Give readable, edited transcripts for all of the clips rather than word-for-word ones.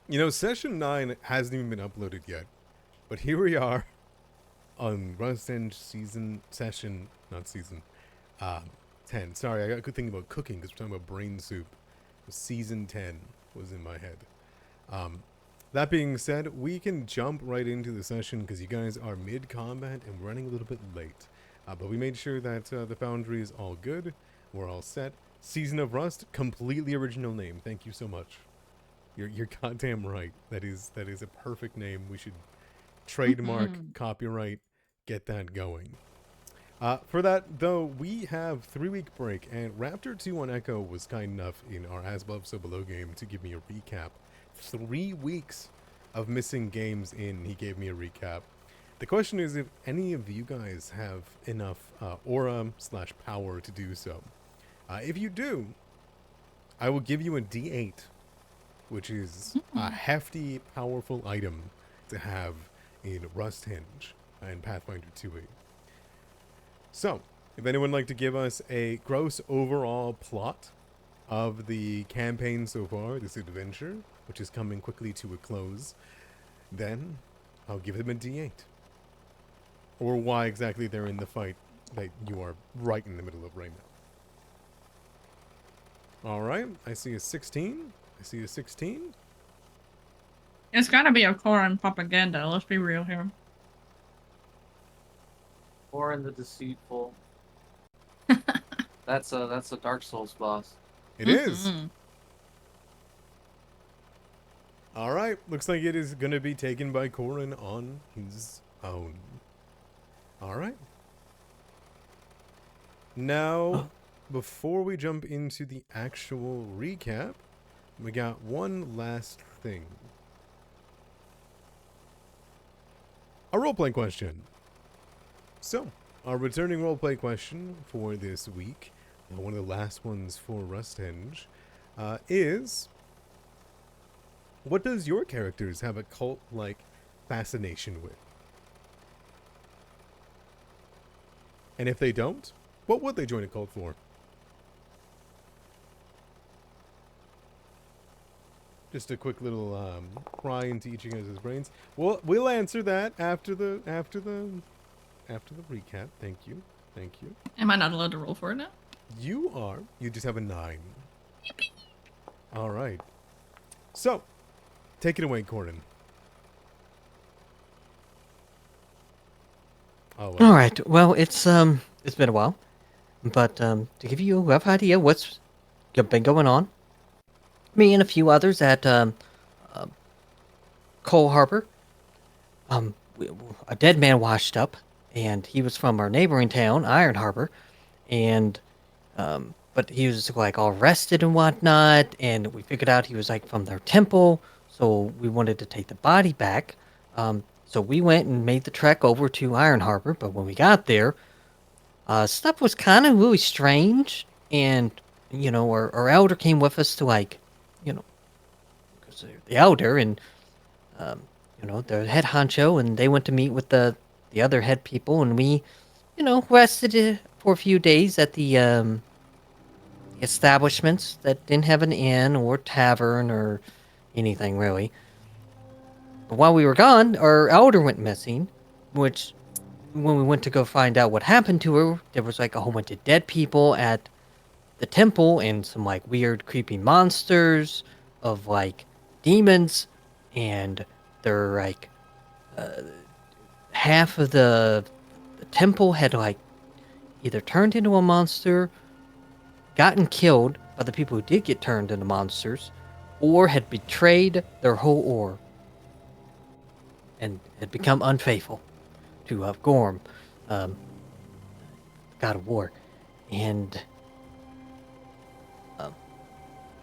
You know, session 9 hasn't even been uploaded yet. But here we are on Rusthenge season, session, not season, uh, 10. Sorry, I got a good thing about cooking because we're talking about brain soup. Season 10 was in my head. That being said, we can jump right into the session because you guys are mid-combat and running a little bit late. But we made sure that the Foundry is all good. We're all set. Season of Rust, completely original name. Thank you so much. You're goddamn right. That is a perfect name. We should trademark, copyright, get that going. For that, though, we have 3-week break, and Raptor 2 on Echo was kind enough in our As Above So Below game to give me a recap. 3 weeks of missing games in, he gave me a recap. The question is if any of you guys have enough aura/power to do so. If you do, I will give you a D8, which is a hefty, powerful item to have in Rusthenge and Pathfinder 2e. So, if anyone would like to give us a gross overall plot of the campaign so far, this adventure, which is coming quickly to a close, then I'll give them a D8. Or why exactly they're in the fight that you are right in the middle of right now. Alright, I see a 16. I see a 16. It's gotta be a Corin propaganda, let's be real here. Corin the Deceitful. That's a Dark Souls boss. It is. Alright, looks like it is going to be taken by Corin on his own. Alright. Now, before we jump into the actual recap, we got one last thing. A roleplay question. So, our returning roleplay question for this week, one of the last ones for Rusthenge, is... what does your characters have a cult-like fascination with? And if they don't, what would they join a cult for? Just a quick little pry into each of you guys' brains. We'll answer that after the recap. Thank you. Am I not allowed to roll for it now? You are. You just have a 9. All right. So, take it away, Corin. Oh, all right. Well, it's been a while, but to give you a rough idea, what's been going on? Me and a few others at Coal Harbor. A dead man washed up, and he was from our neighboring town, Iron Harbor, and but he was like all rested and whatnot, and we figured out he was like from their temple, so we wanted to take the body back. So we went and made the trek over to Iron Harbor, but when we got there, stuff was kind of really strange, and our elder came with us to because the elder and the head honcho, and they went to meet with the other head people, and we, rested for a few days at the establishments that didn't have an inn or tavern or anything really. But while we were gone, our elder went missing, which when we went to go find out what happened to her, there was like a whole bunch of dead people at the temple and some like weird creepy monsters of like demons, and they're like half of the temple had like either turned into a monster, gotten killed by the people who did get turned into monsters, or had betrayed their whole order and had become unfaithful to Gorm, god of war. And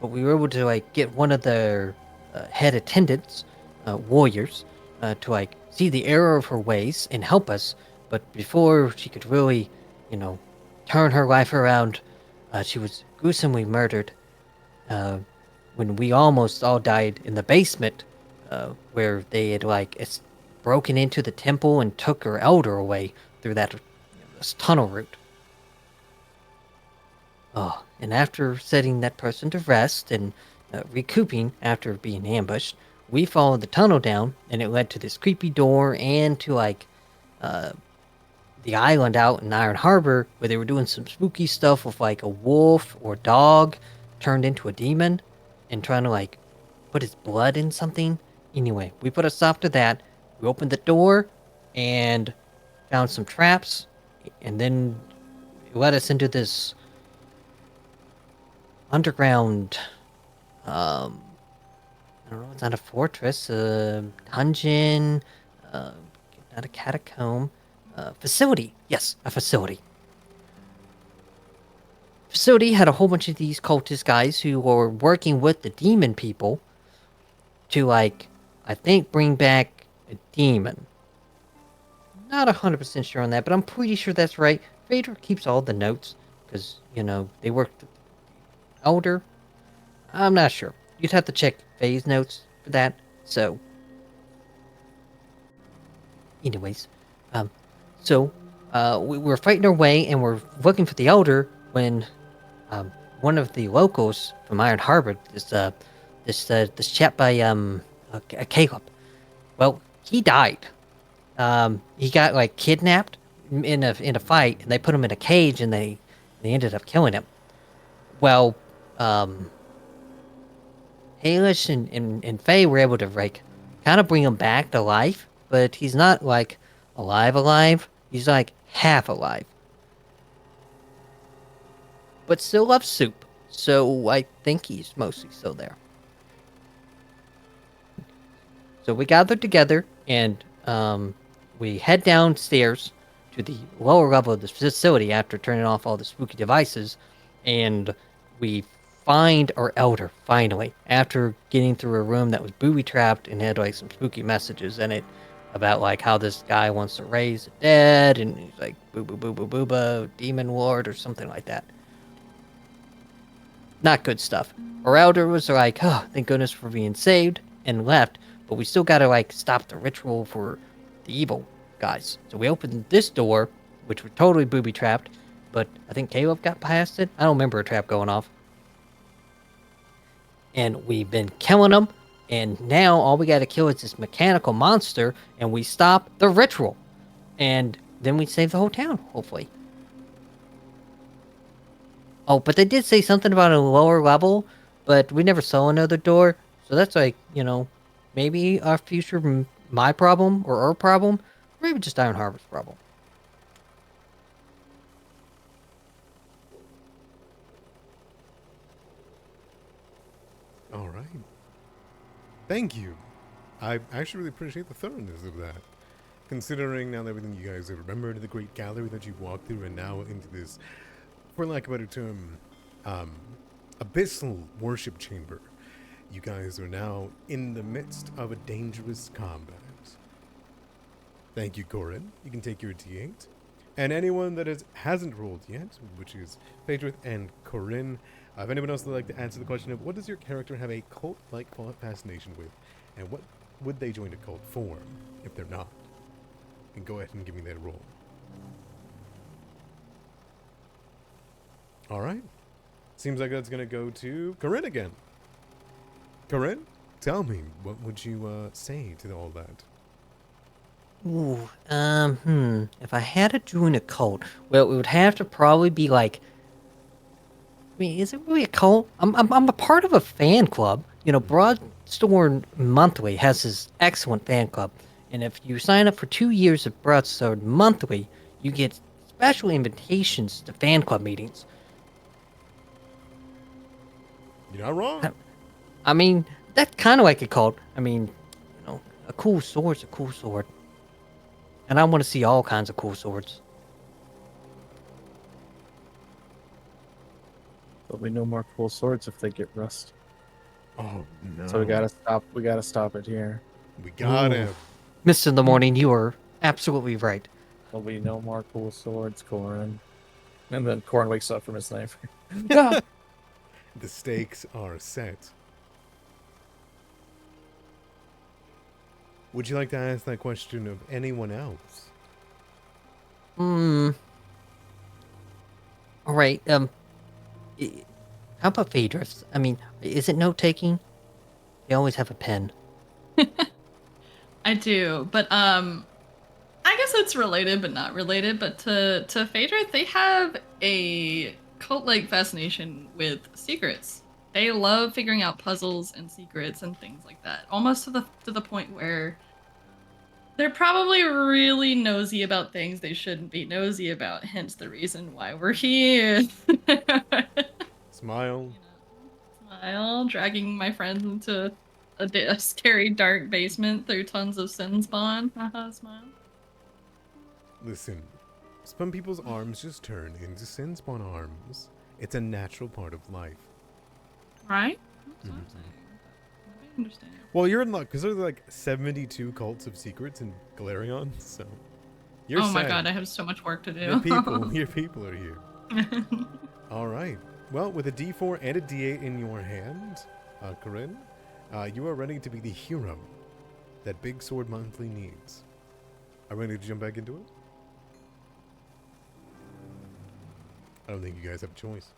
but we were able to like get one of their head attendants, warriors, to like see the error of her ways and help us. But before she could really, turn her life around, she was gruesomely murdered. When we almost all died in the basement, where they had like broken into the temple and took her elder away through this tunnel route. Oh, and after setting that person to rest and recouping after being ambushed, we followed the tunnel down, and it led to this creepy door and to like the island out in Iron Harbor where they were doing some spooky stuff with like a wolf or dog turned into a demon and trying to like put his blood in something. Anyway, we put a stop to that. We opened the door and found some traps, and then it led us into this underground, I don't know, it's not a fortress, a dungeon, not a catacomb, facility. Yes, a facility. Facility had a whole bunch of these cultist guys who were working with the demon people to, like, I think bring back a demon. Not 100% sure on that, but I'm pretty sure that's right. Vader keeps all the notes, because, you know, they worked elder. I'm not sure. You'd have to check Faye's notes for that, so... Anyways, we were fighting our way, and we're looking for the elder, when, one of the locals from Iron Harbor, this chap by, Caleb, well, he died. He got, like, kidnapped in a fight, and they put him in a cage, and they ended up killing him. Well, Halish and Faye were able to, like, kind of bring him back to life, but he's not, like, alive. He's, like, half alive. But still loves soup, so I think he's mostly still there. So we gathered together, and, we head downstairs to the lower level of the facility after turning off all the spooky devices, and we find our elder, finally, after getting through a room that was booby-trapped and had, like, some spooky messages in it about, like, how this guy wants to raise the dead, and he's like, boo-boo-boo-boo-boo-boo, demon lord, or something like that. Not good stuff. Our elder was like, oh, thank goodness for being saved, and left, but we still gotta, like, stop the ritual for the evil guys. So we opened this door, which was totally booby-trapped, but I think Caleb got past it. I don't remember a trap going off. And we've been killing them, and now all we gotta kill is this mechanical monster, and we stop the ritual. And then we save the whole town, hopefully. Oh, but they did say something about a lower level, but we never saw another door, so that's like, you know, maybe our future, my problem, or our problem, or maybe just Iron Harbor's problem. All right. Thank you. I actually really appreciate the thoroughness of that. Considering now everything you guys have remembered, the great gallery that you've walked through, and now into this, for lack of a better term, abyssal worship chamber. You guys are now in the midst of a dangerous combat. Thank you, Corin. You can take your D8. And anyone that hasn't rolled yet, which is Phaedrith and Corinne, if anyone else would like to answer the question of what does your character have a cult-like fascination with, and what would they join a cult for if they're not? You can go ahead and give me that roll. All right. Seems like that's going to go to Corinne again. Corinne, tell me, what would you say to all that? Ooh, if I had to join a cult, well, it would have to probably be like, I mean, is it really a cult? I'm a part of a fan club. You know, Broadstorm Monthly has this excellent fan club, and if you sign up for 2 years of Broadstorm Monthly, you get special invitations to fan club meetings. You're not wrong. I mean, that's kind of like a cult. I mean, you know, a cool sword's a cool sword. And I want to see all kinds of cool swords. There'll be no more cool swords if they get rust. Oh, no. So we gotta stop it here. We got him. Mist in the Morning, you are absolutely right. There'll be no more cool swords, Corin. And then Corin wakes up from his nightmare. Yeah. The stakes are set. Would you like to ask that question of anyone else? Alright, how about Phaedrith? I mean, is it note-taking? They always have a pen. I do, but I guess it's related but not related. But to Phaedra, they have a cult-like fascination with secrets. They love figuring out puzzles and secrets and things like that. Almost to the point where they're probably really nosy about things they shouldn't be nosy about. Hence the reason why we're here. Smile. Smile, dragging my friends into a scary dark basement through tons of sin spawn. Haha, smile. Listen, some people's arms just turn into sin spawn arms. It's a natural part of life. Right? That's what I'm saying. I understand. Well, you're in luck because there's like 72 cults of secrets in Galerion, so you're Oh my set. god, I have so much work to do. Your people are here. All right. Well, with a D4 and a D8 in your hand, Corinne, you are ready to be the hero that Big Sword Monthly needs. Are we ready to jump back into it? I don't think you guys have a choice.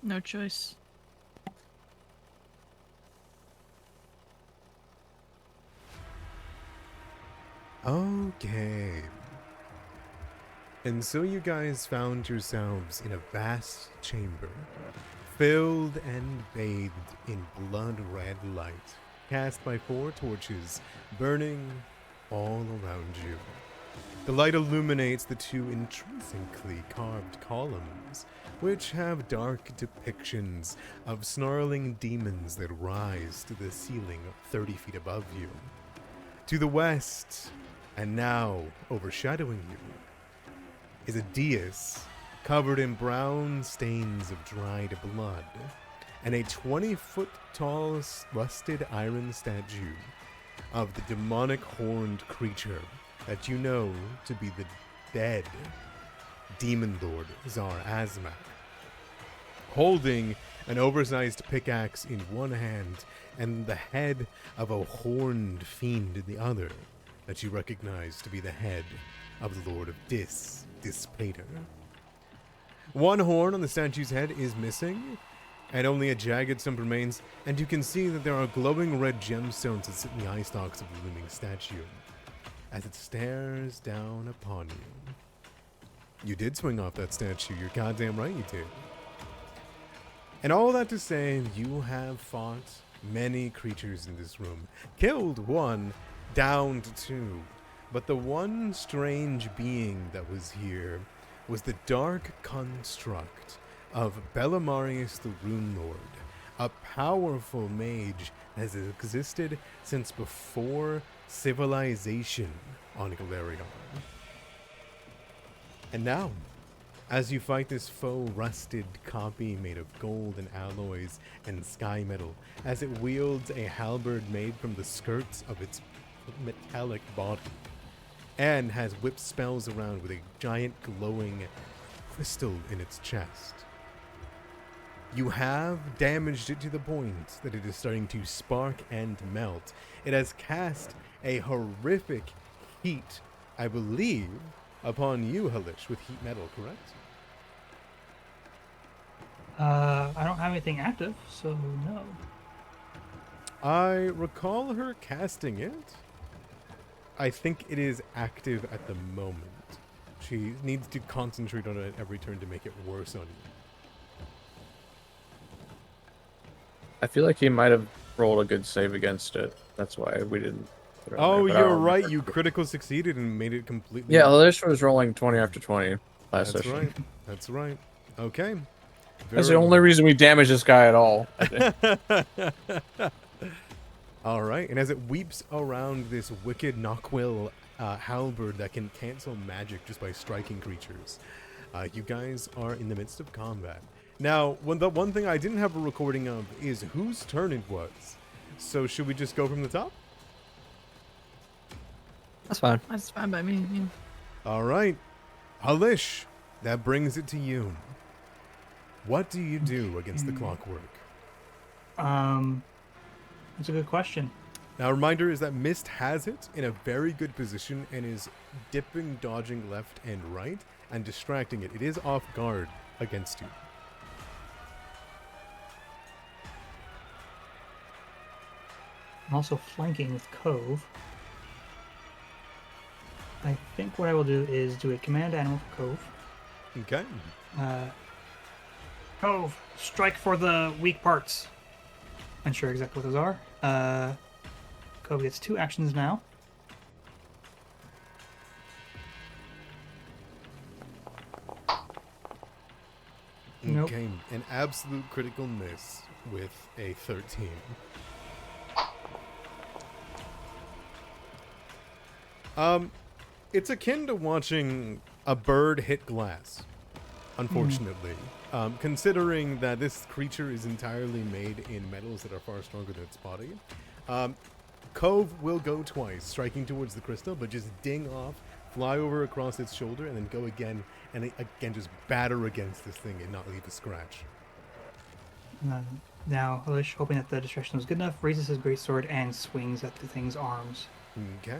No choice. Okay. And so you guys found yourselves in a vast chamber, filled and bathed in blood-red light, cast by 4 torches, burning all around you. The light illuminates the 2 intrinsically carved columns, which have dark depictions of snarling demons that rise to the ceiling 30 feet above you. To the west, and now overshadowing you, is a dais covered in brown stains of dried blood, and a 20-foot tall rusted iron statue of the demonic horned creature that you know to be the dead demon lord Tsar Azmak, holding an oversized pickaxe in one hand and the head of a horned fiend in the other that you recognize to be the head of the Lord of Dispater. One horn on the statue's head is missing, and only a jagged stump remains, and you can see that there are glowing red gemstones that sit in the eye stalks of the looming statue as it stares down upon you. You did swing off that statue, you're goddamn right you did. And all that to say, you have fought many creatures in this room, killed 1, downed 2, but the one strange being that was here was the dark construct of Bellamarius the Rune Lord, a powerful mage that has existed since before civilization on Galerion. And now, as you fight this faux rusted copy made of gold and alloys and sky metal, as it wields a halberd made from the skirts of its metallic body, and has whipped spells around with a giant glowing crystal in its chest. You have damaged it to the point that it is starting to spark and melt. It has cast a horrific heat, I believe, upon you, Halish, with heat metal, correct? I don't have anything active, so no. I recall her casting it. I think it is active at the moment. She needs to concentrate on it every turn to make it worse on you. I feel like he might have rolled a good save against it. That's why we didn't. Put it on Oh, there, but I don't you're right. remember. You critical succeeded and made it completely. Yeah, Alish was rolling 20 after 20 last that's session. right. That's right. Okay. That's the Very only reason we damaged this guy at all. All right, and as it weeps around this wicked Knockwill halberd that can cancel magic just by striking creatures, you guys are in the midst of combat. Now, the one thing I didn't have a recording of is whose turn it was. So should we just go from the top? That's fine. That's fine by me. Yeah. All right, Halish, that brings it to you. What do you do against the clockwork? That's a good question. Now, a reminder is that Mist has it in a very good position and is dipping, dodging left and right, and distracting it. It is off guard against you. I'm also flanking with Cove. I think what I will do is do a command animal for Cove. Okay. Cove, strike for the weak parts. Unsure exactly what those are. Cove gets 2 actions now. Nope. Okay. An absolute critical miss with a 13. It's akin to watching a bird hit glass, unfortunately. Considering that this creature is entirely made in metals that are far stronger than its body. Cove will go twice, striking towards the crystal, but just ding off, fly over across its shoulder, and then go again, and again just batter against this thing and not leave a scratch. Now, Elish, hoping that the distraction was good enough, raises his greatsword and swings at the thing's arms. Okay.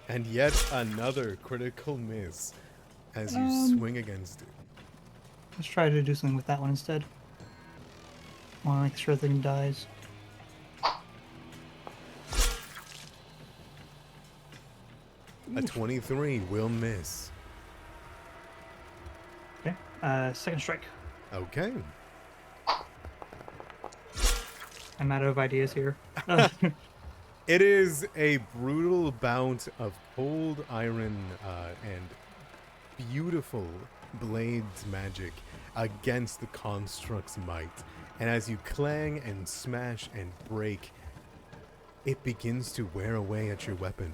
And yet another critical miss as you swing against it. Let's try to do something with that one instead. I want to make sure the thing dies. A 23 will miss. Okay. Second strike. Okay. I'm out of ideas here. It is a brutal bout of cold iron and beautiful blades magic against the construct's might. And as you clang and smash and break, it begins to wear away at your weapon.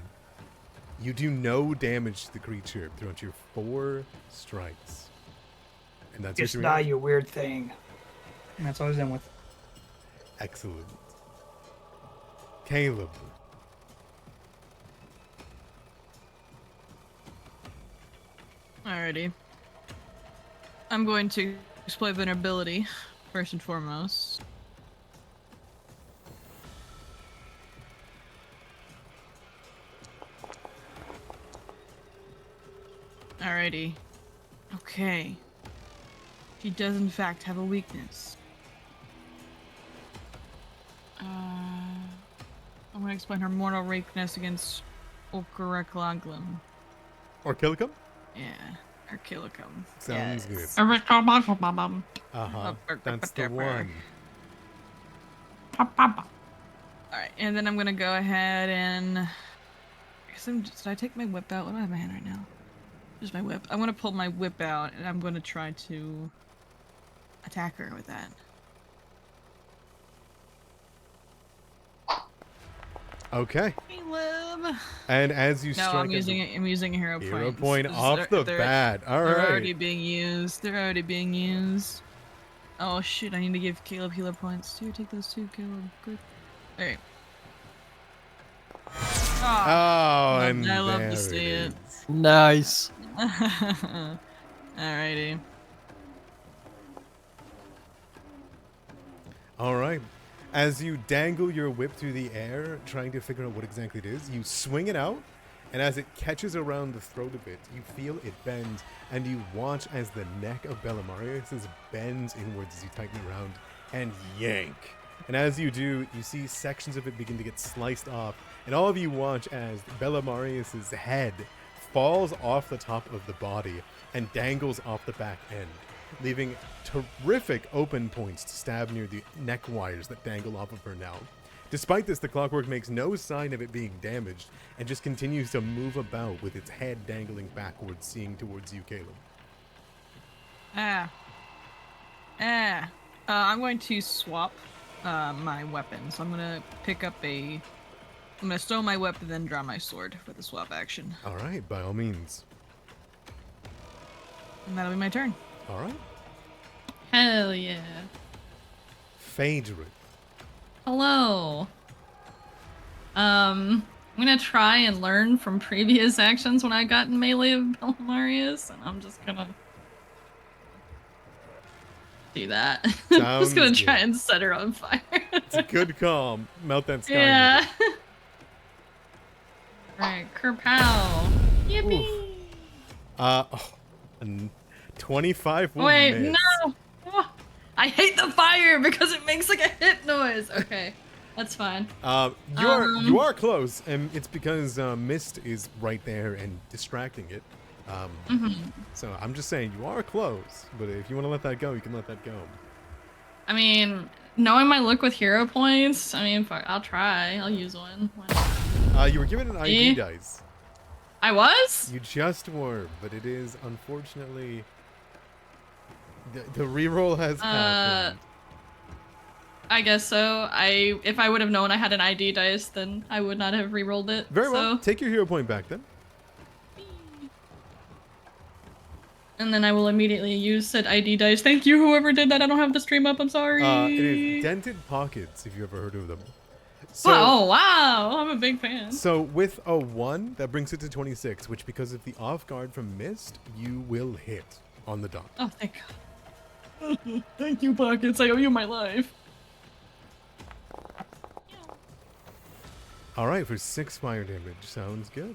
You do no damage to the creature throughout your 4 strikes. And that's Just your die, 3. you weird thing. And that's all I was done with. Excellent. Caleb. Alrighty. I'm going to exploit vulnerability, first and foremost. Alrighty. Okay. She does in fact have a weakness. I'm gonna explain her mortal weakness against Okaraklaglum. Or Killicum? Yeah, or Killicum. Sounds good. good. Uh-huh. That's the one. Alright, and then I'm gonna go ahead and... I guess did I take my whip out? What do I have in my hand right now? Just my whip. I'm gonna pull my whip out, and I'm gonna try to attack her with that. Okay. Caleb. And as you No, strike... I'm using a hero point. Hero point off the bat. They're Alright. already being used. They're already being used. Oh shit, I need to give Caleb healer points too. Take those 2, Caleb. Good. Alright. Oh, and I love there to see it. is. Nice. Alrighty. Alright. As you dangle your whip through the air, trying to figure out what exactly it is, you swing it out, and as it catches around the throat of it, you feel it bend, and you watch as the neck of Bellamarius bends inwards as you tighten it around and yank. And as you do, you see sections of it begin to get sliced off, and all of you watch as Bellamarius' head falls off the top of the body and dangles off the back end, leaving terrific open points to stab near the neck wires that dangle off of her now. Despite this, the clockwork makes no sign of it being damaged and just continues to move about with its head dangling backwards, seeing towards you, Caleb. I'm going to swap my weapon. So I'm going to pick up I'm going to stow my weapon, then draw my sword for the swap action. All right, by all means. And that'll be my turn. All right. Hell yeah. Phaedra. Hello. I'm gonna try and learn from previous actions when I got in melee of Bellamarius, and I'm just gonna do that. I'm Sounds just gonna try good. and set her on fire. It's a good call. Melt that sky. Yeah. Right, Kerpow. Yippee! Oh, 25 will Wait, miss. no! Oh, I hate the fire because it makes like a hit noise. Okay, that's fine. You are close, and it's because mist is right there and distracting it. So I'm just saying you are close, but if you want to let that go, you can let that go. I mean, knowing my luck with hero points, I mean, fuck, I'll try. I'll use one. Why not? You were given an ID dice. I was? You just were, but it is unfortunately the reroll has happened. I guess so. If I would have known I had an ID dice, then I would not have rerolled it. Very well. so- Take your hero point back then. And then I will immediately use said ID dice. Thank you, whoever did that. I don't have the stream up. I'm sorry. It is dented pockets. If you ever heard of them. So, oh wow, I'm a big fan. So with a 1, that brings it to 26, which because of the off guard from mist, you will hit on the dot. Oh, thank God. Thank you, pockets. I owe you my life. All right, for 6 fire damage, sounds good.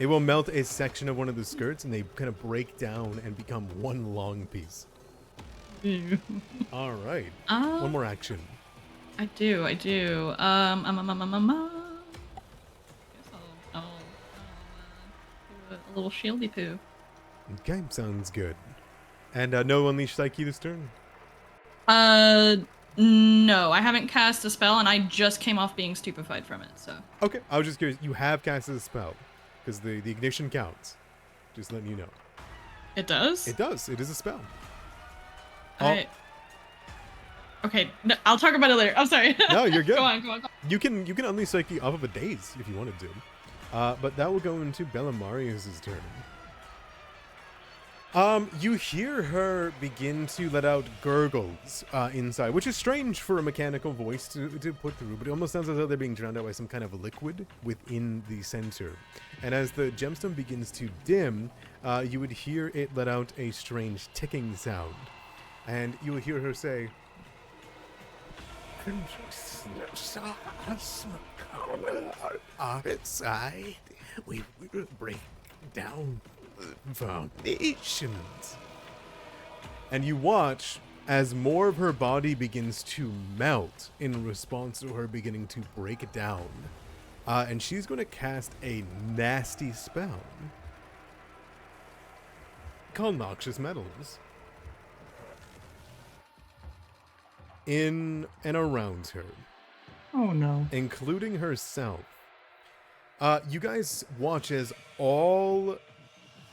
It will melt a section of one of the skirts, and they kind of break down and become one long piece. Ew. All right, one more action. I do. Guess I'll do a little shieldy poo. Okay, sounds good. And no Unleash Psyche this turn? No, I haven't cast a spell, and I just came off being stupefied from it, so. Okay, I was just curious. You have casted a spell, because the ignition counts. Just letting you know. It does? It does. It is a spell. Okay, no, I'll talk about it later. I'm sorry. No, you're good. Go on. You can Unleash Psyche off of a daze if you wanted to. But that will go into Bellamarius' turn. You hear her begin to let out gurgles inside, which is strange for a mechanical voice to put through, but it almost sounds as though they're being drowned out by some kind of liquid within the center. And as the gemstone begins to dim, you would hear it let out a strange ticking sound. And you will hear her say, outside, we will break down foundations. And you watch as more of her body begins to melt in response to her beginning to break down. And she's going to cast a nasty spell called Noxious Metals in and around her. Oh no. Including herself. You guys watch as all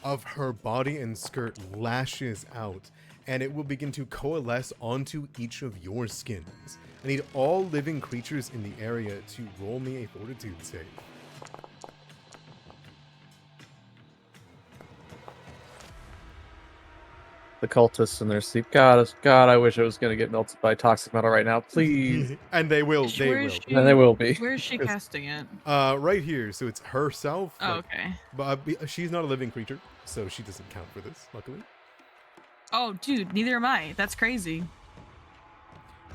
of her body and skirt lashes out, and it will begin to coalesce onto each of your skins. I need all living creatures in the area to roll me a fortitude save. The cultists in their sleep. God, I wish I was going to get melted by toxic metal right now. Please. And they will. They Where will. is she? And they will be. Where is she casting it? Right here. So it's herself. Oh, like- okay. But she's not a living creature, so she doesn't count for this, luckily. Oh, dude, neither am I. That's crazy.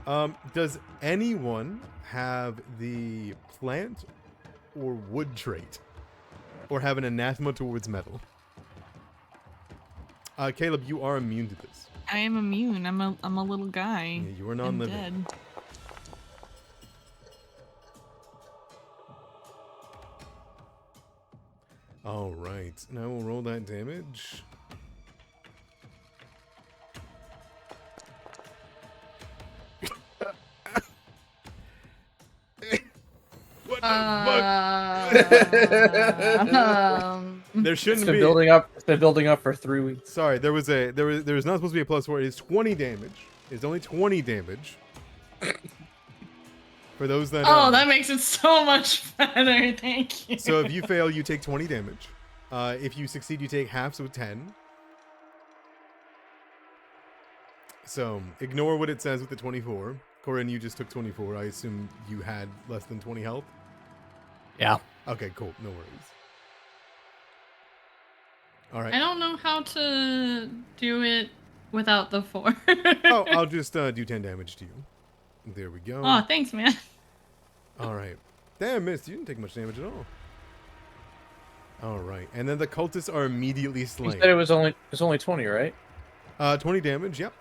Does anyone have the plant or wood trait? Or have an anathema towards metal? Caleb, you are immune to this. I am immune. I'm a little guy. Yeah, you are I'm non-living. dead. All right, now we'll roll that damage. What the fuck? There It's shouldn't been be. building up. It's been building up for 3 weeks. Sorry, there was not supposed to be a +4. It's 20 damage. It's only 20 damage. For those that. Oh, that makes it so much better. Thank you. So if you fail, you take 20 damage. If you succeed, you take half, so 10. So ignore what it says with the 24. Corin, you just took 24. I assume you had less than 20 health. Yeah. Okay, cool. No worries. All right. I don't know how to do it without the 4. Oh, I'll just do 10 damage to you. There we go. Oh, thanks, man. All right. Damn, missed. You didn't take much damage at all. All right. And then the cultists are immediately You slain. said it was only 20, right? 20 damage, yep.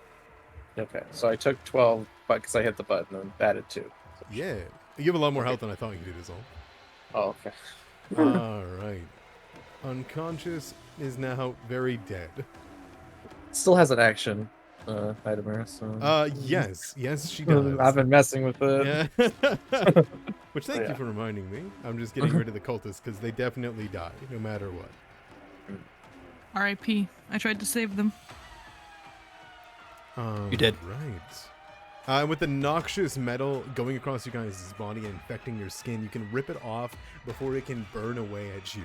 Okay, so I took 12, but because I hit the button and added 2. Yeah. You have a lot more health than I thought you did, is all. Oh, okay. All right. Unconscious is now very dead. Still has an action item, so... Yes, she does. I've been messing with it. Yeah. Which thank Yeah. you for reminding me. I'm just getting rid of the cultists because they definitely die, no matter what. R.I.P. I tried to save them. You did. Right. With the noxious metal going across you guys' body and infecting your skin, you can rip it off before it can burn away at you.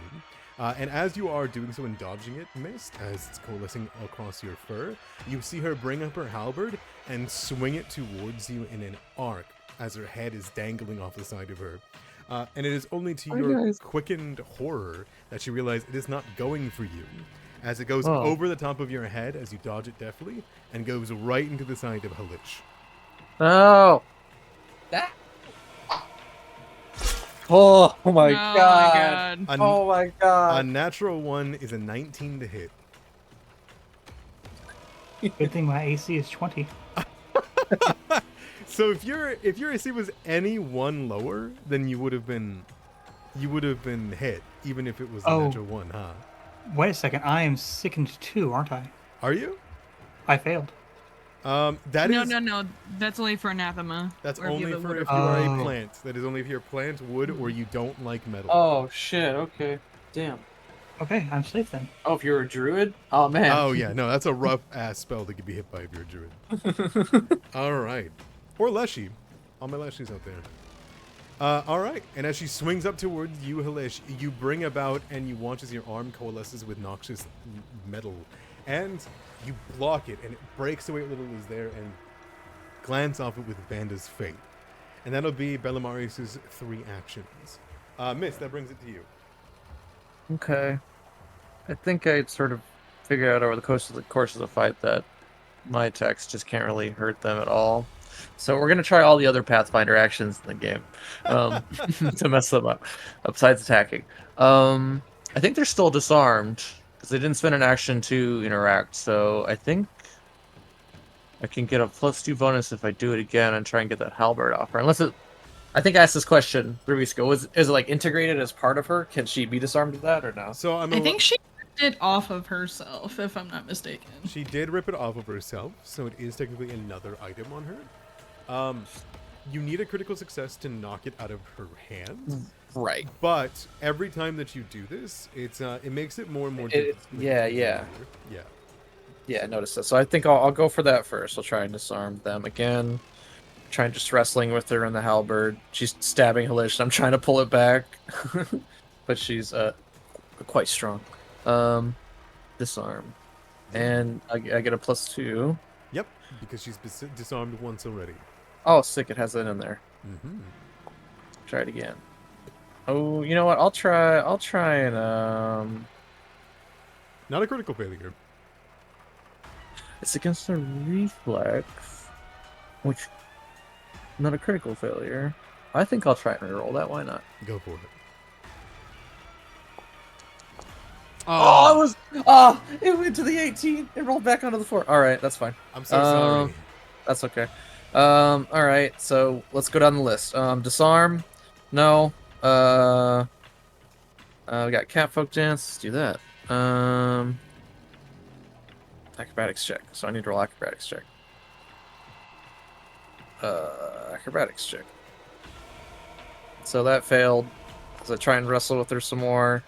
And as you are doing so and dodging it, Mist, as it's coalescing across your fur, you see her bring up her halberd and swing it towards you in an arc as her head is dangling off the side of her. And it is only to your quickened horror that you realize it is not going for you, as it goes over the top of your head as you dodge it deftly and goes right into the side of Halish. Oh! That... Oh my god! God. Oh my god! A natural 1 is a 19 to hit. Good thing my AC is 20. So if your AC was any one lower, then you would have been hit, even if it was a natural 1, huh? Wait a second, I am sickened 2, aren't I? Are you? I failed. That No, is no, no. That's only for anathema. That's Or if you only have a for wood if or- you are a Oh. plant. That is only if you're a plant, wood, or you don't like metal. Oh shit. Okay. Damn. Okay, I'm safe then. Oh, if you're a druid. Oh man. Oh yeah, no, that's a rough ass spell that could be hit by if you're a druid. All right, or Leshy. All my Leshies out there. All right, and as she swings up towards you, Halish, you bring about and you watch as your arm coalesces with noxious metal, and you block it, and it breaks away what little is there, and glance off it with Vanda's fate. And that'll be Bellamarious's 3 actions. Miss, that brings it to you. Okay. I think I sort of figured out over the course of the fight that my attacks just can't really hurt them at all. So we're gonna try all the other Pathfinder actions in the game to mess them up, besides attacking. I think they're still disarmed because they didn't spend an action to interact. So I think I can get a +2 bonus if I do it again and try and get that halberd off her. Unless it, I think I asked this question 3 weeks ago. Is it like integrated as part of her? Can she be disarmed with that or no? So I think she ripped it off of herself, if I'm not mistaken. she did rip it off of herself, so it is technically another item on her. You need a critical success to knock it out of her hands. Right. But every time that you do this, it makes it more and more difficult. Yeah. Yeah. Yeah, I noticed that. So I think I'll go for that first. I'll try and disarm them again. Trying just wrestling with her in the halberd. She's stabbing Halish. I'm trying to pull it back, but she's quite strong. Disarm, and I get a +2. Yep, because she's disarmed once already. Oh, sick! It has that in there. Mm-hmm. Try it again. Oh, you know what? I'll try and Not a critical failure. It's against a reflex, which not a critical failure. I think I'll try and reroll that. Why not? Go for it. It went to the 18. It rolled back onto the 4. All right, that's fine. I'm so sorry. That's okay. All right, so let's go down the list. Disarm, no. We got catfolk dance. Let's do that. Acrobatics check. So I need to roll acrobatics check. Acrobatics check. So that failed. So I try and wrestle with her some more.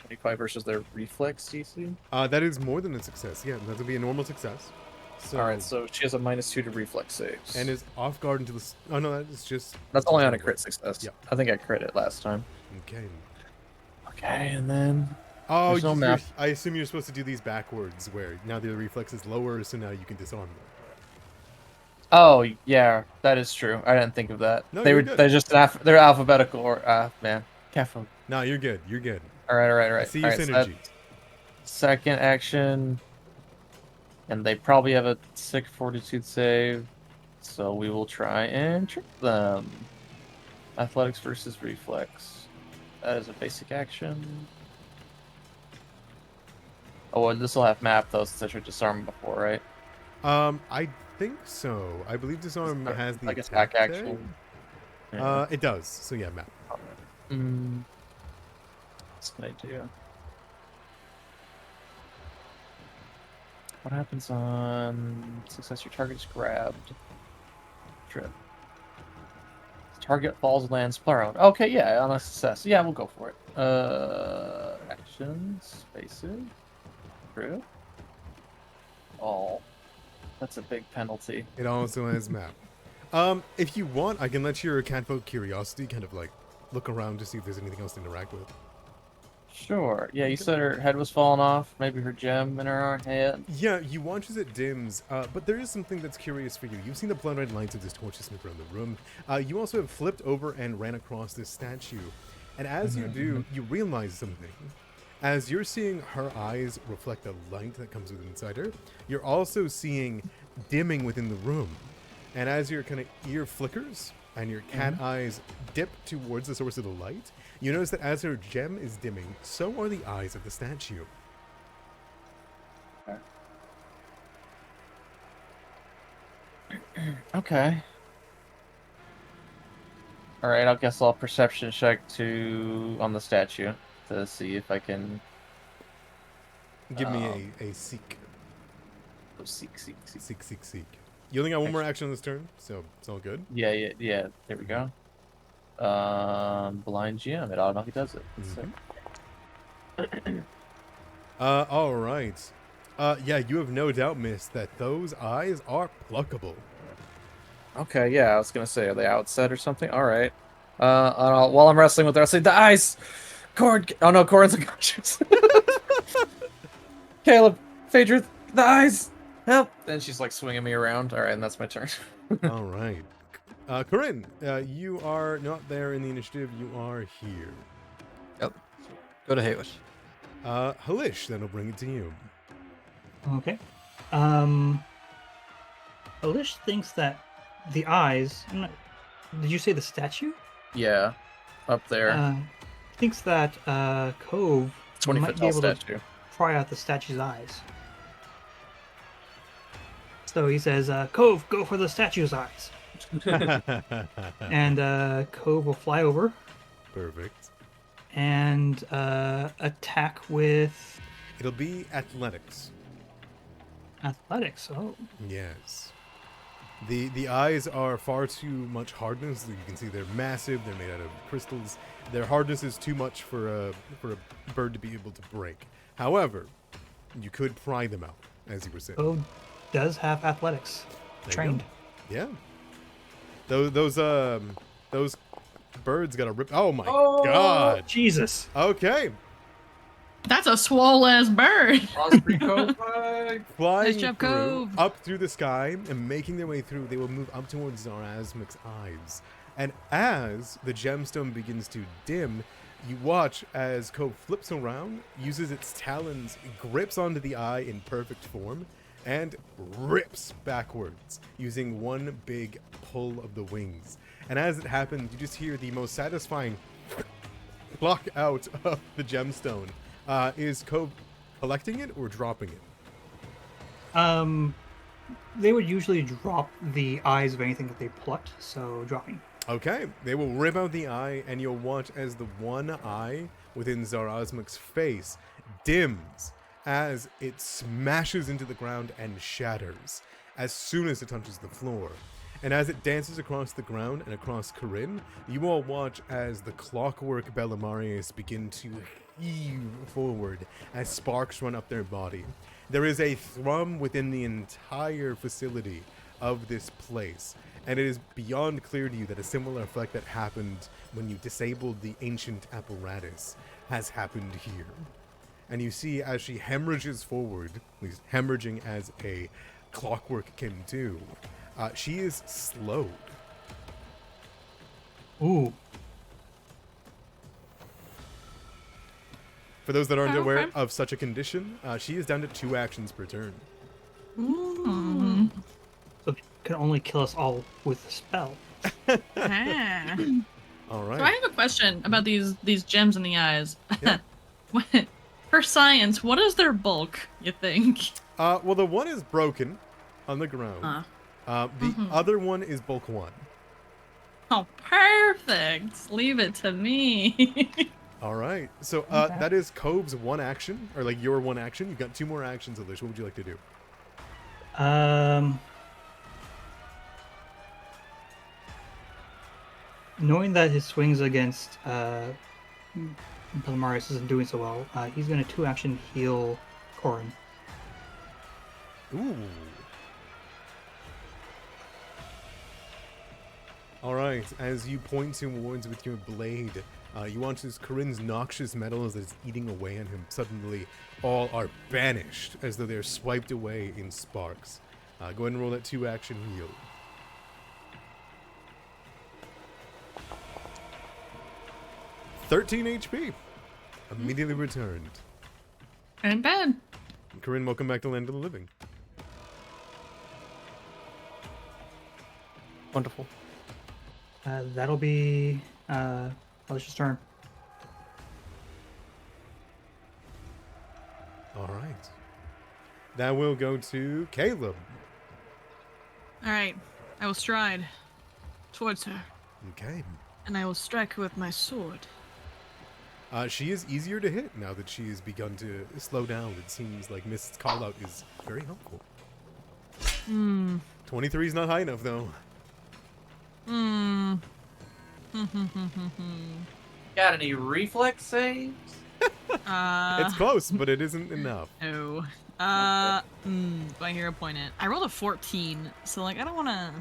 25 versus their reflex DC. That is more than a success. Yeah, that'll be a normal success. So, All right, so she has a -2 to reflex saves. and is off guard until the. Oh no, that is just. that's only on a crit success. Yeah. I think I crit it last time. Okay. Okay, and then Oh, There's no map. I assume you're supposed to do these backwards, where now the reflex is lower, so now you can disarm them. oh yeah, that is true. I didn't think of that. No, they you're were good. they're just they're alphabetical or man, careful. No, you're good. You're good. All right. I see your All right, so synergy. second action, and they probably have a sick fortitude save, so we will try and trick them. Athletics versus reflex. That is a basic action. Oh, well, this will have map though, since I should disarm before, right? I think so. I believe disarm has the like attack tag. action. Yeah. It does. So yeah, map. That's an idea. What happens on success? Your target is grabbed. Trip. Target falls, lands prone. Okay, yeah, on a success. Yeah, we'll go for it. Actions, spaces, true. Oh, that's a big penalty. It also has map. If you want, I can let your catfolk curiosity kind of like look around to see if there's anything else to interact with. Sure. Yeah, you said her head was falling off. Maybe her gem in her head. Yeah, you watch as it dims, but there is something that's curious for you. You've seen the blood red lights of this torch sniff around the room. You also have flipped over and ran across this statue. And as you do, you realize something. As you're seeing her eyes reflect the light that comes within inside her, you're also seeing dimming within the room. And as your kind of ear flickers and your cat eyes dip towards the source of the light, you notice that as her gem is dimming, so are the eyes of the statue. Okay. All right, I guess I'll perception check on the statue to see if I can. Give me a seek. Oh, seek. Seek. You only got one more action on this turn, so it's all good. Yeah. There we go. Blind GM. It automatically does it. All right. Yeah, you have no doubt, miss, that those eyes are pluckable. Okay, yeah, I was gonna say, are they outset or something? All right. While I'm wrestling with her, I'll say, the eyes! Corin! Oh no, Corin's unconscious. Caleb, Phaedra, the eyes! Help! And she's like swinging me around. All right, and that's my turn. All right. Corinne, you are not there in the initiative. You are here. Yep. Go to Halish. Halish, then I'll bring it to you. Okay. Alish thinks that the eyes. Did you say the statue? Yeah, up there. Thinks that Cove 20 might foot be tall able statue. to pry out the statue's eyes. So he says, Cove, go for the statue's eyes. And Cove will fly over Perfect. and attack with It'll be athletics. athletics. Oh, Yes. The eyes are far too much hardness. You can see they're massive. They're made out of crystals. Their hardness is too much for a bird to be able to break. However, you could pry them out, as you were saying. Cove does have athletics There you trained. go. Yeah. Those birds got a rip. Oh my god. Jesus. Okay. That's a swole ass bird. Osprey Cove. Flying Nice job, through, Cove. up through the sky and making their way through, they will move up towards Zarazmic's eyes. And as the gemstone begins to dim, you watch as Cove flips around, uses its talons, grips onto the eye in perfect form, and rips backwards using one big pull of the wings. And as it happens, you just hear the most satisfying pluck out of the gemstone. Is Cove collecting it or dropping it? They would usually drop the eyes of anything that they plucked, so dropping. Okay, they will rip out the eye, and you'll watch as the one eye within Zarazmic's face dims as it smashes into the ground and shatters as soon as it touches the floor. And as it dances across the ground and across Corinne, you all watch as the clockwork Bellamarius begin to heave forward as sparks run up their body. There is a thrum within the entire facility of this place, and it is beyond clear to you that a similar effect that happened when you disabled the ancient apparatus has happened here. And you see as she hemorrhages forward, at least hemorrhaging as a clockwork can do, she is slowed. Ooh. For those that aren't Okay, aware okay. of such a condition, she is down to 2 actions per turn. So it can only kill us all with a spell. Ah. All So I right. have a question about these gems in the eyes. Yeah. For science, what is their bulk, you think? Well, the one is broken. on the ground. The Mhm. other one is bulk 1. Oh, perfect. Leave it to me. All right. So Okay. that is Cove's one action, or like your one action. You've got 2 more actions, Alicia. What would you like to do? Knowing that his swings against Belmarius isn't doing so well, he's going to 2-action heal Corin. Ooh. All right. As you point towards with your blade, you watch as Corinne's noxious metal as it's eating away on him. Suddenly, all are banished as though they're swiped away in sparks. Go ahead and roll that 2-action heal. $13 HP. Immediately returned. And bad. Corinne, welcome back to Land of the Living. Wonderful. That'll be Alicia's turn. All right. That will go to Caleb. All right, I will stride towards her, Okay. and I will strike her with my sword. She is easier to hit now that she has begun to slow down. It seems like Mist's call-out is very helpful. 23 is not high enough, though. Got any reflex saves? It's close, but it isn't enough. Oh. Do I hear a point in? I rolled a 14, so like I don't want to.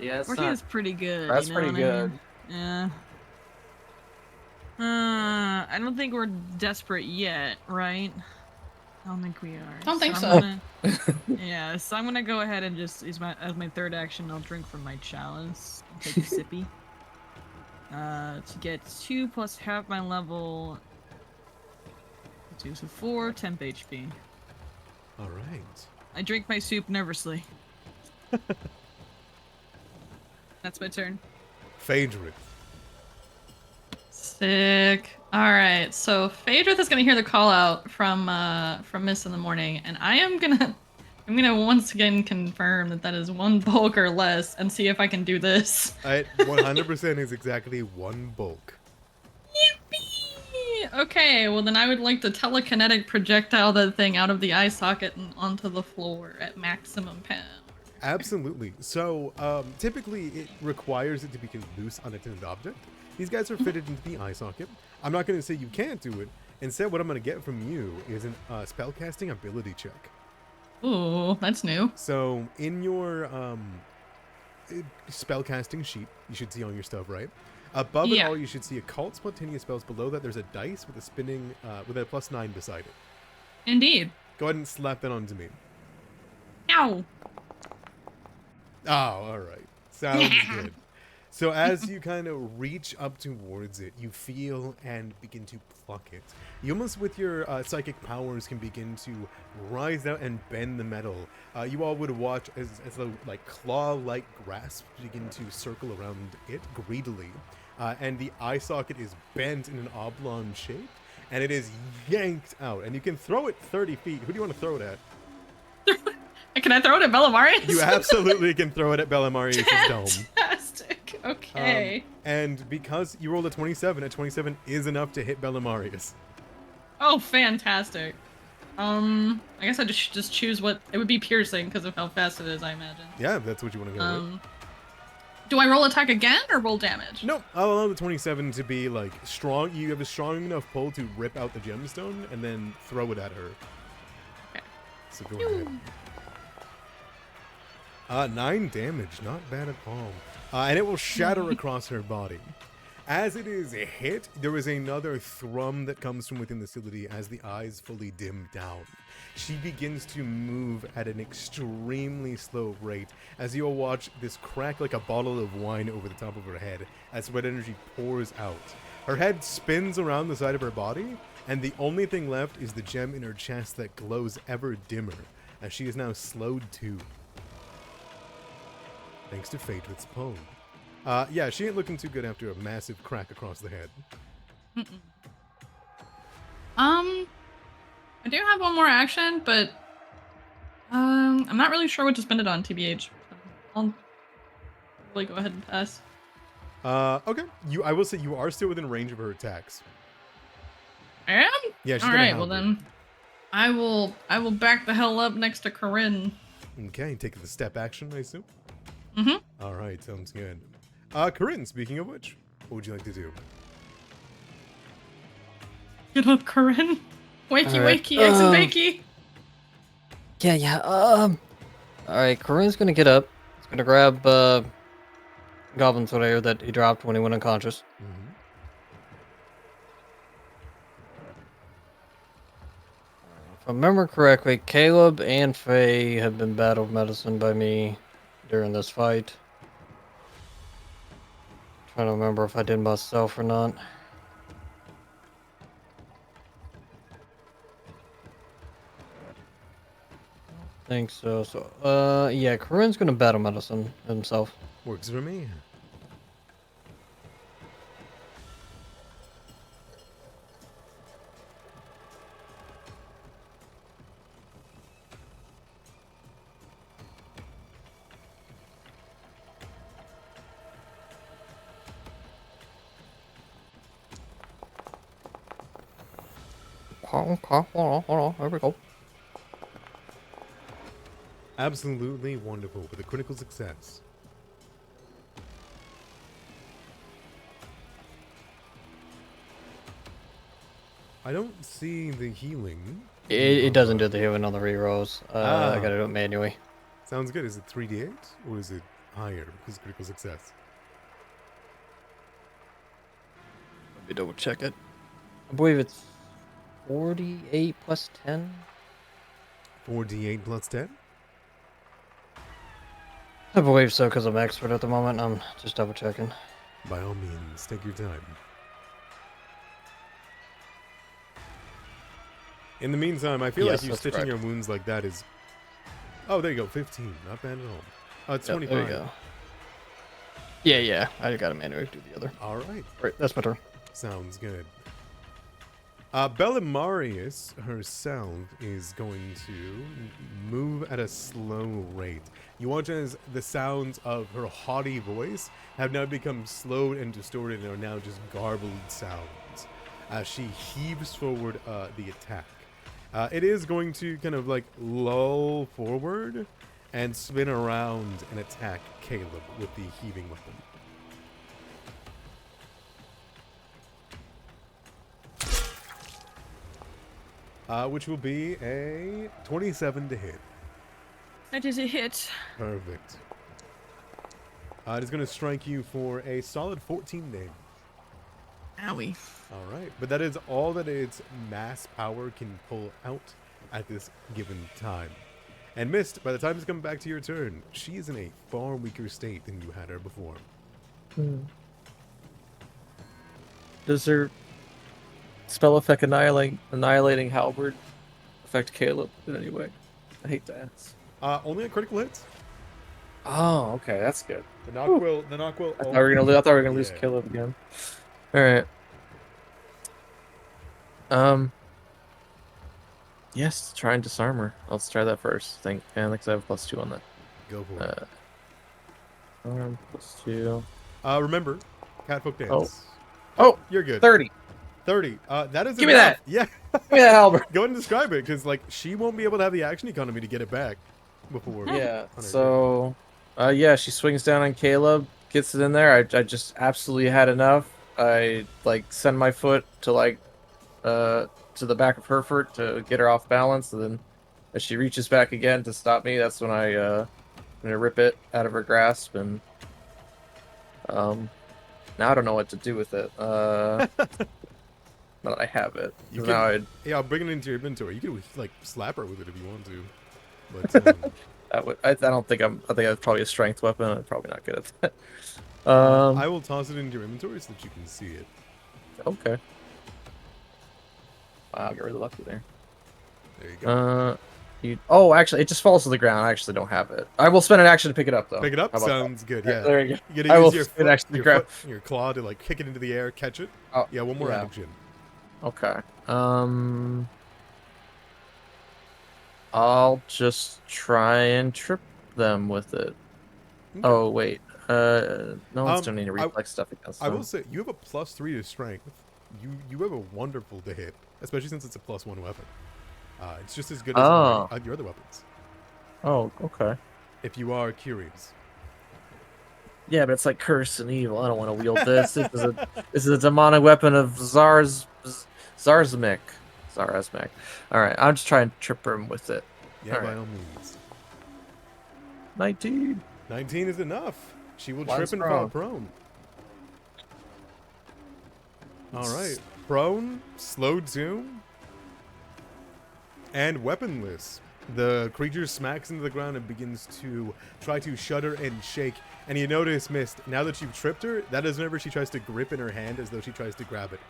Yeah, 14 is pretty good. That's you know pretty what I good. mean? Yeah. I don't think we're desperate yet, right? I don't think we are. Don't think I'm so. gonna- yeah, so I'm gonna go ahead and just use as my third action. I'll drink from my chalice. And take a sippy. To get 2 plus half my level. 2, so 4 temp HP. All right. I drink my soup nervously. That's my turn. Phaedrith. Sick. All right. So Phaedrith is gonna hear the call out from Miss in the morning, and I'm gonna once again confirm that is 1 bulk or less, and see if I can do this. It 100% is exactly 1 bulk. Yippee! Okay. Well, then I would like to telekinetic projectile that thing out of the eye socket and onto the floor at maximum power. Absolutely. So, typically it requires it to be a loose, unattended object. These guys are fitted into the eye socket. I'm not going to say you can't do it. Instead, what I'm going to get from you is a spellcasting ability check. Ooh, that's new. So, in your spellcasting sheet, you should see all your stuff, right? Above it Yeah. all, you should see occult spontaneous spells. Below that, there's a dice with a spinning, with a +9 beside it. Indeed. Go ahead and slap that onto me. Ow. Oh, all right. Sounds good. So as you kind of reach up towards it, you feel and begin to pluck it. You almost, with your psychic powers, can begin to rise out and bend the metal. You all would watch as though like claw-like grasps begin to circle around it greedily. And the eye socket is bent in an oblong shape, and it is yanked out. And you can throw it 30 feet. Who do you want to throw it at? Can I throw it at Bellamarius? You absolutely can throw it at Bellamarius' dome. Fantastic. Okay. And because you rolled a 27 is enough to hit Bellamarius. Oh, fantastic. I guess I just choose what it would be, piercing, because of how fast it is, I imagine. Yeah, that's what you want to go with. Do I roll attack again or roll damage? No, I'll allow the 27 to be like strong. You have a strong enough pull to rip out the gemstone and then throw it at her. Okay. So go ahead. 9 damage, not bad at all. And it will shatter across her body. As it is hit, there is another thrum that comes from within the facility as the eyes fully dim down. She begins to move at an extremely slow rate as you'll watch this crack like a bottle of wine over the top of her head as red energy pours out. Her head spins around the side of her body, and the only thing left is the gem in her chest that glows ever dimmer as she is now slowed to. Thanks to Phaedrith's poem. Yeah, she ain't looking too good after a massive crack across the head. I do have one more action, but I'm not really sure what to spend it on, TBH. I'll really go ahead and pass. Okay. I will say you are still within range of her attacks. I am? Yeah, she's All gonna right, well hound you. then, I will back the hell up next to Corinne. Okay, take the step action, I assume. Mm-hmm. All right, sounds good. Corinne, speaking of which, what would you like to do? Get up, Corinne. Wakey, Alright, wakey, eggs and bakey. Yeah. All right, Corinne's gonna get up. He's gonna grab Goblin Slayer that he dropped when he went unconscious. Mm-hmm. If I remember correctly, Caleb and Faye have been battle medicine by me during this fight. Trying to remember if I did myself or not. Think so. So, yeah, Corinne's gonna battle medicine himself. Works for me. Okay, hold on, there we go. Absolutely wonderful with a critical success. I don't see the healing. It doesn't do the healing on the rerolls. I gotta do it manually. Sounds good. Is it 3d8 or is it higher because critical success? Let me double check it. I believe it's 48 plus 10. 4d8 plus 10? I believe so because I'm expert at the moment. I'm just double checking. By all means, take your time. In the meantime, I feel Yes, like you that's stitching correct. your wounds like that is... Oh, there you go. 15. Not bad at all. Oh, it's Yep, 25. there you go. Yeah. I gotta manually do the other. All right. Right, that's my turn. Sounds good. Bellimarius herself is going to move at a slow rate. You watch as the sounds of her haughty voice have now become slowed and distorted and are now just garbled sounds as she heaves forward the attack. It is going to kind of like lull forward and spin around and attack Caleb with the heaving weapon. Which will be a 27 to hit. That is a hit. Perfect. It is going to strike you for a solid 14 damage. Owie. All right, but that is all that its mass power can pull out at this given time. And Mist, by the time it's coming back to your turn, she is in a far weaker state than you had her before. Does her spell effect annihilating halberd affect Caleb in any way? I hate to ask. Only on critical hits. Oh, okay, that's good. The knock will. I thought we were gonna lose Yeah. Caleb again. All right. Yes, try and disarm her. Let's try that first. And because I have +2 on that. Go for it. +2. Remember, catfolk dance. Oh, You're good. 30. 30. That is Give me enough. that. Yeah. Give me that halberd. Go ahead and describe it, because like she won't be able to have the action economy to get it back before. Yeah. on her So, yeah, she swings down on Caleb, gets it in there. I just absolutely had enough. I like send my foot to like to the back of her foot to get her off balance, and then as she reaches back again to stop me, that's when I'm gonna rip it out of her grasp, and now I don't know what to do with it. Now that I have it, You now I'd Yeah, I'll bring it into your inventory. You could like slap her with it if you want to. But I don't think I think that's probably a strength weapon. I'm probably not good at that. I will toss it into your inventory so that you can see it. Okay. Wow, I got really lucky there. There you go. Oh, actually, it just falls to the ground. I actually don't have it. I will spend an action to pick it up, though. Pick it up. How about Sounds good. that? Yeah. There you go. You gotta I will use your spend foot, action to grab. your claw to like kick it into the air, catch it. Oh, Yeah, one more yeah. action. Okay. I'll just try and trip them with it. Okay. Oh wait, no one's doing any I- reflex stuff against I them. will say you have a +3 to strength. You have a wonderful to hit, especially since it's a +1 weapon. It's just as good as your other weapons. Oh, okay. If you are curious. Yeah, but it's like curse and evil. I don't want to wield this. This is a demonic weapon of Zarzmic. All right, I'm just trying to trip him with it. Yeah, All by right. all means. 19. 19 is enough. She will One's trip and fall prone. All right. Prone, slow doom, and weaponless. The creature smacks into the ground and begins to try to shudder and shake. And you notice, Mist, now that you've tripped her, that is whenever she tries to grip in her hand as though she tries to grab it.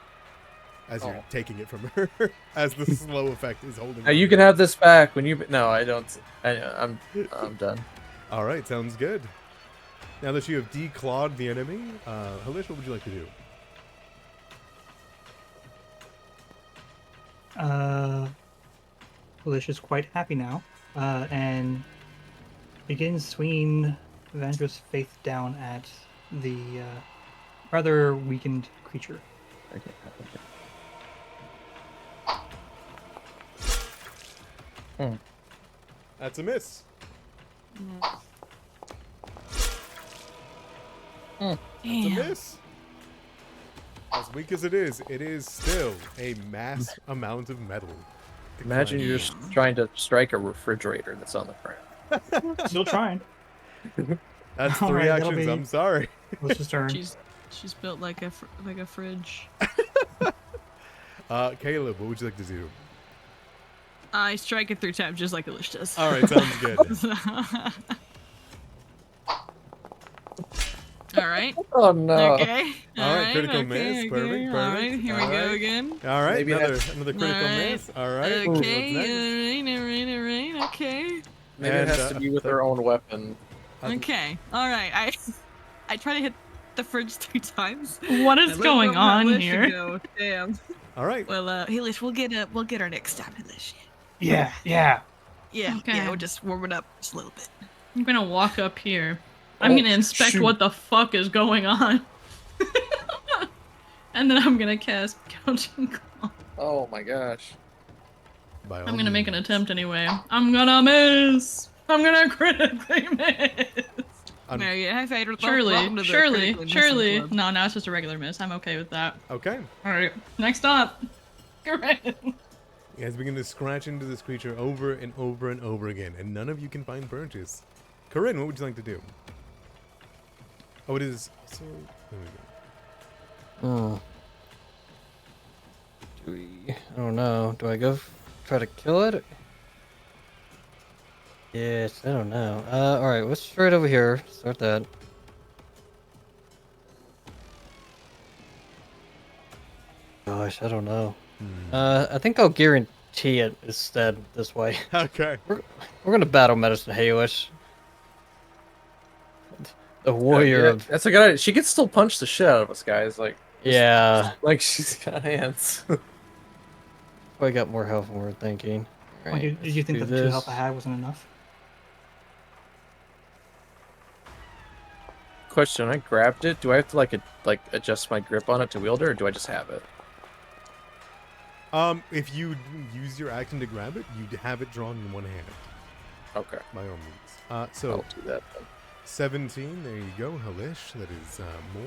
As you're taking it from her. As the slow effect is holding Now on you to can it. have this back when you. No, I don't. I'm done. All right, sounds good. Now that you have declawed the enemy, Halish, what would you like to do? Alicia is quite happy now, and begins swinging Vandra's Faith down at the rather weakened creature. Okay. That's a miss. That's a miss. As weak as it is still a mass amount of metal. Imagine you're just trying to strike a refrigerator that's on the ground. Still trying. That's All 3 right, that'll actions. be- I'm sorry. Alicia's turn. She's built like a fridge. Caleb, what would you like to do? I strike it 3 times just like Alicia does. All right, sounds good. All right. Oh no. Okay. All right, critical miss. Perfect, All right, perfect. here we All go right. again. All right, Maybe another that's- critical Alright. miss. All right. Okay. what's next? All right. Okay. Maybe it has to be with her own weapon. Okay. All right. I try to hit the fridge 3 times. What I is let going go of my on list here? and go, damn. All right. Well, Helish, we'll get our next stop, Helish. Yeah. Yeah. Okay. Yeah. We'll just warm it up just a little bit. I'm gonna walk up here. I'm Oh, gonna inspect shoot. what the fuck is going on. And then I'm gonna cast Counting Call. Oh my gosh. By all I'm gonna make an means. attempt anyway. I'm gonna miss! I'm gonna critically miss! Un- Yeah, hi, Fader. Surely. No, now it's just a regular miss. I'm okay with that. Okay. Alright, next up. Correct. You guys begin to scratch into this creature over and over and over again, and none of you can find branches. Corinne, what would you like to do? Oh, it is. So, there we go. I don't know. Do I go try to kill it? Yes, I don't know. Alright, let's try it over here. Start that. Gosh, I don't know. I think I'll guarantee it instead this way. Okay. We're gonna battle medicine Halish. The warrior of That's a good idea. She could still punch the shit out of us, guys. Like she's got hands. I got more health than we're thinking. Did you think that the 2 health I had wasn't enough? Question: I grabbed it. Do I have to like adjust my grip on it to wield it, or do I just have it? If you use your action to grab it, you'd have it drawn in one hand. Okay, By all means. So I'll do that. Then. 17. There you go, Halish. That is more.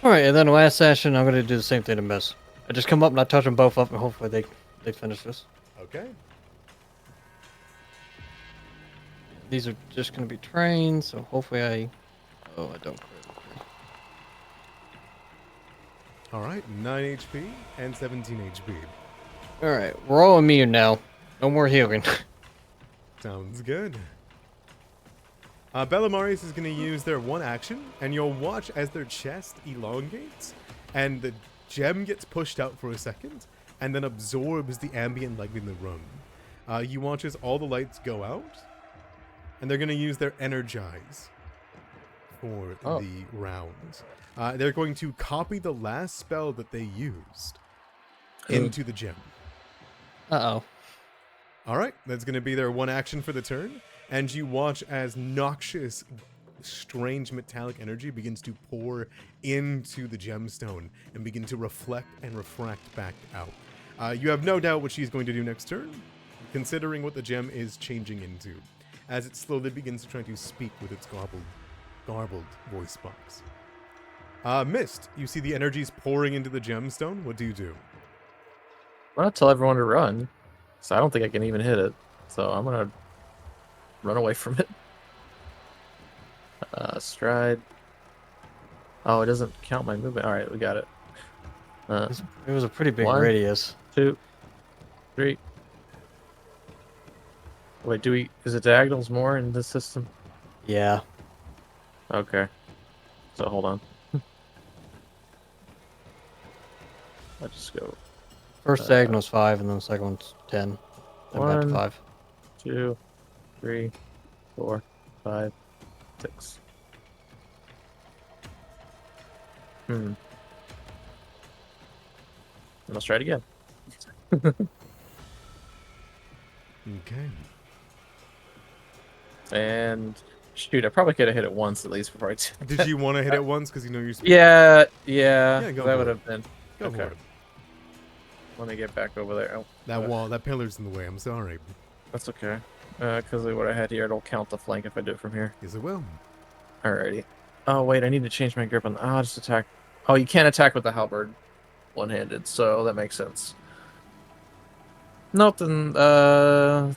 Alright, and then last session I'm gonna do the same thing to miss. I just come up and I touch them both up and hopefully they finish this. Okay. These are just gonna be trained, so hopefully I don't crit. All right. 9 HP and 17 HP. Alright, we're all immune now. No more healing. Sounds good. Bellamarius is going to use their one action, and you'll watch as their chest elongates, and the gem gets pushed out for a second, and then absorbs the ambient light in the room. You watch as all the lights go out, and they're going to use their energize for the round. They're going to copy the last spell that they used into the gem. Uh-oh. All right, that's going to be their one action for the turn. And you watch as noxious, strange metallic energy begins to pour into the gemstone and begin to reflect and refract back out. You have no doubt what she's going to do next turn, considering what the gem is changing into, as it slowly begins to try to speak with its garbled voice box. Mist, you see the energies pouring into the gemstone. What do you do? I'm gonna tell everyone to run, so I don't think I can even hit it. So I'm gonna run away from it. Stride. Oh, it doesn't count my movement. All right, we got it. It was a pretty big 1, radius. 2, 3. Wait, is it diagonals more in this system? Yeah. Okay. So hold on. Let's just go. First diagonal's 5, and then the second one's 10. Then back to 1, 5. 2, 3, 4, 5, 6. Let's try it again. Okay. And shoot, I probably could have hit it once at least before I did. Did you want to hit it once because you know you're... Yeah. Yeah, go that for would it. have been. Go Okay. for it. Let me get back over there. Oh, That wall, that pillar's in the way. I'm sorry. that's okay. Because of what I had here, it'll count the flank if I do it from here. Yes, it will. Alrighty. Oh wait, I need to change my grip on. I'll just attack. Oh, you can't attack with the halberd, one-handed, so that makes sense. Nope. Then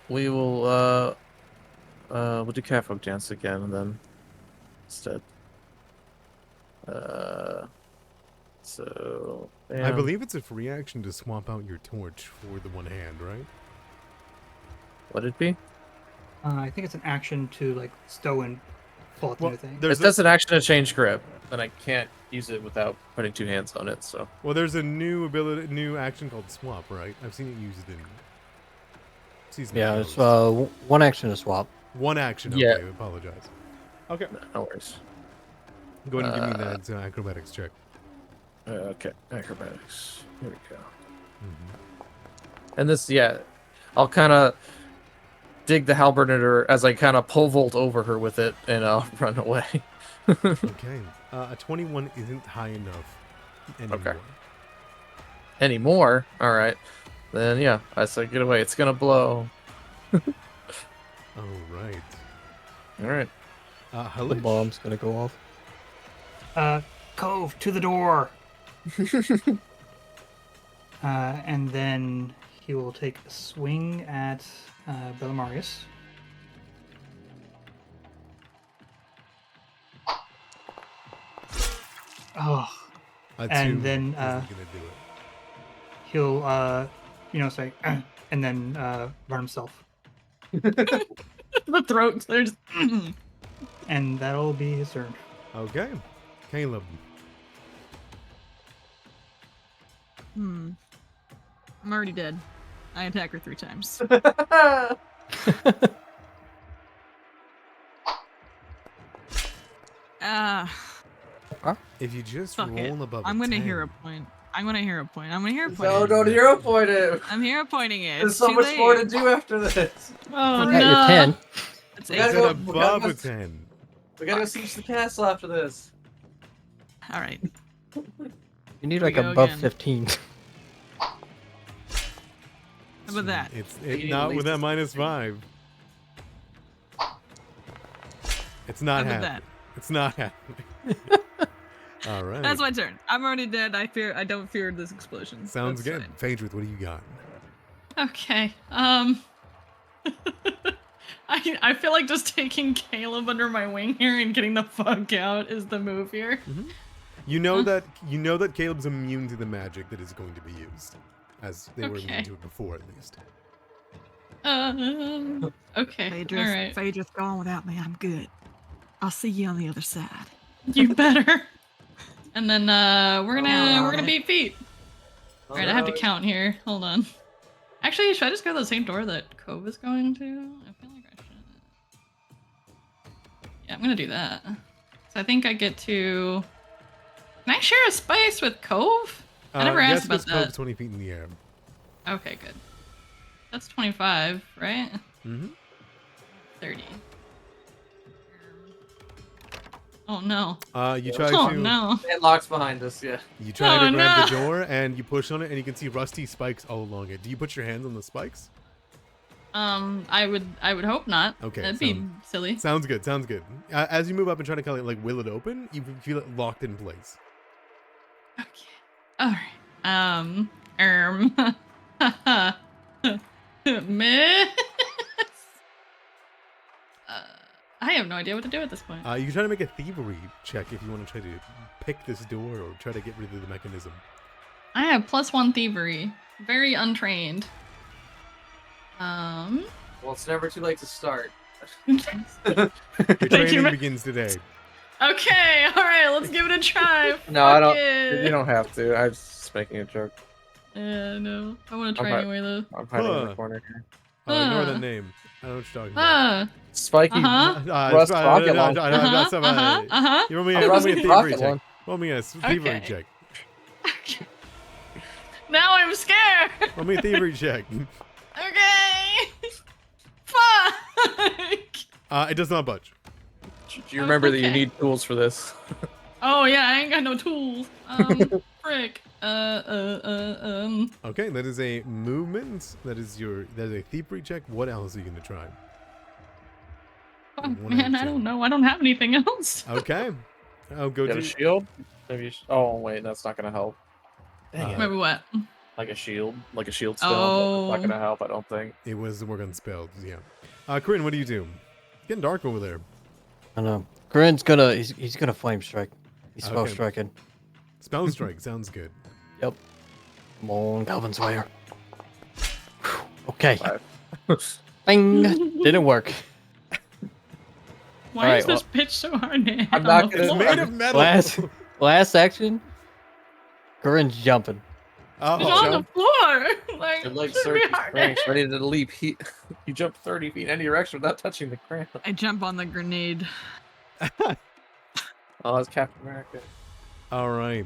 we will we'll do catfolk dance again, and then instead. So. I believe it's a free action to swap out your torch for the one hand, right? Would it be? I think it's an action to like stow and pull out the new thing. It does an action to change grip, then I can't use it without putting 2 hands on it. So. Well, there's a new new action called swap, right? I've seen it used in season. Yeah, of it's Heroes. one action to swap. One action. Okay, Yeah. I apologize. Okay, No worries. go ahead and give me that acrobatics check. Okay, acrobatics. Here we go. Mm-hmm. And this, yeah, I'll kind of dig the halberd at her as I kind of pole vault over her with it, and I'll run away. Okay, a 21 isn't high enough anymore. Okay. Anymore? All right. Then yeah, I say get away. It's gonna blow. All right. All right. The Hello. bomb's gonna go off. Cove to the door. And then he will take a swing at Belimarius. Oh, and then isn't gonna do it. he'll say, and then run himself, The throat clears. and that'll be his turn. Okay, Caleb. I'm already dead. I attack her 3 times. If you just Fuck it. roll above, I'm a gonna 10, hero point. I'm gonna hero point. I'm gonna hero point. No, it. don't hero point it. I'm hero pointing it. There's It's so too much late. more to do after this. Oh At your 10. It's We Is gotta it go- above we a gotta go- 10? We gotta go siege the castle after this. All right. You need we like go above again. 15. How about that? It's need not at with that least a -5. It's not How about happening. It's not happening. All right. That's my turn. I'm already dead. I don't fear this explosion. Sounds That's good. Phaedrith, what do you got? Okay. I feel like just taking Caleb under my wing here and getting the fuck out is the move here. You know that Caleb's immune to the magic that is going to be used, as they were Okay. immune to it before, at least. Okay. Phaedrus, All right. Phaedrus, go on without me. I'm good. I'll see you on the other side. You better. And then we're gonna beat feet. All right, I have to count here. Hold on. Actually, should I just go to the same door that Cove is going to? I feel like I should. Yeah, I'm gonna do that. So I think I get to. Can I share a spice with Cove? I never asked about Gasped's Cove's that. 20 feet in the air. Okay, good. That's 25, right? Mm-hmm. 30. Oh no. You try Oh to no. It locks behind us. Yeah. you try to Oh, grab the no. door and you push on it and you can see rusty spikes all along it. Do you put your hands on the spikes? I would hope not. Okay, That'd be sound- silly. Sounds good. Sounds good. As you move up and try to kind of like will it open, you feel it locked in place. Okay. All right. Miss. I have no idea what to do at this point. You can try to make a thievery check if you want to try to pick this door or try to get rid of the mechanism. I have +1 thievery. Very untrained. Well, it's never too late to start. Your Thank you, training ma- begins today. Okay, all right, let's give it a try. No, I Fuck don't. it. You don't have to. I was just making a joke. Yeah, no. I want to try Okay. anyway, though. I'm hiding in Huh. the corner here. Ignore Huh. that name. I don't know what you're talking about. Spiky. Uh-huh. Rust rocket launcher. You roll me A a rusty thievery rocket check. launcher. Roll me a thievery Okay. check. Now I'm scared. Roll me a thievery check. Okay. Fuck. It does not budge. Do you remember that you Okay. need tools for this? Oh yeah, I ain't got no tools. Frick. Okay, that is a movement. That is a thievery check. What else are you gonna try? Oh, One man, I action. don't know. I don't have anything else. Okay. I'll go You got to a shield? Maybe. Oh wait, that's not gonna help. Dang it. Maybe what? Like a shield spell. Oh. That's not gonna help. I don't think. It was work on spells, yeah. Corinne, what do you do? It's getting dark over there. I know. Corinne's gonna he's gonna flame strike. He's spell Okay. striking. Spell strike sounds good. Yep. Come on, Goblin Slayer. Whew. Okay. Bing. Didn't work. Why Alright, is this pitch so hard to hit I'm on not the gonna- It's floor? made of metal. Last action. Corinne's jumping. It's on Oh, the floor. Like, Good luck, shouldn't sir. be hard to Strength, hit. ready to leap. You jump 30 feet in any direction without touching the ground. I jump on the grenade. Oh, that's Captain America. all right.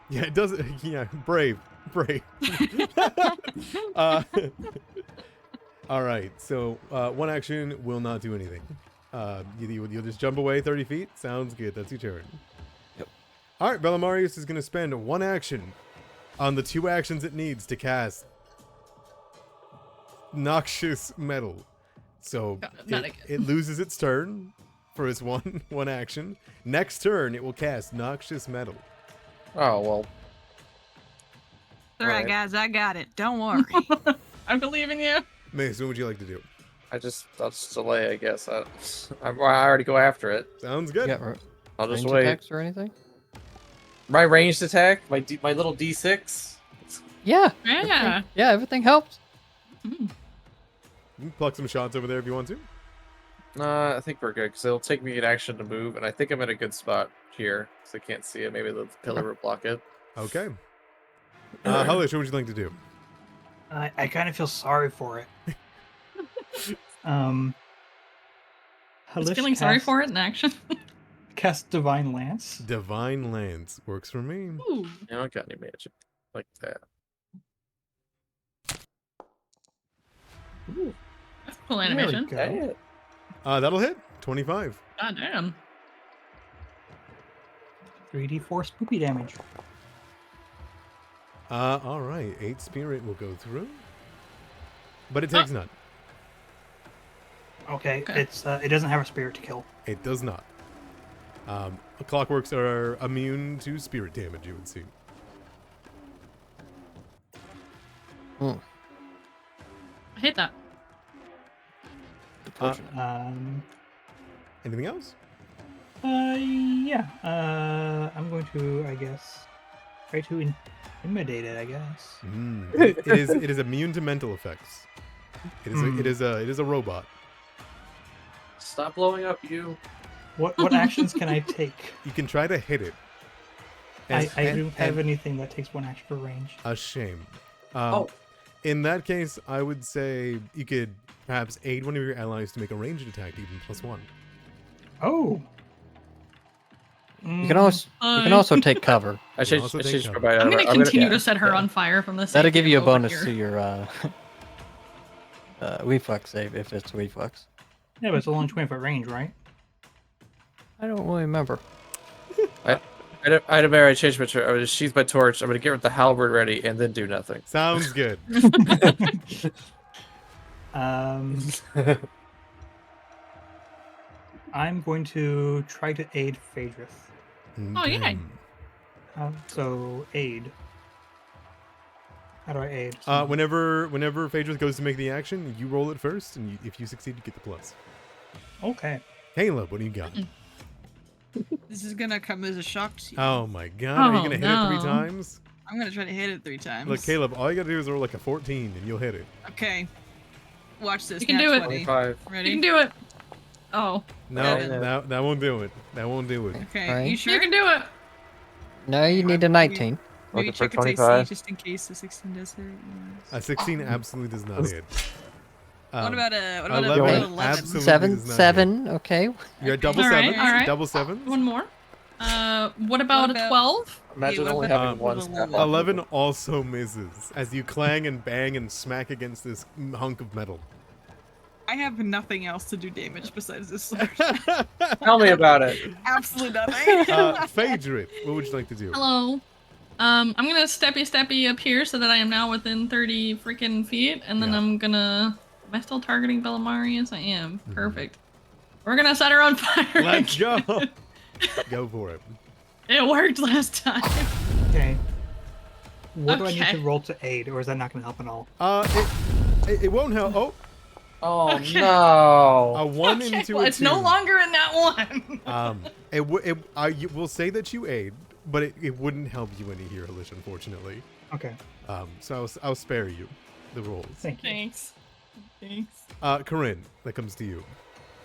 Yeah, it does. Yeah, brave. All right. So one action will not do anything. You'll just jump away 30 feet. Sounds good. That's your turn. Yep. All right. Belamarius is going to spend one action on the 2 actions it needs to cast Noxious Metal. So Not it loses its turn for its one action. Next turn, it will cast Noxious Metal. Oh well. All right, Alright. guys, I got it. Don't worry. I believe in you. Mace, what would you like to do? I'll just delay, I guess. I already go after it. Sounds You good. got I'll just range wait. attacks or anything? My ranged attack, my little D6. Yeah. Yeah. Yeah, everything helps. You can pluck some shots over there if you want to. I think we're good because it'll take me an action to move, and I think I'm in a good spot here, so I can't see it. Maybe the pillar will block it. Okay. Hellish, what would you like to do? I kind of feel sorry for it. Just Hellish feeling sorry cast- for it in action. Cast Divine Lance. Divine Lance works for me. Ooh. I don't got any magic like that. That's cool There we animation. go. Dang it. That'll hit. 25. God damn. 3d4 spoopy damage. All right. 8 spirit will go through. But it takes none. Okay, Okay. it doesn't have a spirit to kill. It does not. Clockworks are immune to spirit damage, you would see. Hmm. I hate that. Anything else? Yeah. I'm going to, I guess, try to intimidate it. I guess. It is immune to mental effects. It is a robot. Stop blowing up, you. What actions can I take? You can try to hit it. I And- don't have and- anything that takes 1 action for range. A shame. Oh. In that case, I would say you could perhaps aid one of your allies to make a ranged attack, even +1. Oh. You can also take cover. I should also I take should just cover. go by I'm gonna I'm continue yeah, to set her yeah. on fire from this. That'll give you a bonus to your reflex save if it's reflex. Yeah, but it's only 20-foot range, right? I don't really remember. Item I changed my turn. I'm gonna sheath my torch. I'm gonna get the halberd ready and then do nothing. Sounds good. I'm going to try to aid Phaedrus. Oh, yeah. Okay. So aid. How do I aid? Whenever Phaedrus goes to make the action, you roll it first, and if you succeed, you get the plus. Okay. Caleb, what do you got? This is gonna come as a shock to you. Oh my god, are you Oh, gonna hit it 3 no. times? I'm gonna try to hit it 3 times. Look, Caleb, all you gotta do is roll like a 14 and you'll hit it. Okay. Watch this. You can nat do it. 20. 25. You Ready? can do it. Oh, No, Yeah. that won't do it. That won't do it. Okay. Alright. You sure? you can do it. No, you need a 19. Maybe Looking for check its AC 25. just in case the 16 does hit. A 16 absolutely does not hit. What Um, about a 11 11? absolutely Seven, does not seven. Okay. You're at double All right, sevens. all right. Double sevens. One more. What about a about- 12? Imagine Yeah, only what having about- one with a stat. little- 11 also misses as you clang and bang and smack against this hunk of metal. I have nothing else to do damage besides this sword. Tell me about it. Absolutely nothing. Phaedrus, what would you like to do? Hello. I'm gonna steppy up here so that I am now within 30 freaking feet, and then Yeah. I'm gonna. Am I still targeting Belimarius? I am. Mhm. Perfect. We're gonna set her on fire. Let's go. again. Go for it. It worked last time. Okay. What do I need Okay. to roll to aid, or is that not going to help at all? It won't help. Oh, Oh Okay. no. a 1 Okay, into well, a it's 2. no longer in that one. We'll say that you aid, but it wouldn't help you any here, Alicia, unfortunately. Okay. So I'll spare you the rolls. Thank you. Thanks. Thanks. Corinne, that comes to you.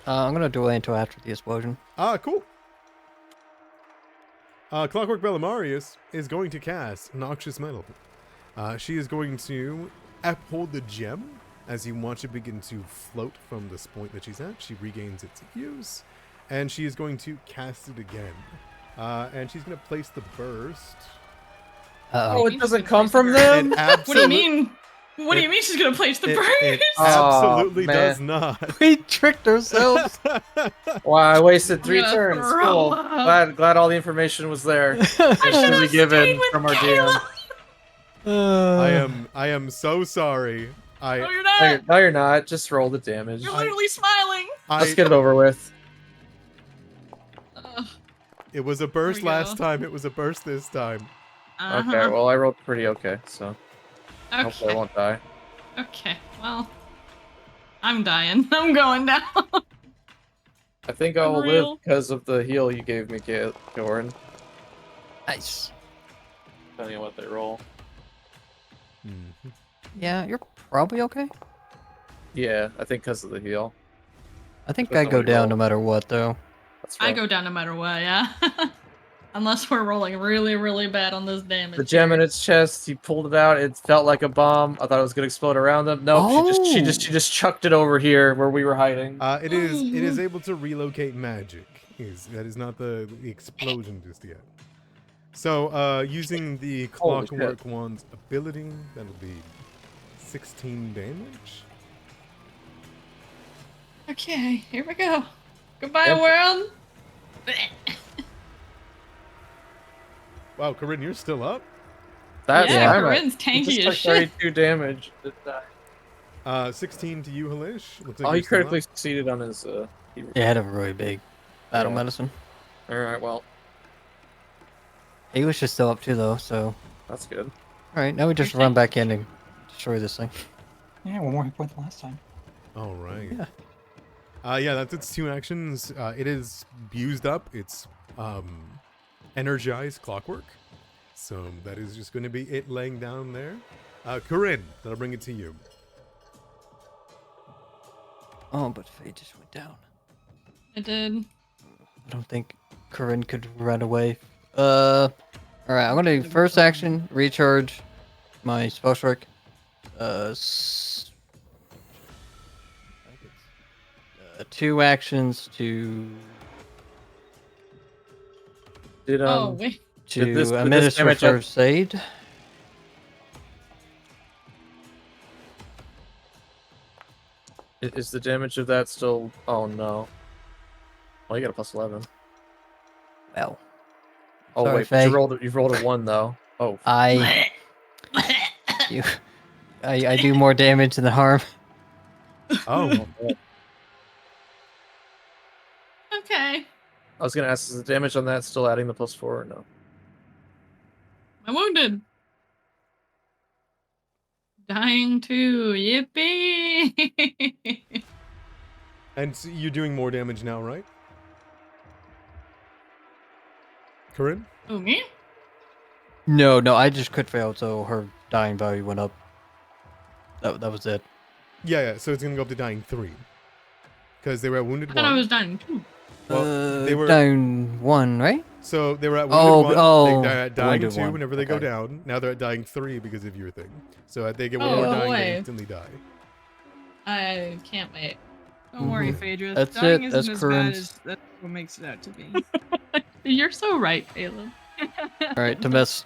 I'm gonna delay until after the explosion. Cool. Clockwork Belimarius is going to cast Noxious Metal. She is going to uphold the gem as you watch it begin to float from this point that she's at. She regains its use, and she is going to cast it again. And she's going to place the burst. Oh, Uh-oh. it doesn't come from them? What do you mean? What do you mean she's gonna place the It bird? absolutely man. does not. We tricked ourselves. Wow, I wasted 3 gonna turns. throw Cool. up. Glad all the information was there. I should Should have be given stayed with from our Caleb. DM. I am so sorry. No, you're No, not. you're not. Just roll the damage. You're literally smiling. Let's get it over with. It was a burst we go. last time. It was a burst this time. Uh-huh. Okay, well, I rolled pretty okay, so hopefully I Okay. won't die. Okay. Well, I'm dying. I'm going down. I think I will Unreal. live because of the heal you gave me, Goran. Nice. Depending on what they roll. Mhm. Yeah, you're probably okay. Yeah, I think because of the heal. I think That's I go only down roll. no matter what, though. That's I rough. go down no matter what. Yeah. Unless we're rolling really, really bad on this damage. The gem in its chest, he pulled it out. It felt like a bomb. I thought it was gonna explode around them. No, she just chucked it over here where we were hiding. It is able to relocate magic. That is not the explosion just yet. So using the Holy shit. Clockwork Wand's ability, that'll be 16 damage. Okay, here we go. Goodbye, Yep. world. Wow, Corinne, you're still up. That's yeah, fine, right? Corinne's He tanky just as took shit. 32 damage. 16 to you, Halish. Looks like Oh, you're he still critically up. succeeded on his. He had a really big battle Yeah. medicine. All right, well, He was just still up too, though. So, that's good. all right, now we just run back in and destroy this thing. Yeah, one more hit point than last time. All right. Yeah. Yeah, that's its 2 actions. It is used up. It's energized clockwork. So that is just going to be it laying down there. Corinne, that'll bring it to you. Oh, but Faye just went down. I did. I don't think Corinne could run away. All right, I'm gonna do first action, recharge my spell strike. Two actions to Did Oh wait. Did this administer damage up- first aid. Is the damage of that still? Oh no. Well, you got a plus 11. Well, Oh Sorry, wait, Faye. you've rolled a 1 though. Oh. I do more damage than harm. Oh, Okay. I was gonna ask, is the damage on that still adding the plus 4 or no? I'm wounded. Dying too. Yippee! and so you're doing more damage now, right? Corinne? Oh, me? No, I just crit failed, so her dying value went up. That was it. Yeah, so it's gonna go up to dying 3. Because they were at wounded I thought 1. I was dying too. Well, they were down 1, right? So they were at wounded 1. oh, They're at dying wounded 2 1. whenever they go Okay. down. Now they're at dying 3 because of your thing. So they get one Oh, more dying, boy. they instantly die. I can't wait. Don't worry, Mhm. Phaedra. That's Dying it, isn't that's as Corinne's. bad as that's what makes it out to be. You're so right, Caleb. All right, to miss.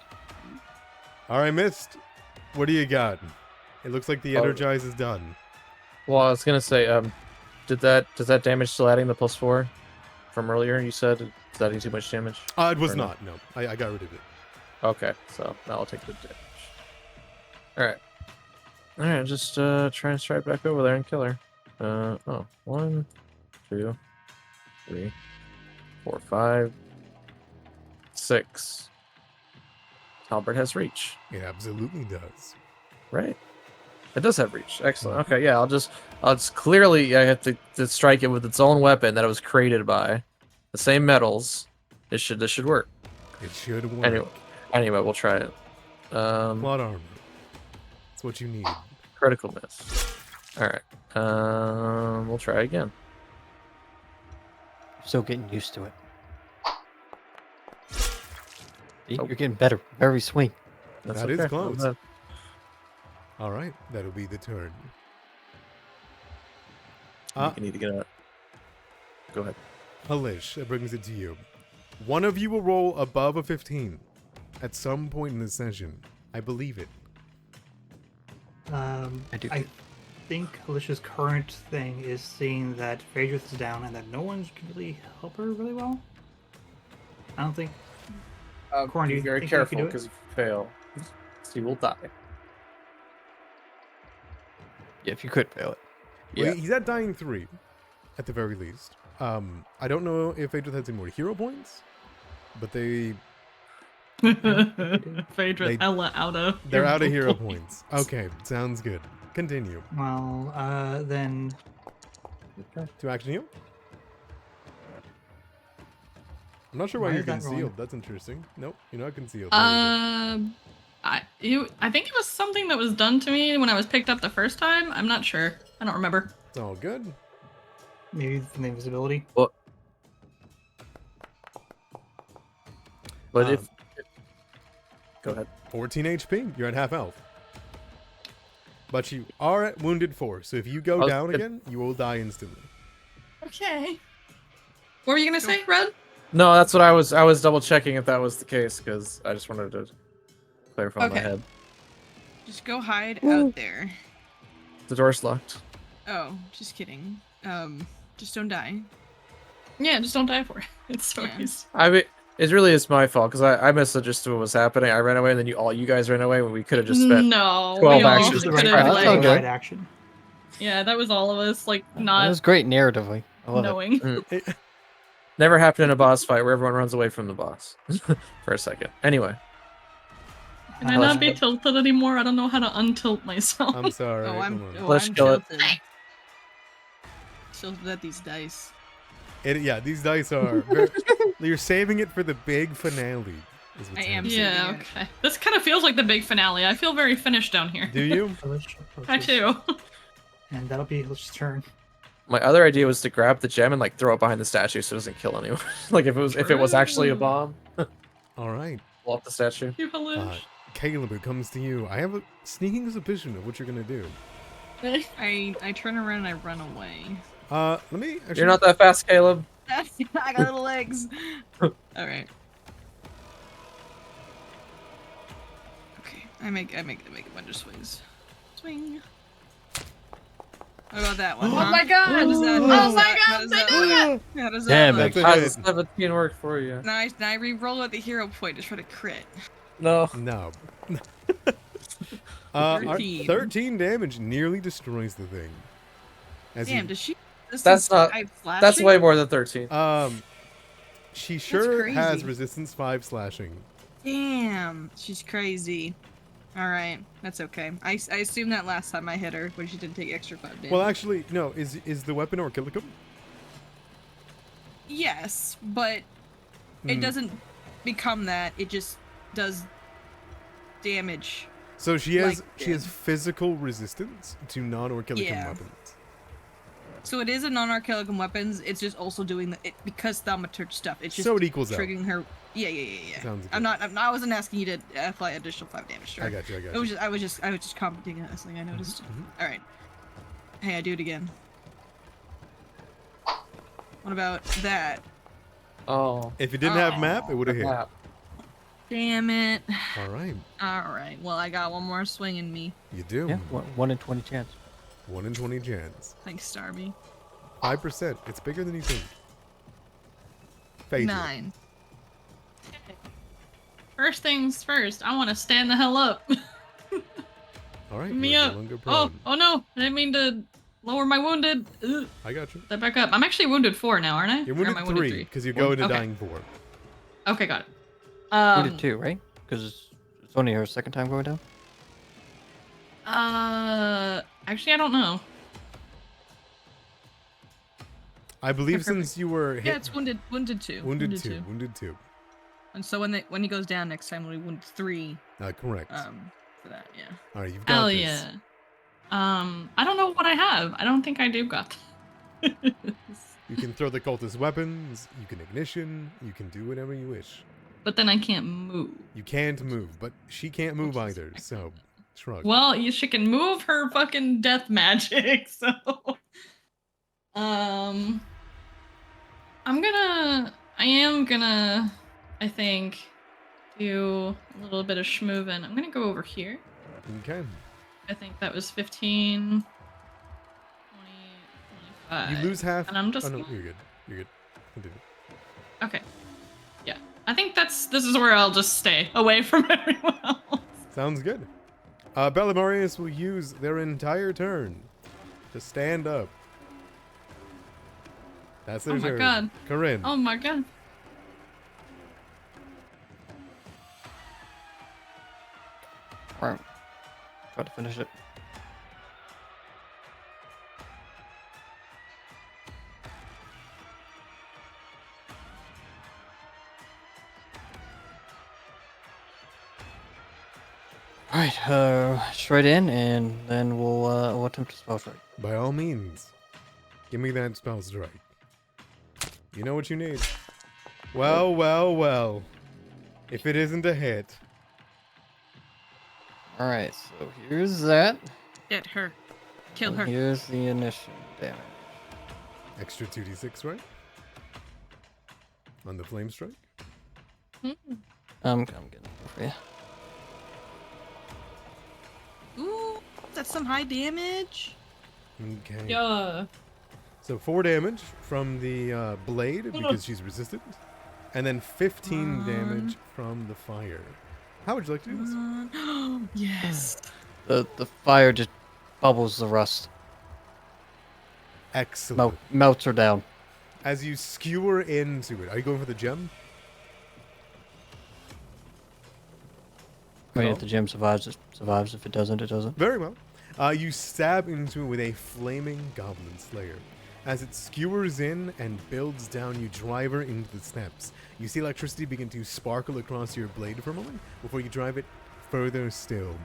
Alright, Mist. What do you got? It looks like the Oh. energize is done. Well, I was gonna say, does that damage still adding the plus 4 from earlier? You said is that too much damage? It was Or not, no. I got rid of it. Okay, so now I'll take the damage. Alright. Alright, just try and stride back over there and kill her. 1, 2, 3, 4, 5, 6. Talbert has reach. It absolutely does. Right. It does have reach. Excellent. Okay, yeah, I'll just clearly I have to strike it with its own weapon that it was created by. The same metals. This should work. It should work. Anyway, we'll try it. Plot armor. That's what you need. Critical miss. Alright. We'll try again. Still getting used to it. See, Oh. you're getting better. Every swing. That's That is okay. close. Alright, that'll be the turn. You need to get out. Go ahead. Halish, that brings it to you. One of you will roll above a 15 at some point in this session. I believe it. I do. I think Alicia's current thing is seeing that Phaedrus is down and that no one can really help her really well. I don't think. Corin, do Be you very think you careful can do it? because if you fail, she will die. Yeah, if you could fail it. Well, Yeah. he's at dying 3, at the very least. I don't know if Phaedrus has any more hero points, but Phaedra, They- Ella out of. they're your out of hero vocal. points. Okay, sounds good. Continue. Well, then To action heal? I'm not sure why Why you're is that concealed. wrong? That's interesting. Nope, you're not concealed. There you I think it was something that was done to me when I was picked up the first time. I'm not sure. I don't remember. go. It's all good. maybe from the invisibility. But Um, if go ahead. 14 HP. You're at half health. But you are at wounded 4, so if you go was down good. again, you will die instantly. Okay. What were you gonna say, Red? No, that's what I was double checking if that was the case because I just wanted to clarify in my Okay. head. Just go hide out there. The door's locked. Oh, just kidding. Just don't die. Yeah, just don't die for it. It's so Yeah. easy. I mean, it really is my fault because I misunderstood what was happening. I ran away, and then you guys ran away when we could have just spent. No, 12 we all actions. just The could right, have That's that's all the good. right action. Yeah, that was all of us, like, That not was great narratively. I love it. knowing. Never happened in a boss fight where everyone runs away from the boss for a second. Anyway, Can I not be tilted anymore? I don't know how to untilt myself. I'm sorry. Oh, I'm hold on. Let's kill it. tilted. Tilted at these dice. Yeah, these dice are. Very, you're saving it for the big finale. Is what's I am happening. Yeah, saving it. okay. This kind of feels like the big finale. I feel very finished down here. Do you? Alicia I approaches, too. And that'll be Alicia's turn. my other idea was to grab the gem and like throw it behind the statue so it doesn't kill anyone. Like if it was actually a True. bomb, All right. blow up the statue. You Halish. Caleb, it comes to you. I have a sneaking suspicion of what you're gonna do. I turn around and I run away. Let me. Actually, You're not that fast, Caleb. I got little legs. Alright. Okay, I make a bunch of swings. Swing. What about that one? Oh huh? my god! How does that? Oh how does my that- how god! does They that did look? it! How does Damn that it. look? How That's a does hit. 17 work for you? Nice. Now I re-roll with the hero point just for the crit. No. No. 13. 13 damage nearly destroys the thing. As Damn, you, does she? That's not- That's way more than 13. she sure has crazy. resistance 5 slashing. Damn, she's crazy. All right, that's okay. I assumed that last time I hit her when she didn't take extra 5 damage. Well, actually, no. Is the weapon Orkilicum? yes, but it Hmm. doesn't become that. It just does damage. So she has like she has did. physical resistance to non-Orkilicum Yeah. weapons. So it is a non-archalicum weapons. It's just also doing because thaumaturge stuff. It's just So it equals out. triggering her. Yeah. Sounds good. I'm not. I wasn't asking you to apply additional 5 damage. Sure. I got you. I was just commenting on this thing. I noticed. Mhm. All right. Hey, I do it again. What about that? Oh. If it didn't have map, it would have hit. Map. Damn it. All right, All right. Well, I got one more swing in me. you do. Yeah, 1 in 20 chance. 1 in 20 chance. Thanks, Starby. 5%. It's bigger than you think. Phaedra. 9. First things first, I want to stand the hell up. All right. Me you're no up. longer Oh, prone. oh no! I didn't mean to lower my wounded. Ugh. I got you. That back up. I'm actually wounded 4 now, aren't I? You're Or am wounded I 3 because you go into Okay. dying 4. Okay, got it. Wounded 2, right? Because it's only her second time going down. Actually, I don't know. I believe Perfect. since you were hit, Yeah, it's wounded 2. wounded 2. Wounded 2. And so when he goes down next time, we'll be wounded 3. Correct. For that, yeah. All right, you've got Hell this. yeah. I don't know what I have. I don't think I do got. You can throw the cultist weapons. You can ignition. You can do whatever you wish. But then I can't move. You can't move, but she can't move either. So, shrug. Well, she can move her fucking death magic, so. I think, do a little bit of schmoovin'. I'm gonna go over here. Okay. I think that was 15, 20, 25. You lose half. And I'm just Oh no, gonna- you're good. You're good. Continue. Okay. Yeah. I think this is where I'll just stay away from everyone else. Sounds good. Bellamarius will use their entire turn to stand up. That's their Oh my turn. God. Corinne. Oh my god. Alright. Try to finish it. Alright, straight in, and then we'll attempt to spell strike. By all means, give me that spell strike. You know what you need. Well, well, well. If it isn't a hit, Alright, so here's that. Get her. Kill and her. Here's the initial damage. extra 2d6, right? On the flame strike. I'm getting it for you. Ooh, that's some high damage. Okay. Yeah. So 4 damage from the blade because she's resistant, and then 15 damage from the fire. How would you like to do this? Yes. The fire just bubbles the rust. Excellent. Melts her down. As you skewer into it, are you going for the gem? I mean, No. if the gem survives, it survives. If it doesn't, it doesn't. Very well. You stab into it with a flaming goblin slayer. As it skewers in and builds down, you drive her into the steps. You see electricity begin to sparkle across your blade for a moment before you drive it further still.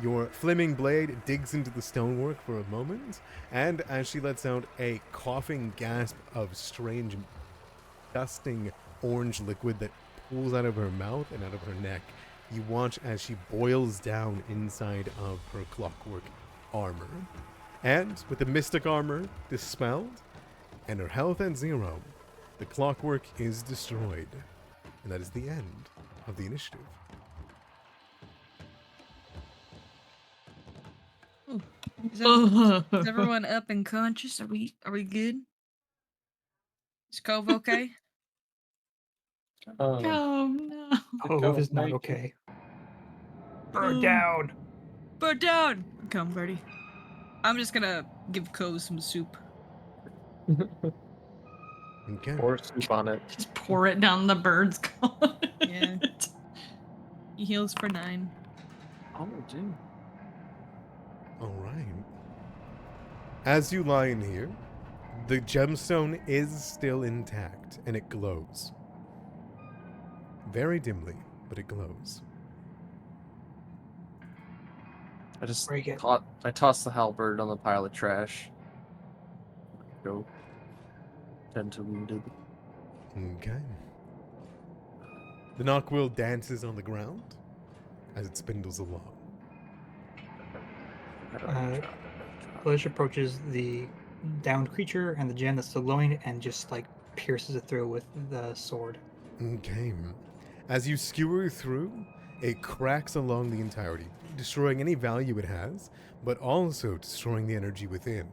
Your flaming blade digs into the stonework for a moment, and as she lets out a coughing gasp of strange, dusting orange liquid that pools out of her mouth and out of her neck, you watch as she boils down inside of her clockwork armor. And with the mystic armor dispelled and her health at 0, the clockwork is destroyed. And that is the end of the initiative. Ooh. Is everyone up and conscious? Are we good? Is Cove okay? Um, Oh no. Cove is not Mikey. okay. Bird down. Bird down! Come, birdie. I'm just gonna give Cove some soup. Okay. Or soup on it. Just pour it down the bird's collar. Yeah. He heals for 9. Oh, dude. All right. As you lie in here, the gemstone is still intact and it glows. Very dimly, but it glows. I just Break it. I tossed the halberd on the pile of trash. Go. Tend to wounded. Okay. The knockwheel dances on the ground as it spindles along. Bush approaches the downed creature and the gem that's still glowing and just like pierces it through with the sword. Okay. As you skewer through, it cracks along the entirety, destroying any value it has, but also destroying the energy within.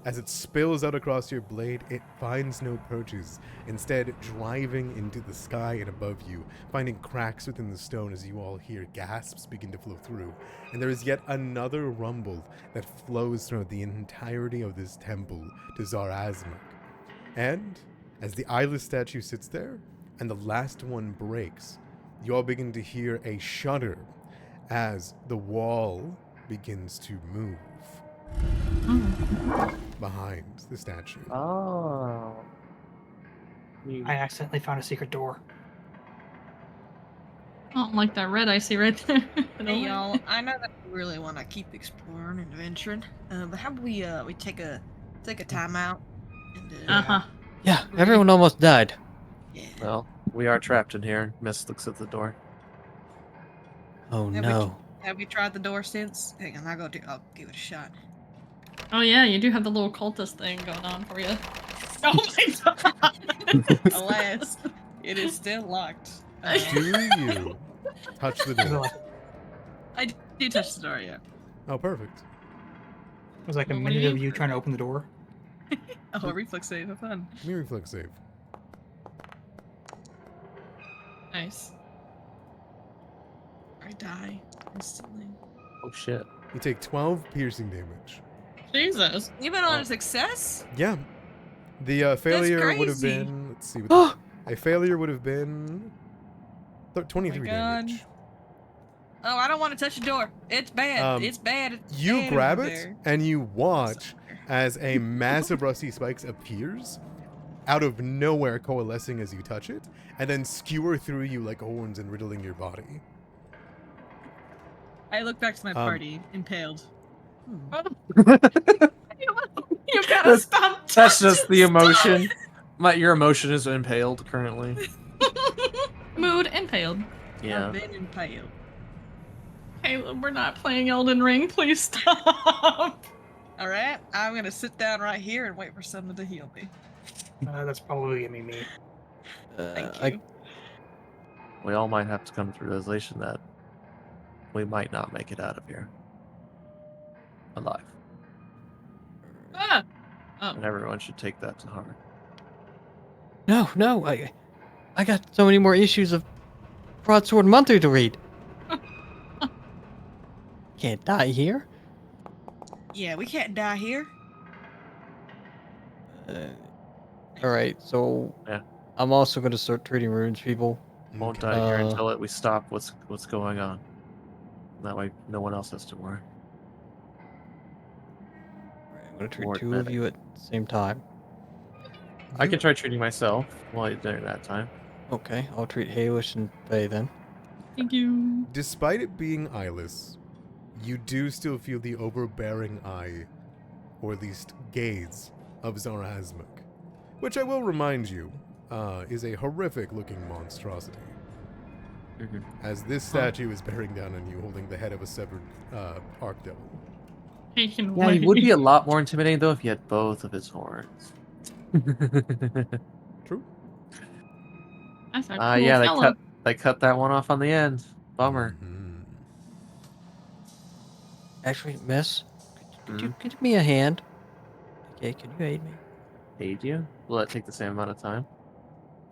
As it spills out across your blade, it finds no purchase, instead driving into the sky and above you, finding cracks within the stone as you all hear gasps begin to flow through. And there is yet another rumble that flows throughout the entirety of this temple to Zarazmak. And as the eyeless statue sits there, and the last one breaks, you all begin to hear a shudder as the wall begins to move behind the statue. Oh. I accidentally found a secret door. I don't like that red I see right there. Hey y'all, I know that we really want to keep exploring and adventuring, but how about we take a time out? And, Uh-huh. Yeah, everyone almost died. Yeah. Well, we are trapped in here. Mist looks at the door. Oh Have no. Have you tried the door since? Hang on, I'll give it a shot. Oh yeah, you do have the little cultist thing going on for you. Oh my god! Alas, it is still locked. Do you touch the door? I do touch the door, yeah. Oh, perfect. It was like a Well, what do minute you of you do? trying to open the door. Oh, a reflex save, have fun. Give me a reflex save. Nice. I die instantly. Oh shit. You take 12 piercing damage. Jesus. Even on a success? Yeah. The failure would have crazy. been... Let's see. What a failure would have been... 23 God. damage. Oh, I don't want to touch the door. It's bad. It's bad. It's You bad grab over it, there. and you watch as a massive rusty spikes appears out of nowhere, coalescing as you touch it, and then skewer through you like horns and riddling your body. I look back to my party, impaled. You gotta stop. That's just the emotion. Your emotion is impaled currently. Mood impaled. Yeah. I've been impaled. Caleb, we're not playing Elden Ring. Please stop. All right, I'm gonna sit down right here and wait for someone to heal me. That's probably gonna be me. Thank you. We all might have to come to the realization that we might not make it out of here alive. Ah. Oh. And everyone should take that to heart. No, I got so many more issues of Broadsword Monthly to read. Can't die here. Yeah, we can't die here. Alright, so Yeah. I'm also going to start treating runes people. Won't Okay. die here until we stop what's going on. That way, no one else has to worry. I'm going to treat Or two of admit it. you at the same time. I can try treating myself while during that time. Okay, I'll treat Halish and Faye then. Thank you. Despite it being eyeless, you do still feel the overbearing eye, or at least gaze, of Zarazmak, which I will remind you, is a horrific-looking monstrosity. As this statue is bearing down on you, holding the head of a severed archdevil. Taken Yeah, away. he would be a lot more intimidating though if he had both of his horns. True. That's a cool Yeah, fellow. they cut that one off on the end. Bummer. Mhm. Actually, Miss, Could you give me a hand? Okay, can you aid me? Aid you? Will that take the same amount of time?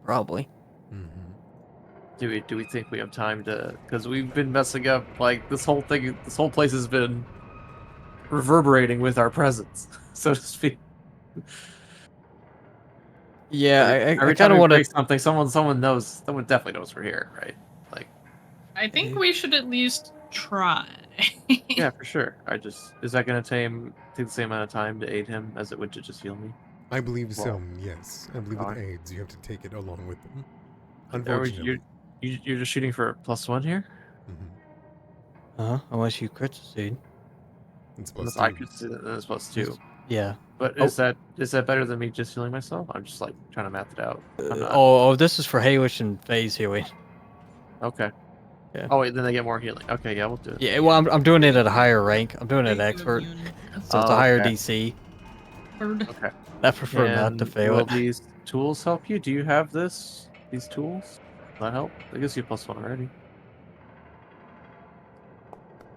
Probably. Mm-hmm. Do we think we have time to? Because we've been messing up. Like this whole thing, this whole place has been reverberating with our presence, so to speak. Yeah, Every I time kind of we want break to. something, someone knows. Someone definitely knows we're here, right? Like, I think we should at least try. yeah, for sure. Is that gonna take the same amount of time to aid him as it would to just heal me? I believe so, Well, yes. I believe with alright. aids, you have to take it along with them. Or Unfortunately. you're just shooting for +1 here. Unless you crit succeed. It's Unless plus I 2. could see that it's +2. Yeah. But Oh. is that better than me just healing myself? I'm just like trying to math it out. I'm not. Oh, this is for Haywish and Phase healing. Okay. Yeah. Oh wait, then they get more healing. Okay, yeah, we'll do it. Yeah, well, I'm doing it at a higher rank. I'm doing it Thank you, expert, Immune. so it's a higher okay. DC. Bird. Okay. I prefer not to And fail will it. these tools help you? Do you have these tools? Will that help? I guess you +1 already.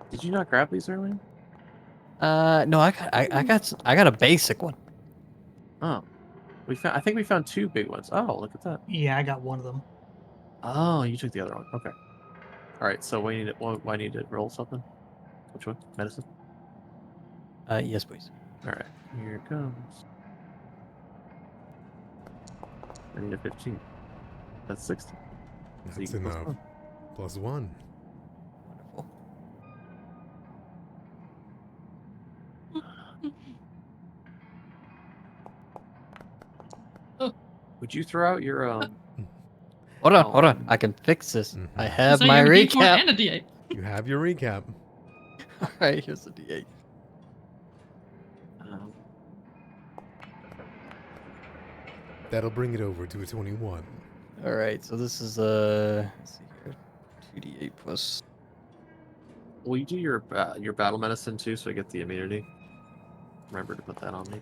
Did you not grab these earlier? No, I got a basic one. Oh, I think we found 2 big ones. Oh, look at that. Yeah, I got one of them. Oh, you took the other one. Okay. All right. So we need to. Well, I need to roll something. Which one? Medicine. Yes, please. All right. Here it comes. I need a 15. That's 60. So you That's get enough. +1. +1. Wonderful. Would you throw out your Hold on. I can fix this. Mhm. I have So you my have a D4 recap. and a D8. You have your recap. All right, here's the D8. That'll bring it over to a 21. All right, so this is let's see here, 2D8 plus. will you do your battle medicine too, so I get the immunity? Remember to put that on me.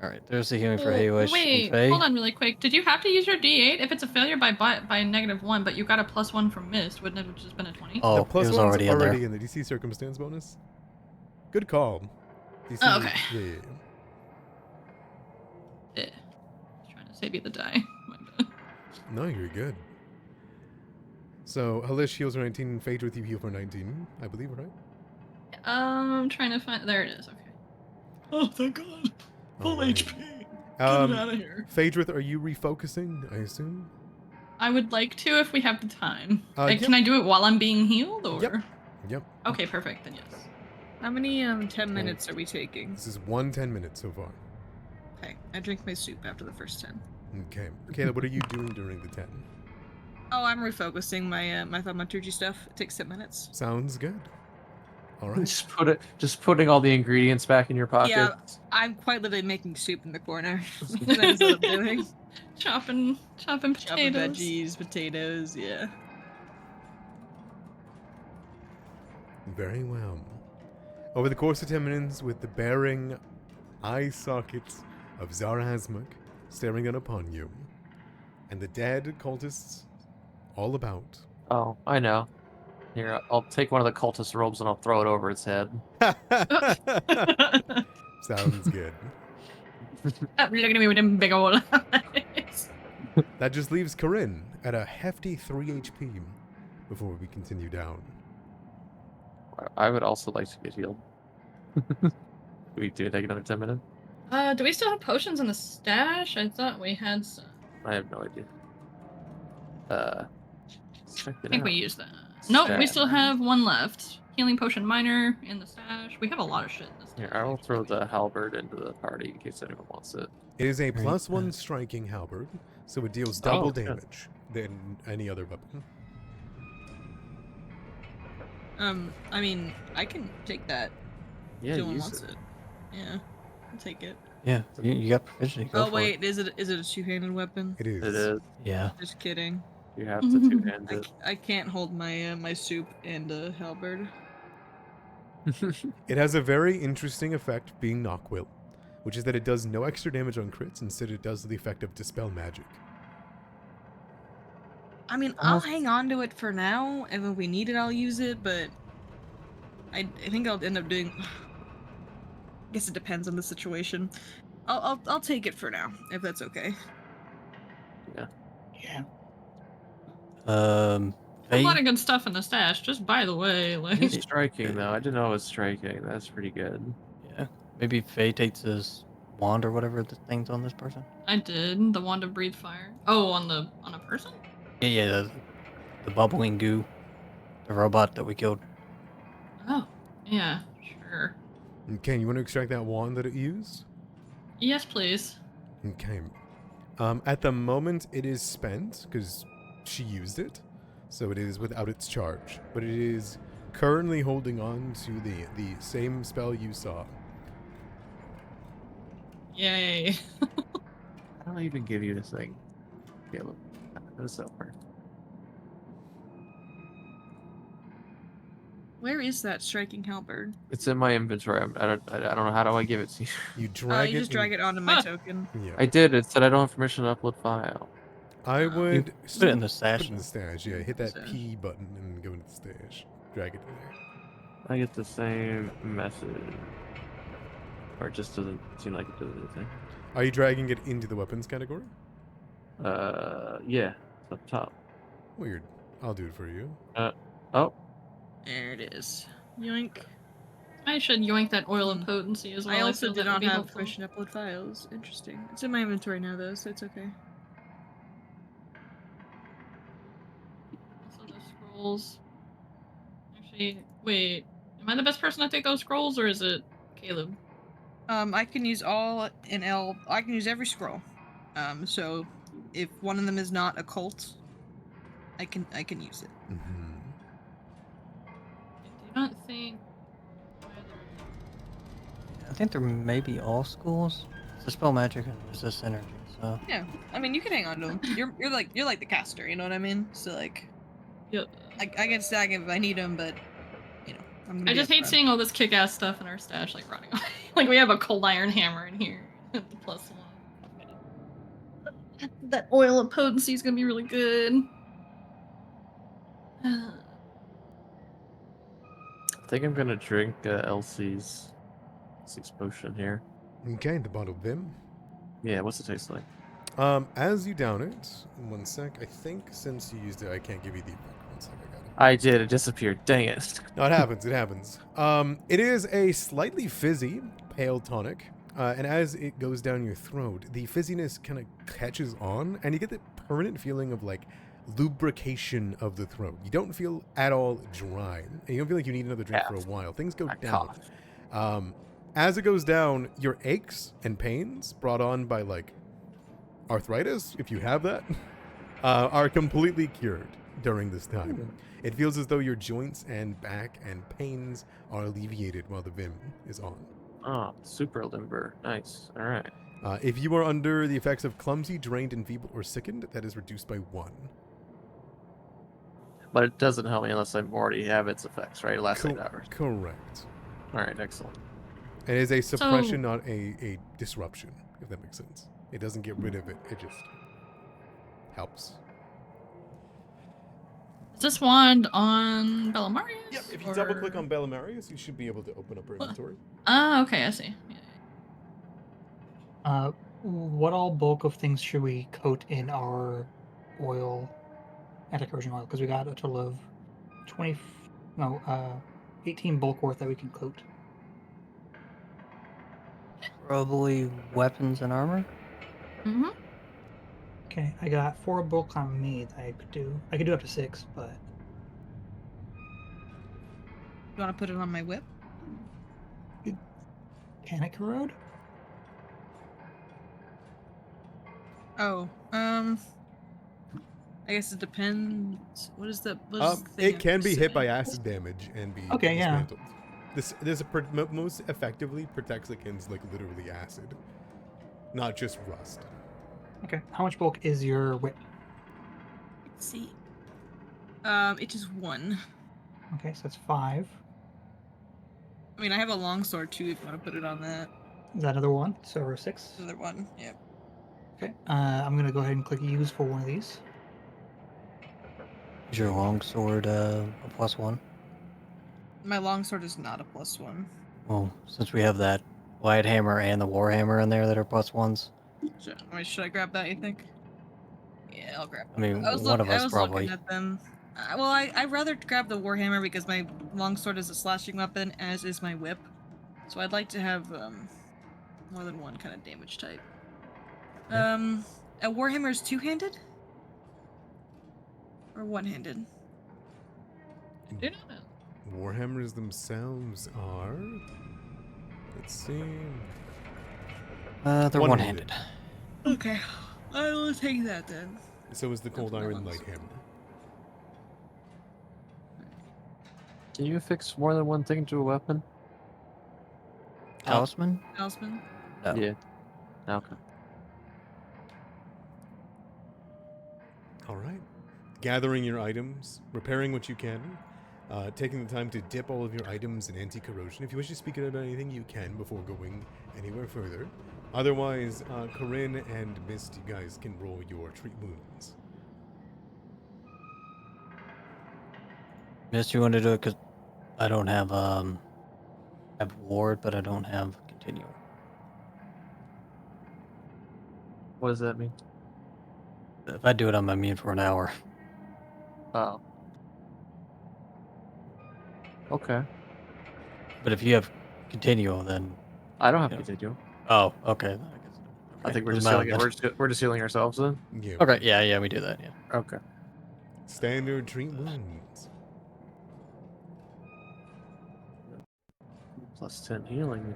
All right, there's the healing for Well, Haywish wait, and Faye. hold on really quick. Did you have to use your D8 if it's a failure by -1, but you got a +1 from mist? Wouldn't it have just been a 20? Oh, The it plus was one's already in there. in the DC circumstance bonus. Good call. DC, Oh, okay. Yeah. Yeah. Trying to save you the die. My bad. No, you're good. So, Halish heals for 19, Phage with you heal for 19, I believe, right? I'm trying to find. There it is. Okay. Oh, thank God. Full Alright. HP. Get it out of here. Phaedrith, are you refocusing, I assume? I would like to if we have the time. Yep. Can I do it while I'm being healed, or? Yep. Yep. Okay, perfect. Then yes. How many 10 minutes are we taking? This is 10 minutes so far. Okay, I drink my soup after the first 10. Okay. Caleb, what are you doing during the 10? Oh, I'm refocusing my my thaumaturgy stuff. It takes 10 minutes. Sounds good. All right. Just putting all the ingredients back in your pocket. Yeah, I'm quite literally making soup in the corner. That's what I'm doing. Chopping Chopping potatoes. veggies, potatoes, yeah. Very well. Over the course of 10 minutes, with the bearing eye sockets of Zarazmuk staring down upon you, and the dead cultists all about. Oh, I know. Here, I'll take one of the cultist robes and I'll throw it over its head. Sounds good. Look at me with them big old eyes. That just leaves Corinne at a hefty 3 HP before we continue down. I would also like to get healed. Do we take another 10 minutes? Do we still have potions in the stash? I thought we had some. I have no idea. Check I it think out. we used that. Nope, we Stash. still have one left. Healing potion minor in the stash. We have a lot of shit in the stash. Here, I will throw the halberd into the party in case anyone wants it. It is a Right. +1 striking halberd, so it deals double good. damage than any other weapon. I mean, I can take that. Yeah, if no one use wants it. it. Yeah, I'll take it. Yeah, you got provision. Go Oh for wait, is it a two-handed weapon? It is. It is. It. Yeah. Just kidding. You have to two-hand it. I can't hold my my soup and halberd. It has a very interesting effect being Knockwill, which is that it does no extra damage on crits, instead it does the effect of Dispel Magic. I mean, I'll hang on to it for now, and when we need it, I'll use it. But I think I'll end up doing. I guess it depends on the situation. I'll take it for now, if that's okay. Yeah. A Faye, lot of good stuff in the stash, just by the way. Like, It's striking though. I didn't know it was striking. That's pretty good. yeah, maybe Faye takes his wand or whatever the thing's on this person. I did the wand of breathe fire. Oh, on a person? Yeah, the bubbling goo, the robot that we killed. Oh, yeah, sure. Okay, you want to extract that wand that it used? Yes, please. Okay. At the moment, it is spent because she used it, so it is without its charge. But it is currently holding on to the same spell you saw. Yay. I don't even give you this thing. Caleb. How does that work? Where is that striking halberd? It's in my inventory. I don't know. How do I give it to you? You drag You it. just drag it onto my Ah. token. Yeah. I did. It said I don't have permission to upload file. I would Put it in the put stash. it in the stash. Yeah, hit that Stash. P button and go into the stash. Drag it in there. I get the same message. Or it just doesn't seem like it does anything. Are you dragging it into the weapons category? Yeah. It's up top. Weird. I'll do it for you. Oh. There it is. Yoink. I should yoink that oil of potency as well. I also feel did that would not be have helpful. permission to upload files. Interesting. It's in my inventory now, though, so it's okay. Also, the scrolls. Actually, wait. Am I the best person to take those scrolls, or is it Caleb? I can use all in L. I can use every scroll. So if one of them is not occult, I can use it. Mm-hmm. I do not think. I think there may be all schools. It's a spell magic and resist energy, so Yeah, I mean you can hang on to them. You're like the caster, you know what I mean? So like, Yep. I can stack it if I need them, but you know, I'm gonna I be just hate upfront. seeing all this kick-ass stuff in our stash, like running away. Like we have a cold iron hammer in here, the +1. That oil of potency is gonna be really good. I think I'm gonna drink Elsie's 6 potion here. Okay, the bottle of Vim. Yeah, what's it taste like? As you down it, one sec. I think since you used it, I can't give you the effect. One sec, I got it. I did. It disappeared. Dang it. No, it happens. It happens. It is a slightly fizzy pale tonic, and as it goes down your throat, the fizziness kind of catches on, and you get the permanent feeling of like lubrication of the throat. You don't feel at all dry, and you don't feel like you need another drink for a while. Things go I down. cough. As it goes down, your aches and pains brought on by like arthritis, if you have that, are completely cured during this time. It feels as though your joints and back and pains are alleviated while the Vim is on. Oh, super limber. Nice. All right. If you are under the effects of clumsy, drained, enfeebled, or sickened, that is reduced by 1. But it doesn't help me unless I already have its effects, right? It lasts 8 hours. Correct. All right, excellent. It is a suppression, not a disruption, if that makes sense. It doesn't get rid of it, it just helps. Is this wand on Bellamarius? Yep, if you double click on Bellamarius, you should be able to open up her inventory. Ah, okay, I see. Yeah. What all bulk of things should we coat in our oil, anti-corrosion oil? Because we got a total of 18 bulk worth that we can coat. probably weapons and armor. Mm-hmm. Okay, I got 4 bulk on me that I could do. I could do up to 6, but You want to put it on my whip? can it corrode? Oh, I guess it depends. What is the? It can be hit by acid damage and be Okay, yeah. dismantled. This most effectively protects against like literally acid, not just rust. Okay, how much bulk is your whip? Let's see. It is 1. Okay, so that's 5. I mean, I have a longsword too. If you want to put it on that, Is that another 1? So we're 6. another 1. Yeah. Okay, I'm gonna go ahead and click use for one of these. Is your longsword a +1? My longsword is not a +1. Well, since we have that light hammer and the war hammer in there that are +1s, Should I grab that, you think? Yeah, I'll grab I that. mean, I was, one of I us was probably. looking at them. Well, I'd rather grab the warhammer because my longsword is a slashing weapon, as is my whip. So I'd like to have more than one kind of damage type. A warhammer is two-handed? Or one-handed? I do not know. Warhammers themselves are. Let's see. They're One-handed. one-handed. Okay, I will take that then. So is the cold That's my iron light longsword. hammer. Can you affix more than one thing to a weapon? Talisman? Talisman? No. Yeah. Okay. All right. Gathering your items, repairing what you can, taking the time to dip all of your items in anti-corrosion. If you wish to speak about anything, you can before going anywhere further. Otherwise, Corinne and Mist, you guys can roll your treat wounds. Mist, you want to do it? Because I don't have, I have ward, but I don't have continual. What does that mean? If I do it, I'm immune for an hour. Oh. Okay. But if you have continual, then... I don't have Yeah. to continue. Oh, okay. Then I guess. I think we're doesn't just matter healing. then. We're just healing ourselves then. Yeah. Okay, yeah, we do that, yeah. Okay. Standard treat wounds. +10 healing.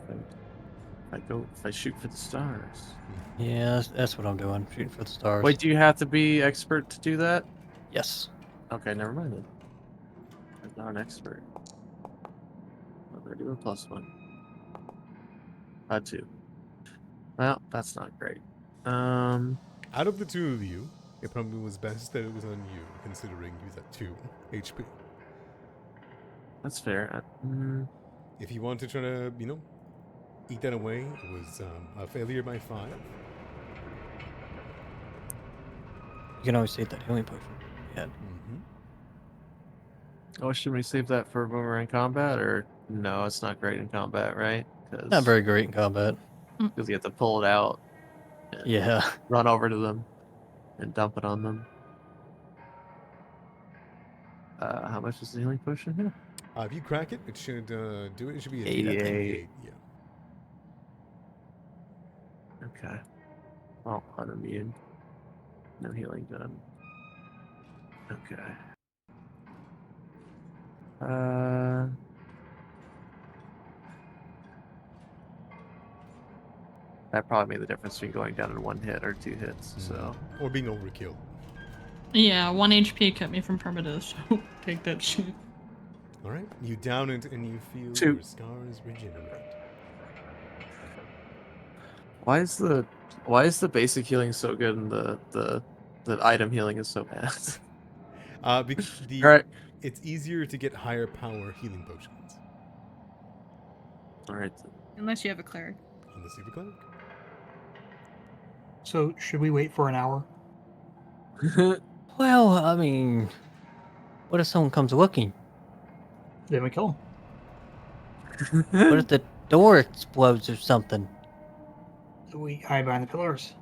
If I shoot for the stars. Yeah, that's what I'm doing. Shooting for the stars. Wait, do you have to be expert to do that? Yes. Okay, never mind then. I'm not an expert. I'm gonna do a +1. 2. Well, that's not great. Out of the two of you, it probably was best that it was on you, considering he was at 2 HP. That's fair. If you want to try to, eat that away, it was a failure by 5. You can always save that healing potion. Yeah. Mm-hmm. Oh, should we save that for when we're in combat, or no? It's not great in combat, right? Not very great in combat. Because you have to pull it out, and Yeah. run over to them, and dump it on them. How much is the healing potion here? If you crack it, it should do it. It should be a 88. Yeah. Okay. Well, unimmune. No healing done. Okay. That probably made the difference between going down in 1 hit or 2 hits. So Or being overkill. Yeah, 1 HP kept me from permadeath, so take that shit. All right. You down it and you feel 2. your scars regenerate. why is the basic healing so good and the item healing is so bad? Because Alright. it's easier to get higher power healing potions. Alright. Unless you have a cleric. Unless you have a cleric. So should we wait for an hour? Well, I mean, what if someone comes looking? Then we kill him. What if the door explodes or something? We hide behind the pillars.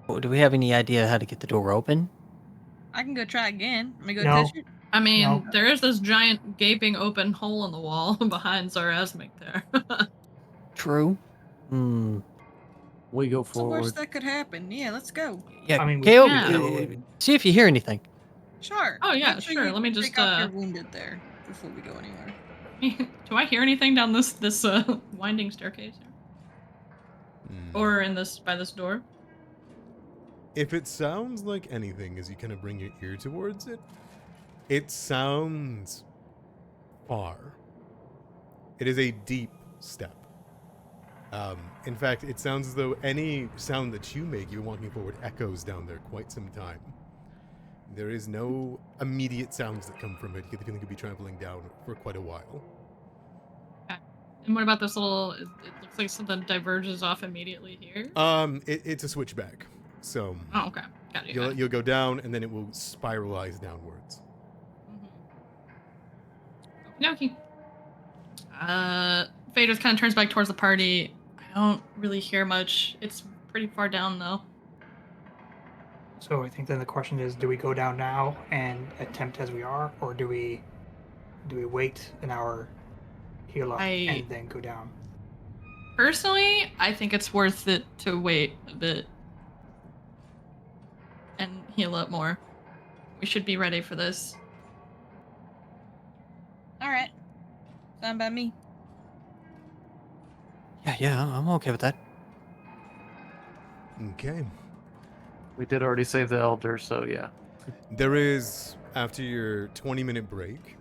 Well, do we have any idea how to get the door open? I can go try again. Let me go No. touch it. I mean, No. there is this giant gaping open hole in the wall behind Zarazmic there. True. Hmm. We go What's the worst forward. that could happen? Yeah, let's go. Yeah, I mean, we Kale, can go. see if you hear anything. Sure. Oh, yeah, Make sure. you Let me just, take off your wounded there before we go anywhere. Do I hear anything down this winding staircase here? Or in this by this door? If it sounds like anything as you kind of bring your ear towards it, it sounds far. It is a deep step. In fact, it sounds as though any sound that you make, you're walking forward, echoes down there quite some time. There is no immediate sounds that come from it. You get the feeling it could be traveling down for quite a while. And what about this little? It looks like something diverges off immediately here. It's a switchback. So Oh, okay. Got it. you'll go down, and then it will spiralize downwards. Okie Vader's kind of turns back towards the party. I don't really hear much. It's pretty far down though. So I think then the question is, do we go down now and attempt as we are, or do we wait an hour, heal up, and then go down? Personally, I think it's worth it to wait a bit and heal up more. We should be ready for this. All right. Fine by me. Yeah, I'm okay with that. Okay. We did already save the elder, so yeah. There is, after your 20-minute break,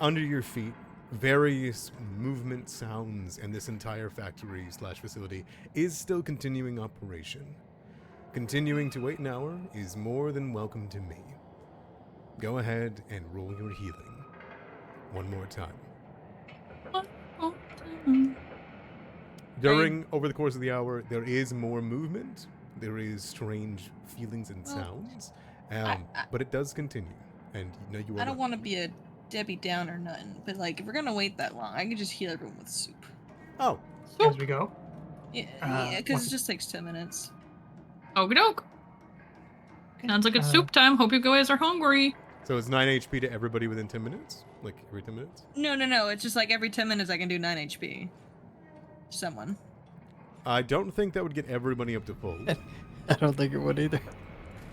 under your feet, various movement sounds, and this entire factory/facility is still continuing operation. Continuing to wait an hour is more than welcome to me. Go ahead and roll your healing. One more time. Over the course of the hour, there is more movement. There is strange feelings and sounds, but it does continue. And you know you are. I don't want to be a Debbie Downer or nothing, but like if we're gonna wait that long, I can just heal everyone with soup. Oh, As we go. Yeah, because it just takes 10 minutes. Okie doke. Sounds like it's soup time. Hope you guys are hungry. so it's 9 HP to everybody within 10 minutes? Like every 10 minutes? No. It's just like every 10 minutes I can do 9 HP. Someone. I don't think that would get everybody up to full. I don't think it would either.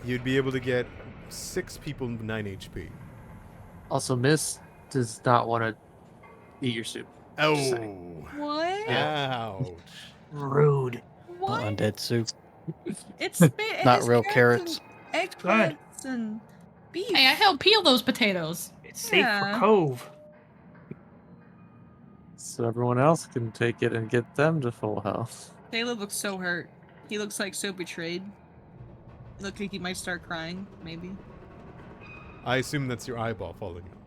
You'd be able to get 6 people 9 HP. Also, Miss does not want to eat your soup. Oh. Just saying. What? Ouch. Rude. What? Undead soup. It's Not real carrots. Eggplants and beef. Hey, I helped peel those potatoes. It's safe Yeah. for Cove. So everyone else can take it and get them to full health. Caleb looks so hurt. He looks like so betrayed. Look like he might start crying, maybe. I assume that's your eyeball falling out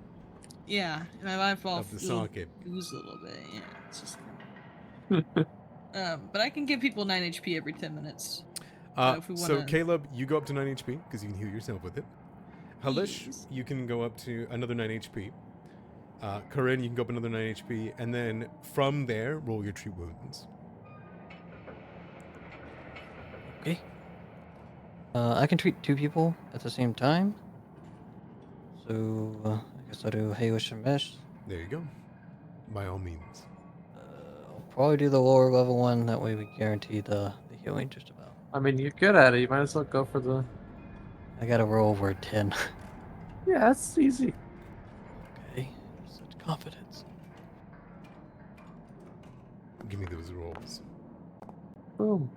Yeah, and my eyeball of the socket. goes a little bit. Yeah, it's just. But I can give people 9 HP every 10 minutes. If we So wanna- Caleb, you go up to 9 HP because you can heal yourself with it. Halish, Yes. you can go up to another 9 HP. Corinne, you can go up another 9 HP, and then from there, roll your treat wounds. Okay. I can treat 2 people at the same time. So I guess I'll do Haywish and Mesh. There you go. By all means. I'll probably do the lower level one. That way we guarantee the healing just about. I mean, you're good at it. You might as well go for the... I gotta roll over a 10. Yeah, that's easy. Okay. Such confidence. Give me those rolls. Boom.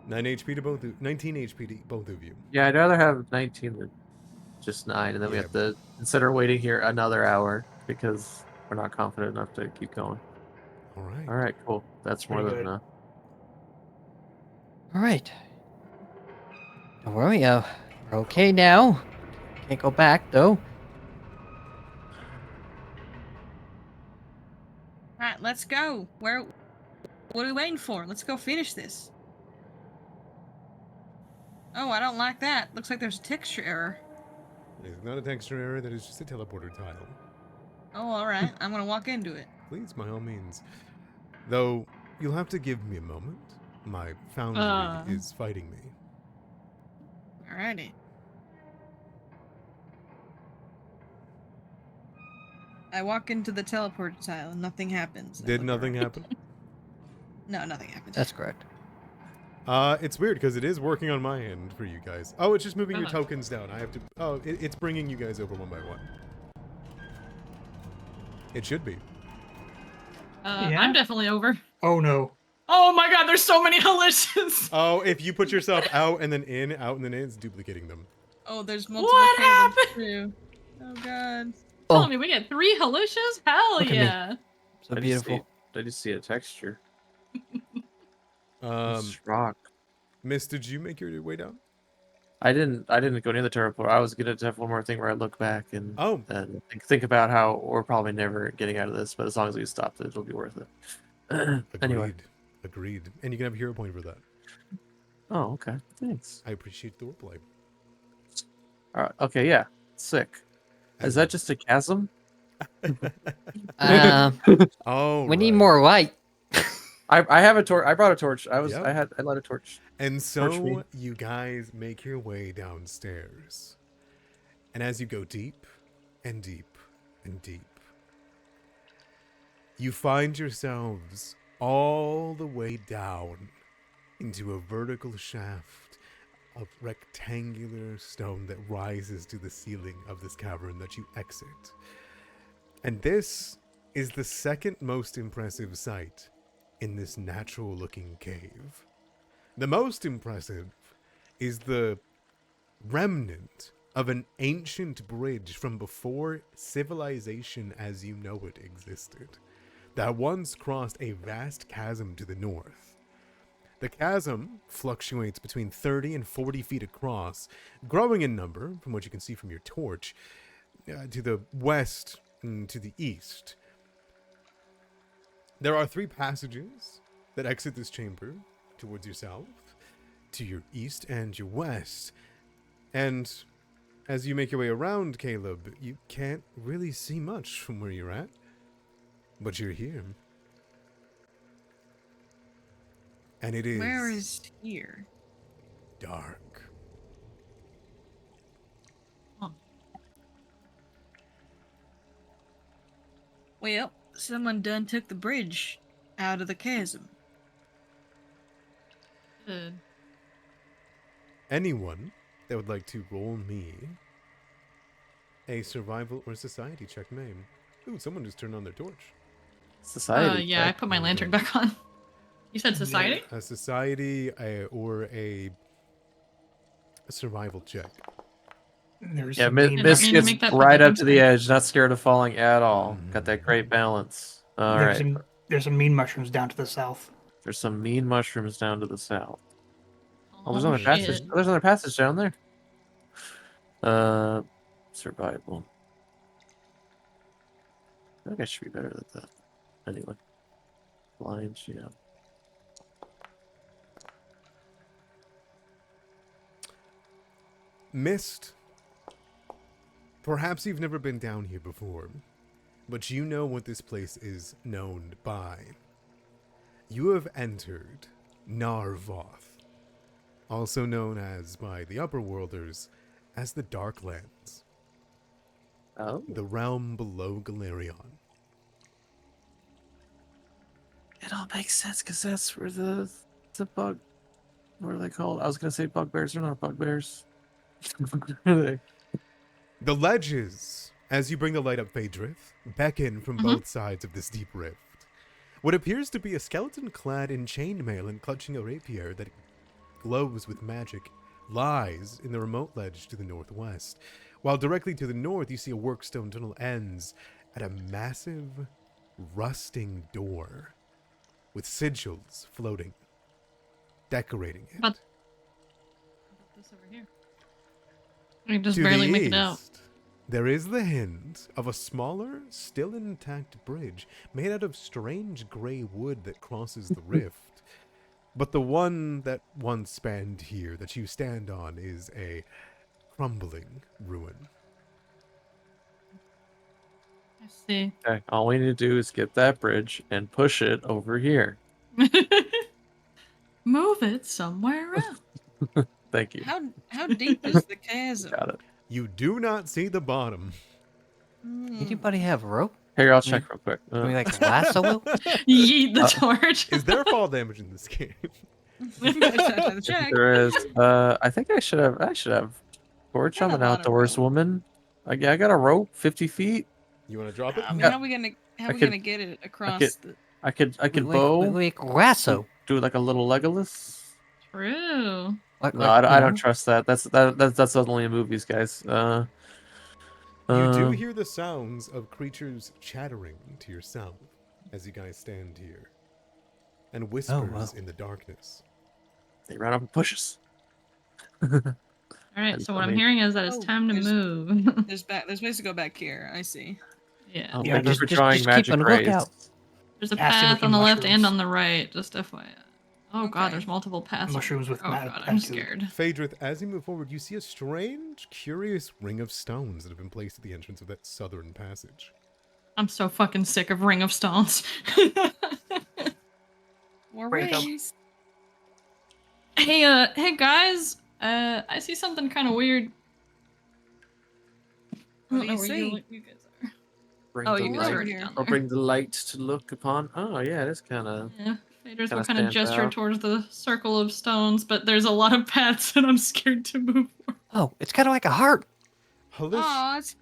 9 HP to both of 19 HP to both of you. Yeah, I'd rather have 19 than just 9, and then we Yeah. have to consider waiting here another hour because we're not confident enough to keep going. All right. All right, cool. That's more Pretty than good. enough. All right. Don't worry. We're okay now. Can't go back though. Alright, let's go. What are we waiting for? Let's go finish this. Oh, I don't like that. Looks like there's a texture error. It's not a texture error, that is just a teleporter tile. Oh, alright. I'm gonna walk into it. Please, by all means. Though, you'll have to give me a moment. My foundry is fighting me. Alrighty. I walk into the teleport tile and nothing happens. I Did look nothing around. happen? No, nothing happens. That's correct. It's weird because it is working on my end for you guys. Oh, it's just moving your Uh-huh. tokens down. I have to. Oh, it's bringing you guys over one by one. It should be. Yeah? I'm definitely over. Oh no. Oh my god, there's so many hallucinations. Oh, if you put yourself out and then in, out and then in, it's duplicating them. Oh, there's multiple What tables happened? too. Oh god. Telling me we get 3 hallucinations? Hell Look at me. yeah. So beautiful. I just see a texture. Um, It's rock. Miss, did you make your way down? I didn't go near the teleport. I was gonna have one more thing where I look back and Oh, think about how we're probably never getting out of this, but as long as we stop it, it'll be worth it. Anyway. Agreed. And you can have a hero point for that. Oh, okay. Thanks. I appreciate the roleplay. All right. Okay. Yeah. Sick. Is that just a chasm? Oh, We need more light. I have a torch. I brought a torch. I Yep. lit a torch. And Torch me. so you guys make your way downstairs. And as you go deep and deep and deep, you find yourselves all the way down into a vertical shaft of rectangular stone that rises to the ceiling of this cavern that you exit. And this is the second most impressive sight in this natural looking cave. The most impressive is the remnant of an ancient bridge from before civilization as you know it existed, that once crossed a vast chasm to the north. The chasm fluctuates between 30 and 40 feet across, growing in number, from what you can see from your torch, to the west and to the east. There are 3 passages that exit this chamber towards your south, to your east, and your west. And as you make your way around, Caleb, you can't really see much from where you're at. But you're here. And it is Where is here? dark. Well, someone done took the bridge out of the chasm. Good. Anyone that would like to roll me a survival or society check may. Ooh, someone just turned on their torch. Society. Yeah, I put my lantern back on. You said society? A society or a survival check. There's Yeah, some Miss mean Miss gets gets make that right up prediction. to the edge, not scared of falling at all. Got that great balance. All there's right. there's some mean mushrooms down to the south. There's some mean mushrooms down to the south. Oh, there's Oh, another passage. shit. Oh, there's another passage down there. Survival. I think I should be better at that. Anyway. Blinds, yeah. Mist. Perhaps you've never been down here before, but you know what this place is known by. You have entered Narvoth, also known as by the Upperworlders as the Darklands, Oh. the realm below Galerion. It all makes sense because that's where the bug. What are they called? I was gonna say bugbears. They're not bugbears. What are they? The ledges, as you bring the light up Phaedrith, beckon from both sides of this deep rift. What appears to be a skeleton clad in chainmail and clutching a rapier that glows with magic lies in the remote ledge to the northwest, while directly to the north you see a workstone tunnel ends at a massive rusting door with sigils floating, decorating it. But this over here. I can just To barely the make it out. east, there is the hint of a smaller, still intact bridge made out of strange gray wood that crosses the rift. But the one that once spanned here that you stand on is a crumbling ruin. I see. Okay, all we need to do is get that bridge and push it over here. Move it somewhere else. Thank you. How deep is the chasm? Got it. You do not see the bottom. Anybody have rope? Here, I'll check real quick. Can we like lasso it? Yeet the torch. Is there fall damage in this game? Check. There is. I think I should have. Torch. Got I'm a an lot of outdoors rope. woman. I got a rope, 50 feet. You want to drop it? I mean, Yeah. how are we gonna I could- get it across could- the? I could We- bow. we lasso. Do like a little Legolas. True. Like, No, like, I you don't know, trust that. That's only in movies, guys. You do Um, hear the sounds of creatures chattering to your south as you guys stand here, and whispers wow. in the darkness. They run up and push us. All right. So what I I'm mean- hearing is that it's Oh, time to there's- move. There's ways to go back here. I see. Yeah. Oh, Yeah, thank you just- for just drawing keep magic on the rays. lookout. There's a Acid path looking on the left and mushrooms. on the right. Just FYI. Oh god, Okay. there's multiple paths. Mushrooms with Oh mad god, I'm acid. scared. Phaedrith, as you move forward, you see a strange, curious ring of stones that have been placed at the entrance of that southern passage. I'm so fucking sick of Ring of Stones. More Break 'em. rings. Hey guys. I see something kind of weird. I What don't do know you where see? you guys are. Bring Oh, the you guys are light, already here. down or there. bring the light to look upon. Oh yeah, that's kind of. Yeah, Phaedrus will Kinda kind of stands gesture out. towards the circle of stones, but there's a lot of paths and I'm scared to move. Oh, it's kind of like a heart. Halish, Aw, it's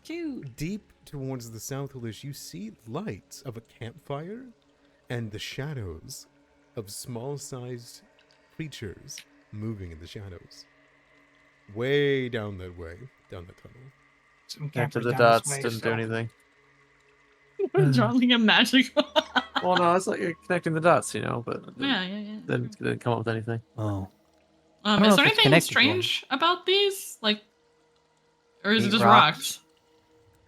cute. deep towards the south, Halish, you see lights of a campfire and the shadows of small-sized creatures moving in the shadows. Way down that way, down that tunnel. Some Connected campers the down dots this way, didn't do so- anything. Drawing a magic. Well, no, it's like you're connecting the dots, but it Yeah. didn't come up with anything. Oh. I don't Is know there if it's anything connected yet. strange about these? Like, or is it Neat just rocks. rocks?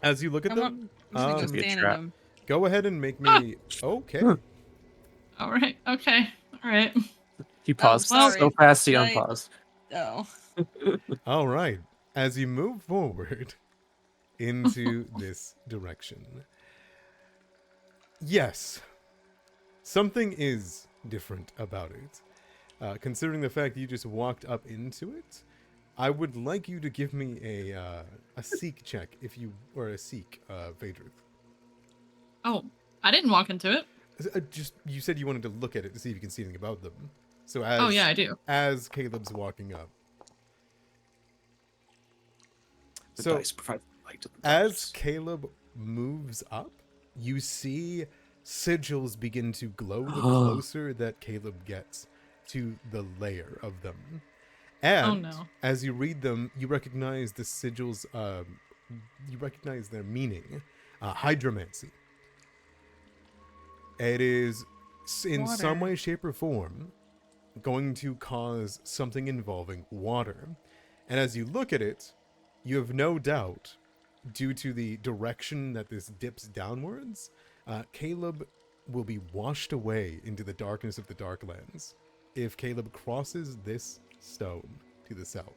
As you look at I'm them, gonna go Could be a stand in trap. them. go ahead and make me. Okay. All right. Okay. All right. He paused well, so fast he should I- unpaused. Oh. All right. As you move forward into this direction, yes, something is different about it. Considering the fact that you just walked up into it, I would like you to give me a seek check, if you or a seek, Phaedrus. Oh, I didn't walk into it. Just you said you wanted to look at it to see if you can see anything about them. So as Oh yeah, I do. as Caleb's walking up. The So dice provide light to the as darkness. Caleb moves up, you see sigils begin to glow the closer that Caleb gets to the layer of them. And Oh, no. as you read them, you recognize the sigils, you recognize their meaning. Hydromancy. It is, in some Water. way, shape, or form, going to cause something involving water. And as you look at it, you have no doubt, due to the direction that this dips downwards, Caleb will be washed away into the darkness of the Darklands if Caleb crosses this stone to the south.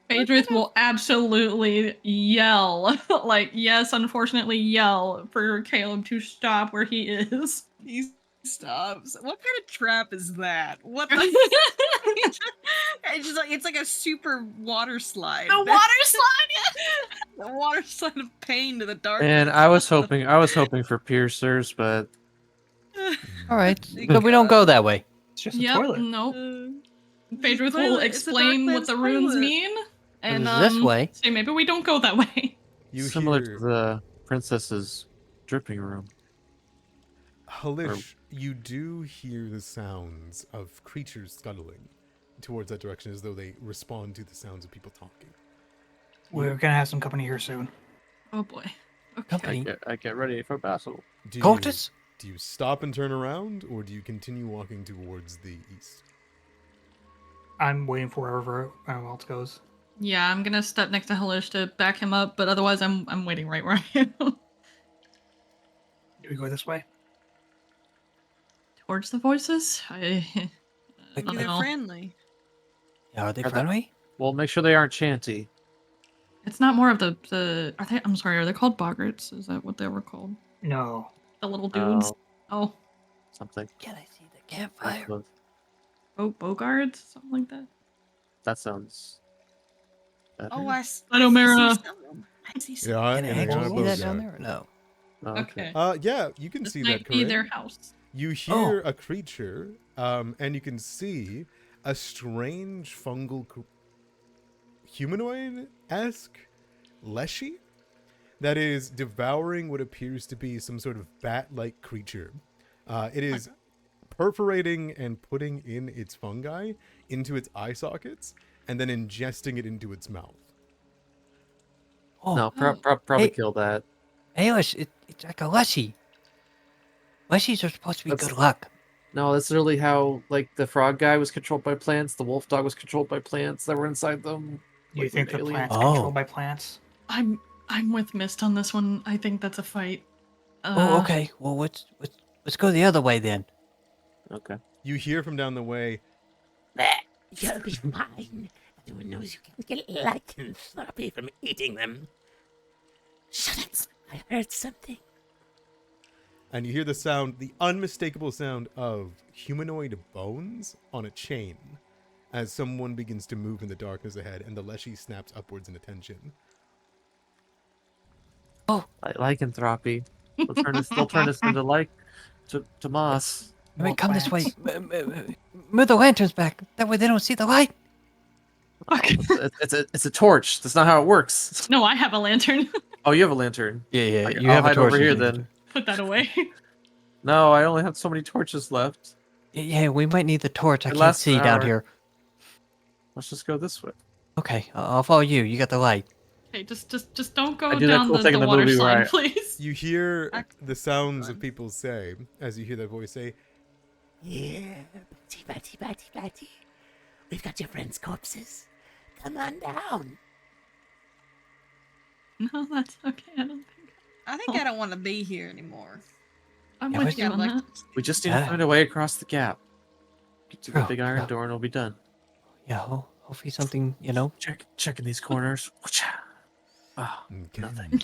Phaedrus will absolutely yell, like, yes, unfortunately, yell for Caleb to stop where he is. He stops. What kind of trap is that? What the? It's like a super water slide. The water slide. The water slide of pain to the dark. And I was hoping for piercers, but All right, There but you we don't go. go that way. It's just a Yep. toilet. Nope. It's Phaedrus a will toilet. It's a explain what Darklands the runes toilet. mean, and This way. say maybe we don't go that way. You similar hear, to the princess's dripping room. Halish, you do hear the sounds of creatures scuttling towards that direction as though they respond to the sounds of people talking. We're gonna have some company here soon. Oh boy. Okay. Company. I get ready for battle. Cultists? Do you stop and turn around, or do you continue walking towards the east? I'm waiting for wherever everyone else goes. Yeah, I'm gonna step next to Halish to back him up, but otherwise I'm waiting right where I am. Do we go this way? Towards the voices? I Like, don't They're know. friendly. Are they Are they- friendly? Well, make sure they aren't chanty. It's not more of the are they I'm sorry, are they called boggarts? Is that what they were called? No. The little dudes? Oh, Oh, something. Can I see the campfire? bogards? Something like that? That sounds. Better. Oh, I know, Mara. see some. I see some. Yeah, Can I and I got actually a see that bogart. down there or no? Oh, Okay. Yeah, you can This see might that, be correct? their house. You hear a creature, and you can see a strange fungal humanoid-esque leshy that is devouring what appears to be some sort of bat-like creature. It is perforating and putting in its fungi into its eye sockets, and then ingesting it into its mouth. Oh, No, probably Hey. kill that. hey, it's like a leshy. Leshies are supposed to be That's- good luck. No, that's literally how the frog guy was controlled by plants. The wolf dog was controlled by plants that were inside them. Do you think the alien. plant's Oh. controlled by plants? I'm with Mist on this one. I think that's a fight. Oh, okay. Well, let's go the other way then. Okay. You hear from down the way, You'll be fine. Everyone knows you can't get light and sloppy from eating them. Shut up! I heard something. and you hear the sound, the unmistakable sound of humanoid bones on a chain as someone begins to move in the darkness ahead, and the Leshy snaps upwards in attention. Lycanthropy. They'll turn us into to moss. I mean, More come this way. plants. Move the lanterns back. That way they don't see the light. It's a torch. That's not how it works. No, I have a lantern. Oh, you have a lantern. Yeah. I'll hide over here then. Put that away. No, I only have so many torches left. Yeah, we might need the torch. I It can't lasts see an down hour. here. Let's just go this way. Okay, I'll follow you. You got the light. Okay, just don't go I do that down cool thing the in the water movie where slide, I- please. You hear I- the sounds of people say, as you hear that voice say, Yeah, Batty. We've got your friends' corpses. Come on down. No, that's okay. I think I don't want to be here anymore. I'm Yeah, with where's you on that. We just need Yeah. to find a way across the gap. Get to the True, big iron true. door and we'll be done. Yeah, hopefully something, you know. Checking these corners. Oh, okay. nothing.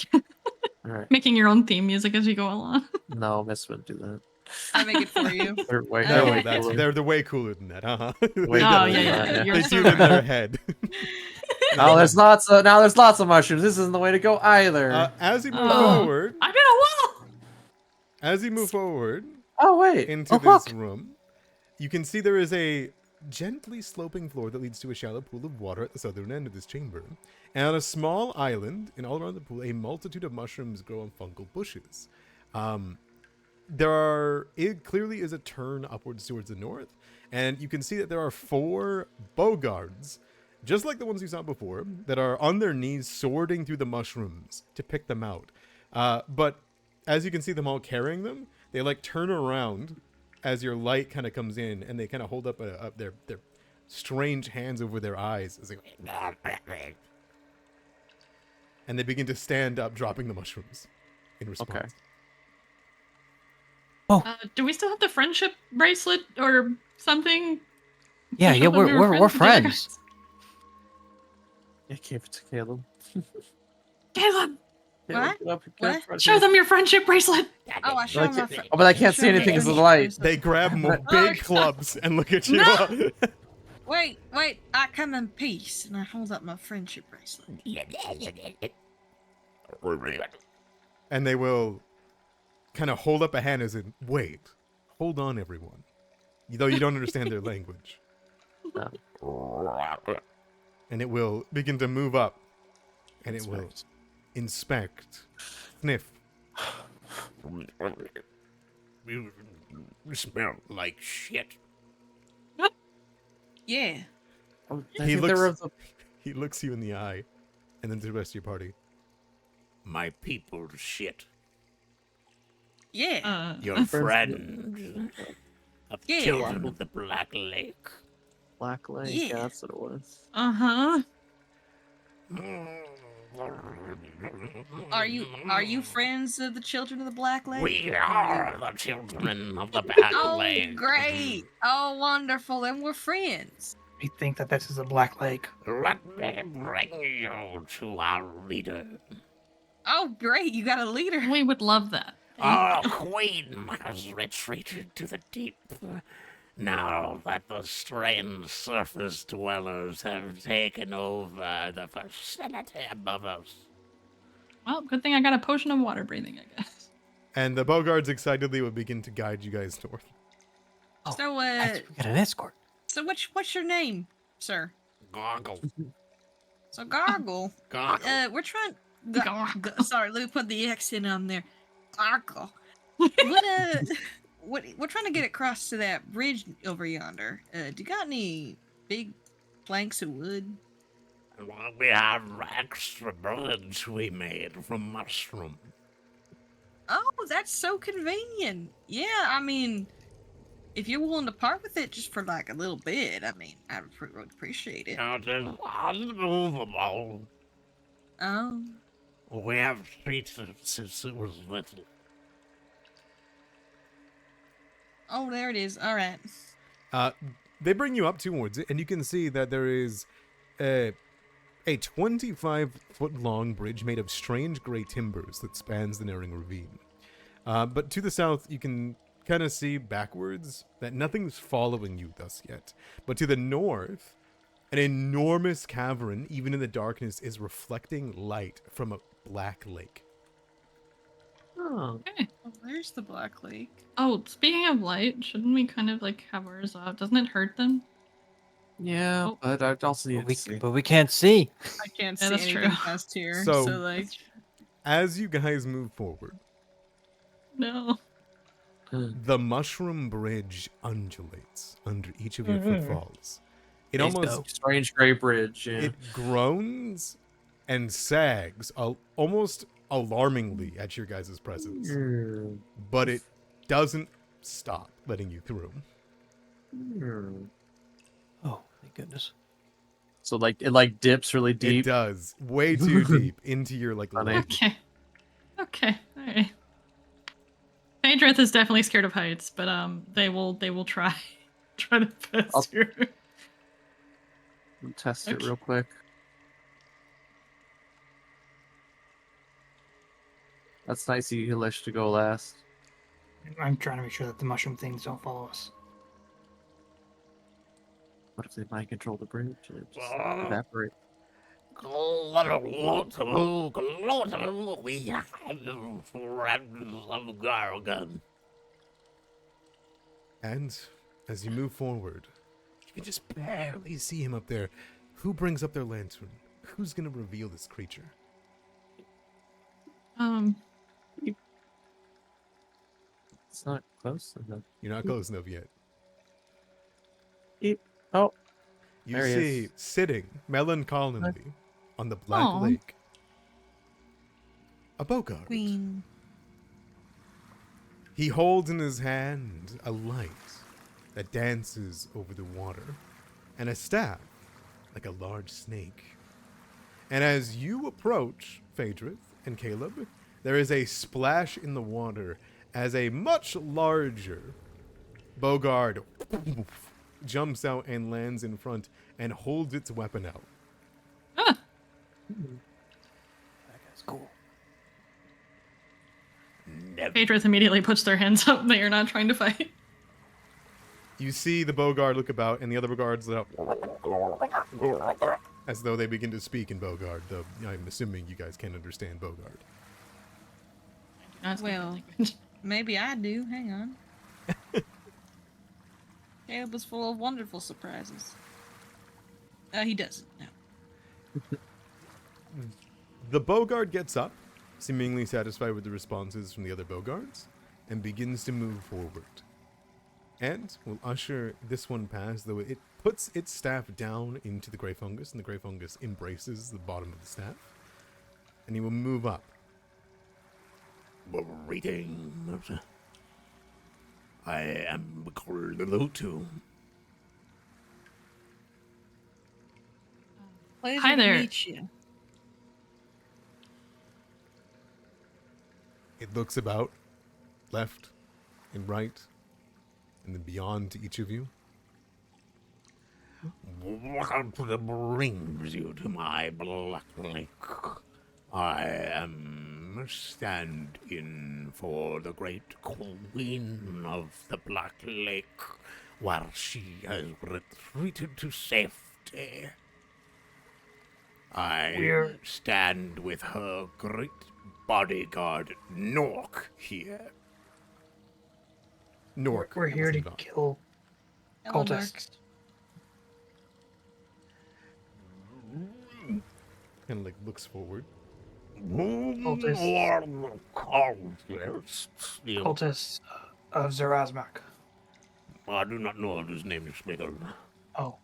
All right. Making your own theme music as you go along. No, Miss wouldn't do that. I make it for you. They're way, No, they're wait, way That's, cooler. they're way cooler than that, huh? Way Oh, cooler yeah, than yeah, that, you're They so do it in right. their head. Now there's lots of mushrooms. This isn't the way to go either. As you move Oh. forward, I'm in a wall. as you move forward Oh wait. into Oh, this look. room, you can see there is a gently sloping floor that leads to a shallow pool of water at the southern end of this chamber. And on a small island, and all around the pool, a multitude of mushrooms grow on fungal bushes. It clearly is a turn upwards towards the north, and you can see that there are 4 bow guards, just like the ones you saw before, that are on their knees sorting through the mushrooms to pick them out. But as you can see them all carrying them, they like turn around as your light kind of comes in, and they kind of hold up their strange hands over their eyes as they and they begin to stand up, dropping the mushrooms in response. Okay. Do we still have the friendship bracelet or something? Yeah, Show yeah, them we were we're with the other friends. guys. Yeah, give it to Caleb. Caleb, What? Get up, What? show them your friendship bracelet. Oh, I show Like my it- friend. Oh, but I can't see anything because of the light. They grab more big clubs and look at you. No! Wait, I come in peace, and I hold up my friendship bracelet. And they will kind of hold up a hand as in, wait, hold on, everyone. Though you don't understand their language. And it will begin to move up. And it will inspect, sniff. You smell like shit. Yeah. Oh, I He think they were looks- of the- He looks you in the eye, and then to the rest of your party. My people's shit. Yeah. Your friend. Of Yeah. children of the Black Lake. Black Lake. Yeah. Yeah, that's what it was. Uh-huh. Are you friends of the children of the Black Lake? We are the children of the Black Oh, Lake. great! Oh, wonderful! Then we're friends. We think that this is a black lake. Let me bring you to our leader. Oh, great! You got a leader. We would love that. Our queen has retreated to the deep. Now that the strange surface dwellers have taken over the vicinity above us. Well, good thing I got a potion of water breathing, I guess. And the Bogards excitedly will begin to guide you guys north. Oh, So, nice, we got an escort. so what's your name, sir? Goggle. So Gargle. Goggle. We're trying. Gargle. Sorry, let me put the accent on there. Gargle. We're trying to get across to that bridge over yonder. Do you got any big planks of wood? Well, we have extra bridge we made from mushroom. Oh, that's so convenient. Yeah, I mean, if you're willing to part with it just for like a little bit, I mean, I would appreciate it. It is unmovable. Oh, We have treated it since it was little. oh, there it is. All right. They bring you up towards it, and you can see that there is a 25-foot long bridge made of strange gray timbers that spans the narrowing ravine. But to the south, you can kind of see backwards that nothing's following you thus yet. But to the north, an enormous cavern, even in the darkness, is reflecting light from a black lake. Oh. Okay. Oh, where's the Black Lake? Oh, speaking of light, shouldn't we kind of like have ours up? Doesn't it hurt them? Yeah, Oh. but I also need to see. But we can't see. I can't Yeah, see that's anything true. past here. So- So like, As you guys move forward, No. the mushroom bridge undulates under each of your footfalls. It Let's almost go. Strange Gray Bridge. Yeah. it groans and sags almost alarmingly at your guys' presence, but it doesn't stop letting you through. Oh, thank goodness. So like it like dips really It deep. does way too deep into your like Funny. leg. Okay. Okay. All right. Phaedrith is definitely scared of heights, but they will try to pass I'll- here. I'll test it Okay. real quick. That's nice of you, Hilish, to go last. I'm trying to make sure that the mushroom things don't follow us. What if they mind control the bridge? They just evaporate. We have friends of Gargan. And as you move forward, you can just barely see him up there. Who brings up their lantern? Who's gonna reveal this creature? It's not close enough. You're not close enough yet. Oh, You There he see, is. sitting melancholically on the black Aw. lake, a bogart. Queen. He holds in his hand a light that dances over the water, and a staff like a large snake. And as you approach Phaedrith and Caleb, there is a splash in the water as a much larger bogard jumps out and lands in front and holds its weapon out. Ah, That's cool. Phaedrith immediately puts their hands up. They are not trying to fight. You see the bogard look about, and the other bogards look up as though they begin to speak in bogard, though I'm assuming you guys can't understand bogard. Not speaking Well. language. Maybe I do. Hang on. Caleb was full of wonderful surprises. He doesn't. No. The bogard gets up, seemingly satisfied with the responses from the other bogards, and begins to move forward. And will usher this one past, though it puts its staff down into the gray fungus, and the gray fungus embraces the bottom of the staff. And he will move up. Greetings. I am Lutu. Pleasure Hi to there. meet you. It looks about, left and right, and then beyond to each of you. What brings you to my Black Lake? I am stand-in for the great queen of the Black Lake, where she has retreated to safety. I We're- stand with her great bodyguard, Nork, here. Nork. We're here to listen up. kill Hello, cultists. Kind of like looks forward. Cultists of Zarazmak. I do not know whose name you speak of. Oh,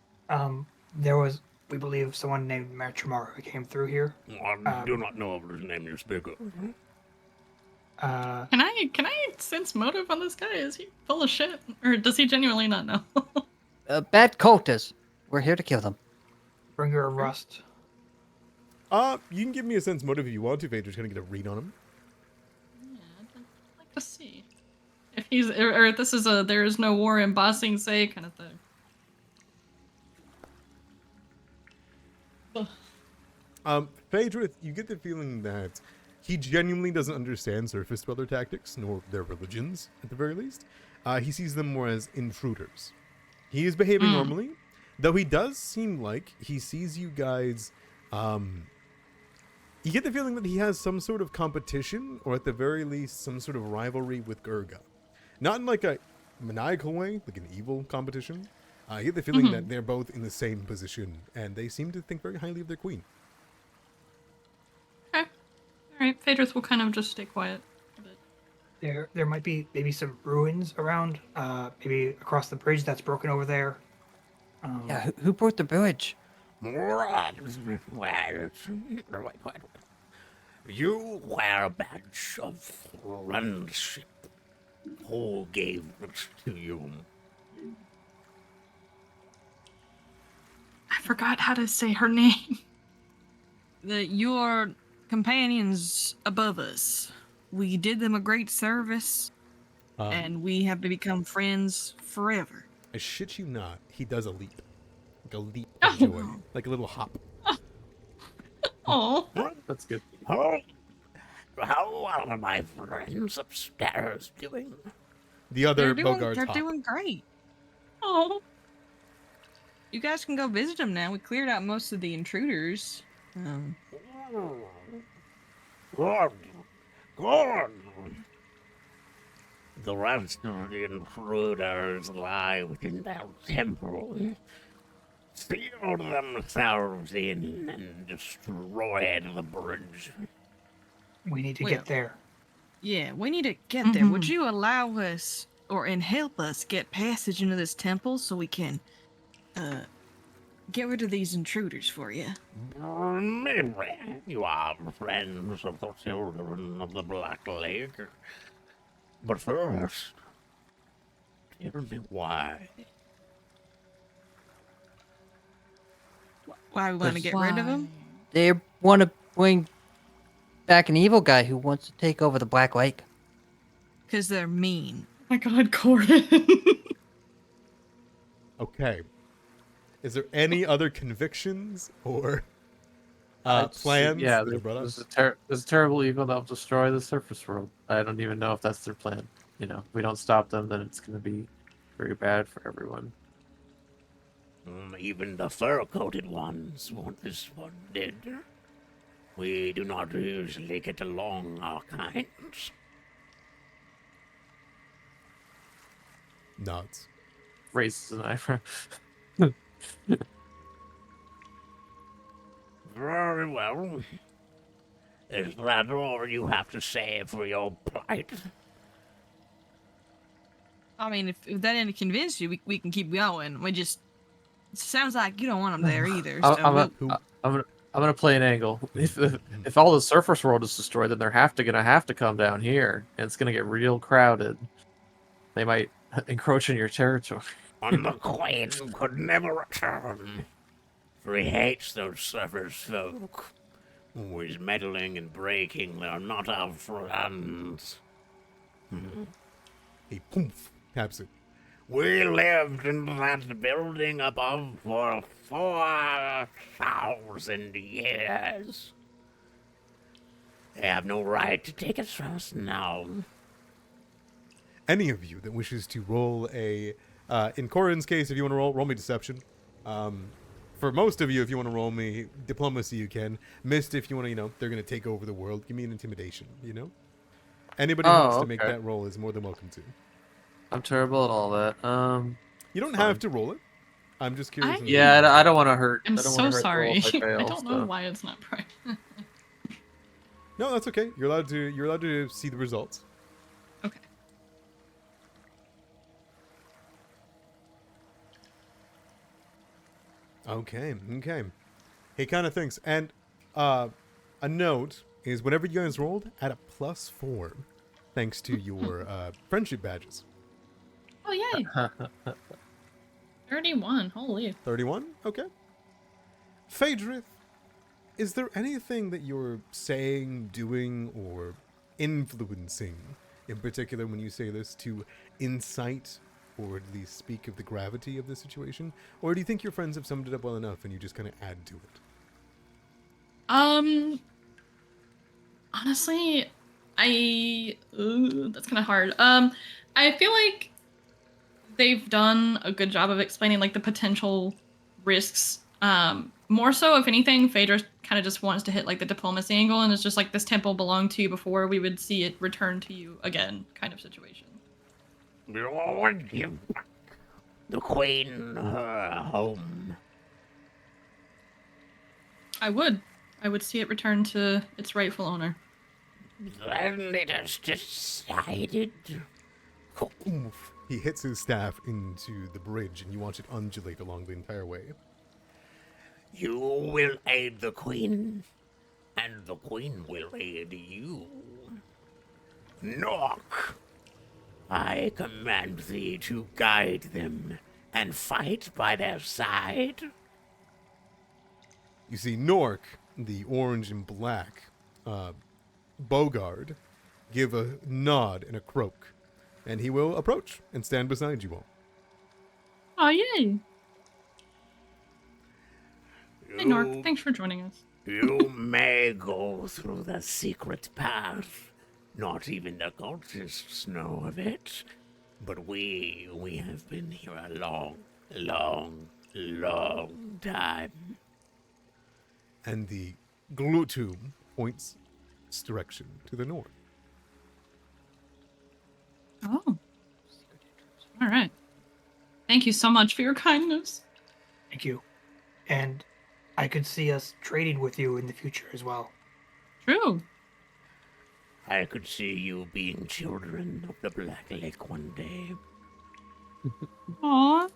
there was, we believe, someone named Mertramar who came through here. I do not know whose name you speak of. Can I sense motive on this guy? Is he full of shit, or does he genuinely not know? Bad cultists. We're here to kill them. Bringer of Rust. You can give me a sense motive if you want to, Vader's gonna get a read on him. Yeah, I'd like to see if he's or if this is a there is no war in Ba Sing Se kind of thing. Phaedrith, you get the feeling that he genuinely doesn't understand surface dweller tactics, nor their religions, at the very least. He sees them more as intruders. He is behaving normally, though he does seem like he sees you guys. You get the feeling that he has some sort of competition, or at the very least, some sort of rivalry with Gurga. Not in like a maniacal way, like an evil competition. You get the feeling that they're both in the same position, and they seem to think very highly of their queen. Okay. Alright, Phaedrus will kind of just stay quiet a bit. There might be maybe some ruins around, maybe across the bridge that's broken over there. Yeah, who brought the bridge? You wear a badge of friendship. Who gave it to you? I forgot how to say her name. Your companions above us. We did them a great service, and we have become friends forever. I shit you not, he does a leap. Like a leap of joy. Like a little hop. Oh, That's good. How are my friends upstairs doing? The other They're doing, Bogarts they're hop. doing great. oh. You guys can go visit them now. We cleared out most of the intruders. Good. Good. The rest of the intruders lie within their temple. Sealed themselves in and destroyed the bridge. We need to Well, get there. Yeah, we need to get there. Would you allow us and help us get passage into this temple so we can get rid of these intruders for you? Maybe you are friends of the children of the Black Lake. But first, tell me why. Why we want to get rid of them? They want to bring back an evil guy who wants to take over the Black Lake. Because they're mean. Oh my god, Corin. Okay. Is there any other convictions or It's- plans? Yeah, that are brought up? there's a terrible evil that will destroy the surface world. I don't even know if that's their plan. You know, if we don't stop them, then it's going to be very bad for everyone. Even the fur-coated ones want this one dead. We do not usually get along our kinds. Nods. Raises an eyebrow. Very well. Is that all you have to say for your plight? I mean, if that didn't convince you, we can keep going. It sounds like you don't want them there either. So I'm gonna play an angle. If all the surface world is destroyed, then they're gonna have to come down here, and it's gonna get real crowded. They might encroach in your territory. And the Queen could never return. For he hates those surface folk. Always meddling and breaking. They're not our friends. He poof taps it. We lived in that building above for 4,000 years. They have no right to take it from us now. Any of you that wishes to roll a, in Corin's case, if you want to roll me deception. For most of you, if you want to roll me diplomacy, you can. Mist, if you want to, they're going to take over the world. Give me an intimidation, Anybody who wants to make that roll is more than welcome to. I'm terrible at all that. You don't have to roll it. I'm just curious. Yeah, I don't want to hurt. I'm I don't so wanna hurt the sorry. roll if I fail, I don't know so. why it's not private. No, that's okay. You're allowed to see the results. Okay. Okay. He kind of thinks. And a note is whenever you guys rolled, add a +4 thanks to your friendship badges. Oh, yay. 31. Holy. 31? Okay. Phaedrus, is there anything that you're saying, doing, or influencing, in particular when you say this, to incite or at least speak of the gravity of the situation? Or do you think your friends have summed it up well enough and you just kind of add to it? Honestly, that's kind of hard. I feel like they've done a good job of explaining like the potential risks. More so, if anything, Phaedra kind of just wants to hit like the diplomacy angle, and it's just like this temple belonged to you before, we would see it return to you again, kind of situation. Lord, give the queen her home. I would see it return to its rightful owner. Then it is decided. Oof. He hits his staff into the bridge, and you watch it undulate along the entire way. You will aid the queen, and the queen will aid you. Knock. I command thee to guide them and fight by their side. You see Nork, the orange and black Bogard, give a nod and a croak, and he will approach and stand beside you all. Oh, yay! Hey, Nork, thanks for joining us. You may go through the secret path. Not even the cultists know of it. But we have been here a long, long, long time. And the glue tube points its direction to the north. Oh. All right. Thank you so much for your kindness. Thank you. And I could see us trading with you in the future as well. True. I could see you being children of the Black Lake one day. Aw,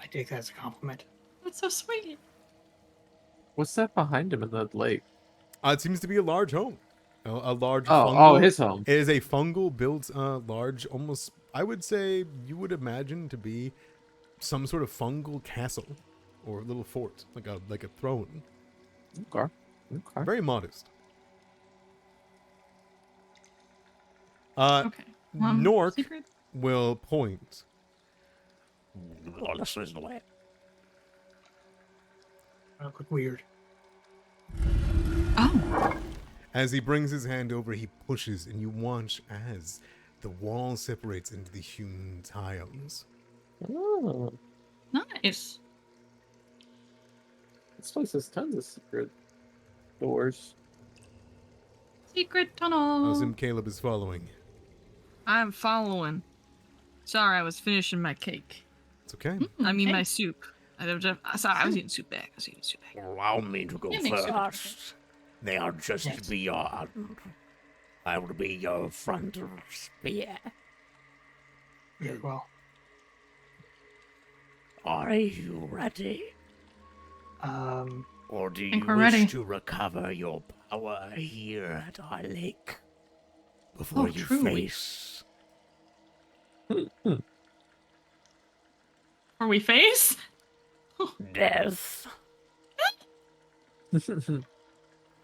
I take that as a compliment. that's so sweet. What's that behind him in the lake? It seems to be a large home. A large His home. It is a fungal built large, almost, I would say, you would imagine to be some sort of fungal castle or little fort, like a throne. Okay. Very modest. Okay. Nork Secret? will point. Oh, this is the way. I look weird. Oh. As he brings his hand over, he pushes, and you watch as the wall separates into the hewn tiles. Oh, Nice. this place has tons of secret doors. Secret tunnel. Awesome, Caleb is following. I'm following. Sorry, I was finishing my cake. It's okay. I mean, okay. my soup. Sorry, I was eating soup bag. Allow me to go Yeah, makes sense. first. They are just Yes. beyond. I will be your front spear. Very well. Are you ready? Or do you Think we're wish ready. to recover your power here at our lake? Before Oh, you truly. face Are we face? death.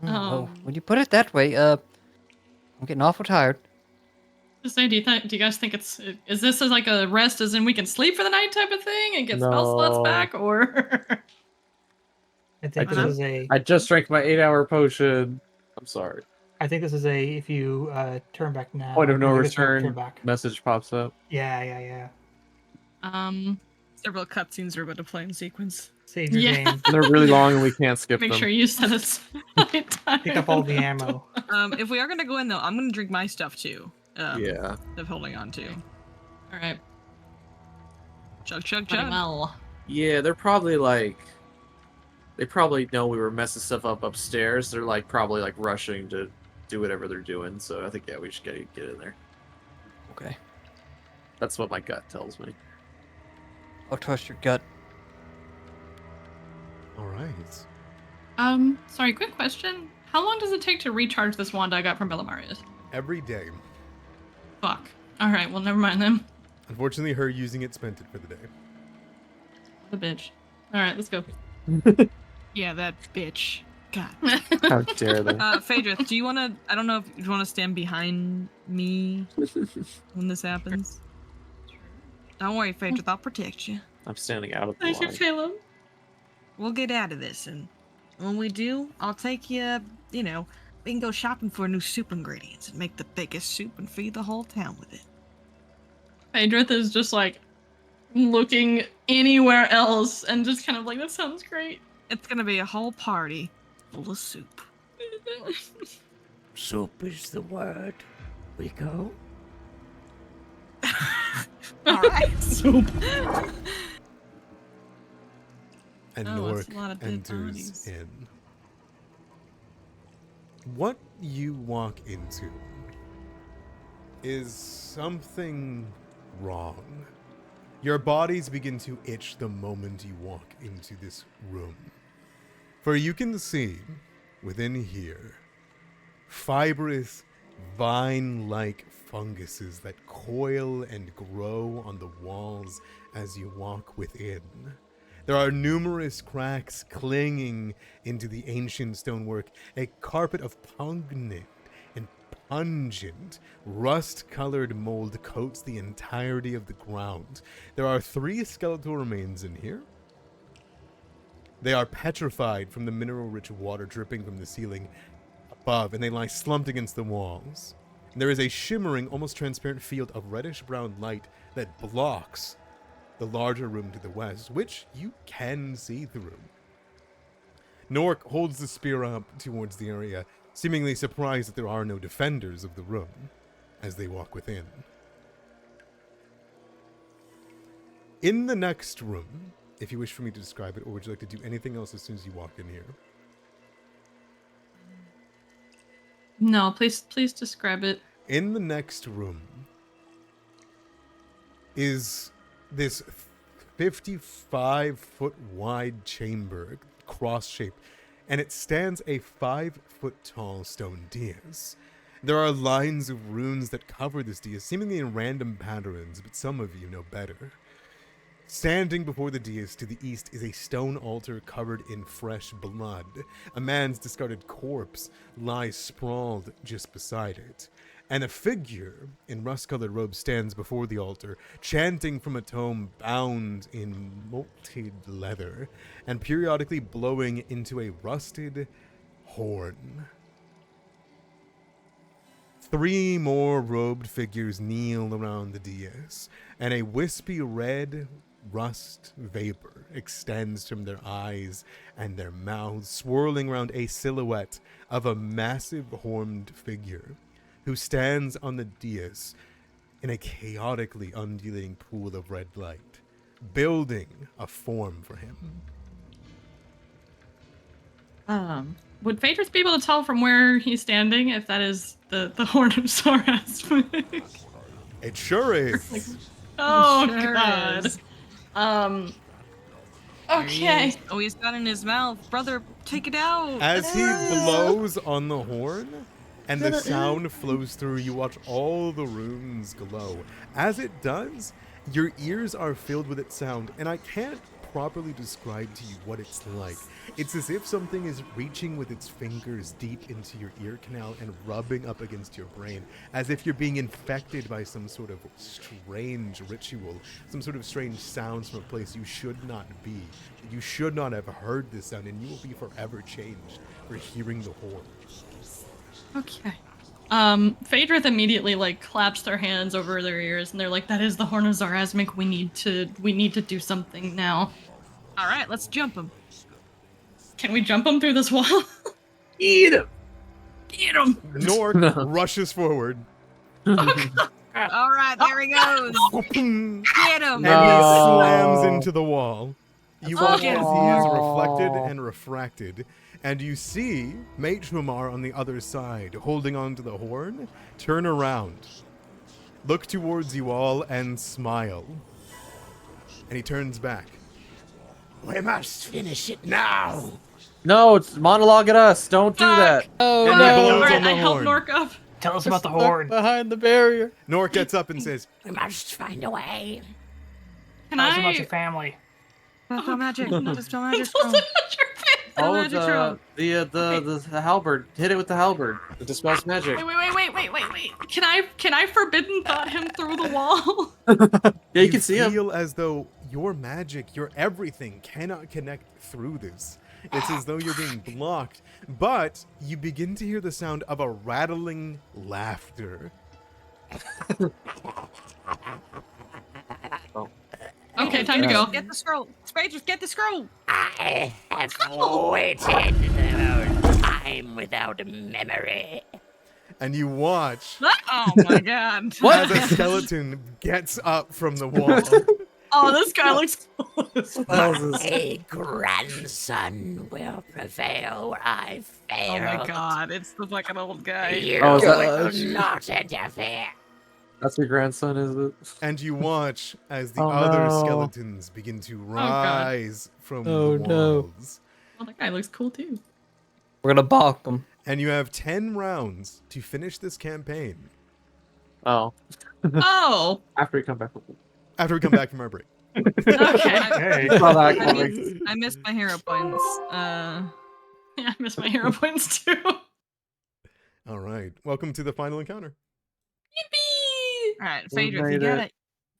Well, when you put it that way, I'm getting awful tired. Just say, do you guys think is this as like a rest as in we can sleep for the night type of thing and get spell slots No. back, or? I think I this is a. I just drank my 8-hour potion. I'm sorry. I think this is a. If you turn back now. Point of no I think it's a return. Turn back. Message pops up. Yeah. Several cutscenes are about to play in sequence. Save your Yeah. game. They're really long and we can't skip Make them. sure you set aside time. Pick up all the ammo. If we are gonna go in though, I'm gonna drink my stuff too. Yeah. Of holding on to. All right. Chug, chug, Very chug. well. Yeah, they're probably like. They probably know we were messing stuff up upstairs. They're like probably like rushing to do whatever they're doing. So I think we should get in there. Okay. That's what my gut tells me. I'll trust your gut. All right. Sorry, quick question. How long does it take to recharge this wand I got from Bellamarius? Every day. Fuck. All right, well, never mind then. Unfortunately, her using it spent it for the day. The bitch. All right, let's go. Yeah, that bitch. God. How dare they? Phaedra, do you want to? I don't know if you want to stand behind me when this happens. Don't worry, Phaedra. I'll protect you. I'm standing out of the Thank you, line. Caleb. We'll get out of this, and when we do, I'll take you, We can go shopping for new soup ingredients and make the biggest soup and feed the whole town with it. Phaedrith is just like looking anywhere else and just kind of like, that sounds great. It's gonna be a whole party full of soup. Soup is the word. We go. All right. Soup. And Oh, it's a lot Nork of dead enters bodies. in. What you walk into is something wrong. Your bodies begin to itch the moment you walk into this room. For you can see, within here, fibrous, vine-like funguses that coil and grow on the walls as you walk within. There are numerous cracks clinging into the ancient stonework, a carpet of pungent and pungent, rust-colored mold coats the entirety of the ground. There are 3 skeletal remains in here. They are petrified from the mineral-rich water dripping from the ceiling above, and they lie slumped against the walls. And there is a shimmering, almost transparent field of reddish-brown light that blocks the larger room to the west, which you can see through. Nork holds the spear up towards the area, seemingly surprised that there are no defenders of the room as they walk within. In the next room, if you wish for me to describe it, or would you like to do anything else as soon as you walk in here? No, please describe it. In the next room is this 55-foot wide chamber, cross-shaped, and it stands a 5-foot-tall stone dais. There are lines of runes that cover this dais, seemingly in random patterns, but some of you know better. Standing before the dais to the east is a stone altar covered in fresh blood. A man's discarded corpse lies sprawled just beside it. And a figure in rust-colored robes stands before the altar, chanting from a tome bound in molted leather, and periodically blowing into a rusted horn. 3 more robed figures kneel around the dais, and a wispy red rust vapor extends from their eyes and their mouths, swirling around a silhouette of a massive horned figure who stands on the dais in a chaotically undulating pool of red light, building a form for him. Would Phaedrus be able to tell from where he's standing if that is the Horn of Sorasmic? It sure is. Oh Sure god. is. Okay. Oh, he's got it in his mouth. Brother, take it out. As he blows on the horn and the sound flows through, you watch all the runes glow. As it does, your ears are filled with its sound, and I can't properly describe to you what it's like. It's as if something is reaching with its fingers deep into your ear canal and rubbing up against your brain, as if you're being infected by some sort of strange ritual, some sort of strange sounds from a place you should not be. You should not have heard this sound, and you will be forever changed for hearing the horn. Okay. Phaedrith immediately like claps their hands over their ears and they're like, that is the Horn of Sorasmic. We need to do something now. All right, let's jump him. Can we jump him through this wall? Eat him. Get him. Nork rushes forward. All right, there he goes. And Get him. he slams into the wall. You watch Okay. as he is reflected and refracted, and you see Maitramar on the other side, holding onto the horn, turn around, look towards you all, and smile. And he turns back. We must finish it now. No, it's monologue at us. Don't do that. Oh And no! he blows Alright, on the I help horn. Nork up. Tell us about the Stuck horde. behind the barrier. Nork gets up and says, We must find a way. Can Tell us about I? your family. Dispel magic. Dispel magic. Oh, magic roll. the halberd. Hit it with the halberd. It dispels magic. Wait. Can I forbidden thought him through the wall? Yeah, you can see him. feel as though your magic, your everything cannot connect through this. It's as though you're being blocked, but you begin to hear the sound of a rattling laughter. Okay, time to go. Get the scroll. Spiders, get the scroll. I have waited the time without memory. And you watch Oh my god. as a skeleton gets up from the wall. Oh, this guy looks cool. My grandson will prevail where I Oh failed. my god, it's the fucking old guy. You Oh, is that- will not interfere. That's your grandson, is it? And you watch as the Oh, other no. skeletons begin to God. rise from Oh, the no. walls. Oh, that guy looks cool too. We're gonna balk them. And you have 10 rounds to finish this campaign Oh. Oh, After you come back. after we come back from our break. okay. Hey. Saw that I coming. missed my hero points. Yeah, I missed my hero points too. All right. Welcome to the final encounter. Yippee! Alright, We Phaedra, if you made get it. it.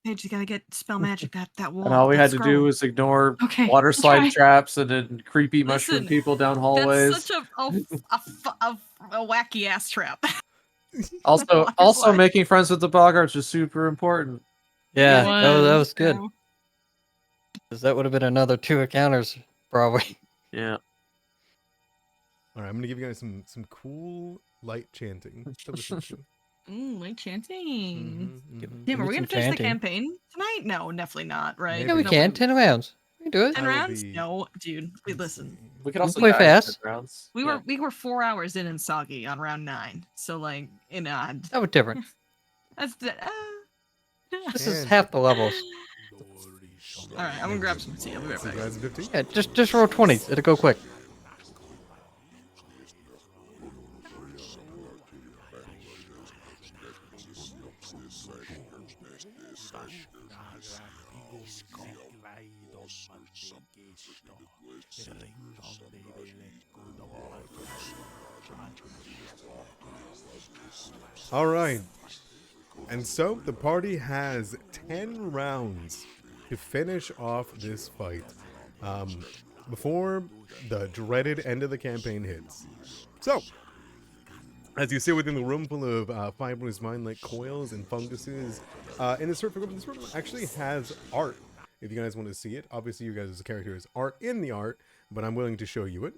Phaedra, you gotta get spell magic that wall. And all we that had to do scroll. was ignore Okay, water I'll slide try. traps and then creepy mushroom Listen, people down hallways. That's such a wacky ass trap. Also, water also slide. making friends with the boggarts is super important. Yeah, It that was good. Yeah. 'Cause that would have been another 2 encounters, probably. Yeah. All right. I'm going to give you guys some cool light chanting to listen to. Ooh, wait, chanting. Mhm, mhm. Yeah, Give but me we're gonna some finish the chanting. campaign tonight? No, definitely not, right? Maybe. Yeah, we No, can. 10 rounds. We can do it. 10 I will rounds? be- No, dude. Wait, listen. We could We'll also play die in fast. 10 rounds. We Yeah. were 4 hours in Soggy on round 9. So like, That was different. that's the. This is And- half the levels. All right, I'm gonna grab some tea. I'll be right See you back. guys in 15. Yeah, just roll 20s. It'll go quick. All right. And so the party has 10 rounds to finish off this fight before the dreaded end of the campaign hits. So, as you sit within the room full of fibrous vine-like coils and funguses, in this room actually has art. If you guys want to see it, obviously you guys as a character is art in the art, but I'm willing to show you it.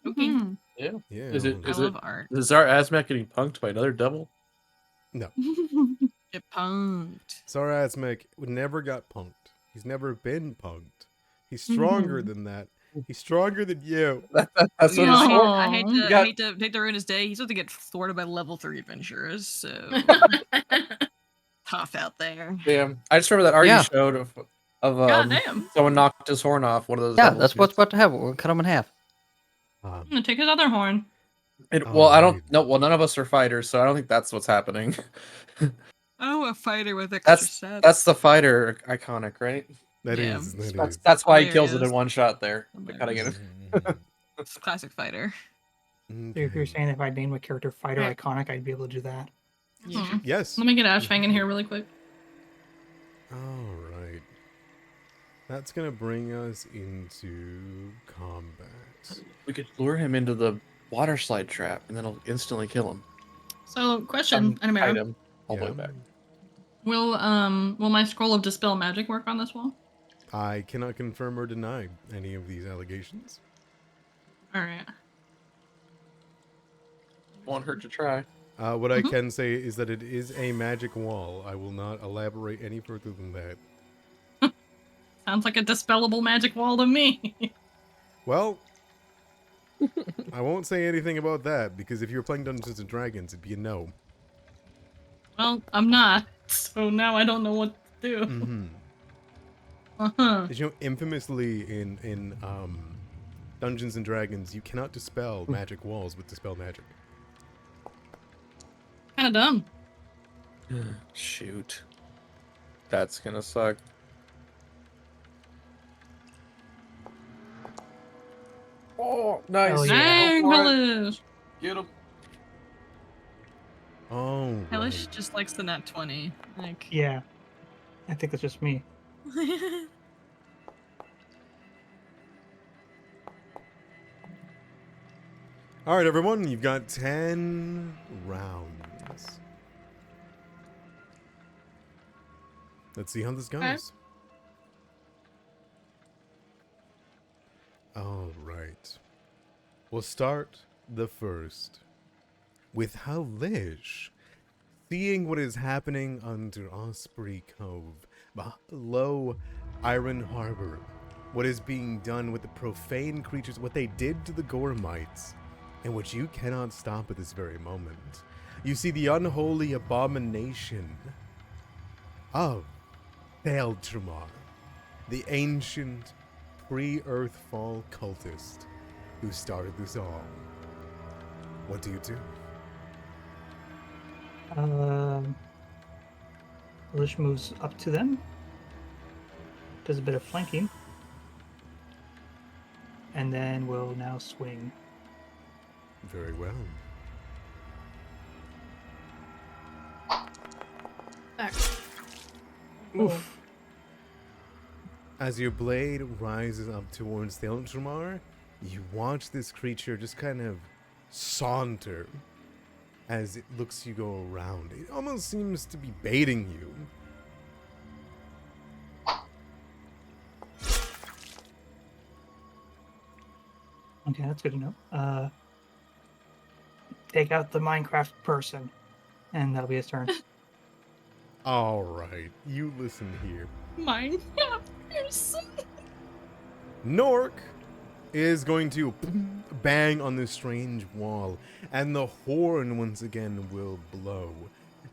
Mhm. Yeah. Yeah. Is it? I Is love it? art. Is our Azmac getting punked by another devil? Get punked. Sorry, Azmek never got punked. He's never been punked. He's stronger than that. He's stronger than you. That's what You know, it's for. I hate to, got- hate to ruin his day. He's about to get thwarted by level 3 adventurers, so tough out there. Damn. I just remember that art Yeah. you showed of God damn. someone knocked his horn off. One of those. Yeah, devils. that's what's about to happen. We'll cut them in half. I'm gonna take his other horn. Well, I don't. Alright. No, well, none of us are fighters, so I don't think that's what's happening. Oh, a fighter with extra sets. That's the fighter iconic, right? That Yeah. is. That That's is. that's why he There kills he it in is. one shot there. By cutting it. It's classic fighter. So if you're saying if I name a character fighter Right. iconic, I'd be able to do that. Mhm. Yes. Let me get Ashfang in here really quick. All right. That's gonna bring us into combat. We could lure him into the water slide trap, and then it'll instantly kill him. So, question, Hide Animera. him all the way Yeah. back. Will my scroll of dispel magic work on this wall? I cannot confirm or deny any of these allegations. All right. Won't hurt to try. What I can say is that it is a magic wall. I will not elaborate any further than that. Sounds like a dispellable magic wall to me. Well, I won't say anything about that because if you're playing Dungeons and Dragons, it'd be a no. Well, I'm not, so now I don't know what to do. Mm-hmm. Uh-huh. As you know, infamously in Dungeons and Dragons, you cannot dispel magic walls with dispel magic. Kind of dumb. Shoot. That's gonna suck. Oh, nice. Hell yeah. Dang, Go for it. Hellish. Get him. Oh. Hellish right. just likes the nat 20. Like, Yeah. I think that's just me. All right, everyone, you've got 10 rounds. Let's see how this goes. Okay. All right. We'll start the first with Halish seeing what is happening under Osprey Cove, below Iron Harbor. What is being done with the profane creatures, what they did to the Gormites, and what you cannot stop at this very moment. You see the unholy abomination of Thaltramar, the ancient pre-Earthfall cultist who started this all. What do you do? Lish moves up to them, does a bit of flanking, and then will now swing. Very well. Back. Oof. As your blade rises up towards the Thaltramar, you watch this creature just kind of saunter as it looks you go around. It almost seems to be baiting you. Okay, that's good to know. Take out the Minecraft person, and that'll be his turn. All right, you listen here. Mine. Person. Nork is going to bang on this strange wall, and the horn once again will blow.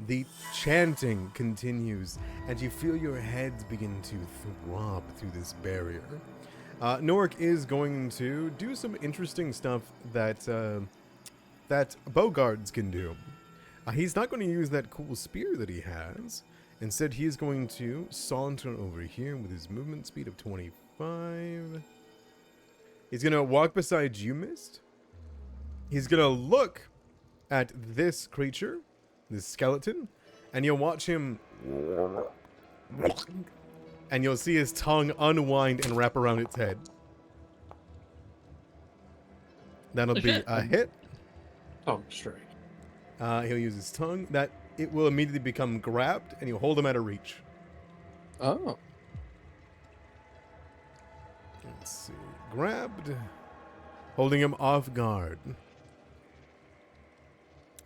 The chanting continues, and you feel your heads begin to throb through this barrier. Nork is going to do some interesting stuff that that bowguards can do. He's not going to use that cool spear that he has. Instead, he is going to saunter over here with his movement speed of 25. He's going to walk beside you, Mist. He's going to look at this creature, this skeleton, and you'll watch him... And you'll see his tongue unwind and wrap around its head. That'll be a hit. Oh, straight. He'll use his tongue. That it will immediately become grabbed, and you'll hold him at a reach. Oh. Let's see. Grabbed. Holding him off guard.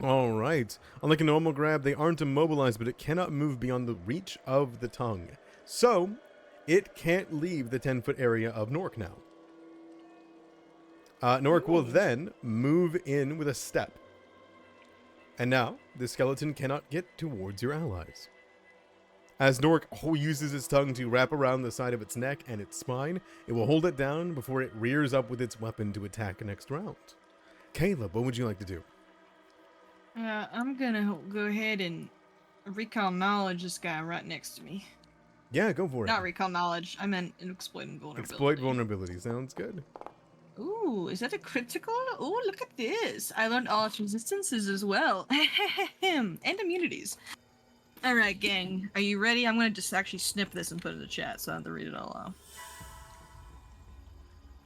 Alright. Unlike a normal grab, they aren't immobilized, but it cannot move beyond the reach of the tongue. So, it can't leave the 10-foot area of Nork now. Nork will then move in with a step. And now, the skeleton cannot get towards your allies. As Nork uses its tongue to wrap around the side of its neck and its spine, it will hold it down before it rears up with its weapon to attack next round. Caleb, what would you like to do? I'm gonna go ahead and recall knowledge this guy right next to me. Yeah, go for it. Not recall knowledge. I meant exploit vulnerability. Exploit vulnerability. Sounds good. Ooh, is that a critical? Ooh, look at this. I learned all its resistances as well. And immunities. Alright, gang. Are you ready? I'm gonna just actually snip this and put it in the chat so I don't have to read it all out.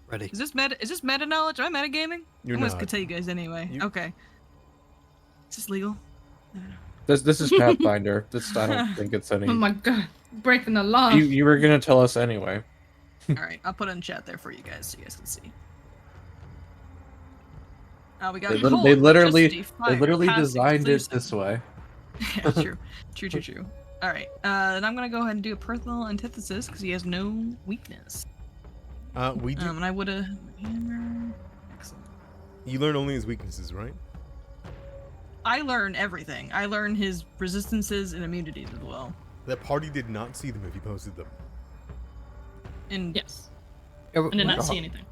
Ready. Is this meta knowledge? Am I metagaming? You're I'm just not. gonna tell you guys anyway. Okay. Is this legal? I don't know. This is Pathfinder. I don't think it's any. Oh my god. Breaking the law. You were gonna tell us anyway. Alright, I'll put it in chat there for you guys so you guys can see. We got cold, They literally electricity, fire, passive, designed it exclusive. this way. Yeah, true. Alright, then I'm gonna go ahead and do a personal antithesis because he has no weakness. We do. And I would've hammer. Excellent. You learn only his weaknesses, right? I learn everything. I learn his resistances and immunities as well. The party did not see them if you posted them. And Yes. Yeah, I did not see anything.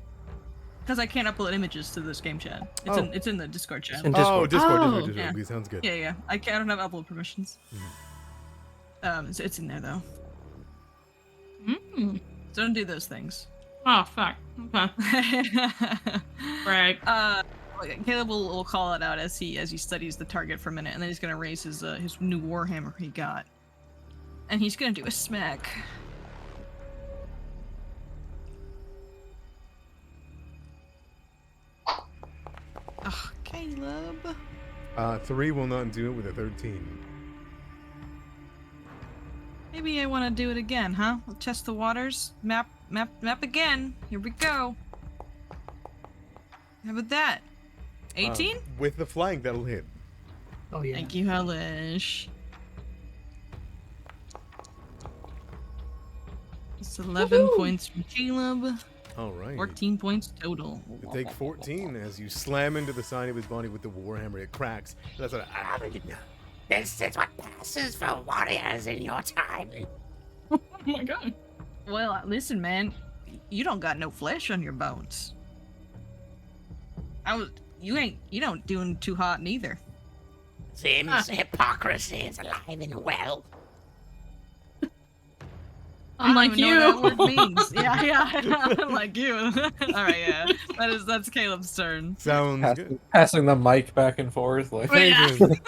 because I can't upload images to this game chat. It's in the Discord chat. In Discord. Discord. Yeah. Okay, sounds good. Yeah. I don't have upload permissions. It's in there though. Mm. So don't do those things. Oh, fuck. Okay. Right. Caleb will call it out as he studies the target for a minute, and then he's gonna raise his new warhammer he got, and he's gonna do a smack. Ugh, Caleb. 3 will not do it with a 13. Maybe I want to do it again, huh? We'll test the waters. Map again. Here we go. How about that? 18? With the flank, that'll hit. Oh yeah. Thank you, Hellish. It's 11 points from Caleb. All right. 14 points total. You take 14 as you slam into the side of his body with the warhammer. It cracks. That's what This is what passes for warriors in your time. Oh my god. Well, listen, man. You don't got no flesh on your bones. You don't doing too hot neither. Seems hypocrisy is alive and well. Unlike I don't even you. know what that word means. Yeah. Unlike you. All right, yeah. That's Caleb's turn. sounds good. Passing the mic back and forth. Like, Wait, yeah. Adrian,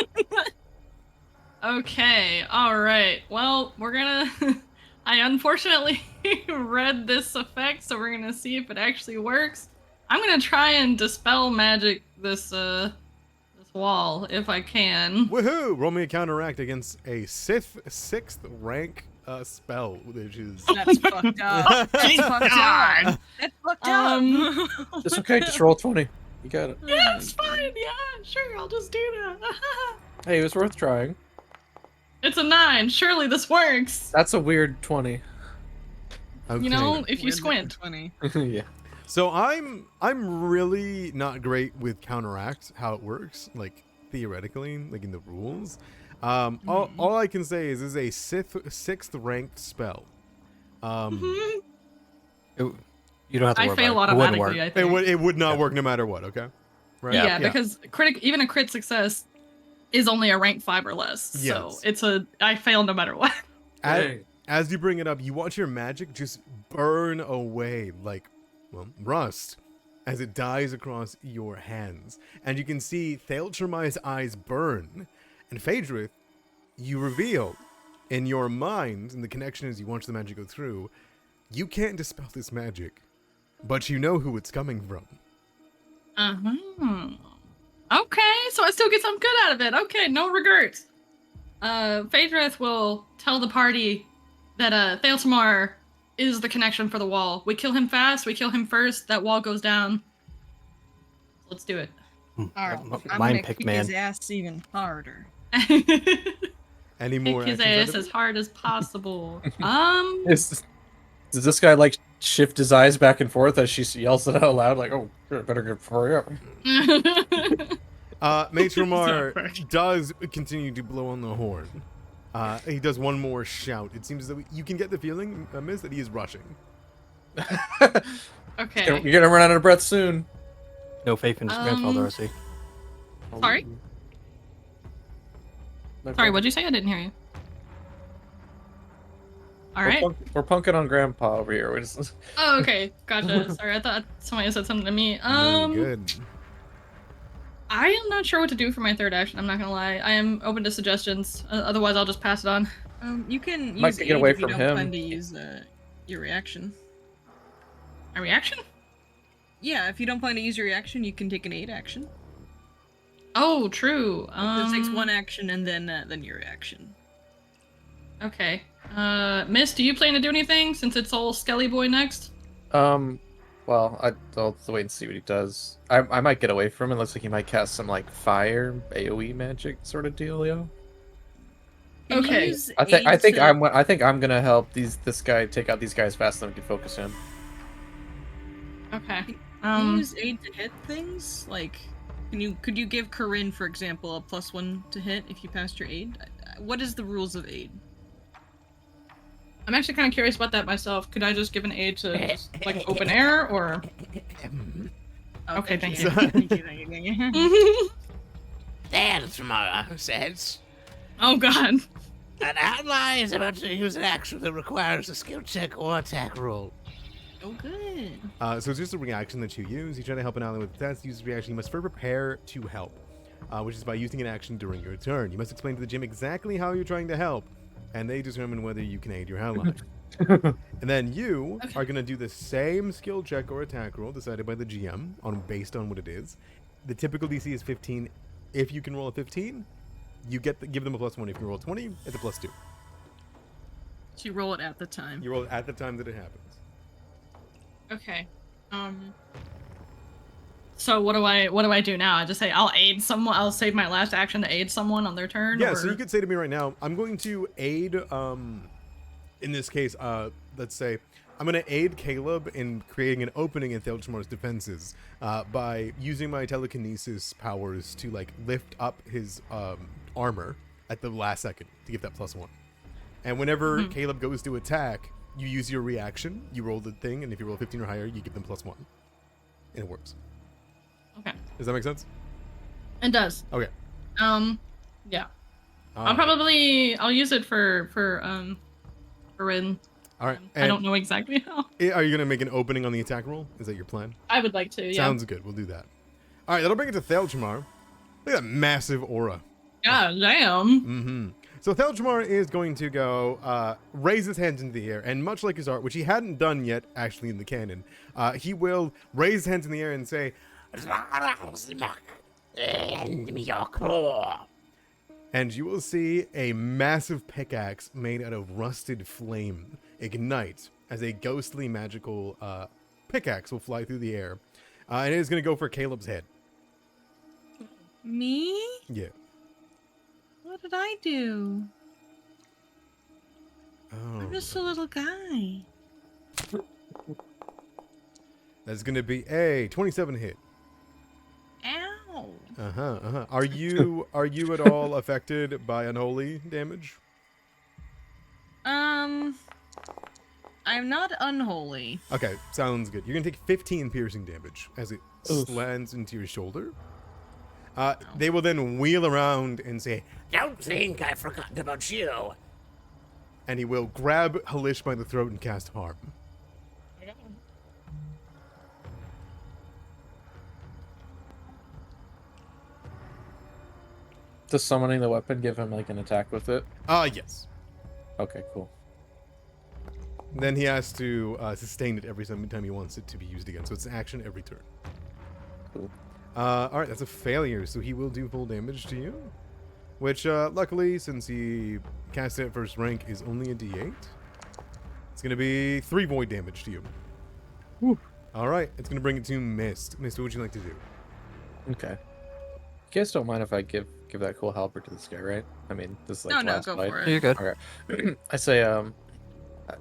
Okay, alright. Well, we're gonna... I unfortunately read this effect, so we're gonna see if it actually works. I'm gonna try and dispel magic this wall, if I can. woohoo! Roll me a counteract against a Sith 6th rank spell, which is... That's fucked up. That's fucked up. That's fucked up. it's okay. Just roll 20. You got it. Yeah, it's fine, yeah, sure, I'll just do that. Hey, it was worth trying. It's a 9, surely this works. That's a weird 20. Okay. You know, if you Weird squint. 20. Yeah. So I'm really not great with counteract, how it works, like theoretically, like in the rules. All I can say is this is a sixth ranked spell. Mhm. You don't have to I worry fail about it. It wouldn't automatically, work. I think. It would not work no matter what. Okay. Right. Yeah, because even a crit success is only a rank 5 or less. Yes. So I fail no matter what. As you bring it up, you watch your magic just burn away like, well, rust as it dies across your hands. And you can see Thael'Shamai's eyes burn. And Phaedrith, you reveal in your mind, and the connection as you watch the magic go through, you can't dispel this magic, but you know who it's coming from. Uh-huh. Okay, so I still get some good out of it. Okay, no regrets. Phaedrith will tell the party that Thael'Shamar is the connection for the wall. We kill him fast, we kill him first, that wall goes down. Let's do it. Alright, I'm Mine gonna pick, kick man. his ass even harder. Any more Kick his actions ass out of as it? hard as possible. Does this guy like shift his eyes back and forth as she yells it out loud? Like, oh, better get hurry up. Matromar does continue to blow on the horn. He does one more shout. It seems as though you can get the feeling, Miss, that he is rushing. Okay. You're gonna run out of breath soon. No faith in his grandfather, I see. Sorry? Sorry, what'd you say? I didn't hear you. Alright. We're punking on Grandpa over here. We're just... Oh, okay. Gotcha. Sorry, I thought somebody said something to me. Very good. I am not sure what to do for my third action. I'm not gonna lie. I am open to suggestions. Otherwise, I'll just pass it on. You can Might use get aid away if you from don't him. plan to use your reaction. A reaction? Yeah, if you don't plan to use your reaction, you can take an aid action. Oh, true. It takes one action and then your reaction. Okay. Miss, do you plan to do anything since it's all Skelly Boy next? Well, I'll wait and see what he does. I might get away from him. It looks like he might cast some like fire AOE magic sort of dealio. Can you Okay. use I think aid to- I think I'm gonna help this guy take out these guys faster than we can focus him. Okay. Can you use aid to hit things? Like, could you give Corinne, for example, a +1 to hit if you passed your aid? What is the rules of aid? I'm actually kind of curious about that myself. Could I just give an aid to just, like open air or? Oh, Okay, thank you. Thank you. Thael'Shamar says, Oh God. an ally is about to use an action that requires a skill check or attack roll. Oh, good. So it's just a reaction that you use. You try to help an ally with the test. Use the reaction. You must first prepare to help, which is by using an action during your turn. You must explain to the gym exactly how you're trying to help, and they determine whether you can aid your ally. And then you are going to do the same skill check or attack roll decided by the GM based on what it is. The typical DC is 15. If you can roll a 15, you give them a +1. If you roll a 20, it's a +2. So you roll it at the time. You roll it at the time that it happens. Okay. So what do I do now? I just say I'll aid someone. I'll save my last action to aid someone on their turn. Yeah. or... So you could say to me right now, I'm going to aid. In this case, let's say I'm going to aid Caleb in creating an opening in Thelchmar's defenses by using my telekinesis powers to like lift up his armor at the last second to give that +1. And whenever Caleb goes to attack, you use your reaction. You roll the thing, and if you roll 15 or higher, you give them +1, and it works. Okay. Does that make sense? It does. Okay. Yeah. I'll use it for Rin. All right. I don't know exactly how. Are you gonna make an opening on the attack roll? Is that your plan? I would like to. Yeah. Sounds good. We'll do that. All right. That'll bring it to Thelchmar. Look at that massive aura. God damn. Mm-hmm. So Thelchmar is going to go raise his hands into the air, and much like his art, which he hadn't done yet, actually in the canon, he will raise his hands in the air and say, "Lend me your claw." and you will see a massive pickaxe made out of rusted flame ignite as a ghostly magical pickaxe will fly through the air, and it is going to go for Caleb's head. Me? Yeah. What did I do? Oh. I'm just a little guy. That's going to be a 27 hit. Ow. Are you at all affected by unholy damage? I'm not unholy. Okay, sounds good. You're gonna take 15 piercing damage as it lands into your shoulder. They will then wheel around and say, "Don't think I forgot about you." and he will grab Halish by the throat and cast harm. Does summoning the weapon give him like an attack with it? Yes. Okay, cool. Then he has to sustain it every time he wants it to be used again. So it's an action every turn. Cool. Alright, that's a failure, so he will do full damage to you. Which, luckily, since he cast it at first rank, is only a d8. It's going to be 3 void damage to you. Alright, it's going to bring it to Mist. Mist, what would you like to do? Okay. You guys don't mind if I give that cool halberd to this guy, right? I mean, this is like No, last go fight. for it. You're good. Okay. I say,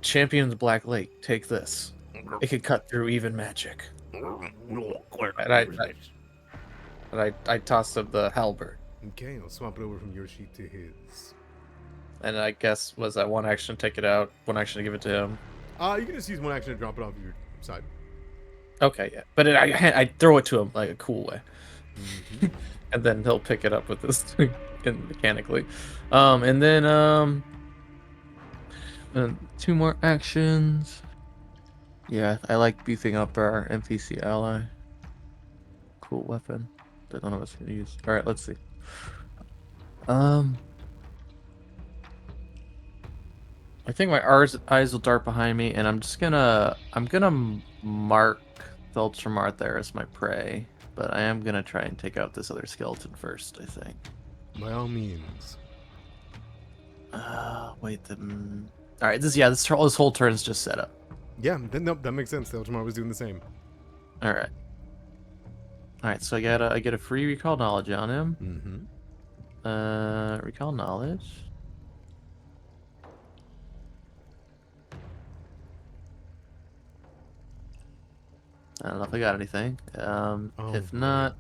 Champion's Black Lake, take this. It could cut through even magic. And I toss him the halberd. Okay, I'll swap it over from your sheet to his. And I guess, was that one action take it out, one action to give it to him? You can just use one action to drop it off your side. Okay, yeah. But I throw it to him like a cool way. Mm-hmm. And then he'll pick it up with this thing mechanically. And then 2 more actions. Yeah, I like beefing up our NPC ally. Cool weapon that none of us can use. Alright, let's see. I think my eyes will dart behind me, and I'm gonna mark Thelchmar there as my prey. But I am gonna try and take out this other skeleton first, I think. By all means. Wait, alright, this whole turn is just set up. Yeah, nope, that makes sense. Thelchmar was doing the same. Alright. Alright, so I get a free recall knowledge on him. Mm-hmm. Recall knowledge. I don't know if I got anything. If not,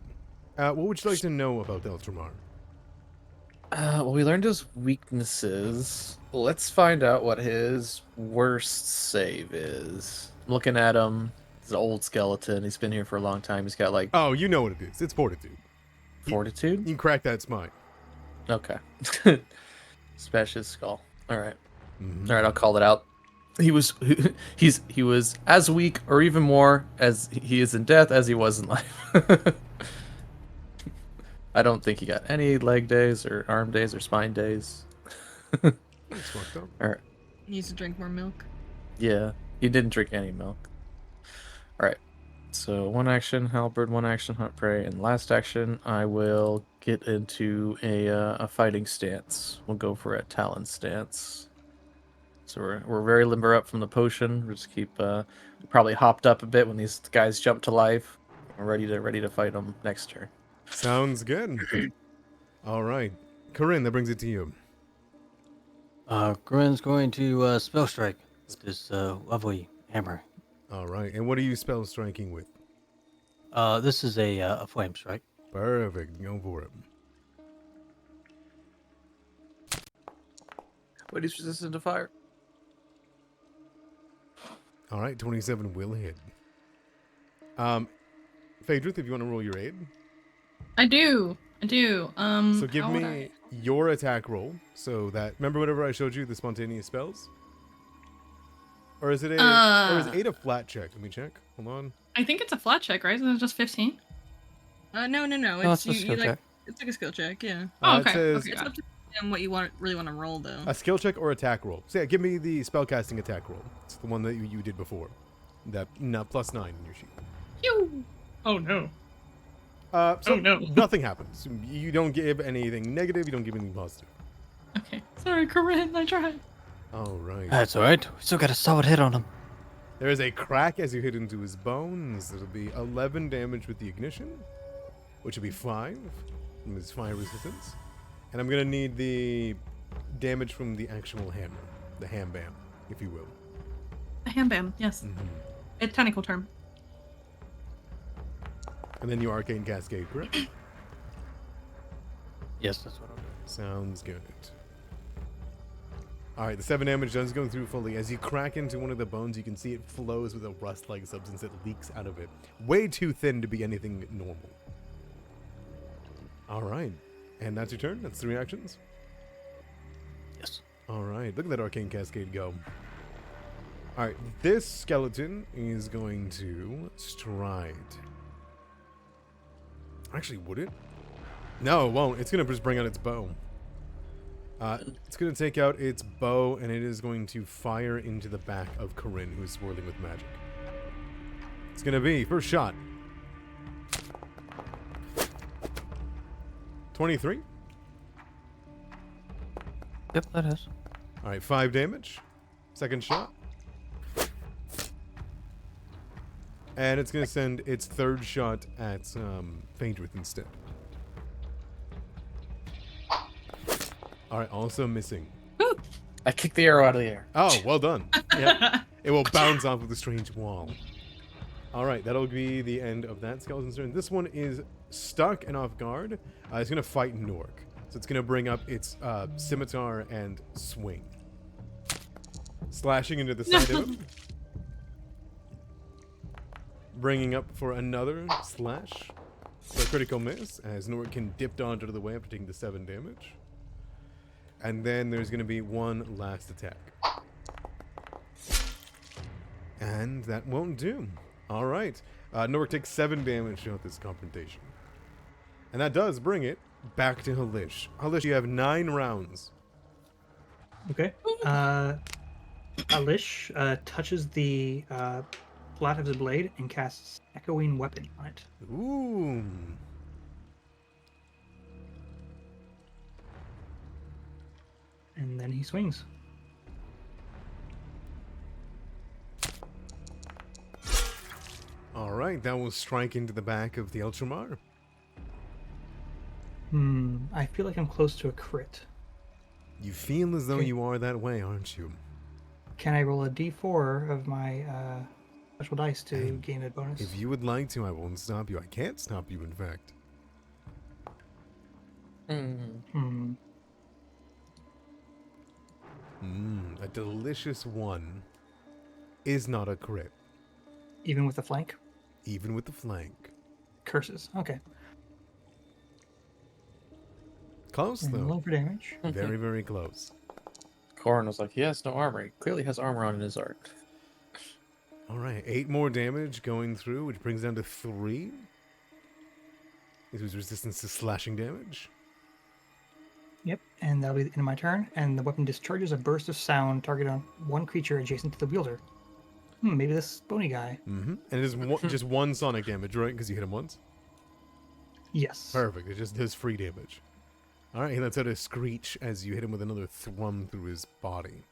what would you like to know about Thelchmar? well, we learned his weaknesses. Let's find out what his worst save is. Looking at him, he's an old skeleton. He's been here for a long time. He's got like Oh, you know what it is. It's Fortitude. fortitude. You can crack that smite. Okay. Smash his skull. All right. Mm-hmm. All right. I'll call it out. He was as weak or even more as he is in death as he was in life. I don't think he got any leg days or arm days or spine days. That's fucked up. All right. Needs to drink more milk. Yeah, he didn't drink any milk. All right. So one action halberd, one action hunt prey, and last action I will get into a fighting stance. We'll go for a talon stance. So we're very limber up from the potion. We'll just keep probably hopped up a bit when these guys jump to life. We're ready to fight them next turn. Sounds good. All right. Corinne, that brings it to you. Corinne's going to spell strike with this lovely hammer. All right. And what are you spell striking with? This is a flame strike. Perfect. Go for it. What is resistant to fire? All right. 27 will hit. Phaedrith, if you want to roll your aid. I do. So give how would me your attack roll. So that, remember whenever I showed you the spontaneous spells? Or is it a flat check? Let me check. Hold on. I think it's a flat check, right? Isn't it just 15? No. Oh, It's it's a skill check. it's like a skill check. Yeah. Oh, It okay. says Okay, It's got up to them what you really want to roll though. a skill check or attack roll. So yeah, give me the spellcasting attack roll. It's the one that you did before. That +9 in your sheet. Pew! Oh no. So Oh, no. nothing happens. You don't give anything negative. You don't give anything positive. Okay. Sorry, Corinne. I tried. All right. That's all right. We still got a solid hit on him. There is a crack as you hit into his bones. It'll be 11 damage with the ignition, which will be 5 from his fire resistance. And I'm gonna need the damage from the actual hammer, the ham bam, if you will. A ham bam. Yes. A technical term. And then your arcane cascade, correct? Yes, that's what I'm doing. Sounds good. All right, the 7 damage does go through fully. As you crack into one of the bones, you can see it flows with a rust-like substance that leaks out of it. Way too thin to be anything normal. All right, and that's your turn? That's 3 actions? Yes. All right, look at that arcane cascade go. All right, this skeleton is going to stride. Actually, would it? No, it won't. It's going to just bring out its bow. It's going to take out its bow, and it is going to fire into the back of Corinne, who is swirling with magic. It's going to be first shot. 23. Yep, that is. All right, 5 damage. Second shot. And it's going to send its third shot at Phaedrith instead. All right, also missing. I kicked the arrow out of the air. Oh, well done. Yep. It will bounce off of the strange wall. All right, that'll be the end of that skeleton's turn. This one is stuck and off guard. It's going to fight Nork. So it's going to bring up its scimitar and swing. Slashing into the side of him. Bringing up for another slash. For a critical miss, as Nork can dip dodge out of the way after taking the 7 damage. And then there's going to be one last attack. And that won't do. All right. Nork takes 7 damage throughout this confrontation. And that does bring it back to Halish. Halish, you have 9 rounds. Okay. Alish touches the flat of the blade and casts Echoing Weapon on it. Ooh. And then he swings. All right, that will strike into the back of the Ultramar. I feel like I'm close to a crit. You feel as though Okay. you are that way, aren't you? Can I roll a d4 of my special dice to Hey, gain a bonus? If you would like to, I won't stop you. I can't stop you, in fact. A delicious one is not a crit, Even with the flank? even with the flank. Curses. Okay. Close, And though. roll for damage. Very, very close. Corin was like, he has no armor. He clearly has armor on in his art. All right, 8 more damage going through, which brings down to 3. This was resistance to slashing damage. Yep, and that'll be the end of my turn. And the weapon discharges a burst of sound targeted on one creature adjacent to the wielder. maybe this bony guy. And it is just one sonic damage, right? Because you hit him once. Yes. Perfect. It just does free damage. All right, he lets out a screech as you hit him with another thrum through his body.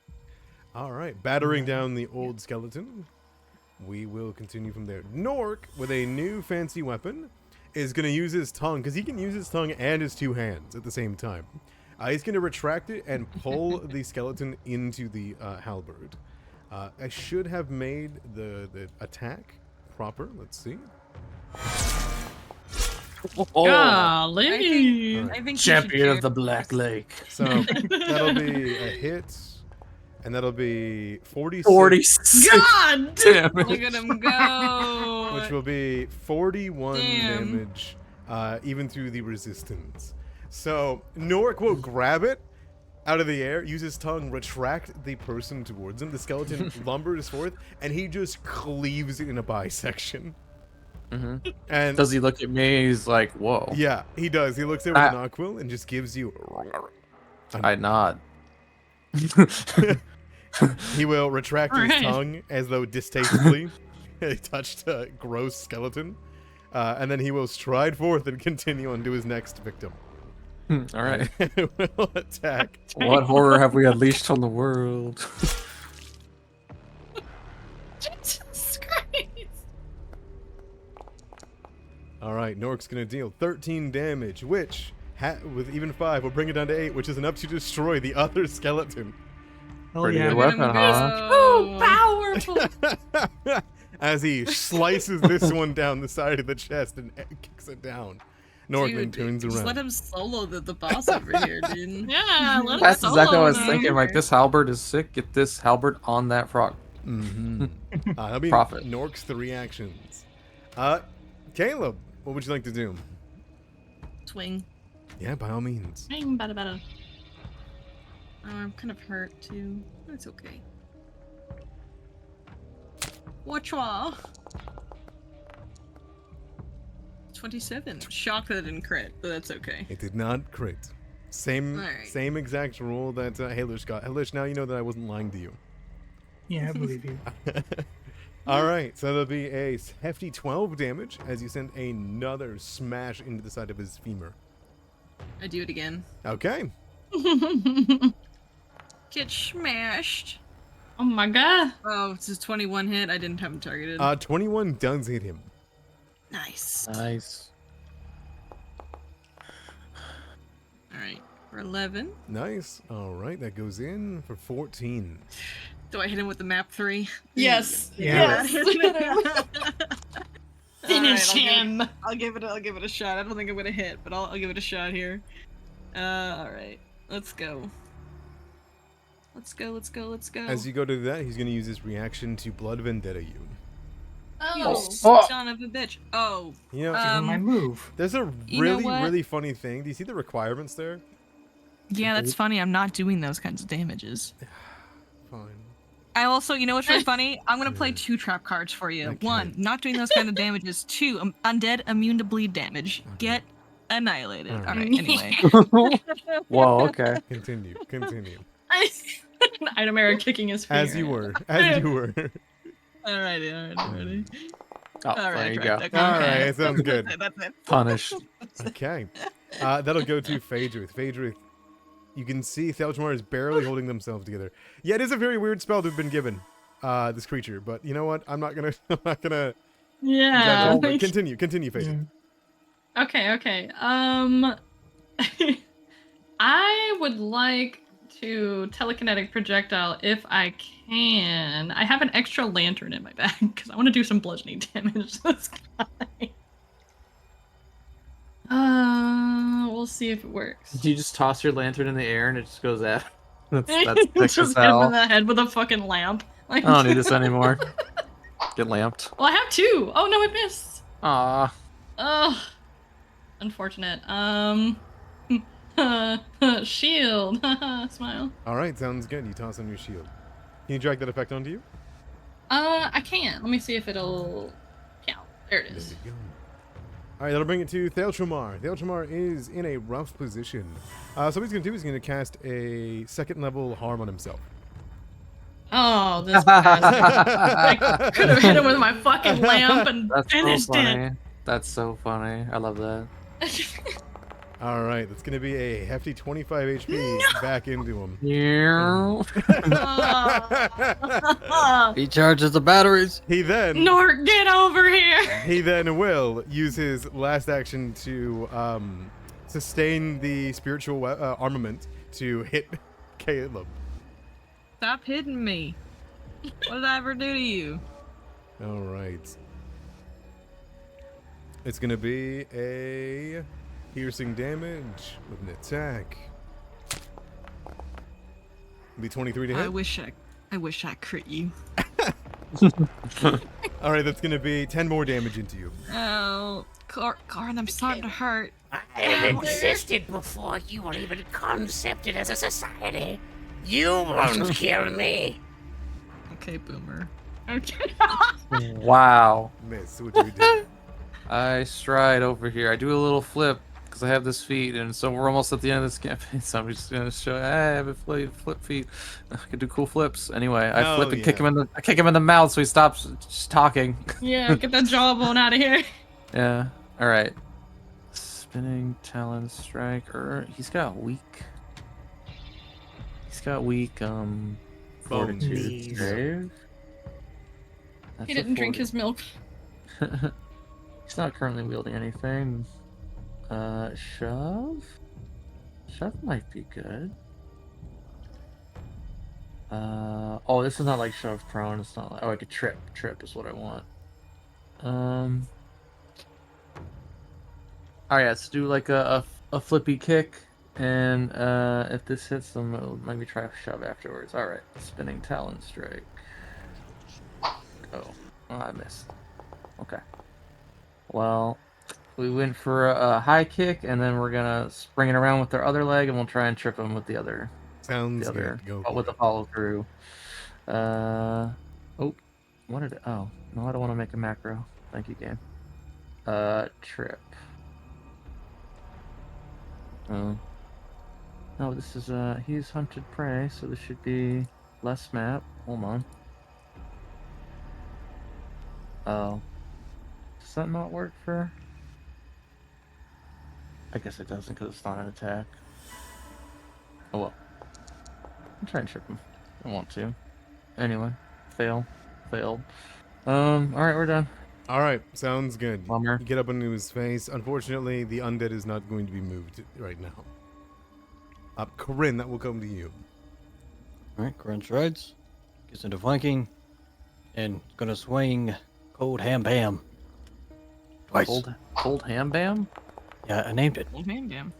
All right, battering down the old skeleton. We will continue from there. Nork, with a new fancy weapon, is going to use his tongue, because he can use his tongue and his two hands at the same time. He's going to retract it and pull the skeleton into the halberd. I should have made the attack proper. Let's see. Golly. All right. I think Champion of the Black Lake. So that'll be a hit, and that'll be 46. 46 God! damage. Look at him go. Which will be 41 Damn. damage, even through the resistance. So Norik will grab it out of the air, use his tongue, retract the person towards him. The skeleton lumbers forth, and he just cleaves it in a bisection. And Does he look at me? He's like, whoa. yeah, he does. He looks over at Nockwill and just gives you. I nod. He will retract his Right. tongue as though distastefully he touched a gross skeleton, and then he will stride forth and continue on to his next victim. All right. Will attack. What horror have we unleashed on the world? Jesus Christ. All right, Nork's gonna deal 13 damage, which, with even 5, will bring it down to 8, which is enough to destroy the other skeleton. Oh Pretty yeah. good Look at him weapon, huh? Oh, powerful. As he slices this one down the side of the chest and kicks it down. Nork then Dude, turns just around. let him solo the boss over here, dude. Yeah, let him That's exactly what I was solo thinking. him. Like, this halberd is sick. Get this halberd on that frog. That'll be Profit. Nork's 3 actions. Caleb, what would you like to do? Swing. Yeah, by all means. Bang, bada, bada. Oh, I'm kind of hurt too. That's okay. Watchwa. 27. Shocked that it didn't crit, but that's okay. It did not crit. Same Alright. same exact roll that Halish got. Halish, now you know that I wasn't lying to you. Yeah, I believe you. All right, so that'll be a hefty 12 damage as you send another smash into the side of his femur. I do it again. Okay. Get smashed. Oh my god. Oh, it's a 21 hit. I didn't have him targeted. 21 does hit him. Nice. Nice. Alright. For 11. Nice. All right, that goes in for 14. Do I hit him with the map 3? Yes. Yeah. Yes. Finish him. I'll give it a shot. I don't think I'm gonna hit, but I'll give it a shot here. Alright. Let's go. Let's go. As you go to that, he's going to use his reaction to Blood Vendetta you. You Oh. son of a bitch. Oh. You know, My move. there's a you know really, what? really funny thing. Do you see the requirements there? Yeah, that's funny. I'm not doing those kinds of damages. Fine. I also, you know what's really funny? I'm gonna play 2 trap cards for you. Okay. 1, not doing those kind of damages. 2, undead immune to bleed damage. Get annihilated. Alright. Alright, anyway. Whoa, okay. Continue. Item error kicking his finger. As you were. Alrighty. Oh, Alright, there you right, go. okay. All right, sounds good. That's it. Punished. Okay. That'll go to Phaedrith. Phaedrith, you can see Thelchmar is barely holding themselves together. Yeah, it is a very weird spell to have been given this creature, but you know what? I'm not gonna Yeah. judge it. Continue, Phaedrith. Okay. I would like to telekinetic projectile if I can. I have an extra lantern in my bag because I want to do some bludgeoning damage to this guy. We'll see if it works. Do you just toss your lantern in the air and it just goes out? That's thick Just as hit him in hell. the head with a fucking lamp. Like, I don't need this anymore. Get lamped. Well, I have 2. Oh no, it missed. Ah. Ugh. Unfortunate. Shield. Smile. All right, sounds good. You toss on your shield. Can you drag that effect onto you? I can't. Let me see if it'll count. There it There is. we go. All right, that'll bring it to Thelchmar. Thelchmar is in a rough position. So what he's going to do is going to cast a 2nd level harm on himself. Oh, this bastard. I could have hit him with my fucking lamp and That's so finished funny. That's so funny. I love that. it. All right, that's gonna be a hefty 25 HP back into him. Yeah. He charges the batteries. He then Nort, get over here. he then will use his last action to sustain the spiritual armament to hit Caleb. Stop hitting me. What did I ever do to you? All right. It's gonna be a piercing damage with an attack. Be 23 to hit. I wish I crit you. All right, that's gonna be 10 more damage into you. Oh, Karn, I'm starting to hurt. I have existed before you were even concepted as a society. You won't kill me. Okay, Boomer. Okay. Wow. Miss, what do you do? I stride over here. I do a little flip because I have this feat, and so we're almost at the end of this campaign. So I'm just gonna show. I have a flip feet. I can do cool flips. Anyway, I Oh, flip and kick yeah. him in the. I kick him in the mouth so he stops just talking. Yeah, get that jawbone out of here. Yeah. All right. Spinning talon striker. He's got weak. He's got weak. Fortitude Knees. save. That's He a didn't drink 40. his milk. He's not currently wielding anything. Shove? Shove might be good. Oh, this is not like shove prone. It's not like, oh, like a trip. Trip is what I want. Alright, let's do like a flippy kick. And if this hits them, it'll maybe try a shove afterwards. Alright, spinning talon strike. Oh, I missed. Okay. Well, we went for a high kick, and then we're gonna spring it around with their other leg, and we'll try and trip them with the other, Sounds good. Go for with the it. follow through. Oh, what did it? Oh, no, I don't want to make a macro. Thank you, game. Trip. Oh. No, this is he's hunted prey, so this should be less map. Hold on. Oh. Does that not work for... I guess it doesn't because it's not an attack. Oh well. I'm trying to trip him. I want to. Anyway. Failed. Alright, we're done. All right, sounds good. Bummer. You get up into his face. Unfortunately, the undead is not going to be moved right now. Corinne, that will come to you. Alright, Corinne strides, gets into flanking, and gonna swing cold ham bam. Twice. Cold ham bam? Yeah, I named it. Old man, damn.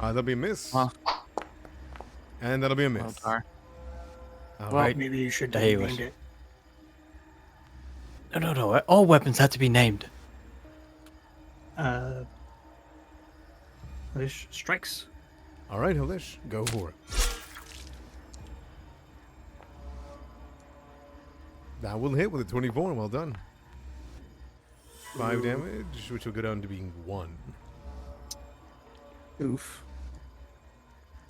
That'll be a miss. Huh. And that'll be a Oh, miss. darn. All Well, right. Maybe you should Hey, have was- named it. No. All weapons have to be named. This strikes. All right, Halish, go for it. That will hit with a 24. Well done. 5 damage, which will go down to being 1. Oof.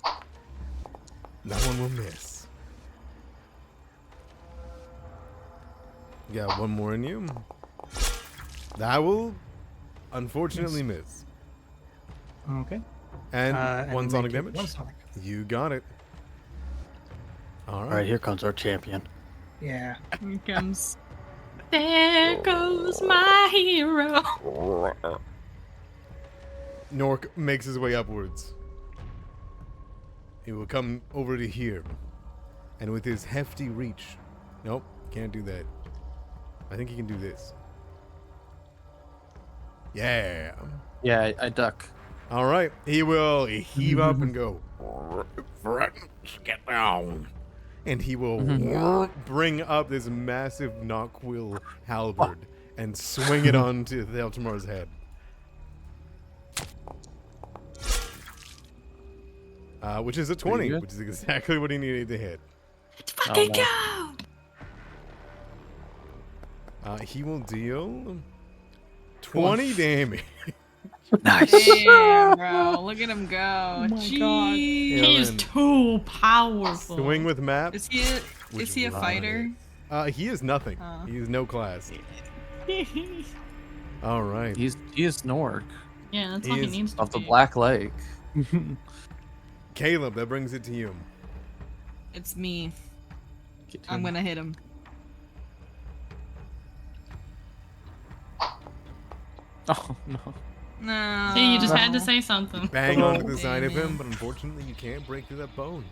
That one will miss. You got one more in you. That will unfortunately miss. Okay. And one we sonic take damage. One sonic. You got it. All right. Alright, here comes our champion. Yeah. Here comes. There goes my hero. Nork makes his way upwards. He will come over to here. And with his hefty reach. Nope, can't do that. I think he can do this. Yeah. Yeah, I duck. All right. He will heave up and go. Friends, get down. And he will bring up this massive knockquill halberd and swing it onto Theltamar's head. Which is a 20, good. which is exactly what he needed to hit. Let's fucking no. go. He will deal 20 damage. Nice. Damn, bro. Look at him go. my God. Jeez. Yeah, He's man. too powerful. Swing with map. Is he a, Would is he a ride fighter? He is nothing. Oh. He is no class. All right. He is Snork Yeah, that's all he He's needs to of the be. Black Lake. Caleb, that brings it to you. It's me. Get I'm him. gonna hit him. Oh no. No. See, you just had to say something. Bang Oh. onto the side of him, Damn. but unfortunately you can't break through that bone.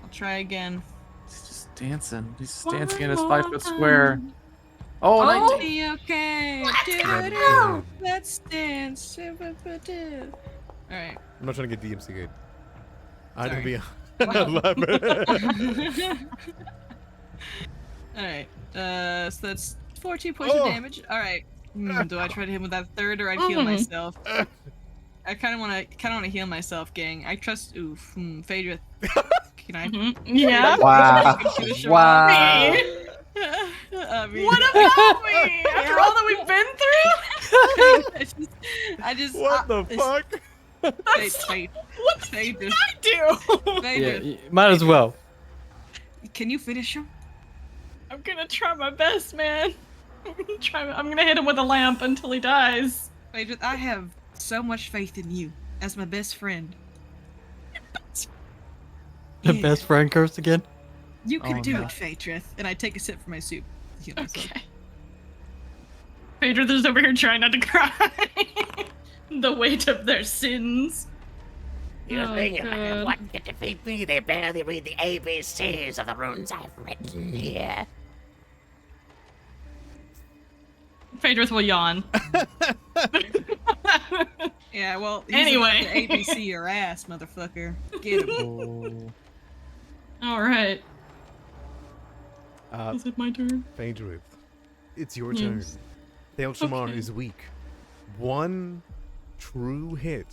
I'll try again. He's just dancing. He's just One dancing in his more 5-foot square. time. Oh, Oh, 19. be okay. Seventeen. Let's dance. Alright. I'm not trying to get DMC good. I'd Sorry. be Wow. 11. Alright. So that's 14 points of Oh. damage. Alright. Do I try to hit him with that third or I'd heal myself? I kinda wanna heal myself, gang. I trust Phaedra. Can I Yeah. Wow. finish him Wow. off? Me? I mean, What about me? After all that we've been through? I just What the fuck? What the Phaedra. fuck did I do? Phaedra, Might as well. can you finish him? I'm gonna try my best, man. I'm gonna hit him with a lamp until he dies. Phaedra, I have so much faith in you as my best friend. The Yeah. best friend curse again? You can Oh, do no. it, Phaedra. And I take a sip from my soup. to heal myself. Okay. Phaedra is over here trying not to cry. The weight of their sins. You Oh, think God. what can defeat me? They barely read the ABCs of the runes I've written here. Phaedra will yawn. Yeah, well, he's Anyway. about to ABC your ass, motherfucker. Get him. Oh. All right. Uh, Is it my turn? Phaedra, it's your turn. Yes. The Ultramar Okay. is weak. One true hit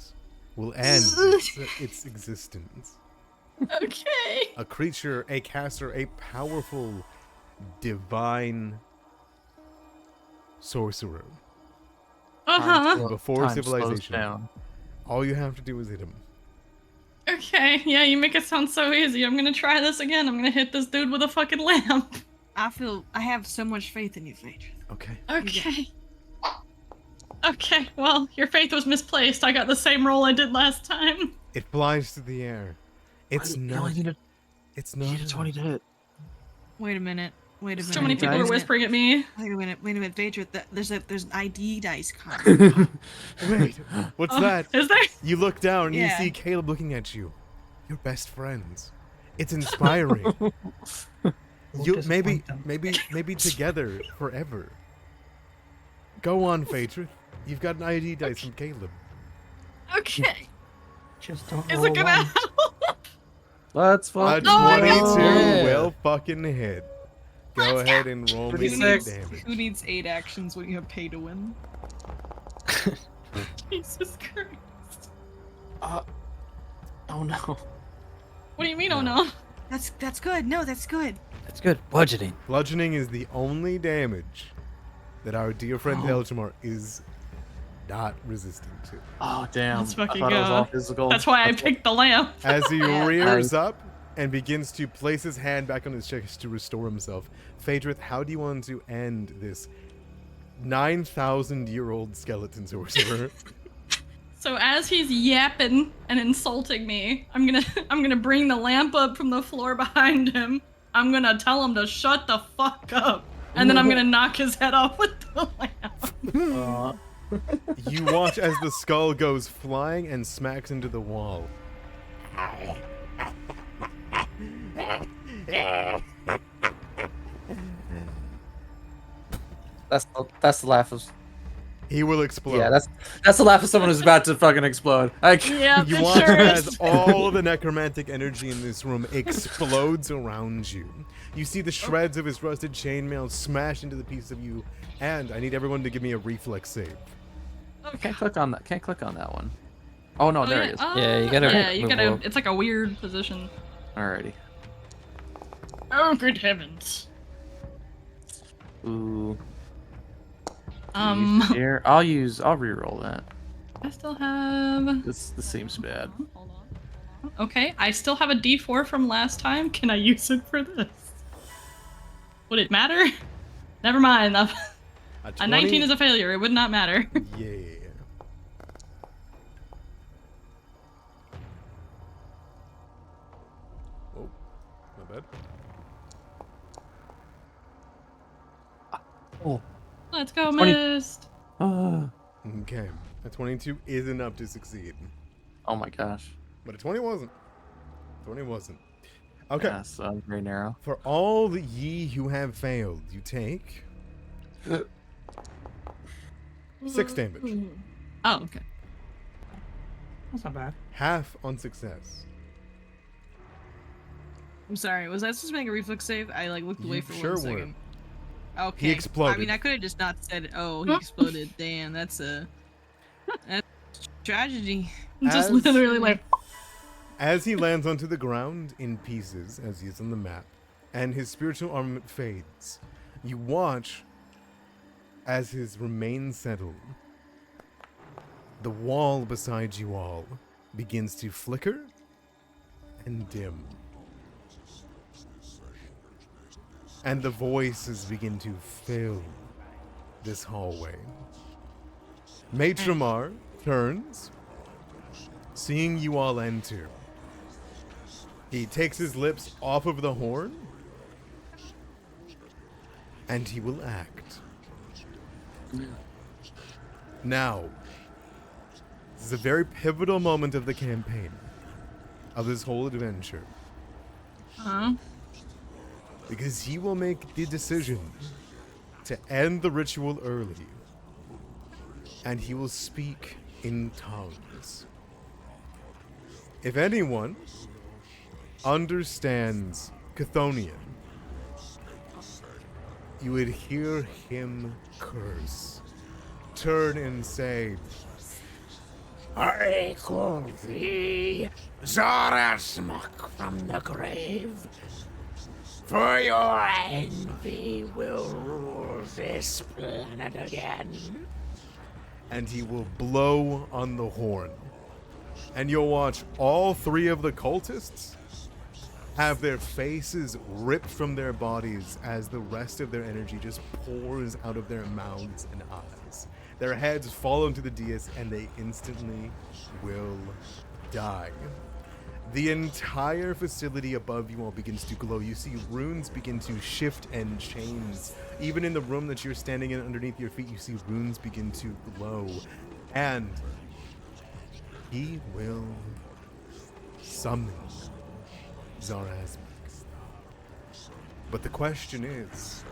will end its existence. Okay. A creature, a caster, a powerful, divine sorcerer. Uh-huh. Before Time slows civilization. down. All you have to do is hit him. Okay. Yeah, you make it sound so easy. I'm gonna try this again. I'm gonna hit this dude with a fucking lamp. I have so much faith in you, Phaedra. Okay. Okay. Okay, well, your faith was misplaced. I got the same roll I did last time. It flies through the air. It's You not. only need a, It's you not. need a 20 to hit. Wait a minute. Wait a minute. So many people guys. are whispering at me. Wait a minute, Phaedra. There's an ID dice coming. Wait. What's Oh, that? Is there? You look down and Yeah. you see Caleb looking at you. You're best friends. It's inspiring. You We'll maybe disappoint them. maybe together forever. Go on, Phaedra. You've got an ID dice from Caleb. Okay. Just don't Is roll it gonna one. help? Let's A fucking 22 go. will fucking hit. Go ahead and roll me some 36. damage. Who needs 8 actions when you have pay to win? Jesus Christ. Oh no. What do you mean, oh no? That's good. No, that's good. That's good. Budgeting. Bludgeoning is the only damage that our dear friend Oh. Elchamar is not resistant to. Oh damn. Let's fucking I thought it was go. all physical. That's why I picked the lamp. As he Yeah. rears up and begins to place his hand back on his chest to restore himself, Phaedrith, how do you want to end this 9,000-year-old skeleton sorcerer? So as he's yapping and insulting me, I'm gonna bring the lamp up from the floor behind him. I'm gonna tell him to shut the fuck up, and then I'm gonna knock his head off with the lamp. You watch as the skull goes flying and smacks into the wall. That's the laugh of. He will explode. Yeah, that's the laugh of someone who's about to fucking explode. Like, Yeah, You it watch sure as is. all the necromantic energy in this room explodes around you. You see the shreds of his rusted chainmail smash into the piece of you, and I need everyone to give me a reflex save. can't click on that. Can't click on that one. Oh no, there it is. Yeah, you gotta Yeah, you move gotta. up. It's like a weird position. Alrighty. Oh, good heavens. Ooh. Um. Here, I'll re-roll that. I still have. This seems bad. Hold on. Okay, I still have a D4 from last time. Can I use it for this? Would it matter? Never mind. A 19 is a failure. It would not matter. Yeah. Oh, not bad. Oh. Let's go, 20. Mist. Okay. A 22 is enough to succeed. Oh my gosh. But a 20 wasn't. 20 wasn't. Okay. Yeah, so very narrow. For all the ye who have failed, you take 6 damage. Oh, okay. That's not bad. Half on success. I'm sorry. Was I supposed to make a reflex save? I like looked away You for sure 1 were. second. Okay. exploded. I mean, I could have just not said, "Oh, he exploded." Damn, that's a tragedy. Just As- literally like. As he lands onto the ground in pieces, as he is on the map, and his spiritual armament fades, you watch as his remains settle. The wall beside you all begins to flicker and dim. And the voices begin to fill this hallway. Maitramar turns, seeing you all enter. He takes his lips off of the horn, and he will act. Now, this is a very pivotal moment of the campaign, of this whole adventure, Huh? because he will make the decision to end the ritual early, and he will speak in tongues. If anyone understands Chthonian, you would hear him curse, turn and say, I call thee Zarasmuk from the grave, for your envy will rule this planet again. and he will blow on the horn. And you'll watch all 3 of the cultists have their faces ripped from their bodies as the rest of their energy just pours out of their mouths and eyes. Their heads fall into the dais and they instantly will die. The entire facility above you all begins to glow. You see runes begin to shift and change. Even in the room that you're standing in underneath your feet, you see runes begin to glow. And he will summon Zarasmuk. But the question is,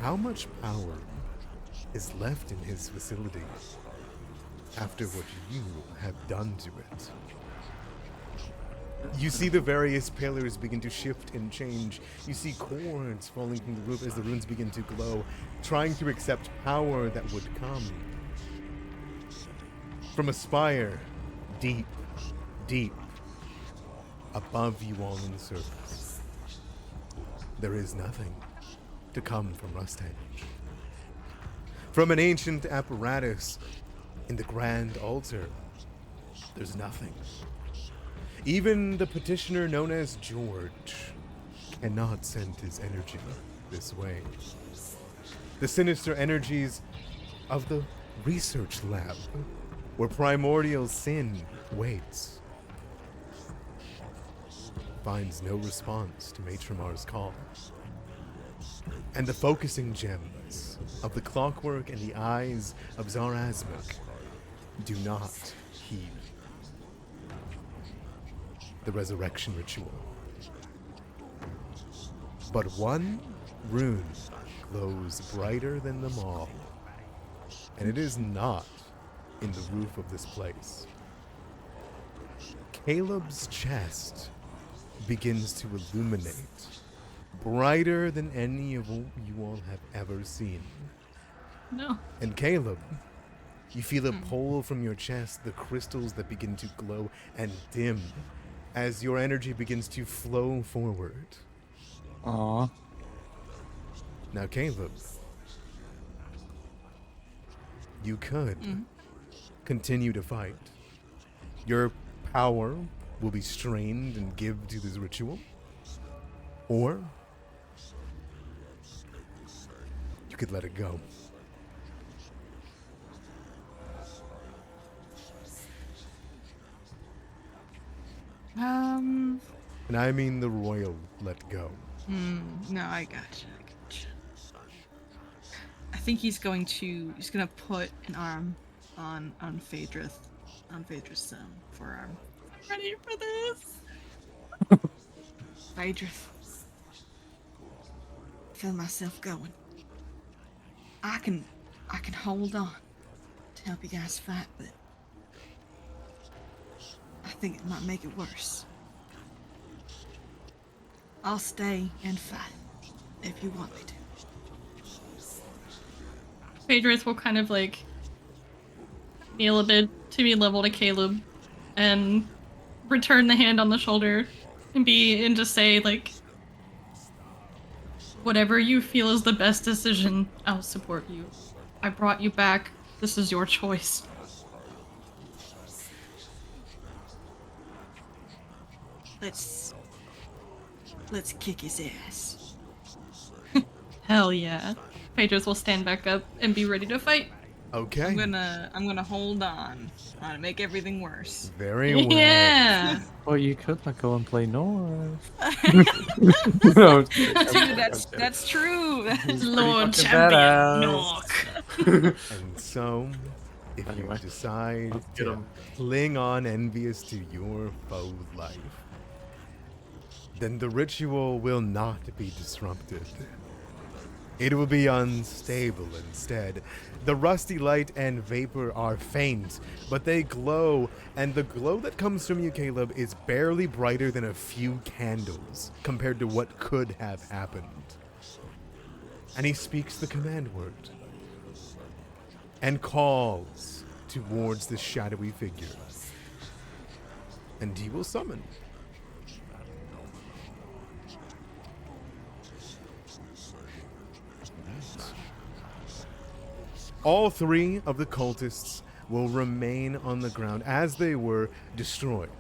how much power is left in his facility after what you have done to it? You see the various pillars begin to shift and change. You see cords falling from the roof as the runes begin to glow, trying to accept power that would come from a spire deep, deep above you all in the surface. There is nothing to come from Rusthenge. From an ancient apparatus in the grand altar, there's nothing. Even the petitioner known as George cannot send his energy this way. The sinister energies of the research lab, where primordial sin waits, finds no response to Matramar's call. And the focusing gems of the clockwork and the eyes of Zarasmuk do not heed the resurrection ritual. But one rune glows brighter than them all, and it is not in the roof of this place. Caleb's chest begins to illuminate, brighter than any of you all have ever seen. No. And Caleb, you feel a pull from your chest, the crystals that begin to glow and dim as your energy begins to flow forward. Aww. Now, Caleb, you could continue to fight. Your power will be strained and give to this ritual, or you could let it go. And I mean the royal let go. No, I gotcha. I think he's gonna put an arm on Phaedra's forearm. Ready for this? Phaedra. Feel myself going. I can hold on to help you guys fight, but I think it might make it worse. I'll stay and fight if you want me to. Phaedrus will kind of like kneel a bit to be level to Caleb and return the hand on the shoulder and just say like, whatever you feel is the best decision, I'll support you. I brought you back. This is your choice. Let's kick his ass. Hell yeah. Phaedrus will stand back up and be ready to fight. Okay. I'm gonna hold on. I'm gonna make everything worse. Very well. Yeah. Well, you could not go and play North. No, Dude, that's true. Lord fucking Champion badass. Nork. And so, if Anyway, you decide let's get to 'em. cling on envious to your foe's life, then the ritual will not be disrupted. It will be unstable instead. The rusty light and vapor are faint, but they glow, and the glow that comes from you, Caleb, is barely brighter than a few candles compared to what could have happened. And he speaks the command word and calls towards the shadowy figure. And he will summon. All three of the cultists will remain on the ground as they were destroyed.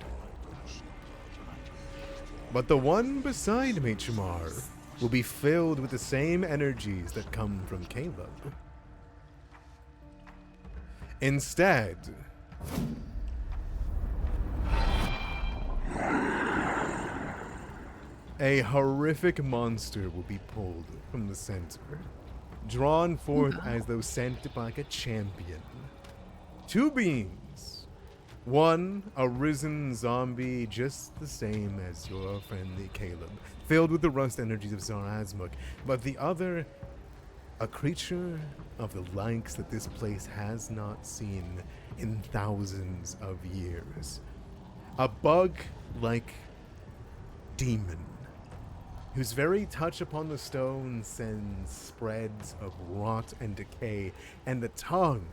But the one beside Machimar will be filled with the same energies that come from Caleb. Instead, a horrific monster will be pulled from the center, drawn forth as though sent by a champion. Two beings. One, a risen zombie just the same as your friendly Caleb, filled with the rust energies of Zarazmuk, but the other, a creature of the likes that this place has not seen in thousands of years. A bug-like demon whose very touch upon the stone sends spreads of rot and decay, and the tongue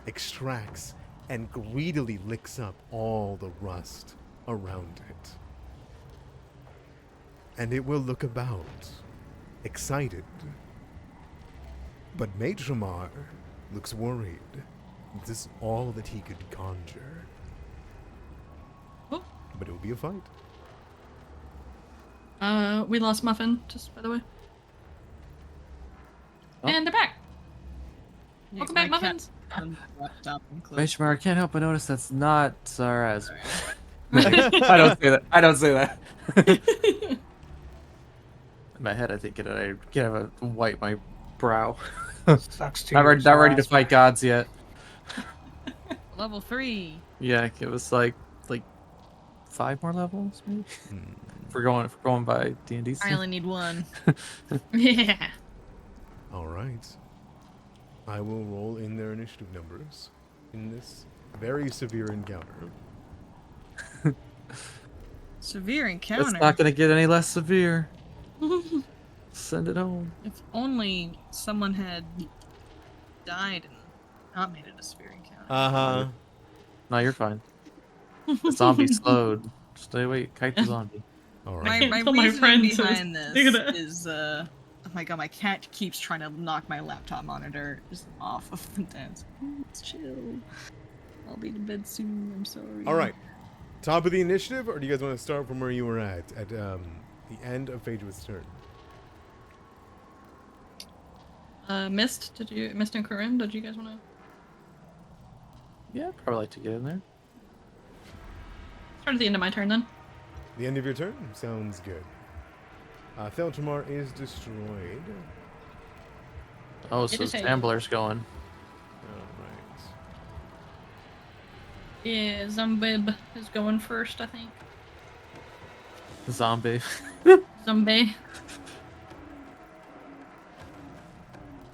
extracts and greedily licks up all the rust around it. And it will look about, excited. But Maitramar looks worried. This is all that he could conjure. Oh. But it will be a fight. We lost Muffin, just by the way. Oh. And they're back. Yeah, Welcome back, my cat Muffins. laptop and closed. Mashmar, I can't help but notice that's not Saraz. I don't say that. I don't say that. In my head, I think I can't wipe my brow. Sucks to Not ready to Zaraz. fight gods yet. Level 3. Yeah, it was like 5 more levels, maybe. If we're going by D&D. I only need 1. Yeah. All right. I will roll in their initiative numbers in this very severe encounter. Severe encounter. It's not gonna get any less severe. Send it home. If only someone had died and not made it a severe encounter. Uh-huh. No, you're fine. The zombie slowed. Stay away, kite the zombie. All My, right. my Tell my reasoning friends behind is- this look at that. is, oh my god, my cat keeps trying to knock my laptop monitor just off of the desk. It's chill. I'll be to bed soon. I'm sorry. All right. Top of the initiative, or do you guys want to start from where you were at the end of Phaedra's turn? Mist and Corinne, did you guys want to? Yeah, I'd probably like to get in there. Start at the end of my turn then. The end of your turn? Sounds good. Theltramar is destroyed. Oh, It so is a- Tambler's going. Alright. Yeah, Zumbib is going first, I think. Zombie. Zombie.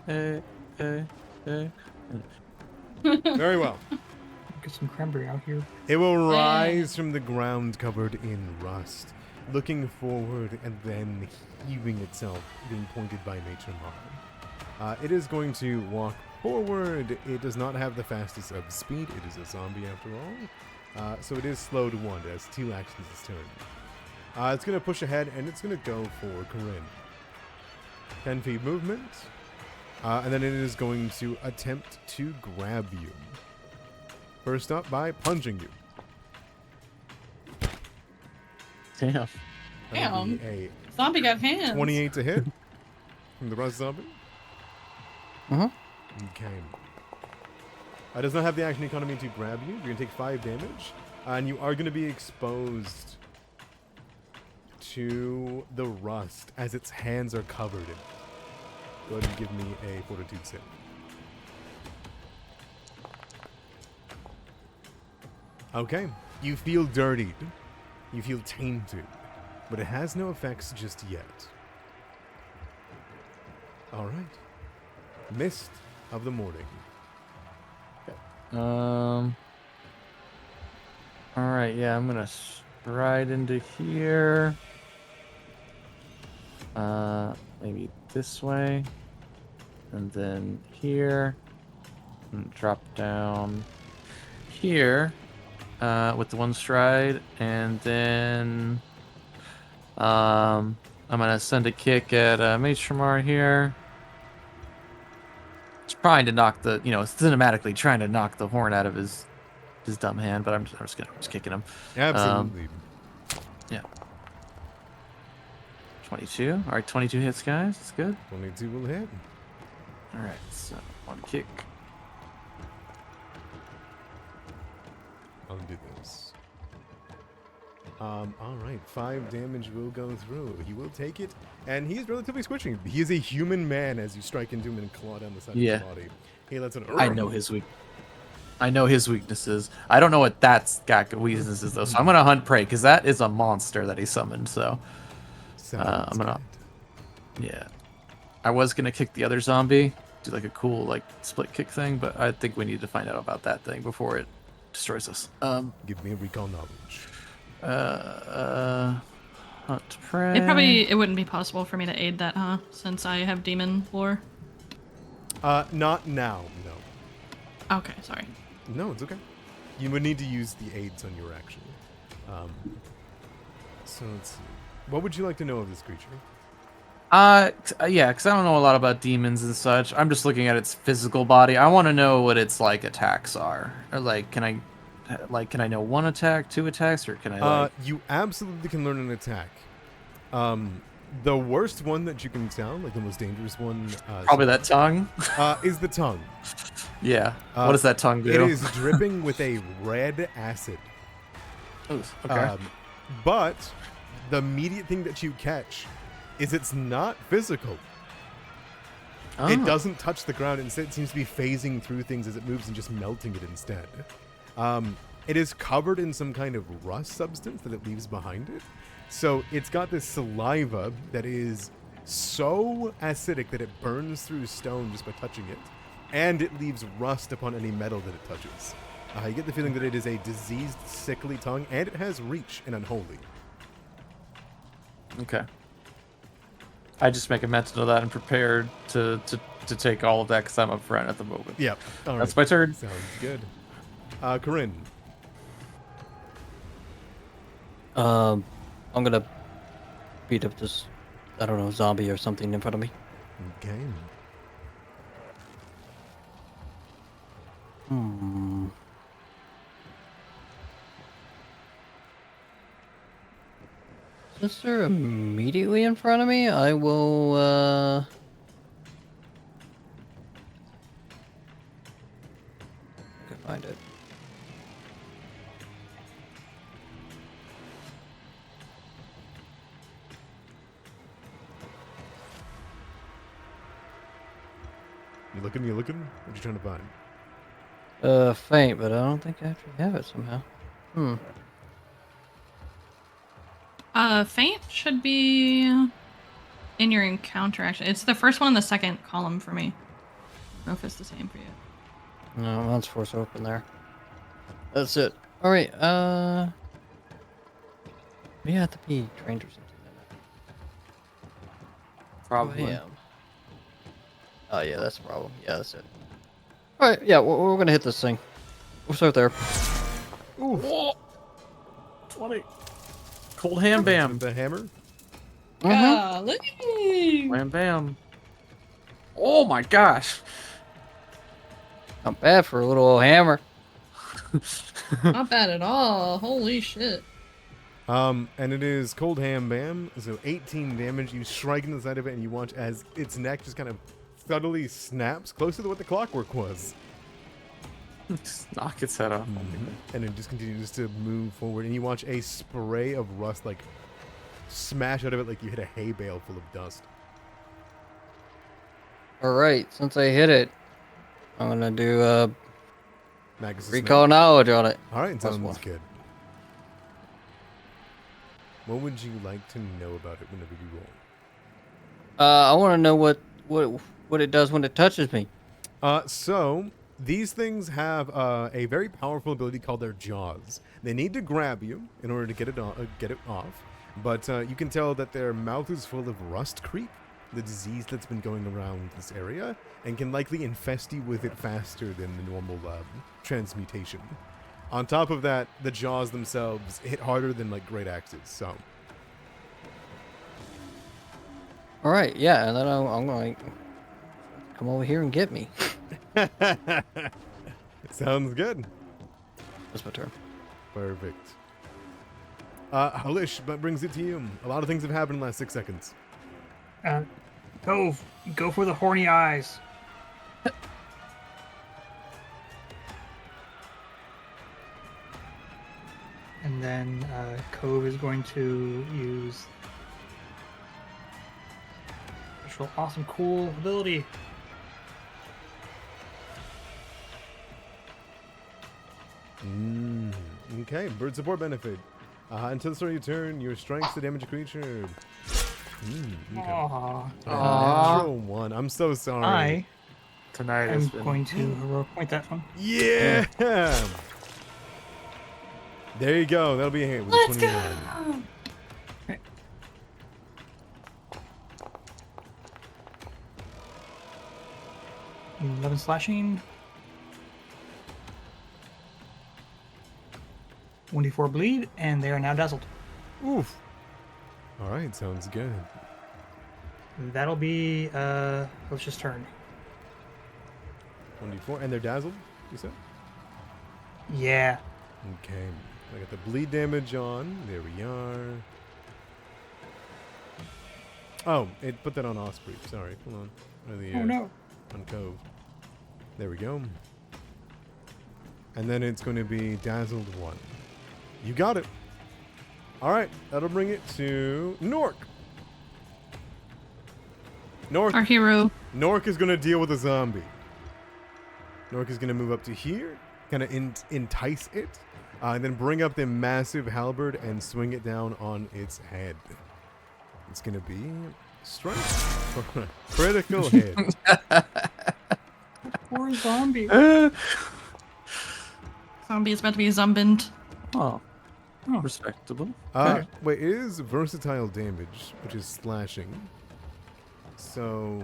Hey. Very well. Get some cranberry out here. It will rise from the ground covered in rust, looking forward and then heaving itself, being pointed by Nature Mar. It is going to walk forward. It does not have the fastest of speed. It is a zombie after all. So it is slow to 1. It has 2 actions this turn. It's going to push ahead and it's going to go for Corinne. 10 feet movement. And then it is going to attempt to grab you. First up by plunging you. Damn. That'll be a Zombie got hands. 28 to hit from the Rust Zombie. Mhm. Okay. Does not have the action economy to grab you. You're going to take 5 damage. And you are going to be exposed to the rust as its hands are covered in it. Go ahead and give me a fortitude save. Okay. You feel dirtied. You feel tainted. But it has no effects just yet. Alright. Mist of the morning. Alright, yeah, I'm gonna stride into here. Maybe this way. And then here. And drop down here. With the 1 stride. And then I'm gonna send a kick at Mage Shamar here. It's trying to knock the, it's cinematically trying to knock the horn out of his dumb hand, but I'm just kicking him. Absolutely. Yeah. 22. All right, 22 hits, guys. That's good. 22 will hit. All right, so 1 kick. I'll do this. Alright, 5 damage will go through. He will take it, and he's relatively squishy. He is a human man as you strike into him and claw down the side of his body. He lets it. I know his weaknesses. I don't know what that's got weaknesses though, so I'm gonna hunt prey because that is a monster that he summoned. So I'm gonna, yeah. I was gonna kick the other zombie, do like a cool like split kick thing, but I think we need to find out about that thing before it destroys us. Give me a recall knowledge. Hunt prey. It wouldn't be possible for me to aid that, huh? Since I have demon lore. Not now, no. Okay, sorry. No, it's okay. You would need to use the aids on your action. So let's see. What would you like to know of this creature? Yeah, because I don't know a lot about demons and such. I'm just looking at its physical body. I want to know what its like attacks are. Or like, can I know 1 attack, 2 attacks, or can I? You absolutely can learn an attack. The worst one that you can sound, like the most dangerous one, Probably that tongue. is the tongue. Yeah. What does that tongue do? It is dripping with a red acid. Ooh, okay. But the immediate thing that you catch is it's not physical. It doesn't touch the ground. Instead, it seems to be phasing through things as it moves and just melting it instead. It is covered in some kind of rust substance that it leaves behind it. So it's got this saliva that is so acidic that it burns through stone just by touching it. And it leaves rust upon any metal that it touches. You get the feeling that it is a diseased, sickly tongue, and it has reach and unholy. Okay. I just make a mental of that and prepared to take all of that because I'm up front at the moment. Yep. All That's right. my turn. Sounds good. Corinne. I'm gonna beat up this, I don't know, zombie or something in front of me. Okay. Since they're immediately in front of me, I will, I can find it. You looking? You looking? What you trying to find? Faint, but I don't think I actually have it somehow. Faint should be in your encounter, actually. It's the first one in the second column for me. I don't know if it's the same for you. No, that's force open there. That's it. Alright, we have to be trained or something. Probably. Oh, yeah. Oh, yeah, that's the problem. Yeah, that's it. Alright, yeah, we're gonna hit this thing. We'll start there. Ooh, Whoa! 20. Cold ham bam. the hammer. Golly! Wham bam. Oh my gosh. Not bad for a little old hammer. Not bad at all. Holy shit. And it is cold ham bam. So 18 damage. You strike in the side of it, and you watch as its neck just kind of subtly snaps, closer to what the clockwork was. Just knock its head off. And it just continues to move forward, and you watch a spray of rust like smash out of it like you hit a hay bale full of dust. Alright, since I hit it, I'm gonna do Magus' recall knowledge on it. All right, Plus sounds one. good. What would you like to know about it whenever you roll? I want to know what it does when it touches me. So these things have a very powerful ability called their jaws. They need to grab you in order to get it off. But you can tell that their mouth is full of rust creep, the disease that's been going around this area, and can likely infest you with it faster than the normal transmutation. On top of that, the jaws themselves hit harder than like great axes. So Alright, yeah, and then I'm going to come over here and get me. sounds good. That's my turn. Perfect. Halish, that brings it to you. A lot of things have happened in the last 6 seconds. Cove, go for the horny eyes. And then Cove is going to use special awesome cool ability. Okay, bird support benefit. Until the start of your turn, your strengths to damage a creature. Okay. Aww. Natural one. I'm so sorry. I Tonight am has been... going to heroic point that one. Yeah. There you go. That'll be a hit with Let's 29. go! 11 slashing. 1d4 bleed, and they are now dazzled. Oof. All right, sounds good. That'll be Felicia's turn. 1d4, and they're dazzled, you said? Yeah. Okay. I got the bleed damage on. There we are. Oh, it put that on Osprey. Sorry. Hold on. Oh no. On Cove. There we go. And then it's going to be dazzled 1. You got it. All right. That'll bring it to Nork. Our hero. Nork is going to deal with a zombie. Nork is going to move up to here, kind of entice it, and then bring up the massive halberd and swing it down on its head. It's going to be strike for a critical hit. Poor zombie. Zombie is about to be zombied. Oh, Oh. respectable. Wait, it is versatile damage, which is slashing. So,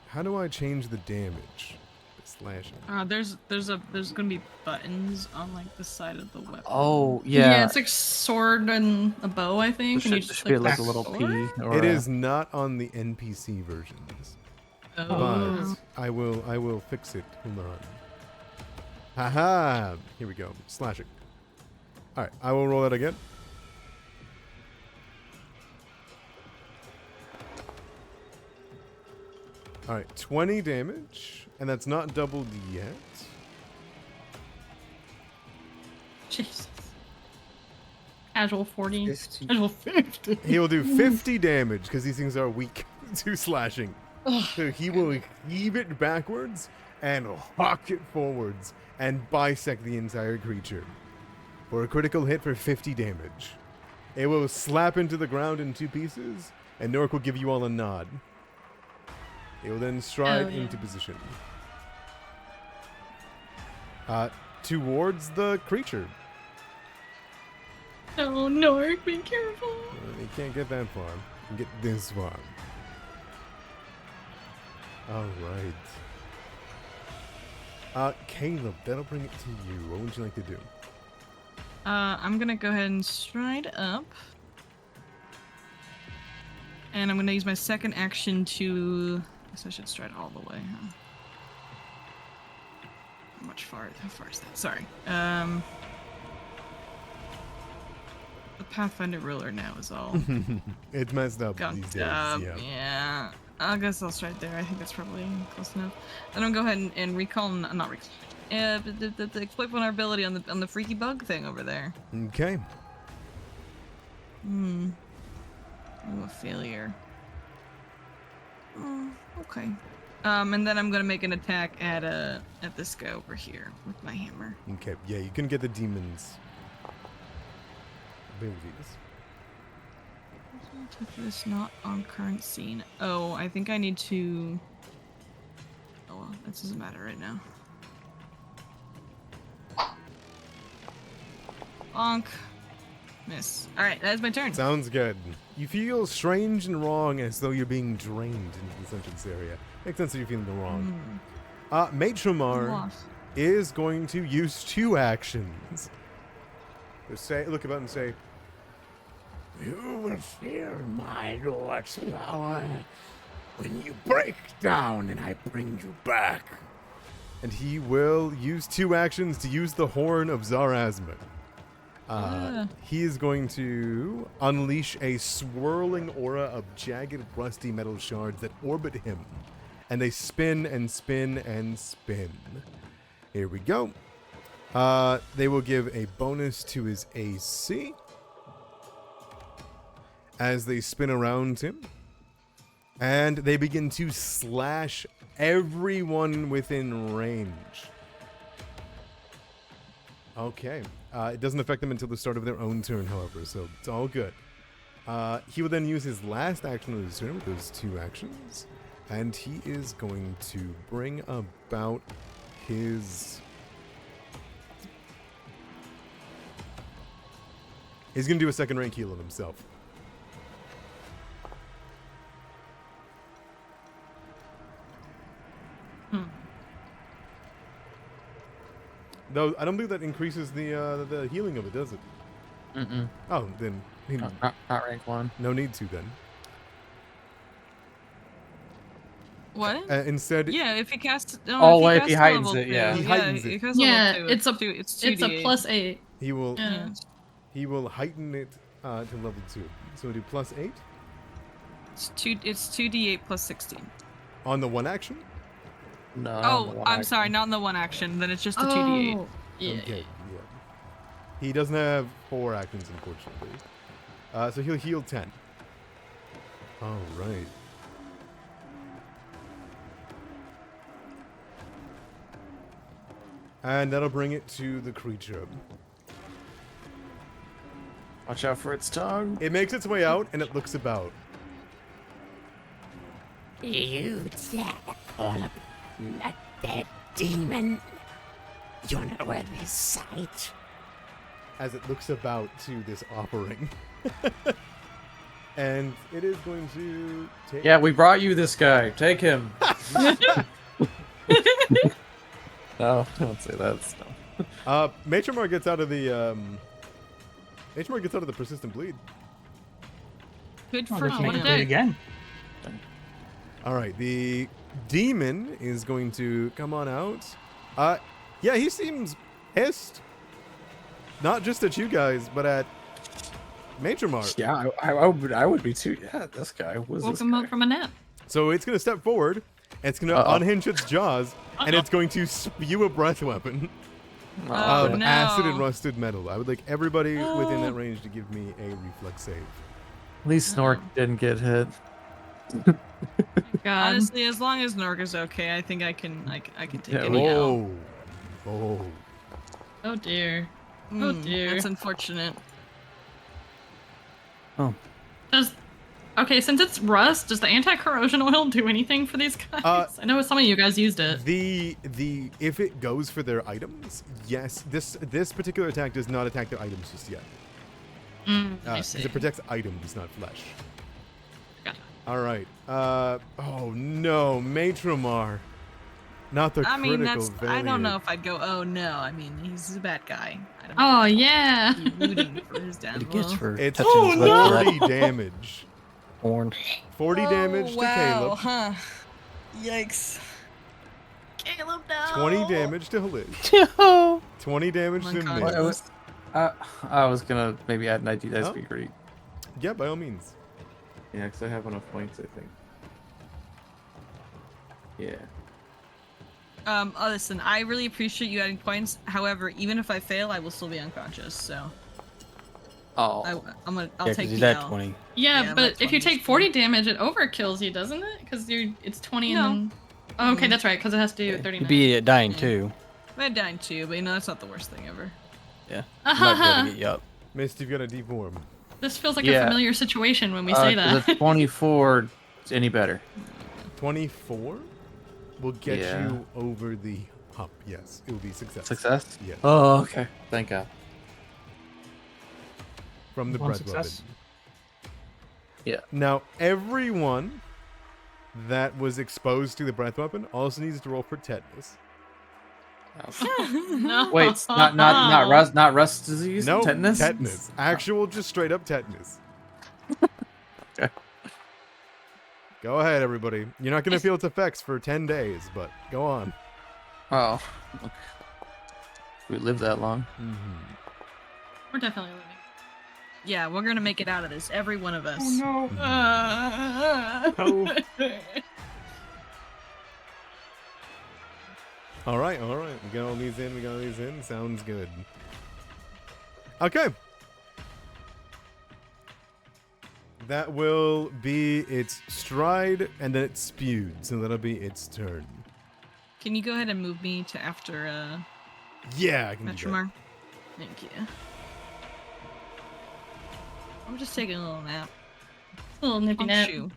how do I change the damage? Slashing. There's gonna be buttons on like the side of the weapon. Oh, Yeah, yeah. it's like sword and a bow, I think. There and you should, just be like a the little sword? P. Or It a- is not on the NPC versions, Oh. but I will fix it. Hold on. Haha! Here we go. Slashing. All right, I will roll that again. All right, 20 damage, and that's not doubled yet. Jesus. Casual 40. 50. Casual 50. He will do 50 damage because these things are weak to slashing. So he will heave it backwards and hawk it forwards and bisect the entire creature for a critical hit for 50 damage. It will slap into the ground in 2 pieces, and Nork will give you all a nod. It will then stride into position. Towards the creature. No, Nork, be careful. You can't get that far. You can get this far. Alright. Caleb, that'll bring it to you. What would you like to do? I'm gonna go ahead and stride up. And I'm gonna use my second action to... I guess I should stride all the way, huh? How far is that? Sorry. The Pathfinder ruler now is all It's messed up these gunked days. up. Yeah. Yeah. I guess I'll stride there. I think that's probably close enough. Then I'm gonna go ahead and recall, not recall. The exploit vulnerability on the freaky bug thing over there. Okay. Oh, a failure. Oh, okay. And then I'm gonna make an attack at this guy over here with my hammer. Okay. Yeah, you can get the demons. Abilities. It's not on current scene. Oh, I think I need to... Oh well, that doesn't matter right now. Bonk. Miss. Alright, that is my turn. Sounds good. You feel strange and wrong as though you're being drained into the sentence area. Makes sense that you're feeling the wrong. Matromar Lost. is going to use 2 actions. So look about and say, You will feel my lord's power when you break down and I bring you back. and he will use 2 actions to use the Horn of Zarazman. He is going to unleash a swirling aura of jagged, rusty metal shards that orbit him. And they spin and spin and spin. Here we go. They will give a bonus to his AC as they spin around him. And they begin to slash everyone within range. Okay. It doesn't affect them until the start of their own turn, however, so it's all good. He will then use his last action of his turn with those 2 actions. And he is going to bring about his... He's going to do a second rank heal on himself. Though I don't believe that increases the healing of it, does it? Mm-mm. Oh, then Not rank 1. no need to then. What? Instead, Yeah, if he casts. No, Oh, if if he he casts heightens level it, 2, yeah. He heightens it. He casts Yeah, level 2. it's a it's it's a 2d8. +8. he will Yeah. he will heighten it to level 2. So we'll do +8 It's 2d8 plus 16. on the 1 action. No. Oh, I'm sorry, not in the 1 action. Then it's just a 2d8. Oh, yeah. Okay, yeah. He doesn't have 4 actions, unfortunately. So he'll heal 10. All right. And that'll bring it to the creature. Watch out for its tongue. It makes its way out, and it looks about. You dare call upon a dead demon? You're not worth his sight. As it looks about to this offering. And it is going to take... Yeah, we brought you this guy. Take him. No, don't say that stuff. Matromar gets out of the... Matromar gets out of the persistent bleed. Good Oh, for let's make what a it him. day. again. All right, the demon is going to come on out. Yeah, he seems pissed. Not just at you guys, but at Matromar. Yeah, I would be too. Yeah, this guy was. Woke This him guy? up from a nap. So it's going to step forward It's going to Uh-oh. unhinge its jaws, and it's going to spew a breath weapon Oh, of no. acid and rusted metal. I would like everybody within that range to give me a reflex save. At least Snork didn't get hit. God. Honestly, as long as Nork is okay, I think I can take Yeah, any out. Oh. Oh. Oh dear. Oh dear. That's unfortunate. Oh, Okay, since it's rust, does the anti-corrosion oil do anything for these guys? I know some of you guys used it. The if it goes for their items, yes. This particular attack does not attack their items just yet. I 'Cause see. it protects items, not flesh. Gotcha. All right. Oh no, Matramar. Not the I mean, critical failure. I don't know if I'd go, oh no. I mean, he's a bad guy. I don't Oh yeah. be rooting for his what it gets downfall. for It's touching his lips 40 damage. horn. 40 damage to Caleb. Huh. Yikes. Caleb, no. 20 damage to Halid. Oh. 20 damage to my Min. God. I was gonna maybe add an ID. That'd Oh. be great. Yeah, by all means. Yeah, because I have enough points, I think. Yeah. Listen, I really appreciate you adding points. However, even if I fail, I will still be unconscious. So Oh. I'll Yeah, take because the he's at L. 20. Yeah, Yeah, but my if you 20's take 40 damage, it overkills you, doesn't it? Because it's 20 No. and then. Oh, okay, that's right. Because it has to do You'd 39. be dying too. I died too, but you know that's not the worst thing ever. Yeah. Might be able to get you up. Mist, you've got a deform. This feels like Yeah. a familiar situation when we say that. The 24 is any better. 24 will get Yeah. you over the hump. Yes, it will be success. Success? Yes. Oh, okay. Thank God. From the One breath success. weapon. Yeah. Now, everyone that was exposed to the breath weapon also needs to roll for tetanus. No. Wait, it's not rust disease? No, Tetanus? Actual, just straight up tetanus. Okay. Go ahead, everybody. You're not going to feel its effects for 10 days, but go on. Oh. We lived that long. We're definitely living. Yeah, we're gonna make it out of this. Every one of us. Oh All right. We got all these in. Sounds good. Okay. That will be its stride, and then it's spewed, so that'll be its turn. Can you go ahead and move me to after Yeah, I can do that. Metramar? Thank you. I'm just taking a little nap. A little nippy Honk nap. shoe.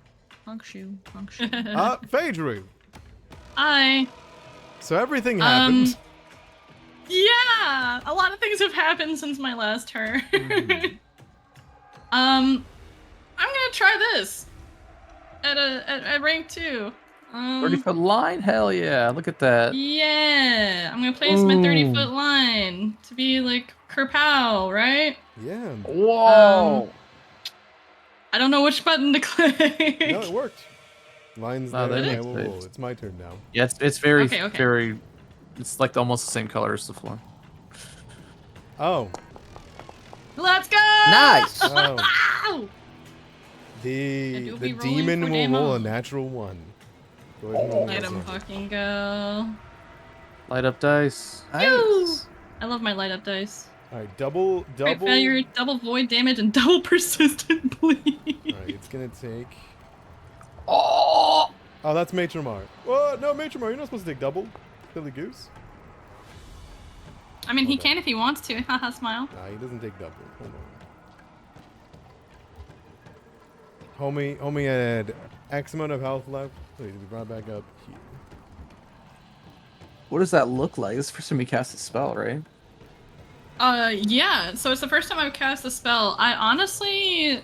Honk shoe. Honk shoe. Phaedru. Hi. So everything happened. Yeah, a lot of things have happened since my last turn. I'm gonna try this at rank 2. 30-foot line? Hell yeah. Look at that. Yeah, I'm gonna place my 30-foot line to be like Kerpow, right? Yeah. Whoa. I don't know which button to click. No, it worked. Line's Oh, there. that Okay, makes whoa, sense. it's my turn now. Yeah, it's very, Okay. very... It's like almost the same color as the floor. Oh. Let's go! Nice. Oh. Ow! And The you'll be rolling demon for will roll a demo. natural 1. Go ahead and roll Let this him one. fucking go. Light up dice. Nice. I love my light up dice. All right, double. Crit failure, double void damage, and double persistent bleed. All right, it's gonna take. Oh! Oh, that's Matramar. Oh no, Matramar, you're not supposed to take double. Billy Goose. I mean, he Okay. can if he wants to. Haha, smile. Nah, he doesn't take double. Hold on. Homie had X amount of health left. So he'll be brought back up here. What does that look like? This is the first time he cast a spell, right? Yeah. So it's the first time I've cast a spell. I honestly,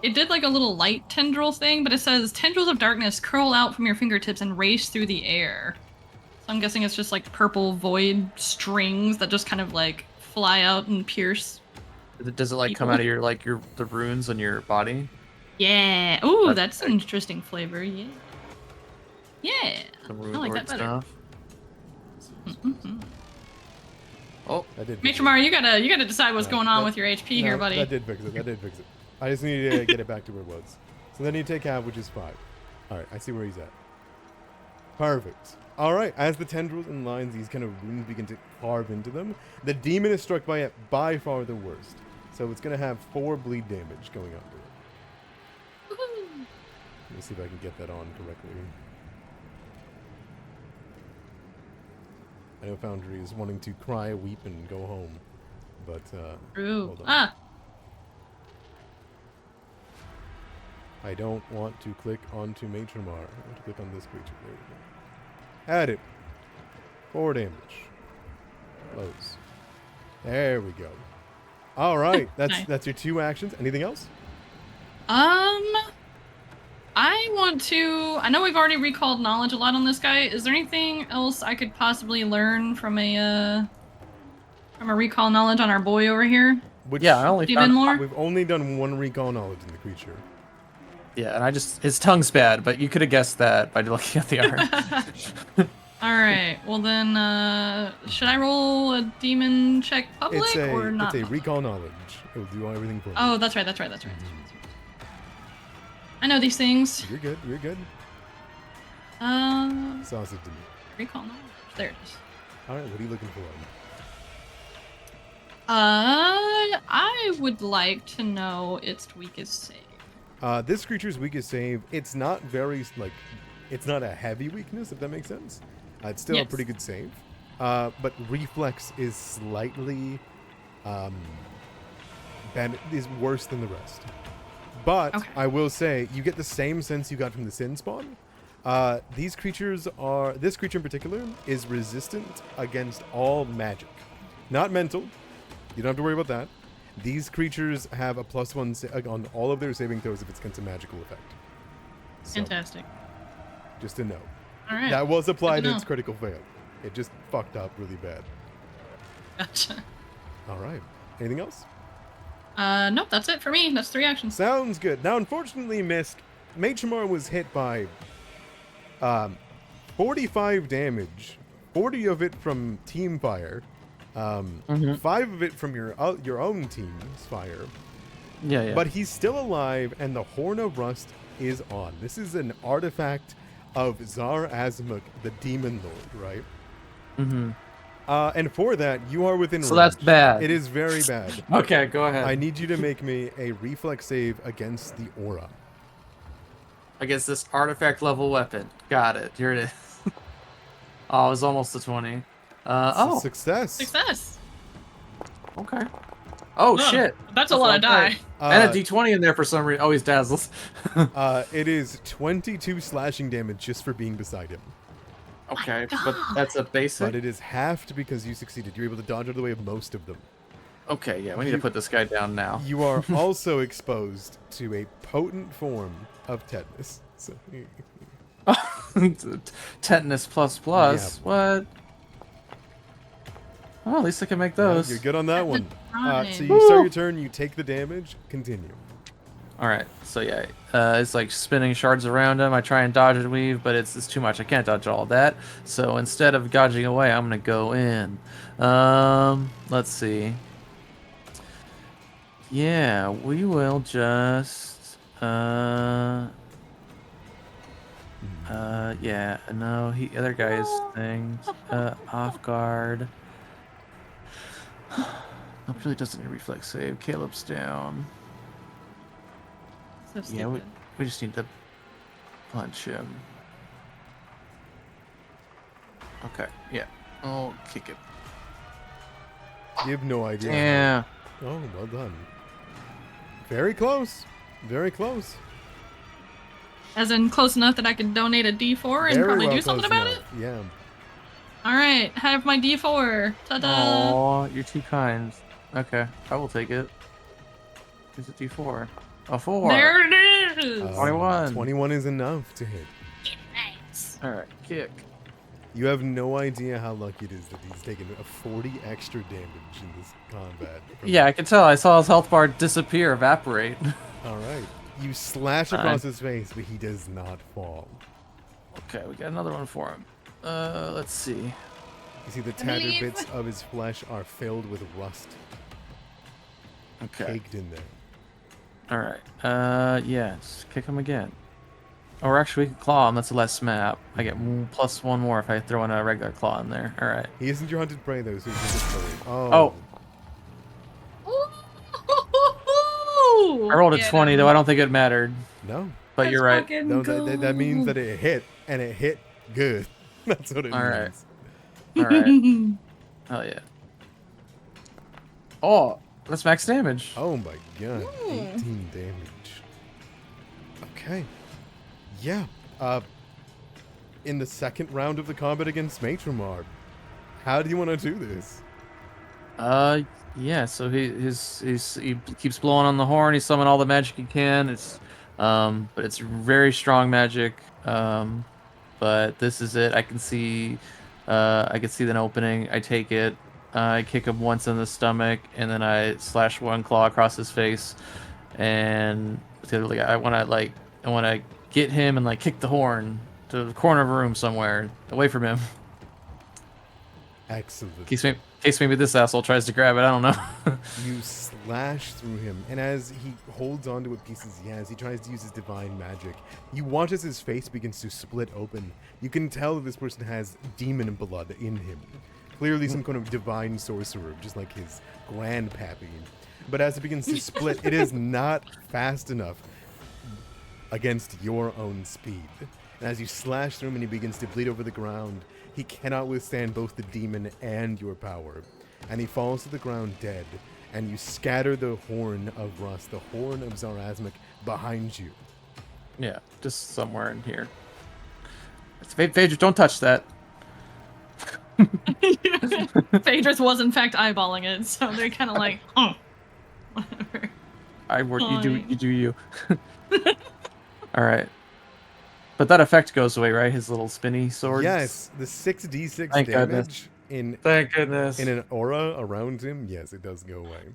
it did like a little light tendril thing, but it says tendrils of darkness curl out from your fingertips and race through the air. So I'm guessing it's just like purple void strings that just kind of like fly out and pierce. Does it like come out of your the runes on your body? Yeah. Ooh, That's that's an interesting flavor. Yeah. Yeah. Some I rune like lord that better. stuff. Oh, That did fix it. Matramar, you gotta decide what's No, going on that- with your HP No, here, buddy. That did fix it. I just need to get it back to where it was. So then you take half, which is 5. All right, I see where he's at. Perfect. All right. As the tendrils and lines, these kind of wounds begin to carve into them. The demon is struck by it by far the worst. So it's going to have 4 bleed damage going on to it. Woohoo. Let me see if I can get that on correctly. I know Foundry is wanting to cry, weep, and go home. But, True. hold on. Ah. I don't want to click onto Matron Mar. I want to click on this creature. There we go. Add it. 4 damage. Close. There we go. All right. Nice. That's your 2 actions. Anything else? I want to. I know we've already recalled knowledge a lot on this guy. Is there anything else I could possibly learn from a recall knowledge on our boy over here? Which Yeah, I only Demon found. lore? We've only done 1 recall knowledge in the creature. Yeah, and I just his tongue's bad, but you could have guessed that by looking at the art. All right. Well then, should I roll a demon check public It's a or not? it's a recall knowledge. It will do everything for you. Oh, that's right. I know these things. You're good. You're good. Sausage to me. Recall knowledge. There it is. All right. What are you looking for? I would like to know its weakest save. This creature's weakest save. It's not very it's not a heavy weakness, if that makes sense. It's still a Yes. pretty good save. But reflex is slightly is worse than the rest. But Okay. I will say you get the same sense you got from the Sin Spawn. This creature in particular is resistant against all magic, not mental. You don't have to worry about that. These creatures have a +1 on all of their saving throws if it's against a magical effect. So, Fantastic. just to know. All right. That was applied Good to to its know. critical fail. It just fucked up really bad. Gotcha. All right. Anything else? Nope, that's it for me. That's 3 actions. Sounds good. Now, unfortunately, missed. Matramar was hit by 45 damage, 40 of it from team fire, 5 of it from your own team's fire. Yeah. But he's still alive, and the Horn of Rust is on. This is an artifact of Zar Azmuk, the Demon Lord, right? Mm-hmm. And for that, you are within So range. that's bad. It is very bad. Okay, go ahead. I need you to make me a reflex save against the aura. Against this artifact level weapon. Got it. Here it is. Oh, it was almost a 20. It's a success. Success. Okay. Oh, Ugh, shit. That's a lot of die. And a d20 in there for some reason. Oh, he's dazzled. It is 22 slashing damage just for being beside him. Okay, but that's a basic. But it is halved because you succeeded. You're able to dodge out of the way of most of them. Okay, yeah, we need to put this guy down now. You are also exposed to a potent form of tetanus. So, Tetanus plus. Yeah. What? Oh, at least I can make those. you're good on that one. Right. So you start your turn, you take the damage, continue. All right, so yeah, it's like spinning shards around him. I try and dodge and weave, but it's too much. I can't dodge all that. So instead of dodging away, I'm gonna go in. Let's see. Yeah, we will just. Yeah, no, other guy's things. Off guard. That really doesn't need a reflex save. Caleb's down. So Yeah, stupid. we just need to punch him. Okay, yeah. I'll kick it. You have no idea. Yeah. Oh, well done. Very close. Very close. As in close enough that I could donate a D4 and Very probably well do something close about enough. Yeah. it. All right, have my D4. Ta-da! Aw, you're too kind. Okay, I will take it. Here's a D4. A 4. There it is. 21. 21 is enough to hit. Nice. All right, kick. You have no idea how lucky it is that he's taken a 40 extra damage in this combat. Yeah, I can tell. I saw his health bar disappear, evaporate. All right. You slash across his face, but he does not fall. Okay, we got another one for him. Let's see. You see the tattered believe- bits of his flesh are filled with rust, Okay. caked in there. All right. Yes. Kick him again. Or actually, we can claw him. That's a less map. I get +1 more if I throw in a regular claw in there. All right. He isn't your hunted prey though, so he's just Oh. I rolled a 20, though. I don't think it mattered. No. But you're right. No, that means that it hit, and it hit good. That's what it All means. right. All right. Hell yeah. Oh, that's max damage. Oh my god. 18 damage. Okay. Yeah. In the second round of the combat against Matramar, how do you want to do this? Yeah. So he keeps blowing on the horn. He's summoning all the magic he can. But it's very strong magic. But this is it. I can see an opening. I take it. I kick him once in the stomach, and then I slash one claw across his face. And I want to get him and kick the horn to the corner of a room somewhere away from him. Excellent. In case maybe this asshole tries to grab it. I don't know. You slash through him, and as he holds on to what pieces he has, he tries to use his divine magic. You watch as his face begins to split open. You can tell that this person has demon blood in him. Clearly some kind of divine sorcerer, just like his grandpappy. But as it begins to split, it is not fast enough against your own speed. And as you slash through him and he begins to bleed over the ground, he cannot withstand both the demon and your power. And he falls to the ground dead. And you scatter the horn of Rust, the horn of Zarazmic, behind you. Yeah, just somewhere in here. Phaedrus, don't touch that. Phaedrus was in fact eyeballing it, so they're kind of like, oh, whatever. I work. You do you. All right. But that effect goes away, right? His little spinny sword. Yes, the 6d6 Thank damage Thank goodness. in an aura around him. Yes, it does go away.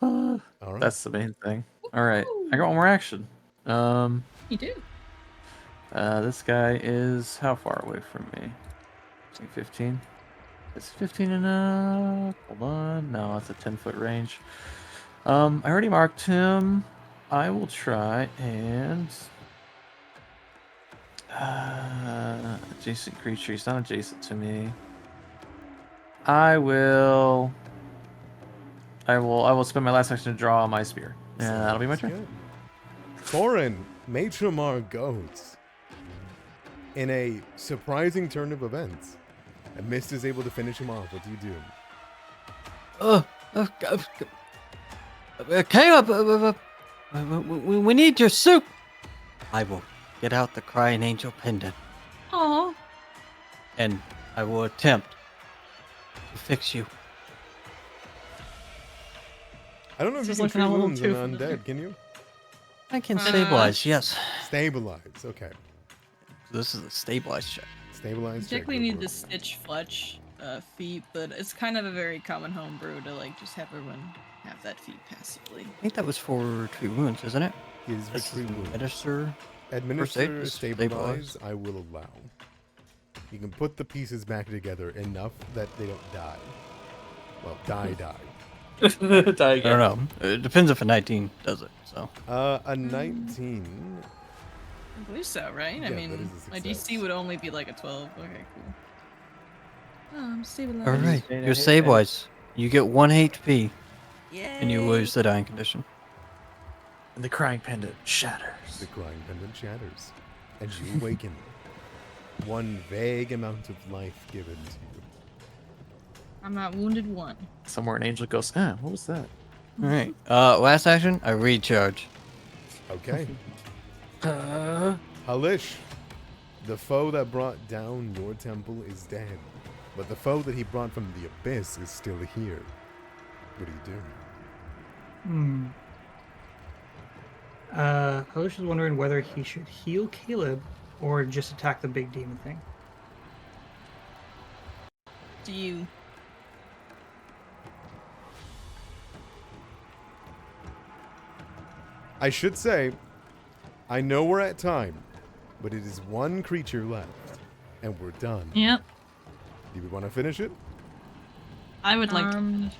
All right. That's the main thing. All right. I got one more action. You do. This guy is how far away from me? I think 15. Is 15 enough? Hold on. No, it's a 10-foot range. I already marked him. I will try and adjacent creature. He's not adjacent to me. I will spend my last action to draw my spear. And that'll be my turn. Thorin, Matramar goes. In a surprising turn of events, and Mist is able to finish him off. What do you do? Caleb, we need your soup. I will get out the crying angel pendant, Aw. and I will attempt to fix you. I don't know if you This can is treat looking a little wounds too on familiar. undead, can you? I can stabilize, yes. Stabilize, okay. This is a stabilized check. Stabilize check. Technically go need for the it. Stitch Fletch feat, but it's kind of a very common homebrew to just have everyone have that feat passively. I think that was for treat wounds, isn't it? It is for This is treat wounds. Administer. Administer, aid is stabilize, I will allow. You can put the pieces back together enough that they don't die. Well, die. Die I don't know. It depends if a 19 does it. So A 19. I believe so, right? Yeah, I that mean, is a my success. DC would only be like a 12. Okay, cool. I'm stabilized. all right, you're stabilized. You get 1 HP, and you lose the dying condition. And the crying pendant shatters. The crying pendant shatters, and you awaken. One vague amount of life given to you. I'm not wounded one. Somewhere an angel goes, what was that? All right. Last action, I recharge. Okay. Halish, the foe that brought down your temple is dead, but the foe that he brought from the abyss is still here. What do you do? Halish is wondering whether he should heal Caleb or just attack the big demon thing. Do you? I should say, I know we're at time, but it is one creature left, and we're done. Yep. Do we want to finish it? I would like to.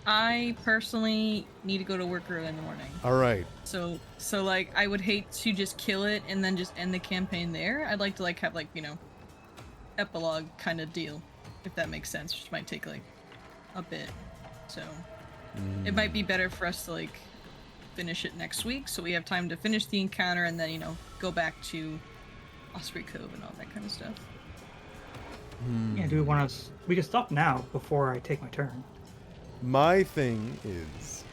I personally need to go to work early in the morning. All right. So like I would hate to just kill it and then just end the campaign there. I'd like to like have like, you know, epilogue kind of deal, if that makes sense, which might take like a bit. So it might be better for us to like finish it next week so we have time to finish the encounter and then, you know, go back to Osprey Cove and all that kind of stuff. Yeah, do we want to? We can stop now before I take my turn. My thing is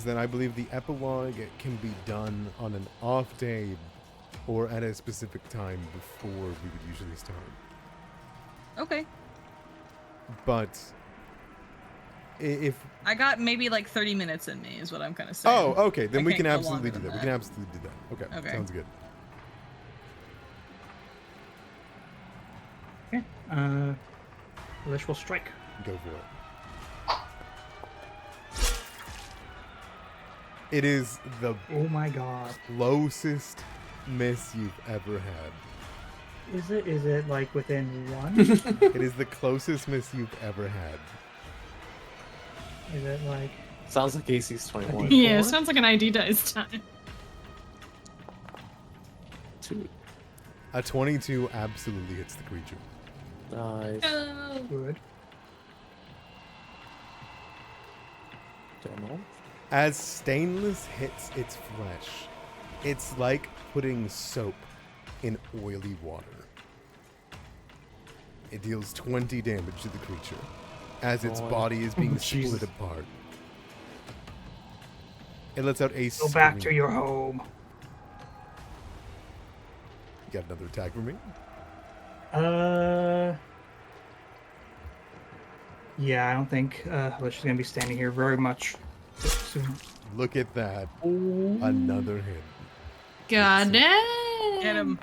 that I believe the epilogue can be done on an off day or at a specific time before we would usually start. Okay. But if I got maybe like 30 minutes in me is what I'm kind of saying. oh, okay, then I we can't can go absolutely longer do that. than We can absolutely do that. Okay, Okay. sounds good. Okay. Lish will strike. Go for it. It is the Oh my god. closest miss you've ever had. Is it? Is it like within one? It is the closest miss you've ever had. Is it like? Sounds like AC's 21. Yeah, Four? sounds like an ID dice time. 2. A 22 absolutely hits the creature. Nice. Oh. Good. Demo. As stainless hits its flesh, it's like putting soap in oily water. It deals 20 damage to the creature as its Oh. body is being Oh, Jesus. split apart. It lets out a Go back to scream. your home. You got another attack for me? Yeah, I don't think Lish is gonna be standing here very much soon. Look at that. Another hit. God Get damn. him.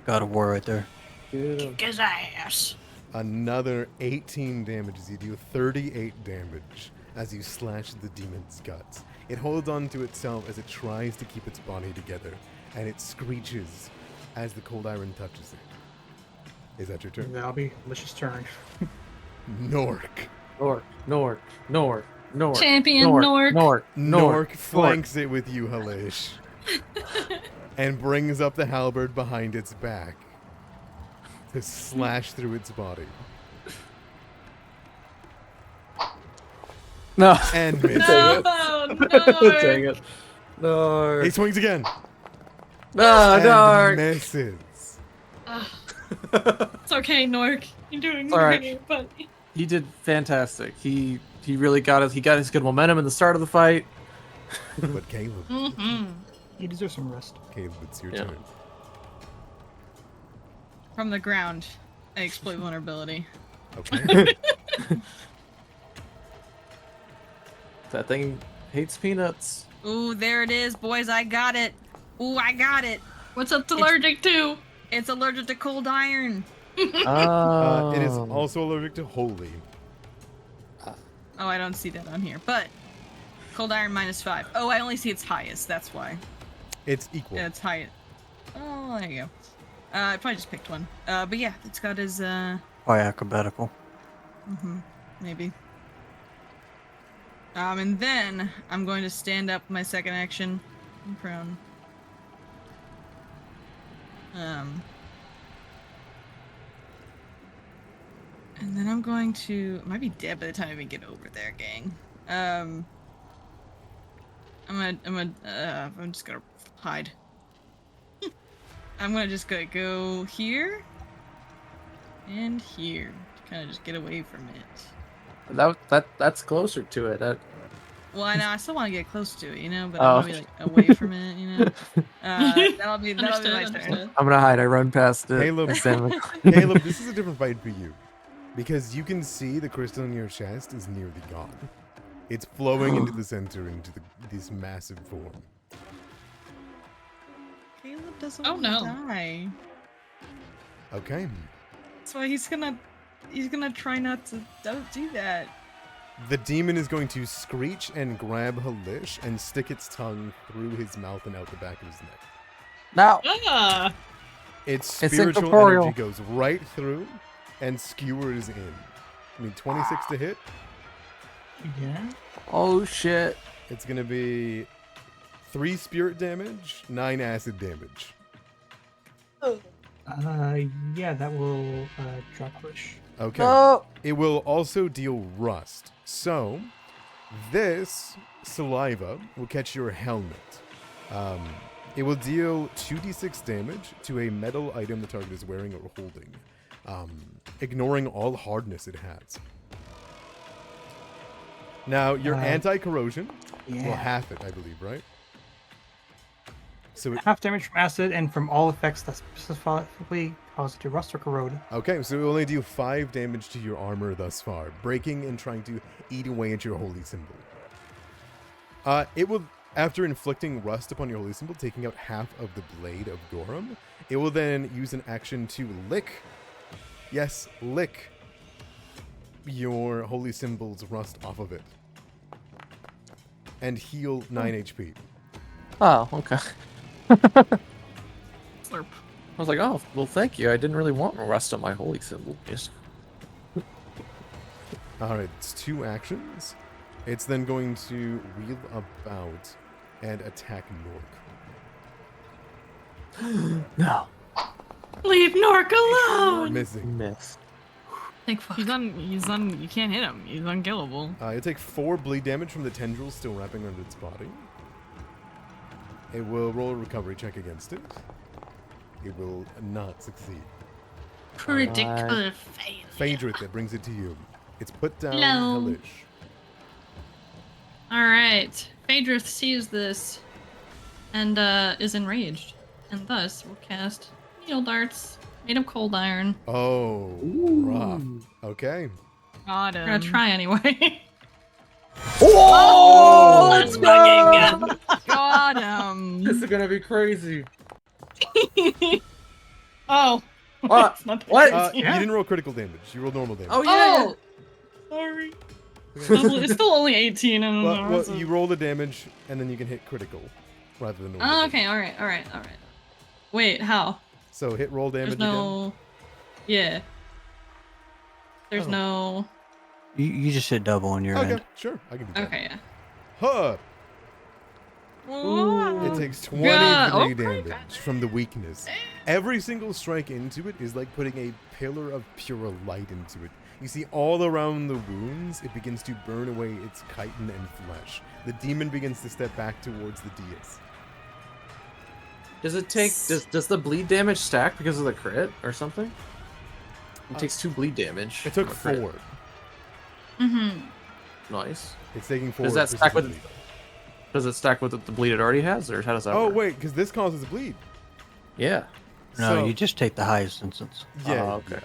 Got a war right there. Good. Kick his ass. Another 18 damage as you do 38 damage as you slash the demon's guts. It holds on to itself as it tries to keep its body together, and it screeches as the cold iron touches it. Is that your turn? That'll be Lish's turn. Nork. Nork. Champion Nork. Nork flanks it with you, Halish, and brings up the halberd behind its back to slash through its body. No. And misses. No, Dang no. it. Nork. He swings again. No, and Nork. misses. It's okay, Nork. You're doing All right. great, but He did fantastic. He really got his good momentum in the start of the fight. But Caleb, He deserves some rest. Caleb, it's your Yeah. turn. From the ground, I exploit vulnerability. Okay. That thing hates peanuts. Ooh, there it is, boys. I got it. Ooh, I got it. what's it allergic to? It's allergic to cold iron. Oh. It is also allergic to holy. Oh, I don't see that on here. But cold iron -5. Oh, I only see its highest. That's why. It's equal. Yeah, it's highest. Oh, there you go. I probably just picked one. But yeah, it's got his Why acrobatical? maybe. And then I'm going to stand up my second action. I'm prone. And then I'm going to. I might be dead by the time I even get over there, gang. I'm just gonna hide. I'm gonna just go here and here to kind of just get away from it. That's closer to it. Well, I know I still want to get close to it, you know, but Oh. I want to be like away from it, you know. That'll be my Understood. turn. I'm gonna hide. I run past it. Caleb. I stand- Caleb, this is a different fight for you. Because you can see the crystal in your chest is nearly gone. It's flowing into the center, into this massive form. Caleb doesn't Oh, want to no. die. Okay. That's why he's gonna try not to. Don't do that. The demon is going to screech and grab Halish and stick its tongue through his mouth and out the back of his neck. Now. Ah. Its It's spiritual incorporeal. energy goes right through and skewers in. I mean, 26 to hit? Yeah. Oh shit. It's gonna be 3 spirit damage, 9 acid damage. Yeah, that will drop push. Okay. Oh. It will also deal rust. So, this saliva will catch your helmet. It will deal 2d6 damage to a metal item the target is wearing or holding, ignoring all hardness it has. Now, your anti-corrosion will half it, I believe, right? So Half damage from acid and from all effects that specifically cause it to rust or corrode. okay, so it will only do 5 damage to your armor thus far, breaking and trying to eat away at your holy symbol. It will, after inflicting rust upon your holy symbol, taking out half of the blade of Gorum, it will then use an action to lick, yes, lick your holy symbol's rust off of it. And heal 9 HP. Oh, okay. Slurp. I was like, oh, well, thank you. I didn't really want rust on my holy symbol. Yes. Alright, it's 2 actions. It's then going to wheel about and attack Nork. No. Leave Nork alone. Missing. Miss. Thank fuck. He's on. You can't hit him. He's unkillable. You take 4 bleed damage from the tendrils still wrapping around its body. It will roll a recovery check against it. It will not succeed. Critical fail. Phaedric, that brings it to you. It's put down Hello. Hellish. All right. Phaedrith sees this and is enraged, and thus will cast needle darts made of cold iron. Oh, rough. Okay. Got We're him. gonna try anyway. Oh, let's fucking go. Got him. This is gonna be crazy. Oh. What? It's not that What? crazy. You didn't roll critical damage. You rolled normal damage. Oh yeah. Oh. Sorry. It's still only 18 and Well, you roll the damage, and then you can hit critical rather than normal. Oh, damage. okay, alright. Wait, how? So hit roll damage There's no... Yeah. There's Oh. no... You just hit double on your again. Okay, end. sure. I can do that. Okay, yeah. Huh. Whoa. It takes 23 Yeah, okay, damage gotcha. from the weakness. Every single strike into it is like putting a pillar of pure light into it. You see all around the wounds, it begins to burn away its chitin and flesh. The demon begins to step back towards the dais. Does it take? Does the bleed damage stack because of the crit or something? It takes 2 bleed damage. It took from a crit. 4. Mm-hmm. Nice. It's taking 4. Does that stack with? specifically. Does it stack with the bleed it already has, or how does that Oh, work? wait, because this causes a bleed. Yeah. No, So- you just take the highest instance. Yeah. Oh, okay.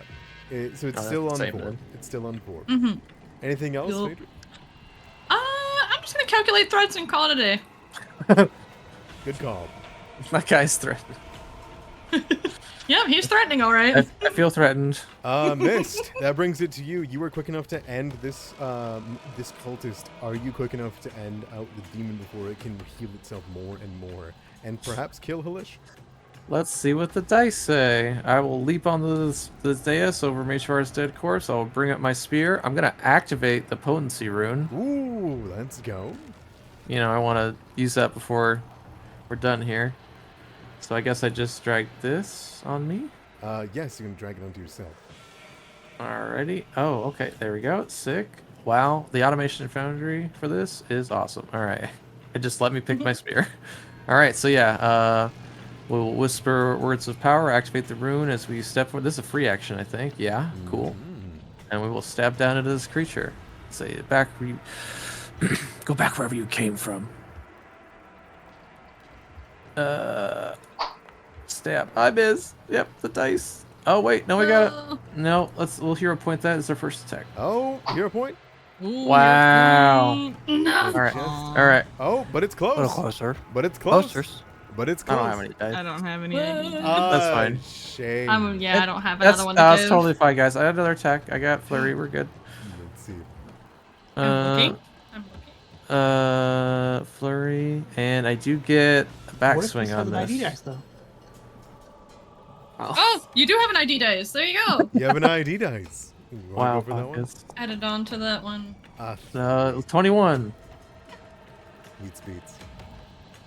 So it's Oh, still that's on the same 4. then. It's still on 4. Mm-hmm. Anything else, Yup. Phaedra? I'm just gonna calculate threats and call it a day. Good call. That guy's threatened. Yeah, he's threatening, alright. I feel threatened. Mist. That brings it to you. You were quick enough to end this this cultist. Are you quick enough to end out the demon before it can heal itself more and more, and perhaps kill Halish? Let's see what the dice say. I will leap on the dais over Magevar's dead corpse. I'll bring up my spear. I'm gonna activate the potency rune. Ooh, let's go. You know, I want to use that before we're done here. So I guess I just dragged this on me. Yes, you can drag it onto yourself. Alrighty. Oh, okay. There we go. Sick. Wow. The automation foundry for this is awesome. Alright. It just let me pick my spear. Alright, so yeah. We'll whisper words of power, activate the rune as we step forward. This is a free action, I think. Yeah, cool. And we will stab down into this creature. Say, back where you... Go back wherever you came from. Stab. I miss. Yep, the dice. Oh, wait. No, we got it. No, we'll hero point that as our first attack. Oh, hero point. Ooh, Wow. No. Alright. Just- Alright. Oh, but it's A little close. closer. But it's close. Closer. But it's I close. don't have any dice. I don't have any idea. That's fine. Shame. I don't have That's, another one to that's give. totally fine, guys. I had another attack. I got flurry. We're good. Let's see. I'm looking. Flurry, and I do get a backswing on ID this. dice, though? Oh, you do have an ID dice. There you go. You have an ID dice. You wanna Wow, go for that one? Pockets. Added on to that one. 21.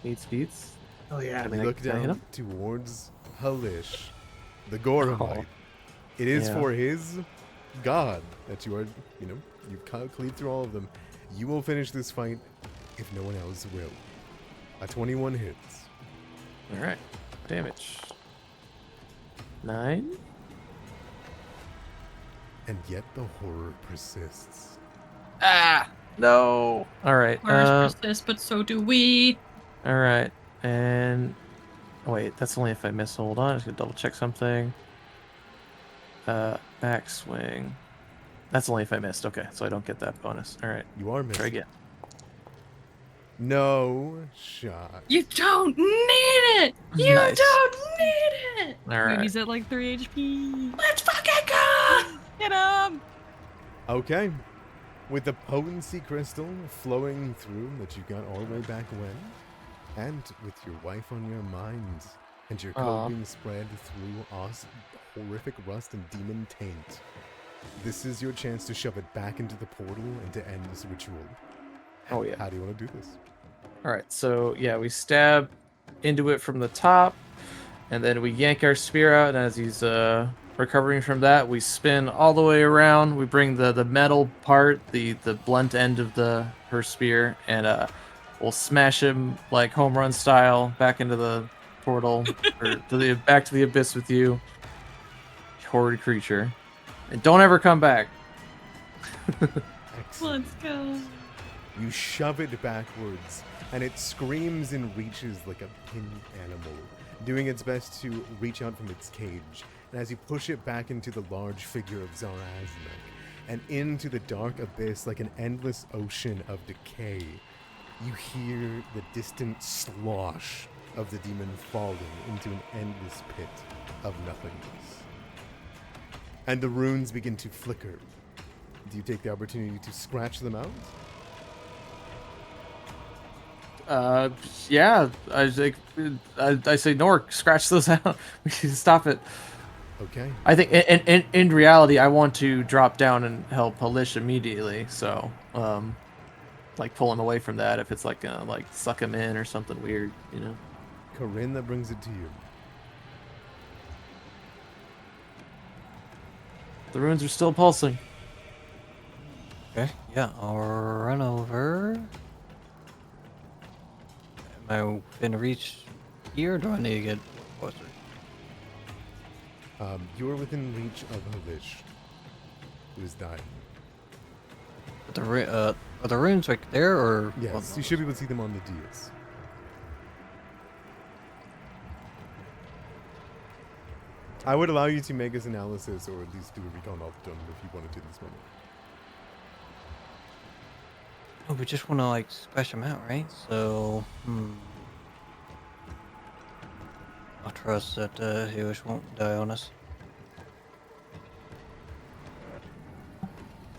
Beats. Beats. Oh yeah. And you look can I hit down him? towards Halish, the Gorhamite. Oh. It is Yeah. for his god that you are, you've cleaved through all of them. You will finish this fight if no one else will. A 21 hits. All right. Damage. 9. And yet the horror persists. Ah! No. All right. Ours persist, but so do we. All right. And wait, that's only if I miss. Hold on, I'm just gonna double check something. Backswing. That's only if I missed. Okay, so I don't get that bonus. All right. You are missing. Try again. No shot. You don't need it. You Nice. don't need it. All Wait, right. he's at like 3 HP. Let's fucking go. Get him! Okay. With the potency crystal flowing through that you got all the way back when, and with your wife on your mind, and your Aw. coat being spread through horrific rust and demon taint, this is your chance to shove it back into the portal and to end this ritual. Oh yeah. How do you want to do this? All right. So yeah, we stab into it from the top, and then we yank our spear out. And as he's recovering from that, we spin all the way around. We bring the metal part, the blunt end of her spear, and we'll smash him like home run style back into the portal or back to the abyss with you, horrid creature, and don't ever come back. Excellent. Let's go. You shove it backwards, and it screams and reaches like a pinned animal, doing its best to reach out from its cage. And as you push it back into the large figure of Zaraznak, and into the dark abyss like an endless ocean of decay, you hear the distant slosh of the demon falling into an endless pit of nothingness. And the runes begin to flicker. Do you take the opportunity to scratch them out? Yeah, I say Nork, scratch those out. We should stop it. Okay. I think in reality, I want to drop down and help Halish immediately. So, like pull him away from that if it's like suck him in or something weird, you know. Corinne, that brings it to you. The runes are still pulsing. Okay, yeah, I'll run over. Am I within reach here, or do I need to get closer? You are within reach of Halish, who is dying. But are the runes like there, or? Yes, you should be able to see them on the dais. I would allow you to make his analysis, or at least do a recon off done if you wanted to this moment. Oh, we just want to like scratch them out, right? So, I'll trust that Halish won't die on us.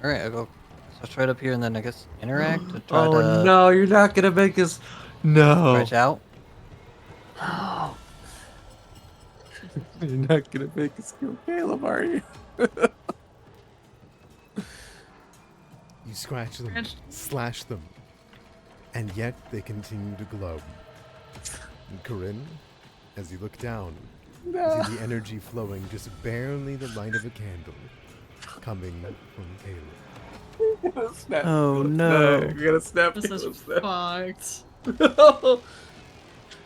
All right, I'll go. So I'll try it up here, and then I guess interact to try to no, you're not gonna make us. No. scratch out. You're not gonna make us kill Caleb, are you? You scratch them, Scratch. slash them, and yet they continue to glow. And Corinne, as you look down, you see the energy flowing, just barely the light of a candle, coming from Caleb. Snap. Oh no! You gotta snap. This is Caleb's fucked. neck.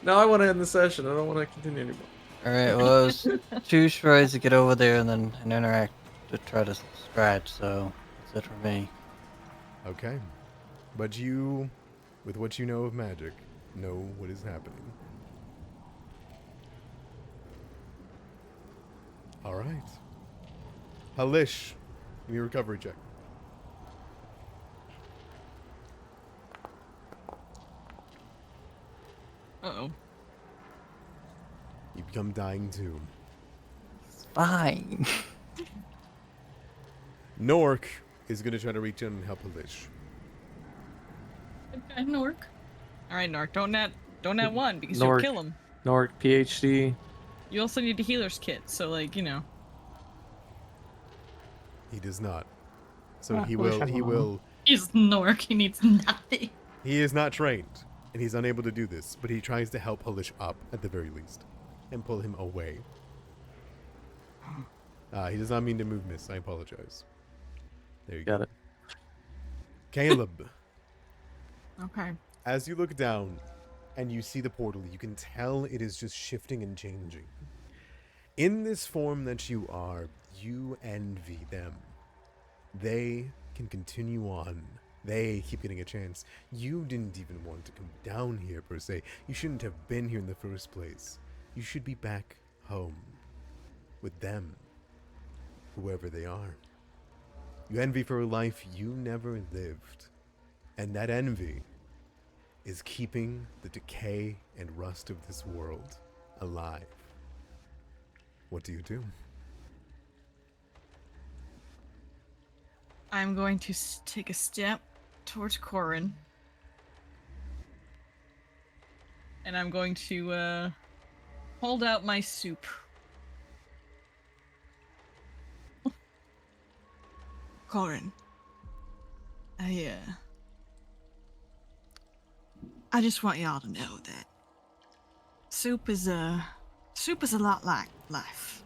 Now I want to end the session. I don't want to continue anymore. All right, well, it was 2 tries to get over there, and then an interact to try to scratch. So that's it for me. Okay. But you, with what you know of magic, know what is happening. Alright. Halish, give me a recovery check. Uh-oh. You become dying too. Fine. Nork is going to try to reach in and help Halish. Okay, Nork. All right, Nark, don't net one because Nark. you'll kill him. Nork, PhD. You also need a healer's kit, so like, you know. He does not. So Ah, he wish will. I He were. will. He's Nork. He needs nothing. He is not trained, and he's unable to do this. But he tries to help Hulish up at the very least, and pull him away. He does not mean to move, miss. I apologize. There you Got go. it. Caleb, Okay. as you look down and you see the portal, you can tell it is just shifting and changing. In this form that you are, you envy them. They can continue on. They keep getting a chance. You didn't even want to come down here, per se. You shouldn't have been here in the first place. You should be back home with them, whoever they are. You envy for a life you never lived. And that envy is keeping the decay and rust of this world alive. What do you do? I'm going to take a step towards Corin. And I'm going to hold out my soup. Corin. I just want y'all to know that soup is a lot like life.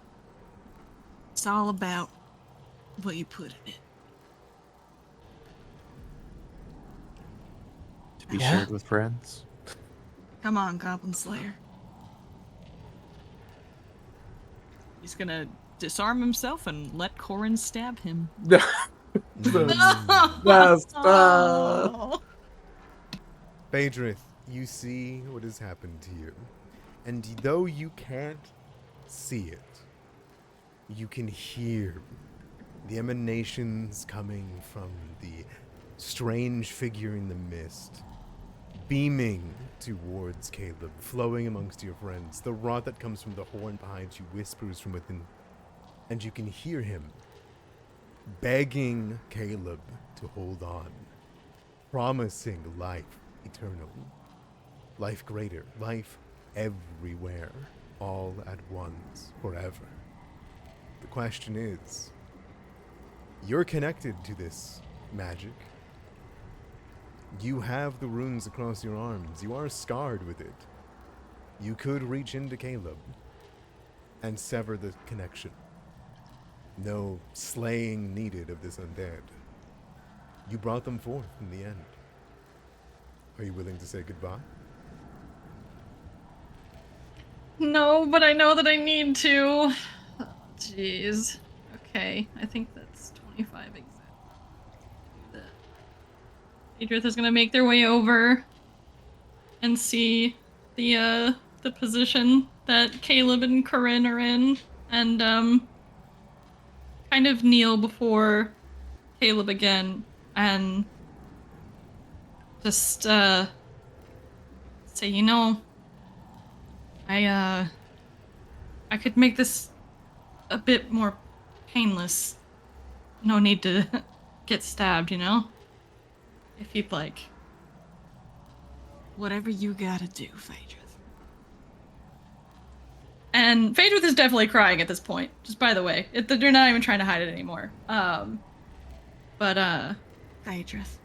It's all about what you put in it. To be Yeah? shared with friends. Come on, Goblin Slayer. He's gonna disarm himself and let Corin stab him. That's Oh. Phaedrith, you see what has happened to you. And though you can't see it, you can hear the emanations coming from the strange figure in the mist, beaming towards Caleb, flowing amongst your friends. The rot that comes from the horn behind you whispers from within, and you can hear him begging Caleb to hold on, promising life eternal, life greater, life everywhere, all at once, forever. The question is, you're connected to this magic. You have the runes across your arms. You are scarred with it. You could reach into Caleb and sever the connection. No slaying needed of this undead. You brought them forth in the end. Are you willing to say goodbye? No, but I know that I need to. Oh, jeez. Okay, I think that's 25 exactly. Do that. Adrith is gonna make their way over and see the position that Caleb and Corinne are in, and kind of kneel before Caleb again and just say, you know, I could make this a bit more painless. No need to get stabbed, you know? If you'd like. Whatever you gotta do, Phaedrith. And Phaedrith is definitely crying at this point, just by the way. They're not even trying to hide it anymore. Phaedrith.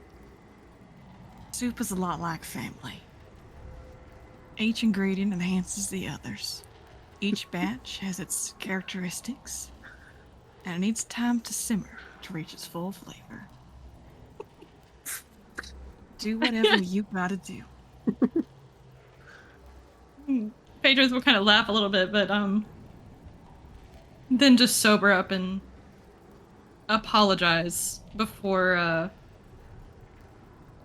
Soup is a lot like family. Each ingredient enhances the others. Each batch has its characteristics, and it needs time to simmer to reach its full flavor. Do whatever you gotta do. Phaedrith will kind of laugh a little bit, but then just sober up and apologize before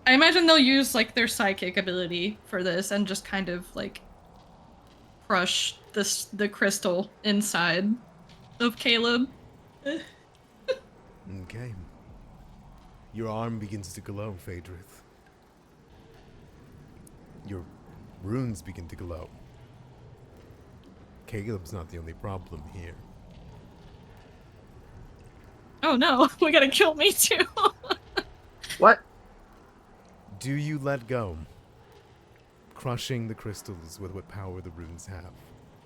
I imagine they'll use like their psychic ability for this and just kind of like crush the crystal inside of Caleb. Okay. Your arm begins to glow, Phaedrith. Your runes begin to glow. Caleb's not the only problem here. Oh no, we gotta kill me too. What? Do you let go? Crushing the crystals with what power the runes have.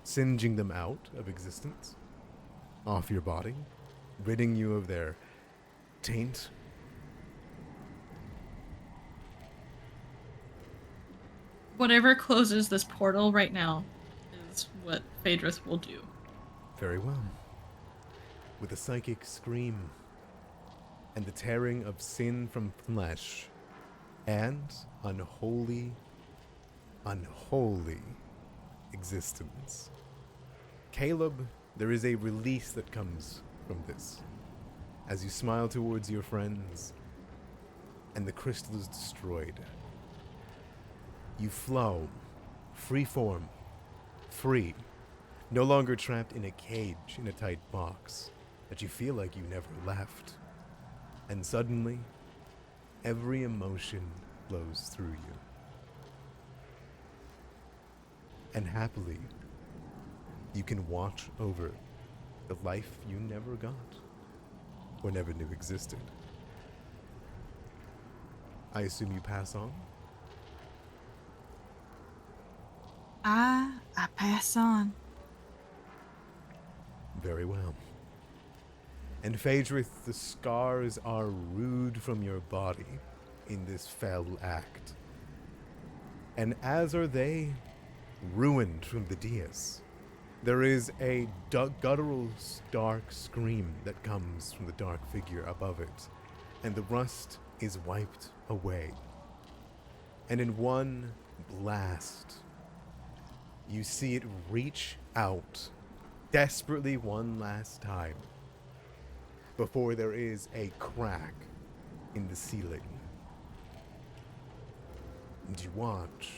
Singeing them out of existence. Off your body. Ridding you of their taint? Whatever closes this portal right now is what Phaedrus will do. Very well. With a psychic scream and the tearing of sin from flesh and unholy existence. Caleb, there is a release that comes from this. As you smile towards your friends and the crystal is destroyed, you flow, free form, free, no longer trapped in a cage in a tight box that you feel like you never left. And suddenly, every emotion flows through you. And happily, you can watch over the life you never got or never knew existed. I assume you pass on? I pass on. Very well. And Phaedrus, the scars are rued from your body in this fell act. And as are they ruined from the dais. There is a guttural, dark scream that comes from the dark figure above it, and the rust is wiped away. And in one blast, you see it reach out desperately one last time before there is a crack in the ceiling. And you watch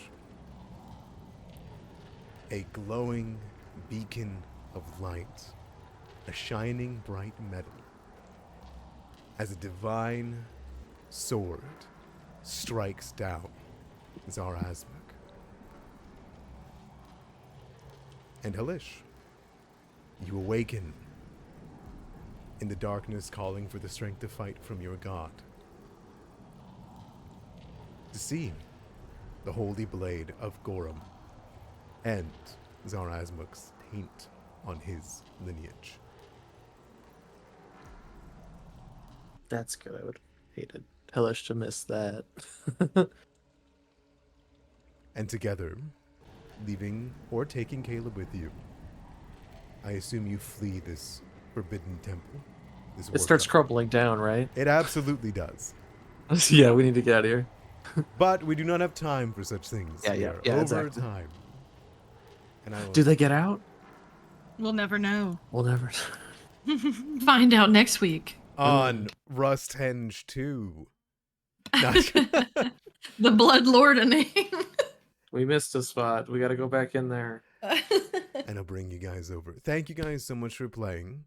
a glowing beacon of light, a shining bright metal, as a divine sword strikes down Zarazmuk. And Halish, you awaken in the darkness, calling for the strength to fight from your god, to see the holy blade of Gorum and Zarazmuk's taint on his lineage. That's good. I would have hated Hellish to miss that. And together, leaving or taking Caleb with you, I assume you flee this forbidden temple. This It starts workshop. crumbling down, right? It absolutely does. Yeah, we need to get out of here. But we do not have time for such things. Yeah, We yeah, are yeah, over exactly. time. And I will... Do they get out? We'll never know. We'll never. Find out next week. on Rusthenge 2. The Blood Lordening. We missed a spot. We got to go back in there. And I'll bring you guys over. Thank you guys so much for playing.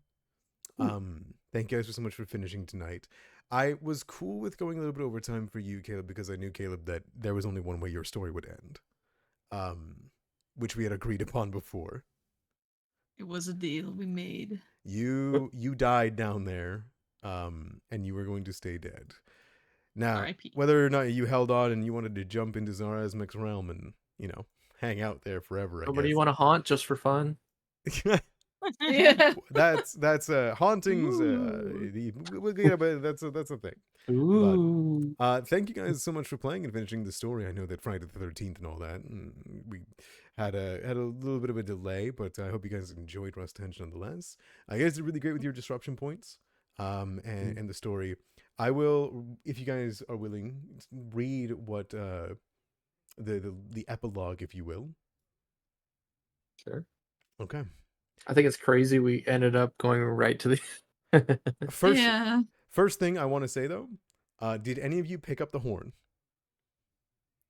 Thank you guys so much for finishing tonight. I was cool with going a little bit over time for you, Caleb, because I knew, Caleb, that there was only one way your story would end. Which we had agreed upon before. It was a deal we made. You died down there, and you were going to stay dead. Now, R.I.P. whether or not you held on and you wanted to jump into Zarazmuk's realm and, hang out there forever, Nobody I guess. want to haunt just for fun? Yeah. that's hauntings. Yeah, but that's a thing. Ooh. Thank you guys so much for playing and finishing the story. I know that Friday the 13th and all that, and we had a little bit of a delay, but I hope you guys enjoyed Rusthenge nonetheless. You guys did really great with your disruption points, and the story. I will, if you guys are willing, read what the epilogue, if you will. Sure. Okay. I think it's crazy we ended up going right to the First thing I want to say though, did any of you pick up the horn?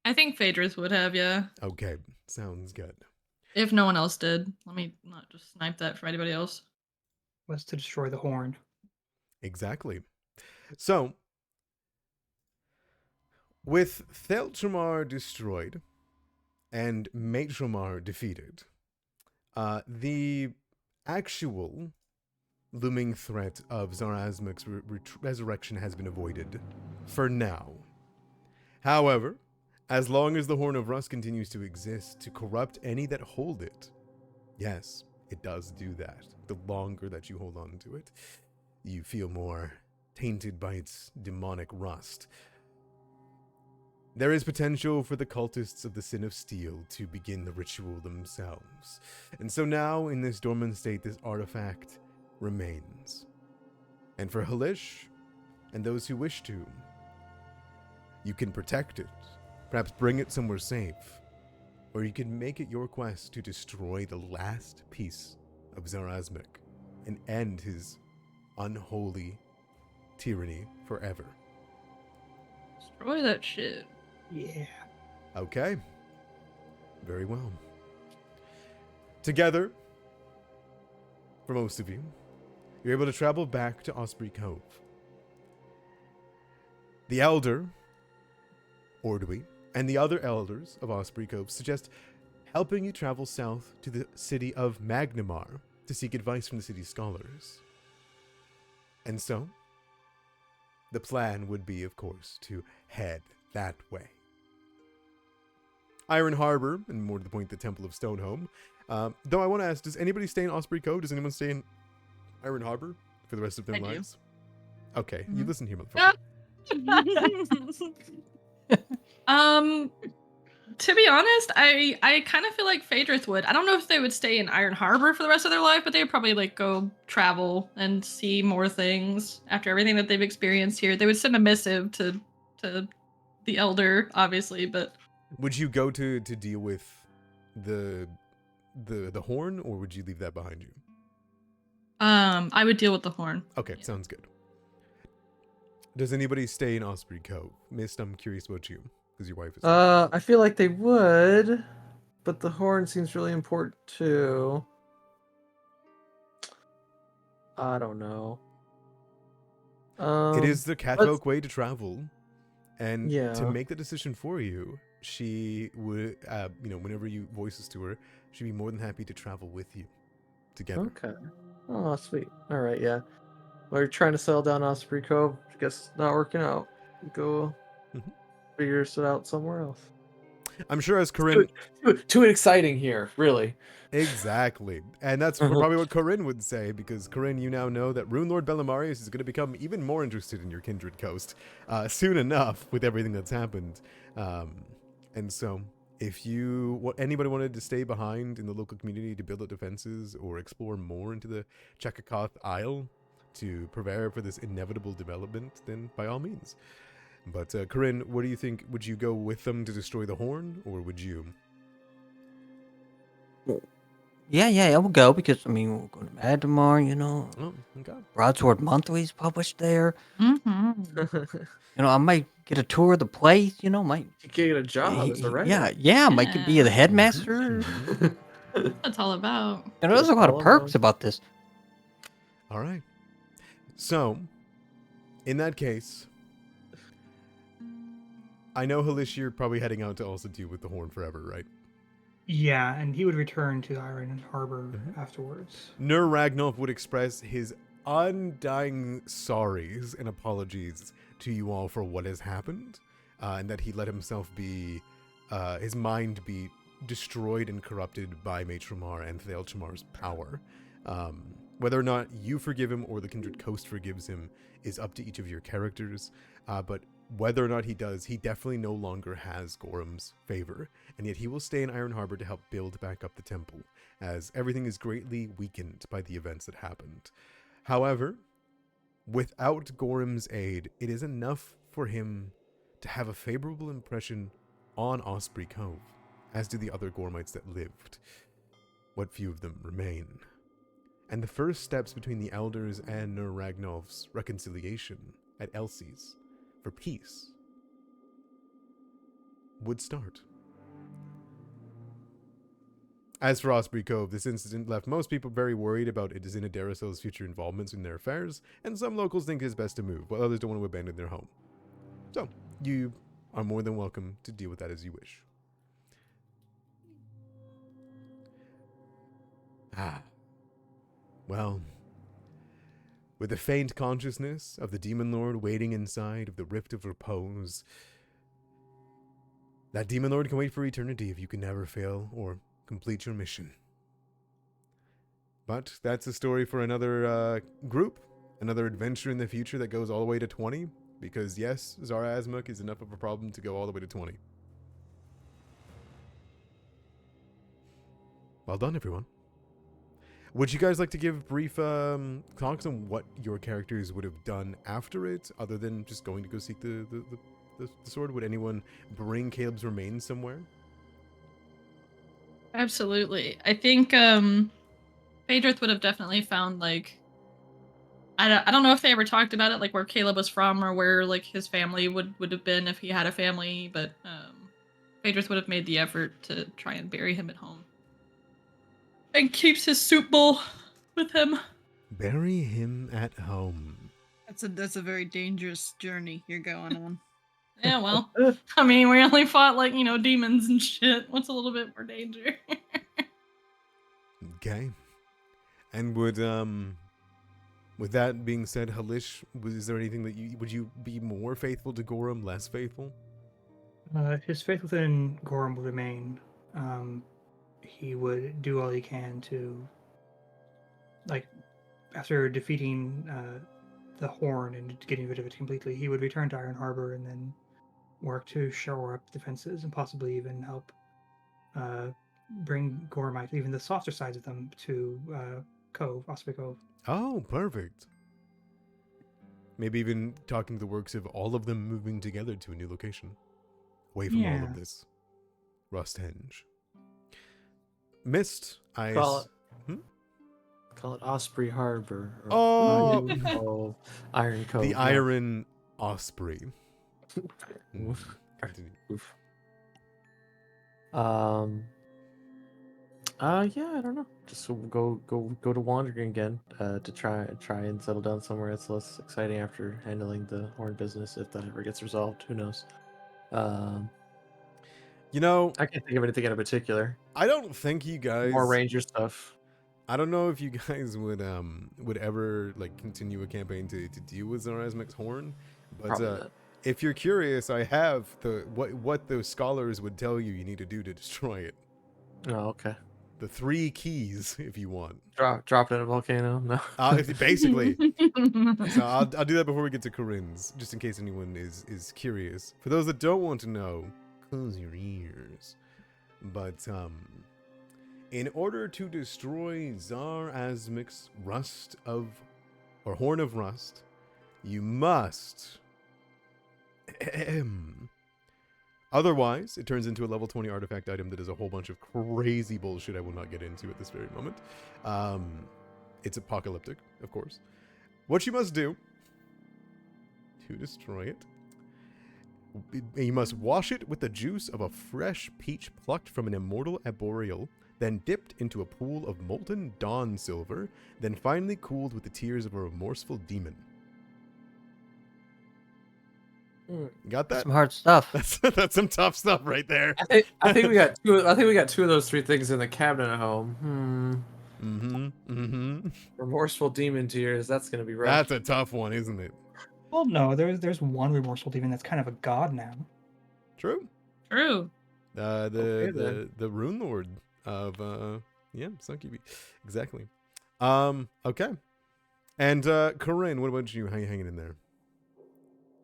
I think Phaedrus would have, yeah. Okay, sounds good. If no one else did. Let me not just snipe that for anybody else. Was to destroy the horn. Exactly. So, with Theltramar destroyed and Maitramar defeated, the actual looming threat of Zarazmuk's resurrection has been avoided for now. However, as long as the Horn of Rust continues to exist to corrupt any that hold it, yes, it does do that. The longer that you hold on to it, you feel more tainted by its demonic rust. There is potential for the cultists of the Sin of Steel to begin the ritual themselves. And so now, in this dormant state, this artifact remains. And for Halish, and those who wish to, you can protect it, perhaps bring it somewhere safe, or you can make it your quest to destroy the last piece of Zarazmic and end his unholy tyranny forever. Destroy that shit. Yeah. Okay. Very well. Together, for most of you, you're able to travel back to Osprey Cove. The Elder, Ordwy, and the other elders of Osprey Cove suggest helping you travel south to the city of Magnamar to seek advice from the city's scholars. And so, the plan would be, of course, to head that way. Iron Harbor, and more to the point, the Temple of Stoneholm. Though I want to ask, does anybody stay in Osprey Cove? Does anyone stay in Iron Harbor for the rest of their I do. lives? Okay, you Mhm. listen here, motherfucker. To be honest, I kind of feel like Phaedrith would. I don't know if they would stay in Iron Harbor for the rest of their life, but they would probably like go travel and see more things after everything that they've experienced here. They would send a missive to the Elder, obviously, but Would you go to deal with the horn, or would you leave that behind you? I would deal with the horn. Okay, Yeah. sounds good. Does anybody stay in Osprey Cove? Mist, I'm curious about you, because your wife is. I feel like they would, but the horn seems really important too. I don't know. It is the catfolk way to travel, and Yeah. to make the decision for you, she would, whenever you voice this to her, she'd be more than happy to travel with you together. Okay. Oh, sweet. All right, yeah. Well, you're trying to settle down Osprey Cove. I guess it's not working out. Go Mhm. figure it out somewhere else. I'm sure as Corinne, Too exciting here, really. exactly, and that's probably what Corinne would say, because Corinne, you now know that Rune Lord Bellamarius is going to become even more interested in your kindred coast soon enough with everything that's happened. And so, if anybody wanted to stay behind in the local community to build up defenses or explore more into the Chekakoth Isle to prepare for this inevitable development, then by all means. But Corinne, what do you think? Would you go with them to destroy the horn, or would you? Yeah, I will go because I mean we're going to Mad tomorrow. You know, Oh, okay. Broadsword Monthly is published there. Mm-hmm. You know, I might get a tour of the place. You know, might You get a job as a writer. yeah, might could be the headmaster. That's what it's all about. You know, there's a lot of All of perks them. about this. All right. So, in that case, I know Halish, you're probably heading out to also deal with the horn forever, right? Yeah, and he would return to Iron Harbor Mhm. afterwards. Nur Ragnolf would express his undying sorries and apologies to you all for what has happened, and that he let himself be, his mind be destroyed and corrupted by Maitramar and Thalchamar's power. Whether or not you forgive him or the Kindred Coast forgives him is up to each of your characters, but whether or not he does, he definitely no longer has Gorham's favor, and yet he will stay in Iron Harbor to help build back up the temple, as everything is greatly weakened by the events that happened. However, without Gorham's aid, it is enough for him to have a favorable impression on Osprey Cove, as do the other Gormites that lived, what few of them remain. And the first steps between the elders and Nur Ragnolf's reconciliation at Elsie's for peace would start. As for Osprey Cove, this incident left most people very worried about Idazina Darasel's future involvements in their affairs, and some locals think it is best to move, while others don't want to abandon their home. So, you are more than welcome to deal with that as you wish. Well, with the faint consciousness of the Demon Lord waiting inside of the Rift of Repose, that Demon Lord can wait for eternity if you can never fail or complete your mission. But that's a story for another group. another adventure in the future that goes all the way to 20? Because yes, Zara Azmuk is enough of a problem to go all the way to 20. Well done, everyone. Would you guys like to give brief talks on what your characters would have done after it, other than just going to go seek the sword? Would anyone bring Caleb's remains somewhere? Absolutely. I think Phaedrith would have definitely found like I don't know if they ever talked about it, like where Caleb was from or where like his family would have been if he had a family, but Phaedrith would have made the effort to try and bury him at home. And keeps his soup bowl with him. Bury him at home. That's a very dangerous journey you're going on. Yeah, well, I mean, we only fought like, demons and shit. What's a little bit more danger? Okay. And with that being said, Halish, is there anything that would you be more faithful to Gorham, less faithful? His faith within Gorham will remain. He would do all he can to, like, after defeating the Horn and getting rid of it completely, he would return to Iron Harbor and then work to shore up defenses and possibly even help bring Gormite, even the softer sides of them, to Osprey Cove. Oh, perfect. Maybe even talking the works of all of them moving together to a new location. Away from all of this. Rusthenge. Mist, Call it Osprey Harbor. Oh! Cove, Iron Cove. The yeah. Iron Osprey. Oof. Continue. Oof. Yeah, I don't know. Just go to wandering again to try and settle down somewhere that's less exciting after handling the Horn business, if that ever gets resolved. Who knows? I can't think of anything in particular. I don't think you guys More ranger stuff. I don't know if you guys would ever like continue a campaign to deal with Zarazmek's Horn, but if you're curious, I have what those scholars would tell you need to do to destroy it. Oh, okay. The 3 keys, if you want. Drop it in a volcano. No. Basically. So I'll do that before we get to Corinne's, just in case anyone is curious. For those that don't want to know, close your ears. But in order to destroy Zar Azmik's Horn of Rust, you must. Otherwise, it turns into a level 20 artifact item that is a whole bunch of crazy bullshit I will not get into at this very moment. It's apocalyptic, of course. What you must do to destroy it, you must wash it with the juice of a fresh peach plucked from an immortal arboreal, then dipped into a pool of molten dawn silver, then finally cooled with the tears of a remorseful demon. Got that? Some hard stuff. That's some tough stuff right there. I think we got two. I think we got 2 of those 3 things in the cabinet at home. Remorseful demon tears. That's gonna be rough. That's a tough one, isn't it? Well, no, there's one remorseful demon that's kind of a god now. True. True. The Rune Lord of Sunkeepy. Exactly. Okay. And Corinne, what about you? How you hanging in there?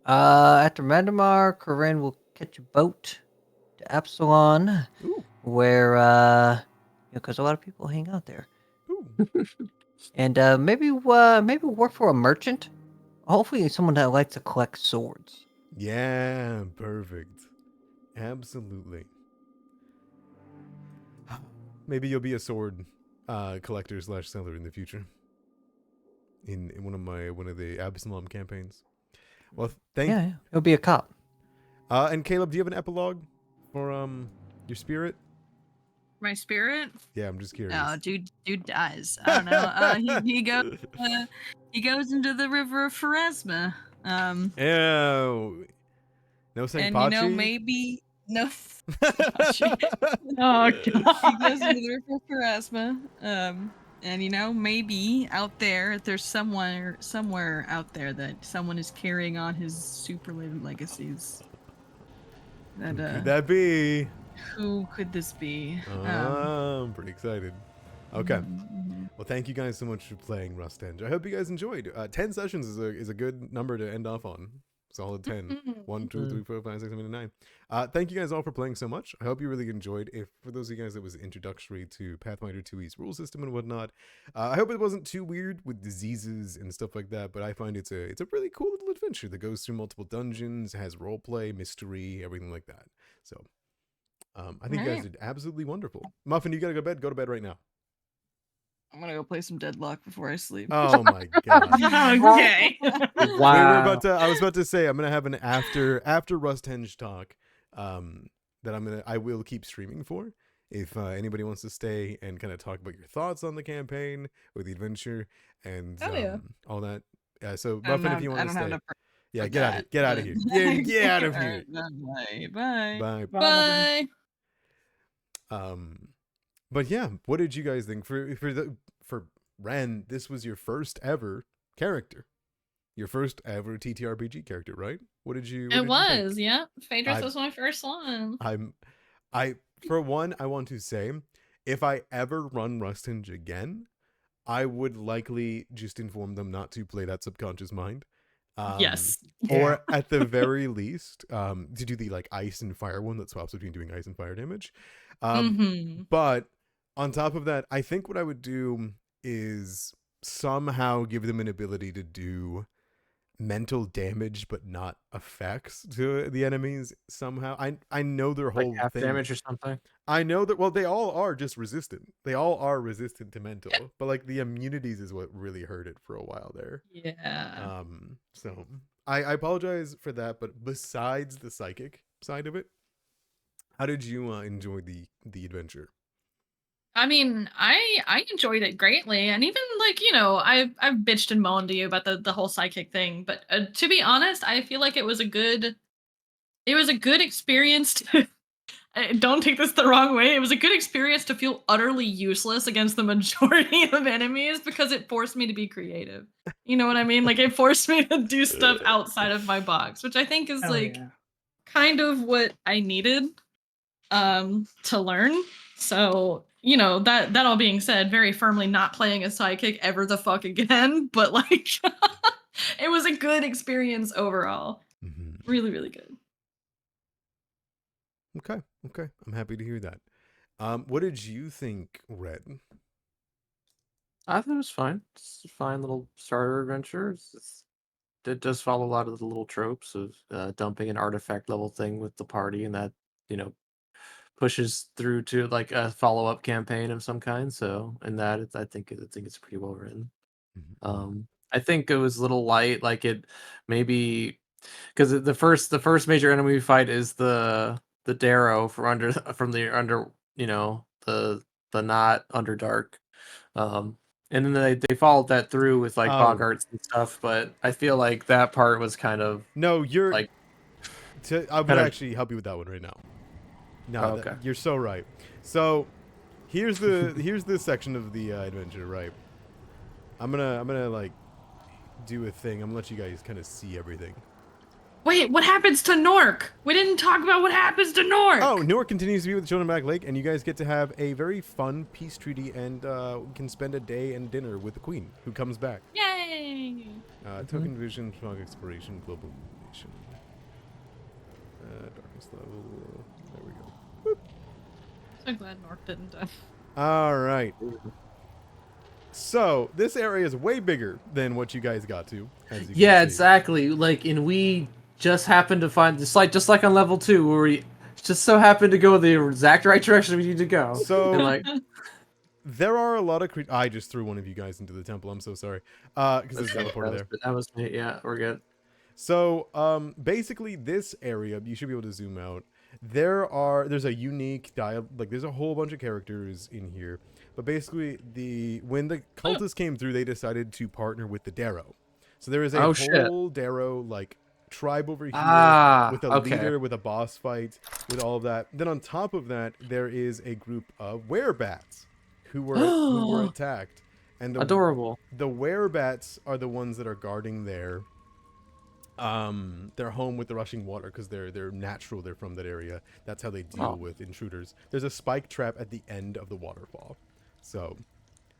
After Mandamar, Corinne will catch a boat to Absalon, where because a lot of people hang out there. And maybe work for a merchant. Hopefully, someone that likes to collect swords. Yeah, perfect. Absolutely. Maybe you'll be a sword collector / seller in the future. In one of the Absalom campaigns. Well, Yeah, he'll be a cop. And Caleb, do you have an epilogue for your spirit? My spirit? Yeah, I'm just curious. Oh, dude dies. I don't know. He goes into the river of Pharasma. Ew. No saying And Pachi? maybe no. Oh, He goes into the river of Pharasma. And maybe out there, there's somewhere out there that someone is carrying on his superlative legacies. Who could that be? Who could this be? I'm pretty excited. Okay. Well, thank you guys so much for playing Rusthenge. I hope you guys enjoyed. 10 sessions is a good number to end off on. Solid 10. 1, 2, 3, 4, 5, 6, 7, 8, 9. Thank you guys all for playing so much. I hope you really enjoyed. If for those of you guys that was introductory to Pathfinder 2e's rule system and whatnot, I hope it wasn't too weird with diseases and stuff like that. But I find it's a really cool little adventure that goes through multiple dungeons, has roleplay, mystery, everything like that. So I think you guys did absolutely wonderful. Muffin, you gotta go to bed. Go to bed right now. I'm gonna go play some Deadlock before I sleep. Oh my god. Okay. Wow. I was about to say I'm gonna have an after Rusthenge talk that I will keep streaming for. If anybody wants to stay and kind of talk about your thoughts on the campaign or the adventure and all that. So Muffin, if you want to stay. Yeah, get out of here. Get out of here. Bye. Bye. But yeah, what did you guys think for Ren? This was your first ever character, your first ever TTRPG character, right? What did you? It was, yeah. Phaedrus was my first one. For one, I want to say, if I ever run Rusthenge again, I would likely just inform them not to play that subconscious mind. Yes. Or at the very least, to do the like ice and fire one that swaps between doing ice and fire damage. But on top of that, I think what I would do is somehow give them an ability to do mental damage but not effects to the enemies somehow. I know their whole Like half thing. damage or something. I know that, well, they all are just resistant. They all are resistant to mental, but like the immunities is what really hurt it for a while there. Yeah. So I apologize for that, but besides the psychic side of it, how did you enjoy the adventure? I mean, I enjoyed it greatly, and even like I've bitched and moaned to you about the whole psychic thing, but to be honest, I feel like it was a good experience. Don't take this the wrong way. It was a good experience to feel utterly useless against the majority of enemies because it forced me to be creative. You know what I mean? Like it forced me to do stuff outside of my box, which I think is kind of what I needed to learn. So that all being said, very firmly not playing a psychic ever the fuck again, but like it was a good experience overall. Really, really good. Okay, I'm happy to hear that. What did you think, Red? I thought it was fine. It's a fine little starter adventure. It does follow a lot of the little tropes of dumping an artifact level thing with the party, and that pushes through to like a follow up campaign of some kind. So in that, I think it's pretty well written. I think it was a little light, like it maybe because the first major enemy we fight is the Darrow from the not Underdark. And then they followed that through with like Boggarts and stuff, but I feel like that part was kind of I would actually help you with that one right now. No, okay. You're so right. So here's the section of the adventure, right? I'm gonna like do a thing. I'm gonna let you guys kind of see everything. Wait, what happens to Nork? We didn't talk about what happens to Nork. Oh, Nork continues to be with the children of Back Lake, and you guys get to have a very fun peace treaty and can spend a day and dinner with the queen, who comes back. Yay! Token vision, fog exploration, global nation. Darkness level. There we go. Whoop. So glad Nork didn't die. All right. So this area is way bigger than what you guys got to. As you can see. Exactly. Like, and we just happened to find this, like just like on level 2, where we just so happened to go the exact right direction we need to go. So and like, there are a lot of I just threw one of you guys into the temple. I'm so sorry. Because there's a teleporter there. That was me. Yeah, we're good. So basically this area, you should be able to zoom out. There's a unique there's a whole bunch of characters in here. But basically when the cultists came through, they decided to partner with the Darrow. So there is a whole Darrow like tribe over here with a leader, with a boss fight, with all of that. Then on top of that, there is a group of werebats who were attacked. And adorable. The werebats are the ones that are guarding their home with the rushing water, because they're natural. They're from that area. That's how they deal with intruders. There's a spike trap at the end of the waterfall. So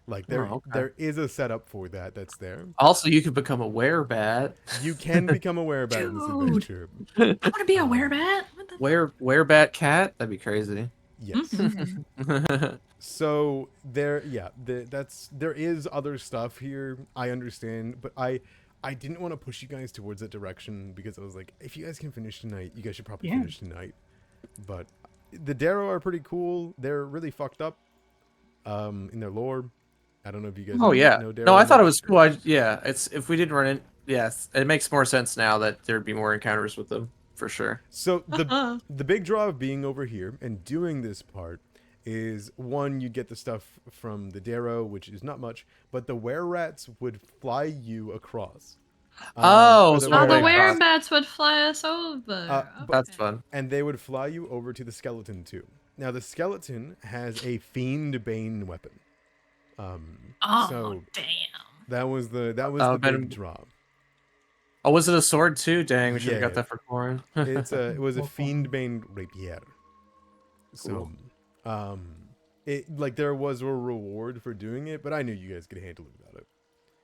Like Oh, okay. there is a setup for that that's there. Also, you could become a werebat. You can become a werebat in this Dude. adventure. I want to be a Um, werebat. What the? Werebat cat? That'd be crazy. Yes. Mhm. So there is other stuff here. I understand, but I didn't want to push you guys towards that direction because I was like, if you guys can finish tonight, you guys should probably Yeah. finish tonight. But the Darrow are pretty cool. They're really fucked up in their lore. I don't know if you guys Oh yeah. know Darrow. No, I thought it was cool. It's if we didn't run in. Yes, it makes more sense now that there'd be more encounters with them for sure. So the big draw of being over here and doing this part is, one, you get the stuff from the Darrow, which is not much, but the were-rats would fly you across. Oh, or so Oh, the Were-rats. werebats would fly us over. That's Okay. fun. And they would fly you over to the skeleton too. Now the skeleton has a fiend bane weapon. Oh, So damn. that was the Oh, big Venom- draw. Oh, was it a sword too? Dang, we should have Yeah. got that for Corin. It was a Well, fiend bane rapier. So it like there was a reward for doing it, but I knew you guys could handle it without it.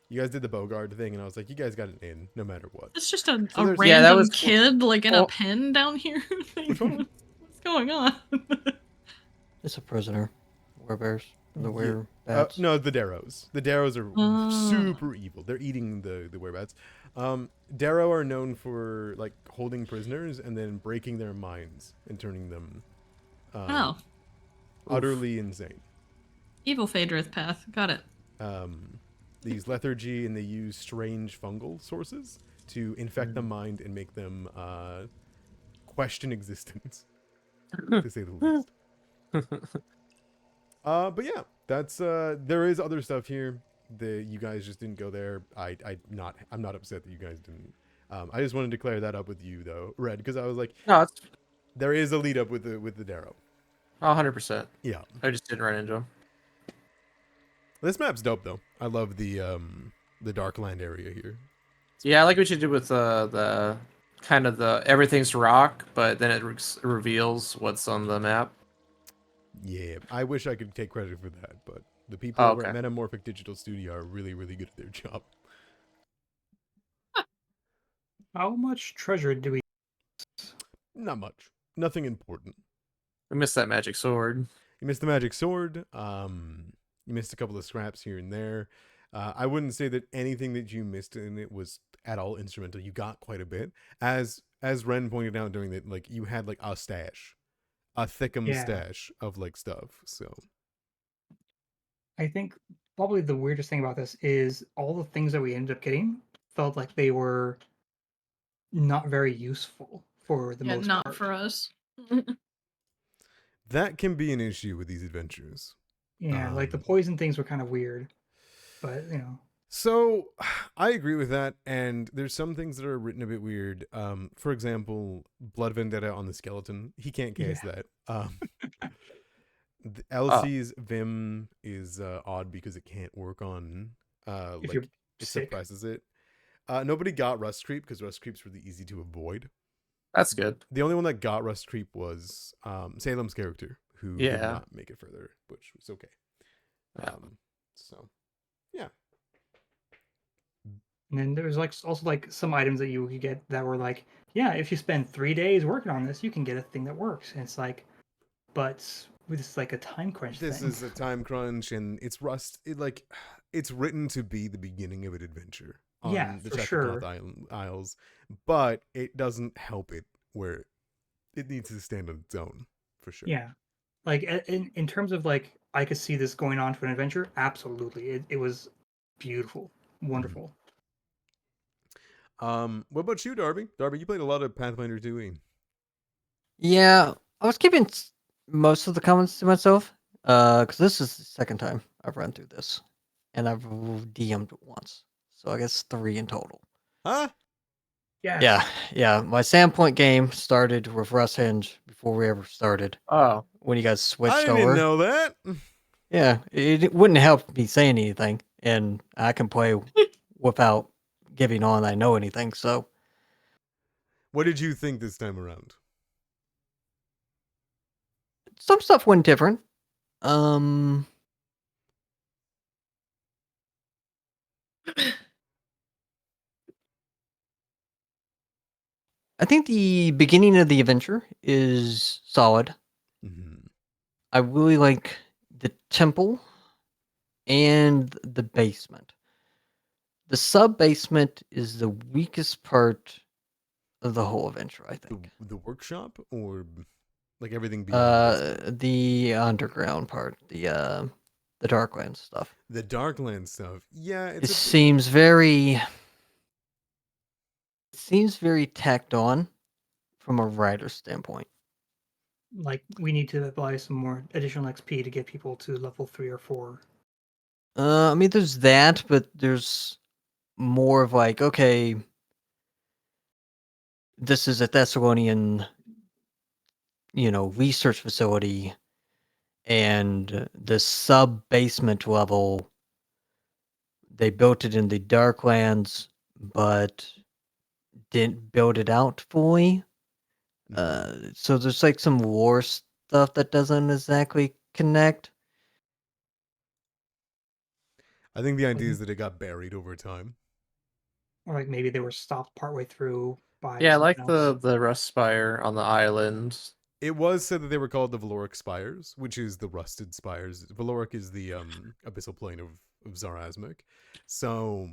You guys did the Bogard thing, and I was like, you guys got it in no matter what. It's just a, So a there's- random Yeah, that was- kid like in a well- pen down here. Which one? What's going on? It's a prisoner. Werebears. The Yeah. werebats. No, the Darrows. The Darrows are Oh. super evil. They're eating the werebats. Darrow are known for like holding prisoners and then breaking their minds and turning them Oh, utterly insane. evil Phaedrith path. Got it. These lethargy, and they use strange fungal sources to infect the mind and make them question existence, to say the least. But yeah, that's there is other stuff here. You guys just didn't go there. I'm not upset that you guys didn't. I just wanted to clear that up with you though, Red, because I was like, No, it's there is a lead up with the Darrow. 100%. Yeah, I just didn't run into him. this map's dope though. I love the Darkland area here. Yeah, I like what you did with the kind of the everything's rock, but then it reveals what's on the map. Yeah, I wish I could take credit for that, but the people over at Metamorphic Digital Studio are really, really good at their job. How much treasure do we? Not much. Nothing important. We missed that magic sword. You missed the magic sword. You missed a couple of scraps here and there. I wouldn't say that anything that you missed in it was at all instrumental. You got quite a bit. As Ren pointed out during that, like you had like a stash, a thickum stash of like stuff. So I think probably the weirdest thing about this is all the things that we ended up getting felt like they were not very useful for the Yeah, most not part. for us. that can be an issue with these adventures. Yeah, like the poison things were kind of weird, but you know. So I agree with that, and there's some things that are written a bit weird. For example, Blood Vendetta on the skeleton. He can't cast that. The LC's Vim is odd because it can't work on If like you're it sick. suppresses it. Nobody got Rust Creep because Rust Creep's really easy to avoid. That's good. The only one that got Rust Creep was Salem's character, who did Yeah. not make it further, which was okay. So yeah. And then there was like also like some items that you could get that were like, yeah, if you spend 3 days working on this, you can get a thing that works. And it's like, but this is like a time crunch This thing. is a time crunch, and it's Rust. It's written to be the beginning of an adventure on Yeah, the for Check sure. the Path Isles, but it doesn't help it where it needs to stand on its own for sure. Yeah, like in terms of like I could see this going on to an adventure. Absolutely, it was beautiful, wonderful. What about you, Darby? Darby, you played a lot of Pathfinder 2e. Yeah, I was keeping most of the comments to myself, because this is the second time I've run through this, and I've DM'd once, so I guess 3 in total. Huh? Yes. Yeah. My Sandpoint game started with Rusthenge before we ever started. Oh, When you guys switched I didn't over, know that. yeah, it wouldn't help me saying anything, and I can play without giving on I know anything. So What did you think this time around? some stuff went different. I think the beginning of the adventure is solid. Mm-hmm. I really like the temple and the basement. The sub basement is the weakest part of the whole adventure, I think. The workshop or like everything beyond the basement? The underground part, the Darklands stuff. The Darkland stuff. Yeah, It it's a seems very tacked on from a writer standpoint. Like we need to apply some more additional XP to get people to level 3 or 4. I mean, there's that, but there's more of like, okay, this is a Thessalonian, research facility, and the sub basement level, they built it in the Darklands, but didn't build it out fully. So there's like some lore stuff that doesn't exactly connect. I think the idea is that it got buried over time. Or like maybe they were stopped partway through by Yeah, I something like else. the rust spire on the island. It was said that they were called the Valoric Spires, which is the rusted spires. Valoric is the abyssal plane of Zarazmic. So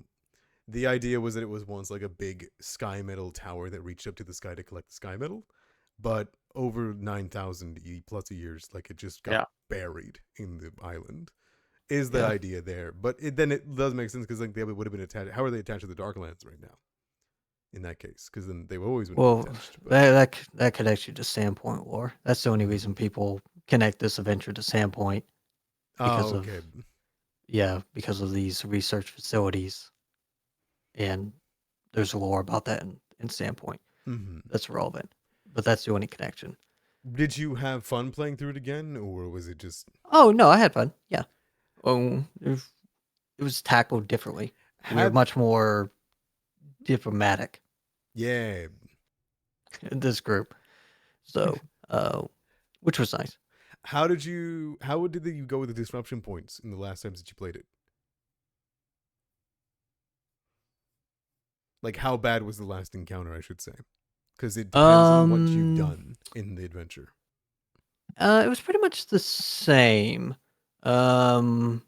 the idea was that it was once like a big sky metal tower that reached up to the sky to collect the sky metal, but over 9,000 plus years, like it just got buried in the island. Is the idea there? But then it does make sense because like they would have been attached. How are they attached to the Darklands right now? In that case, because then they've always been Well, attached. But... that connects you to Sandpoint lore. That's the only reason people connect this adventure to Sandpoint. Because okay. because of these research facilities, and there's lore about that in Sandpoint. Mm-hmm. That's relevant, but that's the only connection. Did you have fun playing through it again, or was it just? Oh no, I had fun. Yeah, it was tackled differently. We were much more diplomatic. Yeah. In this group, so which was nice. How did you go with the disruption points in the last times that you played it? Like, how bad was the last encounter, I should say? Because it depends on what you've done in the adventure. It was pretty much the same. The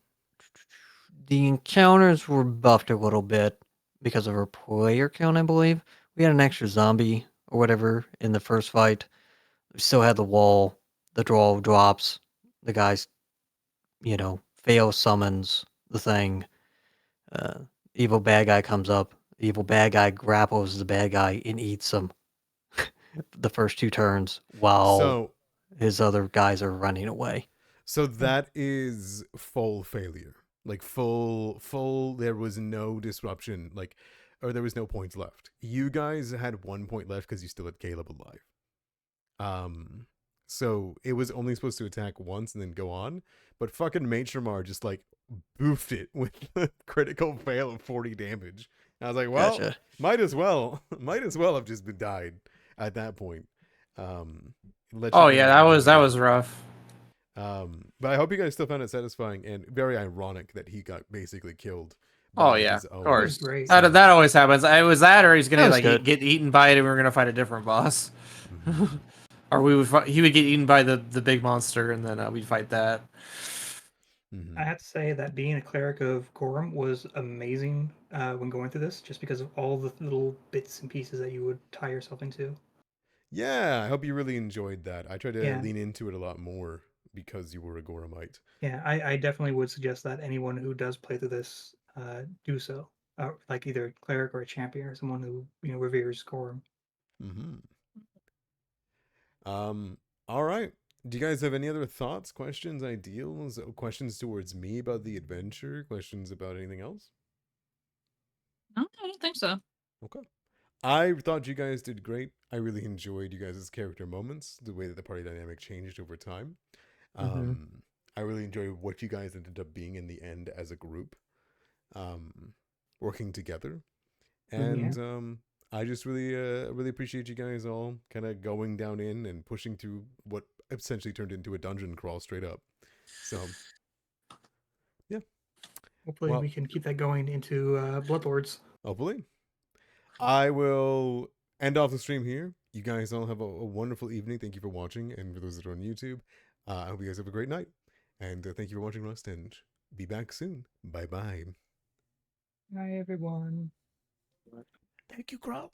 encounters were buffed a little bit because of our player count, I believe. We had an extra zombie or whatever in the first fight. We still had the wall, the draw drops, the guys, fail summons the thing. Evil bad guy comes up. Evil bad guy grapples the bad guy and eats him the first 2 turns while his other guys are running away. So that is full failure. Like full there was no disruption, or there was no points left. You guys had 1 point left because you still had Caleb alive. So it was only supposed to attack once and then go on, but fucking Matromar just boofed it with a critical fail of 40 damage. And I was like, well, Gotcha. might as well have just been died at that point. That was rough. But I hope you guys still found it satisfying and very ironic that he got basically killed. Oh yeah, of course. Great. That always happens. It was that, or he's gonna get eaten by it, and we were gonna fight a different boss, or he would get eaten by the big monster, and then we'd fight that. I have to say that being a cleric of Gorham was amazing when going through this, just because of all the little bits and pieces that you would tie yourself into. Yeah, I hope you really enjoyed that. I tried to lean into it a lot more because you were a Goramite. Yeah, I definitely would suggest that anyone who does play through this do so. Like either a cleric or a champion or someone who reveres Gorham. All right. Do you guys have any other thoughts, questions, ideals, questions towards me about the adventure, questions about anything else? No, I don't think so. Okay. I thought you guys did great. I really enjoyed you guys' character moments, the way that the party dynamic changed over time. I really enjoyed what you guys ended up being in the end as a group, working together. And I just really appreciate you guys all kind of going down in and pushing through what essentially turned into a dungeon crawl straight up. So, yeah. Hopefully we can keep that going into Bloodlords. Hopefully. I will end off the stream here. You guys all have a wonderful evening. Thank you for watching, and for those that are on YouTube, I hope you guys have a great night. And thank you for watching Rusthenge. Be back soon. Bye bye. Hi, everyone. Thank you, Crow.